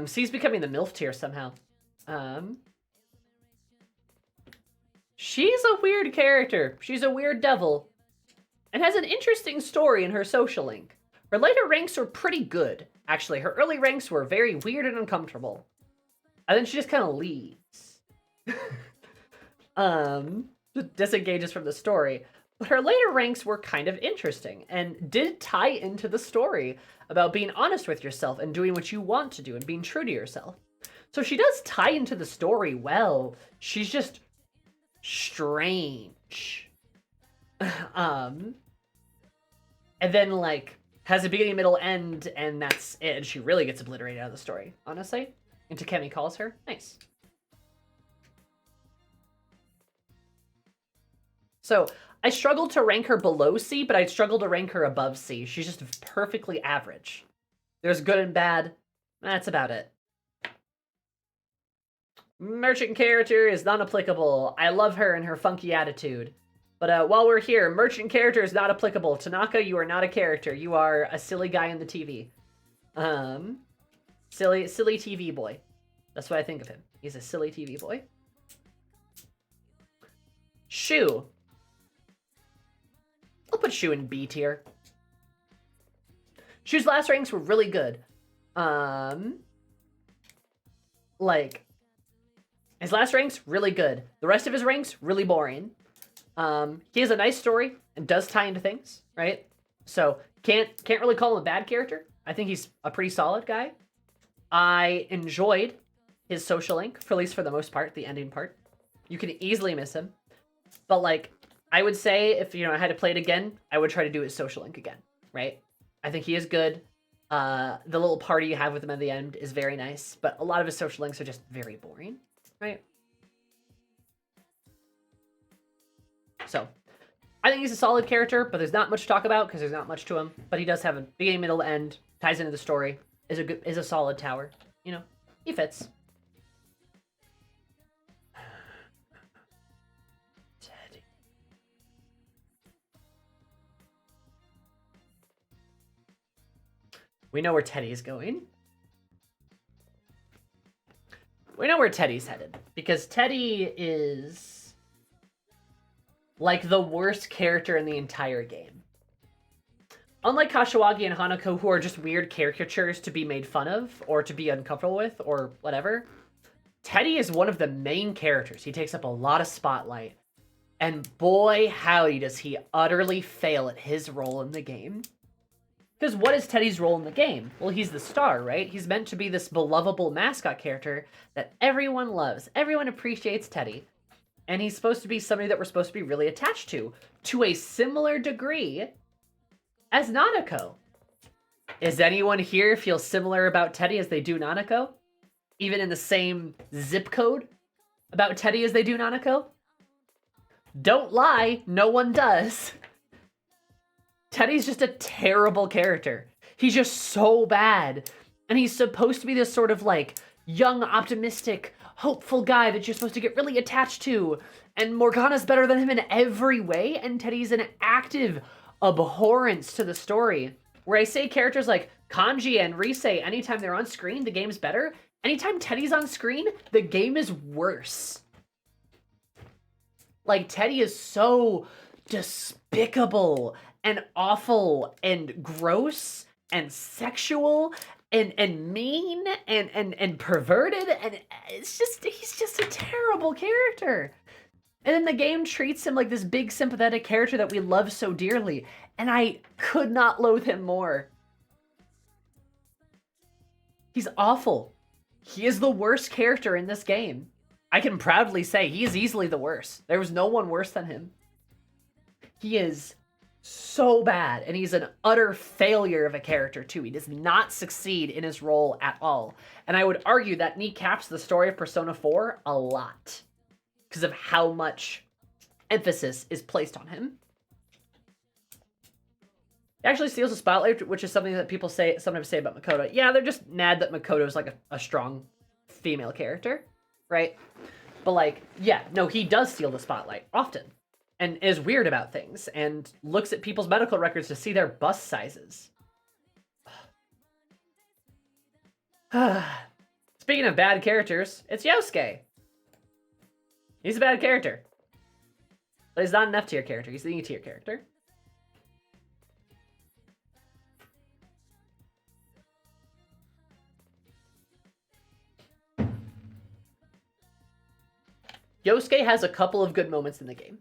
C's becoming the MILF tier somehow. She's a weird character. She's a weird devil. And has an interesting story in her social link. Her later ranks were pretty good. Actually, her early ranks were very weird and uncomfortable. And then she just kind of leaves. Just disengages from the story. But her later ranks were kind of interesting and did tie into the story about being honest with yourself and doing what you want to do and being true to yourself. So she does tie into the story well. She's just strange. And then, like, has a beginning, middle, end, and that's it. And she really gets obliterated out of the story, honestly. And Takemi calls her. Nice. So, I struggle to rank her below C, but I struggle to rank her above C. She's just perfectly average. There's good and bad. That's about it. Merchant character is not applicable. I love her and her funky attitude. But while we're here, merchant character is not applicable. Tanaka, you are not a character. You are a silly guy in the TV. Silly TV boy. That's what I think of him. He's a silly TV boy. Shu. I'll put Shu in B tier. Shu's last ranks were really good. Like, his last ranks, really good. The rest of his ranks, really boring. He has a nice story and does tie into things, right? So can't really call him a bad character. I think he's a pretty solid guy. I enjoyed his social link, for at least for the most part, the ending part. You can easily miss him. But like, I would say if, you know, I had to play it again, I would try to do his social link again, right? I think he is good. The little party you have with him at the end is very nice, but a lot of his social links are just very boring, right? So, I think he's a solid character, but there's not much to talk about because there's not much to him. But he does have a beginning, middle, end, ties into the story, is a solid tower. You know, he fits. Teddy. We know where Teddy's going. We know where Teddy's headed because Teddy is like the worst character in the entire game. Unlike Kashiwagi and Hanako, who are just weird caricatures to be made fun of or to be uncomfortable with or whatever, Teddy is one of the main characters. He takes up a lot of spotlight. And boy, howdy, does he utterly fail at his role in the game. Because what is Teddy's role in the game? Well, he's the star, right? He's meant to be this belovable mascot character that everyone loves. Everyone appreciates Teddy. And he's supposed to be somebody that we're supposed to be really attached to a similar degree as Nanako. Is anyone here feel similar about Teddy as they do Nanako? Even in the same zip code about Teddy as they do Nanako? Don't lie, no one does. Teddy's just a terrible character. He's just so bad. And he's supposed to be this sort of like young, optimistic, hopeful guy that you're supposed to get really attached to. And Morgana's better than him in every way. And Teddy's an active abhorrence to the story. Where I say characters like Kanji and Rise, anytime they're on screen, the game's better. Anytime Teddy's on screen, the game is worse. Like, Teddy is so despicable and awful and gross and sexual and mean and perverted, and he's just a terrible character. And then the game treats him like this big sympathetic character that we love so dearly, and I could not loathe him more. He's awful. He is the worst character in this game. I can proudly say he is easily the worst. There was no one worse than him. He is so bad, and he's an utter failure of a character too. He does not succeed in his role at all. And I would argue that kneecaps the story of Persona 4 a lot because of how much emphasis is placed on him. He actually steals the spotlight, which is something that people sometimes say about Makoto. Yeah, they're just mad that Makoto is like a strong female character, right? But like, yeah, no, he does steal the spotlight often. And is weird about things, and looks at people's medical records to see their bust sizes. Speaking of bad characters, it's Yosuke. He's a bad character. But he's not an F tier character, he's an E tier character. Yosuke has a couple of good moments in the game.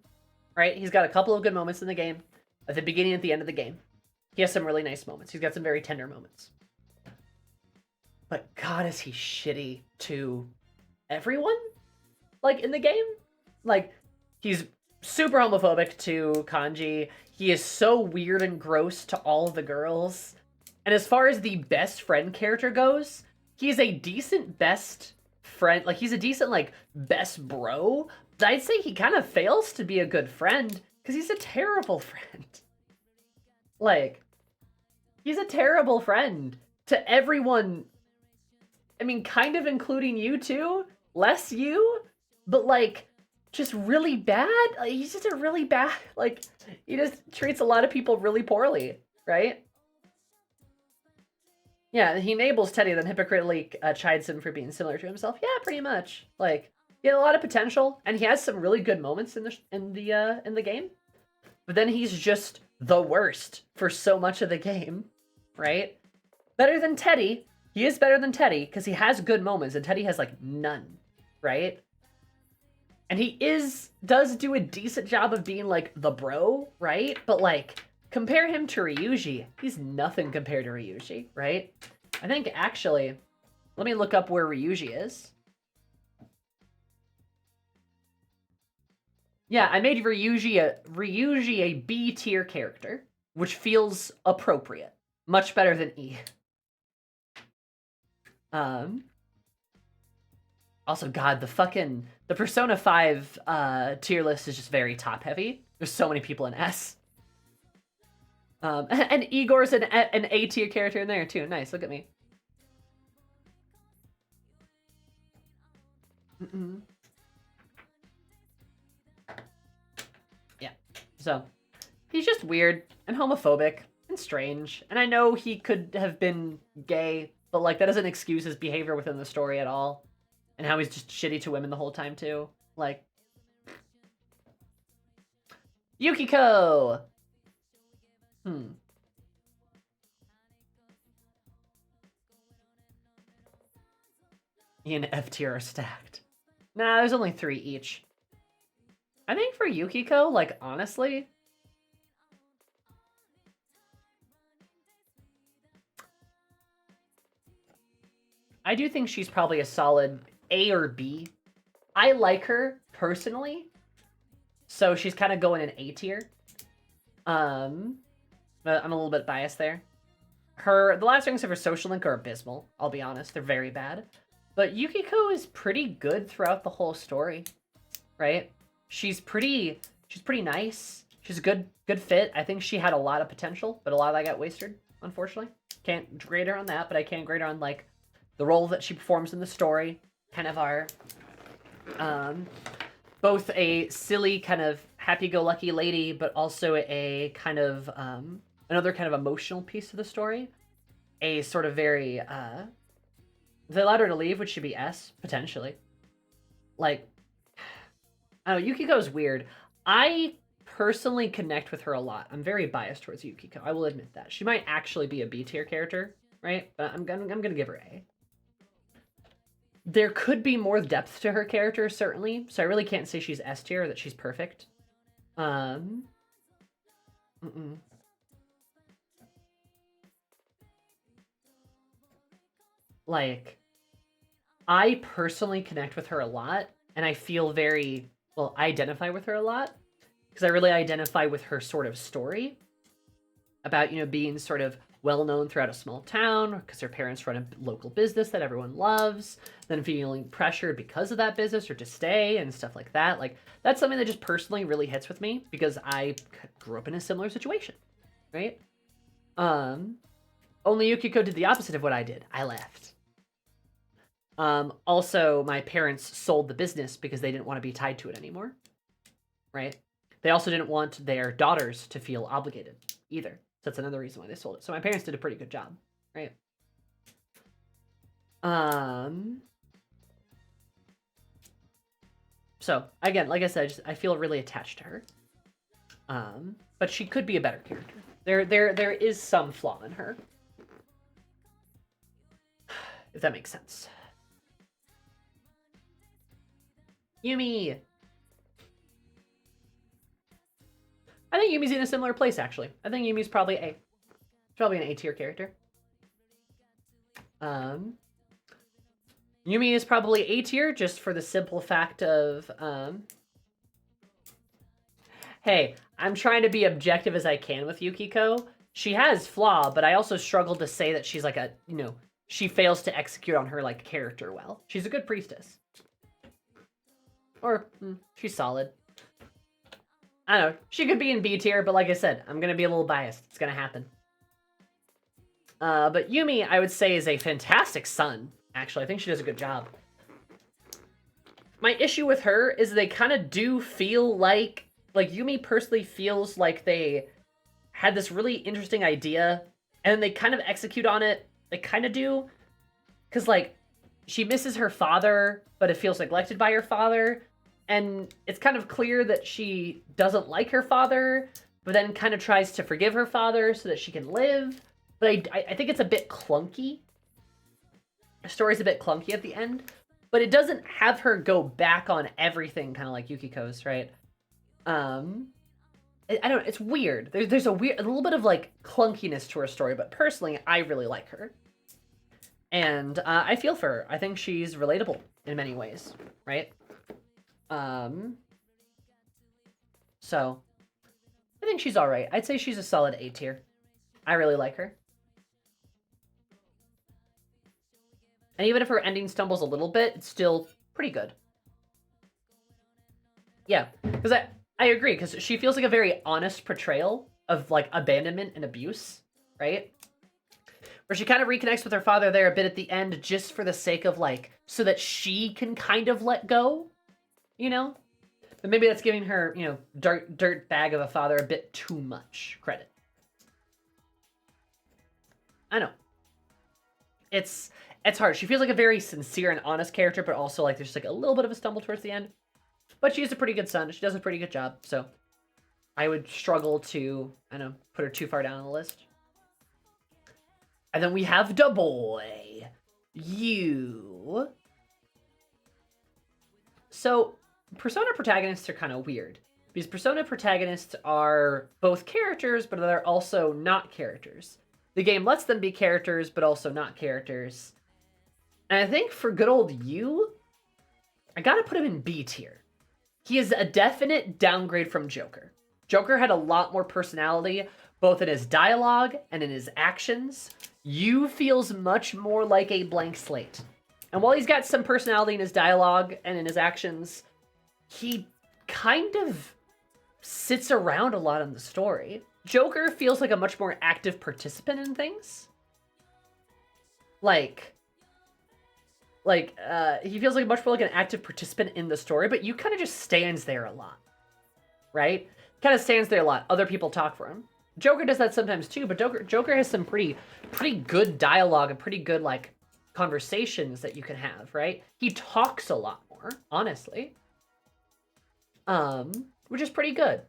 Right? He's got a couple of good moments in the game. At the beginning and at the end of the game. He has some really nice moments. He's got some very tender moments. But God, is he shitty to everyone? Like, in the game? Like, He's super homophobic to Kanji. He is so weird and gross to all of the girls. And as far as the best friend character goes, he's a decent best friend. Like, he's a decent, like, best bro. But I'd say he kind of fails to be a good friend because he's a terrible friend. Like, he's a terrible friend to everyone. I mean, kind of including you too. Less you, but like, just really bad. Like, he's just a really bad, like, he just treats a lot of people really poorly, right? Yeah, he enables Teddy, then hypocritically chides him for being similar to himself. Yeah, pretty much. Like, he had a lot of potential, and he has some really good moments in the game. But then he's just the worst for so much of the game, right? Better than Teddy. He is better than Teddy because he has good moments, and Teddy has like none, right? And he does do a decent job of being like the bro, right? But like, compare him to Ryuji. He's nothing compared to Ryuji, right? I think actually, let me look up where Ryuji is. Yeah, I made Ryuji a B tier character, which feels appropriate. Much better than E. Also, God, the Persona 5 tier list is just very top heavy. There's so many people in S. And Igor's an A tier character in there too. Nice, look at me. Yeah, so he's just weird and homophobic and strange. And I know he could have been gay, but like that doesn't excuse his behavior within the story at all. And how he's just shitty to women the whole time too. Like, Yukiko! E and F tier are stacked. Nah, there's only 3 each. I think for Yukiko, like, honestly, I do think she's probably a solid A or B. I like her personally, so she's kind of going in A tier. But I'm a little bit biased there. The last things of her social link are abysmal, I'll be honest. They're very bad. But Yukiko is pretty good throughout the whole story, right? She's pretty nice. She's a good fit. I think she had a lot of potential, but a lot of that got wasted, unfortunately. Can't grade her on that, but I can grade her on, like, the role that she performs in the story. Kind of our, both a silly kind of happy-go-lucky lady, but also a kind of, another kind of emotional piece of the story. A sort of very, if they allowed her to leave, would she be S? Potentially. Like, I don't know, Yukiko's weird. I personally connect with her a lot. I'm very biased towards Yukiko. I will admit that. She might actually be a B tier character, right? But I'm gonna give her A. There could be more depth to her character, certainly. So I really can't say she's S tier or that she's perfect. Like, I personally connect with her a lot, and I feel very, well, I identify with her a lot, because I really identify with her sort of story about, you know, being sort of well-known throughout a small town, because her parents run a local business that everyone loves, then feeling pressured because of that business or to stay and stuff like that. Like, that's something that just personally really hits with me, because I grew up in a similar situation, right? Only Yukiko did the opposite of what I did. I left. Also, my parents sold the business because they didn't want to be tied to it anymore, right? They also didn't want their daughters to feel obligated either. So that's another reason why they sold it. So my parents did a pretty good job, right? So again, like I said, I feel really attached to her. But she could be a better character. There is some flaw in her, if that makes sense. Yumi. I think Yumi's in a similar place, actually. I think Yumi's probably A. Probably an A tier character. Yumi is probably A tier just for the simple fact of hey, I'm trying to be objective as I can with Yukiko. She has flaw, but I also struggle to say that she's like a, you know, she fails to execute on her like character well. She's a good priestess. Or, she's solid. I don't know. She could be in B tier, but like I said, I'm going to be a little biased. It's going to happen. But Yumi, I would say, is a fantastic son. Actually, I think she does a good job. My issue with her is they kind of do feel like Yumi personally feels like they had this really interesting idea, and then they kind of execute on it. They kind of do. Because, like, she misses her father, but it feels neglected by her father. And it's kind of clear that she doesn't like her father, but then kind of tries to forgive her father so that she can live. But I think it's a bit clunky. The story's a bit clunky at the end. But it doesn't have her go back on everything, kind of like Yukiko's, right? I don't know. It's weird. There's a little bit of, like, clunkiness to her story. But personally, I really like her. And I feel for her. I think she's relatable in many ways, right? So, I think she's alright. I'd say she's a solid A tier. I really like her. And even if her ending stumbles a little bit, it's still pretty good. Yeah, because I agree, because she feels like a very honest portrayal of, like, abandonment and abuse, right? Where she kind of reconnects with her father there a bit at the end just for the sake of, like, so that she can kind of let go, you know? But maybe that's giving her, you know, dirt bag of a father a bit too much credit. I know. It's hard. She feels like a very sincere and honest character, but also, like, there's, like, a little bit of a stumble towards the end. But she's a pretty good son. She does a pretty good job, so I would struggle to, I don't know, put her too far down on the list. And then we have Da Boy. You. So, Persona protagonists are kind of weird. Because Persona protagonists are both characters, but they're also not characters. The game lets them be characters, but also not characters. And I think for good old you, I gotta put him in B tier. He is a definite downgrade from Joker. Joker had a lot more personality, both in his dialogue and in his actions. You feels much more like a blank slate. And while he's got some personality in his dialogue and in his actions, he kind of sits around a lot in the story. Joker feels like a much more active participant in things. He feels like much more like an active participant in the story, but you kind of just stands there a lot, right? Kind of stands there a lot. Other people talk for him. Joker does that sometimes too, but Joker has some pretty good dialogue and pretty good, like, conversations that you can have, right? He talks a lot more, honestly. Which is pretty good.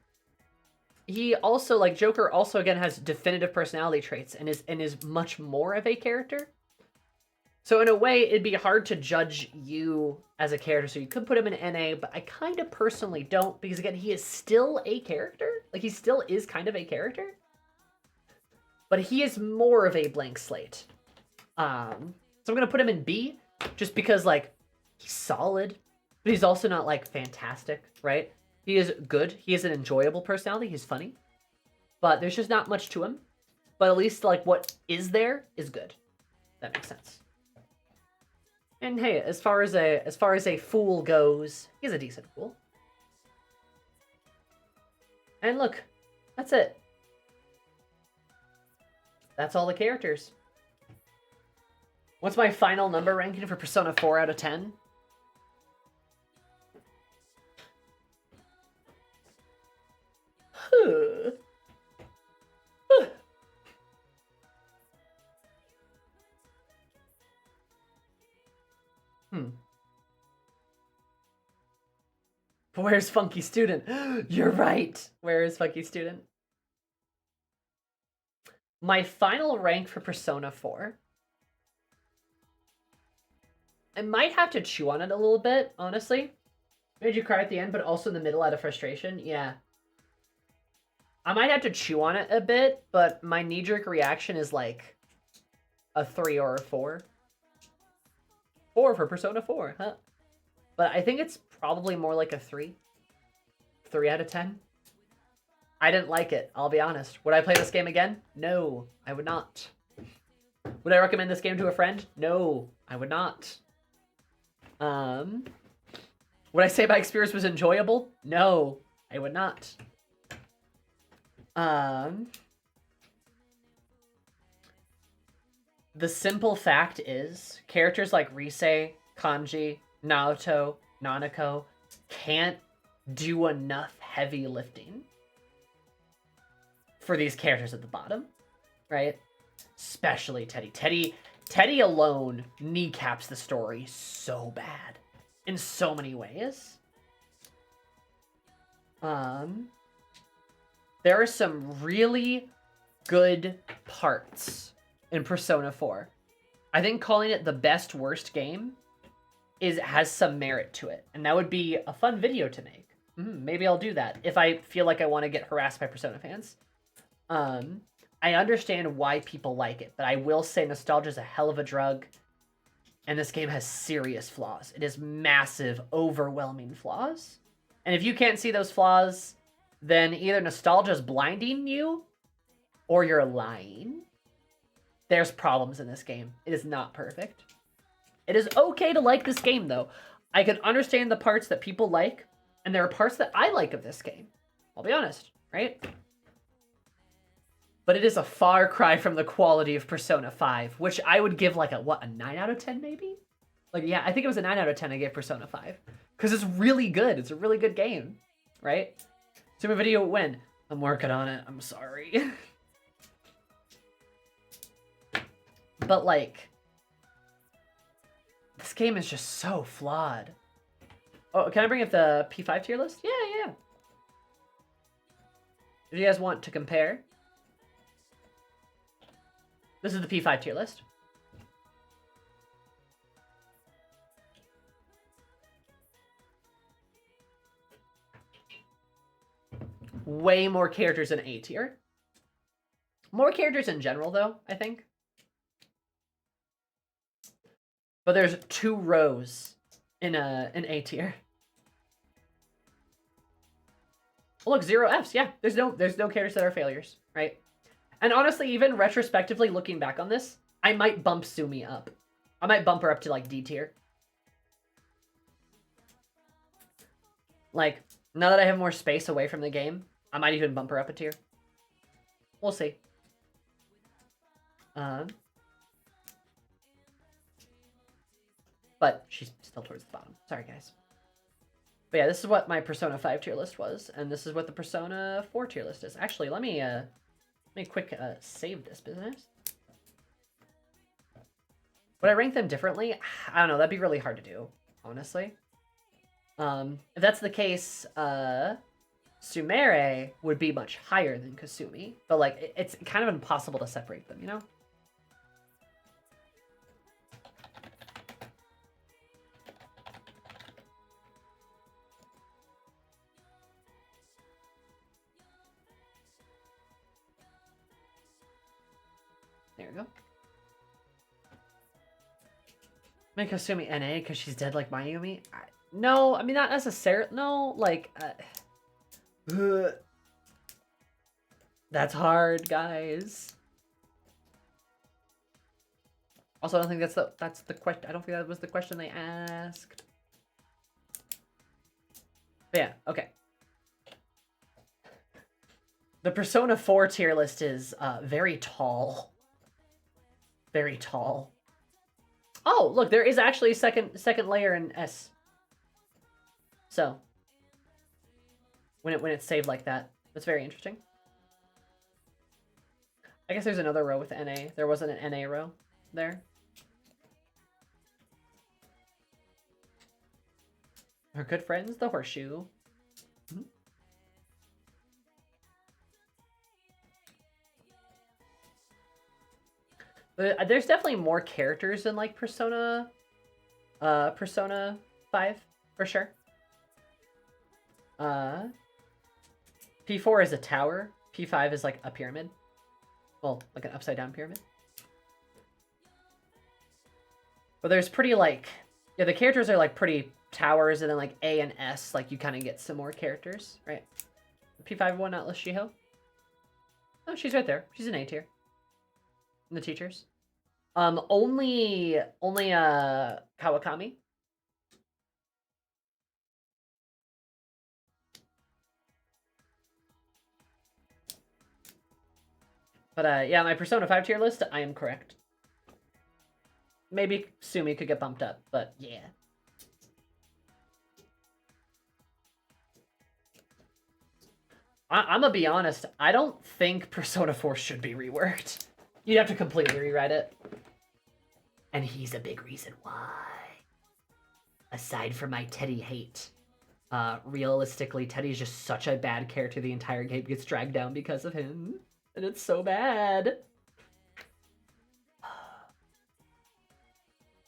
He also, like, Joker also, again, has definitive personality traits and is much more of a character. So in a way, it'd be hard to judge you as a character, so you could put him in NA, but I kind of personally don't, because again, he is still a character. Like, he still is kind of a character. But he is more of a blank slate. So I'm going to put him in B, just because, like, he's solid, but he's also not, like, fantastic, right? He is good. He has an enjoyable personality. He's funny. But there's just not much to him. But at least, like, what is there is good. That makes sense. And hey, as far as a fool goes, he's a decent fool. And look, that's it. That's all the characters. What's my final number ranking for Persona 4 out of 10? Where's Funky Student? You're right. Where is Funky Student? My final rank for Persona 4. I might have to chew on it a little bit, honestly. Made you cry at the end, but also in the middle out of frustration. Yeah. I might have to chew on it a bit, but my knee-jerk reaction is like a 3 or a 4. 4 for Persona 4, huh? But I think it's probably more like a 3. 3 out of 10. I didn't like it, I'll be honest. Would I play this game again? No, I would not. Would I recommend this game to a friend? No, I would not. Would I say my experience was enjoyable? No, I would not. The simple fact is, characters like Rise, Kanji, Naoto, Nanako can't do enough heavy lifting for these characters at the bottom, right? Especially Teddy. Teddy alone kneecaps the story so bad in so many ways. There are some really good parts in Persona 4. I think calling it the best worst game has some merit to it, and that would be a fun video to make. Maybe I'll do that if I feel like I want to get harassed by Persona fans. I understand why people like it, but I will say nostalgia is a hell of a drug, and this game has serious flaws. It has massive, overwhelming flaws. And if you can't see those flaws, then either nostalgia is blinding you, or you're lying. There's problems in this game. It is not perfect. It is okay to like this game, though. I can understand the parts that people like, and there are parts that I like of this game. I'll be honest, right? But it is a far cry from the quality of Persona 5, which I would give like a 9 out of 10 maybe? Like, yeah, I think it was a 9 out of 10 I gave Persona 5. Because it's really good. It's a really good game, right? So my video when? I'm working on it. I'm sorry. But like, this game is just so flawed. Oh, can I bring up the P5 tier list? Yeah. If you guys want to compare, this is the P5 tier list. Way more characters in A tier. More characters in general, though, I think. But there's 2 rows in A tier. Oh, look, 0 Fs. Yeah, there's no characters that are failures, right? And honestly, even retrospectively looking back on this, I might bump Sumi up. I might bump her up to like D tier. Like, now that I have more space away from the game, I might even bump her up a tier. We'll see. But she's still towards the bottom. Sorry, guys. But yeah, this is what my Persona 5 tier list was, and this is what the Persona 4 tier list is. Actually, let me quick save this business. Would I rank them differently? I don't know. That'd be really hard to do, honestly. If that's the case, Sumire would be much higher than Kasumi, but like it's kind of impossible to separate them, you know? There we go. Make Kasumi NA because she's dead like Mayumi? No, I mean, not necessarily. No, like... that's hard, guys. Also, I don't think that's the question. I don't think that was the question they asked. But yeah, okay. The Persona 4 tier list is very tall. Very tall. Oh, look, there is actually a second layer in S. So, when it's saved like that, that's very interesting. I guess there's another row with NA. There wasn't an NA row there. Our good friends, the horseshoe. But there's definitely more characters in like Persona 5 for sure. P4 is a tower. P5 is like a pyramid. Well, like an upside down pyramid. But there's pretty like, yeah, the characters are like pretty towers, and then like A and S, like you kind of get some more characters, right? P51 Atlas Shiho? Oh, she's right there. She's an A tier. In the teachers. Only Kawakami. But yeah, my Persona 5 tier list, I am correct. Maybe Sumi could get bumped up, but yeah. I'm gonna be honest, I don't think Persona 4 should be reworked. You'd have to completely rewrite it. And he's a big reason why. Aside from my Teddy hate. Realistically, Teddy's just such a bad character, the entire game gets dragged down because of him. And it's so bad.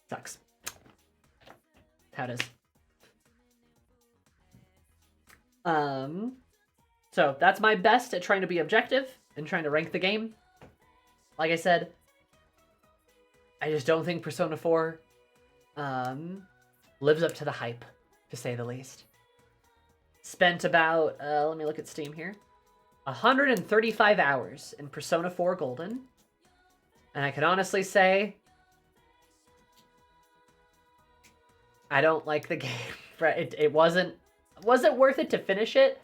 Sucks. How it is. So that's my best at trying to be objective and trying to rank the game. Like I said, I just don't think Persona 4 lives up to the hype, to say the least. Spent about, let me look at Steam here, 135 hours in Persona 4 Golden. And I can honestly say, I don't like the game. It wasn't worth it to finish it?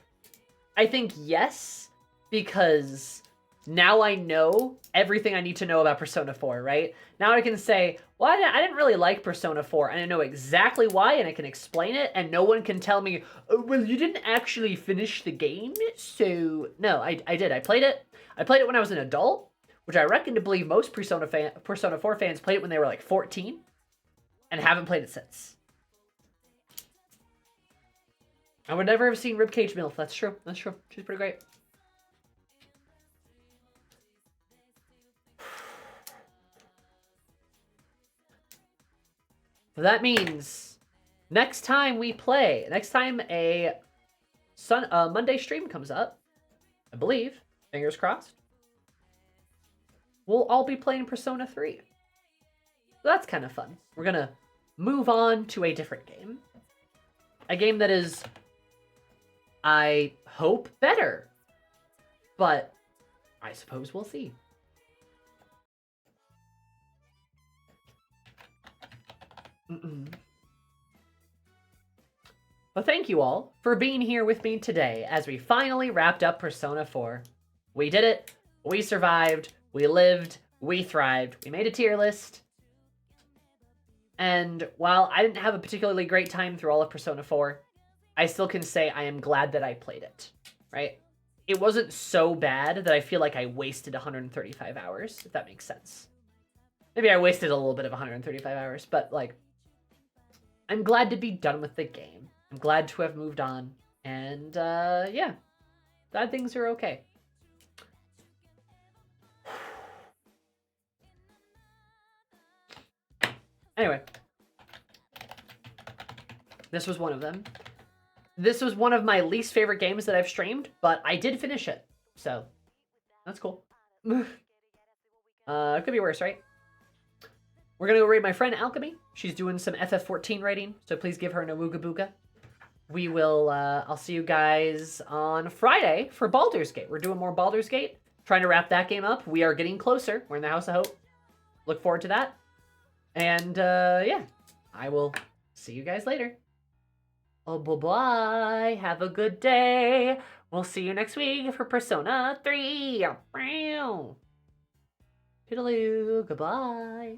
I think yes, because now I know everything I need to know about Persona 4, right? Now I can say, well, I didn't really like Persona 4, and I know exactly why, and I can explain it, and no one can tell me, oh, well, you didn't actually finish the game, so... No, I did. I played it. I played it when I was an adult, which I reckon to believe most Persona 4 fans played it when they were like 14, and haven't played it since. I would never have seen Ribcage MILF. That's true. That's true. She's pretty great. That means next time we play, next time a Monday stream comes up, I believe, fingers crossed, we'll all be playing Persona 3. So that's kind of fun. We're going to move on to a different game. A game that is, I hope, better. But I suppose we'll see. But thank you all for being here with me today as we finally wrapped up Persona 4. We did it. We survived. We lived. We thrived. We made a tier list. And while I didn't have a particularly great time through all of Persona 4, I still can say I am glad that I played it, right? It wasn't so bad that I feel like I wasted 135 hours, if that makes sense. Maybe I wasted a little bit of 135 hours, but, like, I'm glad to be done with the game. I'm glad to have moved on. And, yeah. Glad things are okay. Anyway. This was one of them. This was one of my least favorite games that I've streamed, but I did finish it. So, that's cool. It could be worse, right? We're going to go raid my friend Alchemy. She's doing some FF14 raiding, so please give her an awooga booga. We will, I'll see you guys on Friday for Baldur's Gate. We're doing more Baldur's Gate, trying to wrap that game up. We are getting closer. We're in the House of Hope. Look forward to that. And, yeah, I will see you guys later. Oh, bye-bye. Have a good day. We'll see you next week for Persona 3. Toodaloo. Goodbye.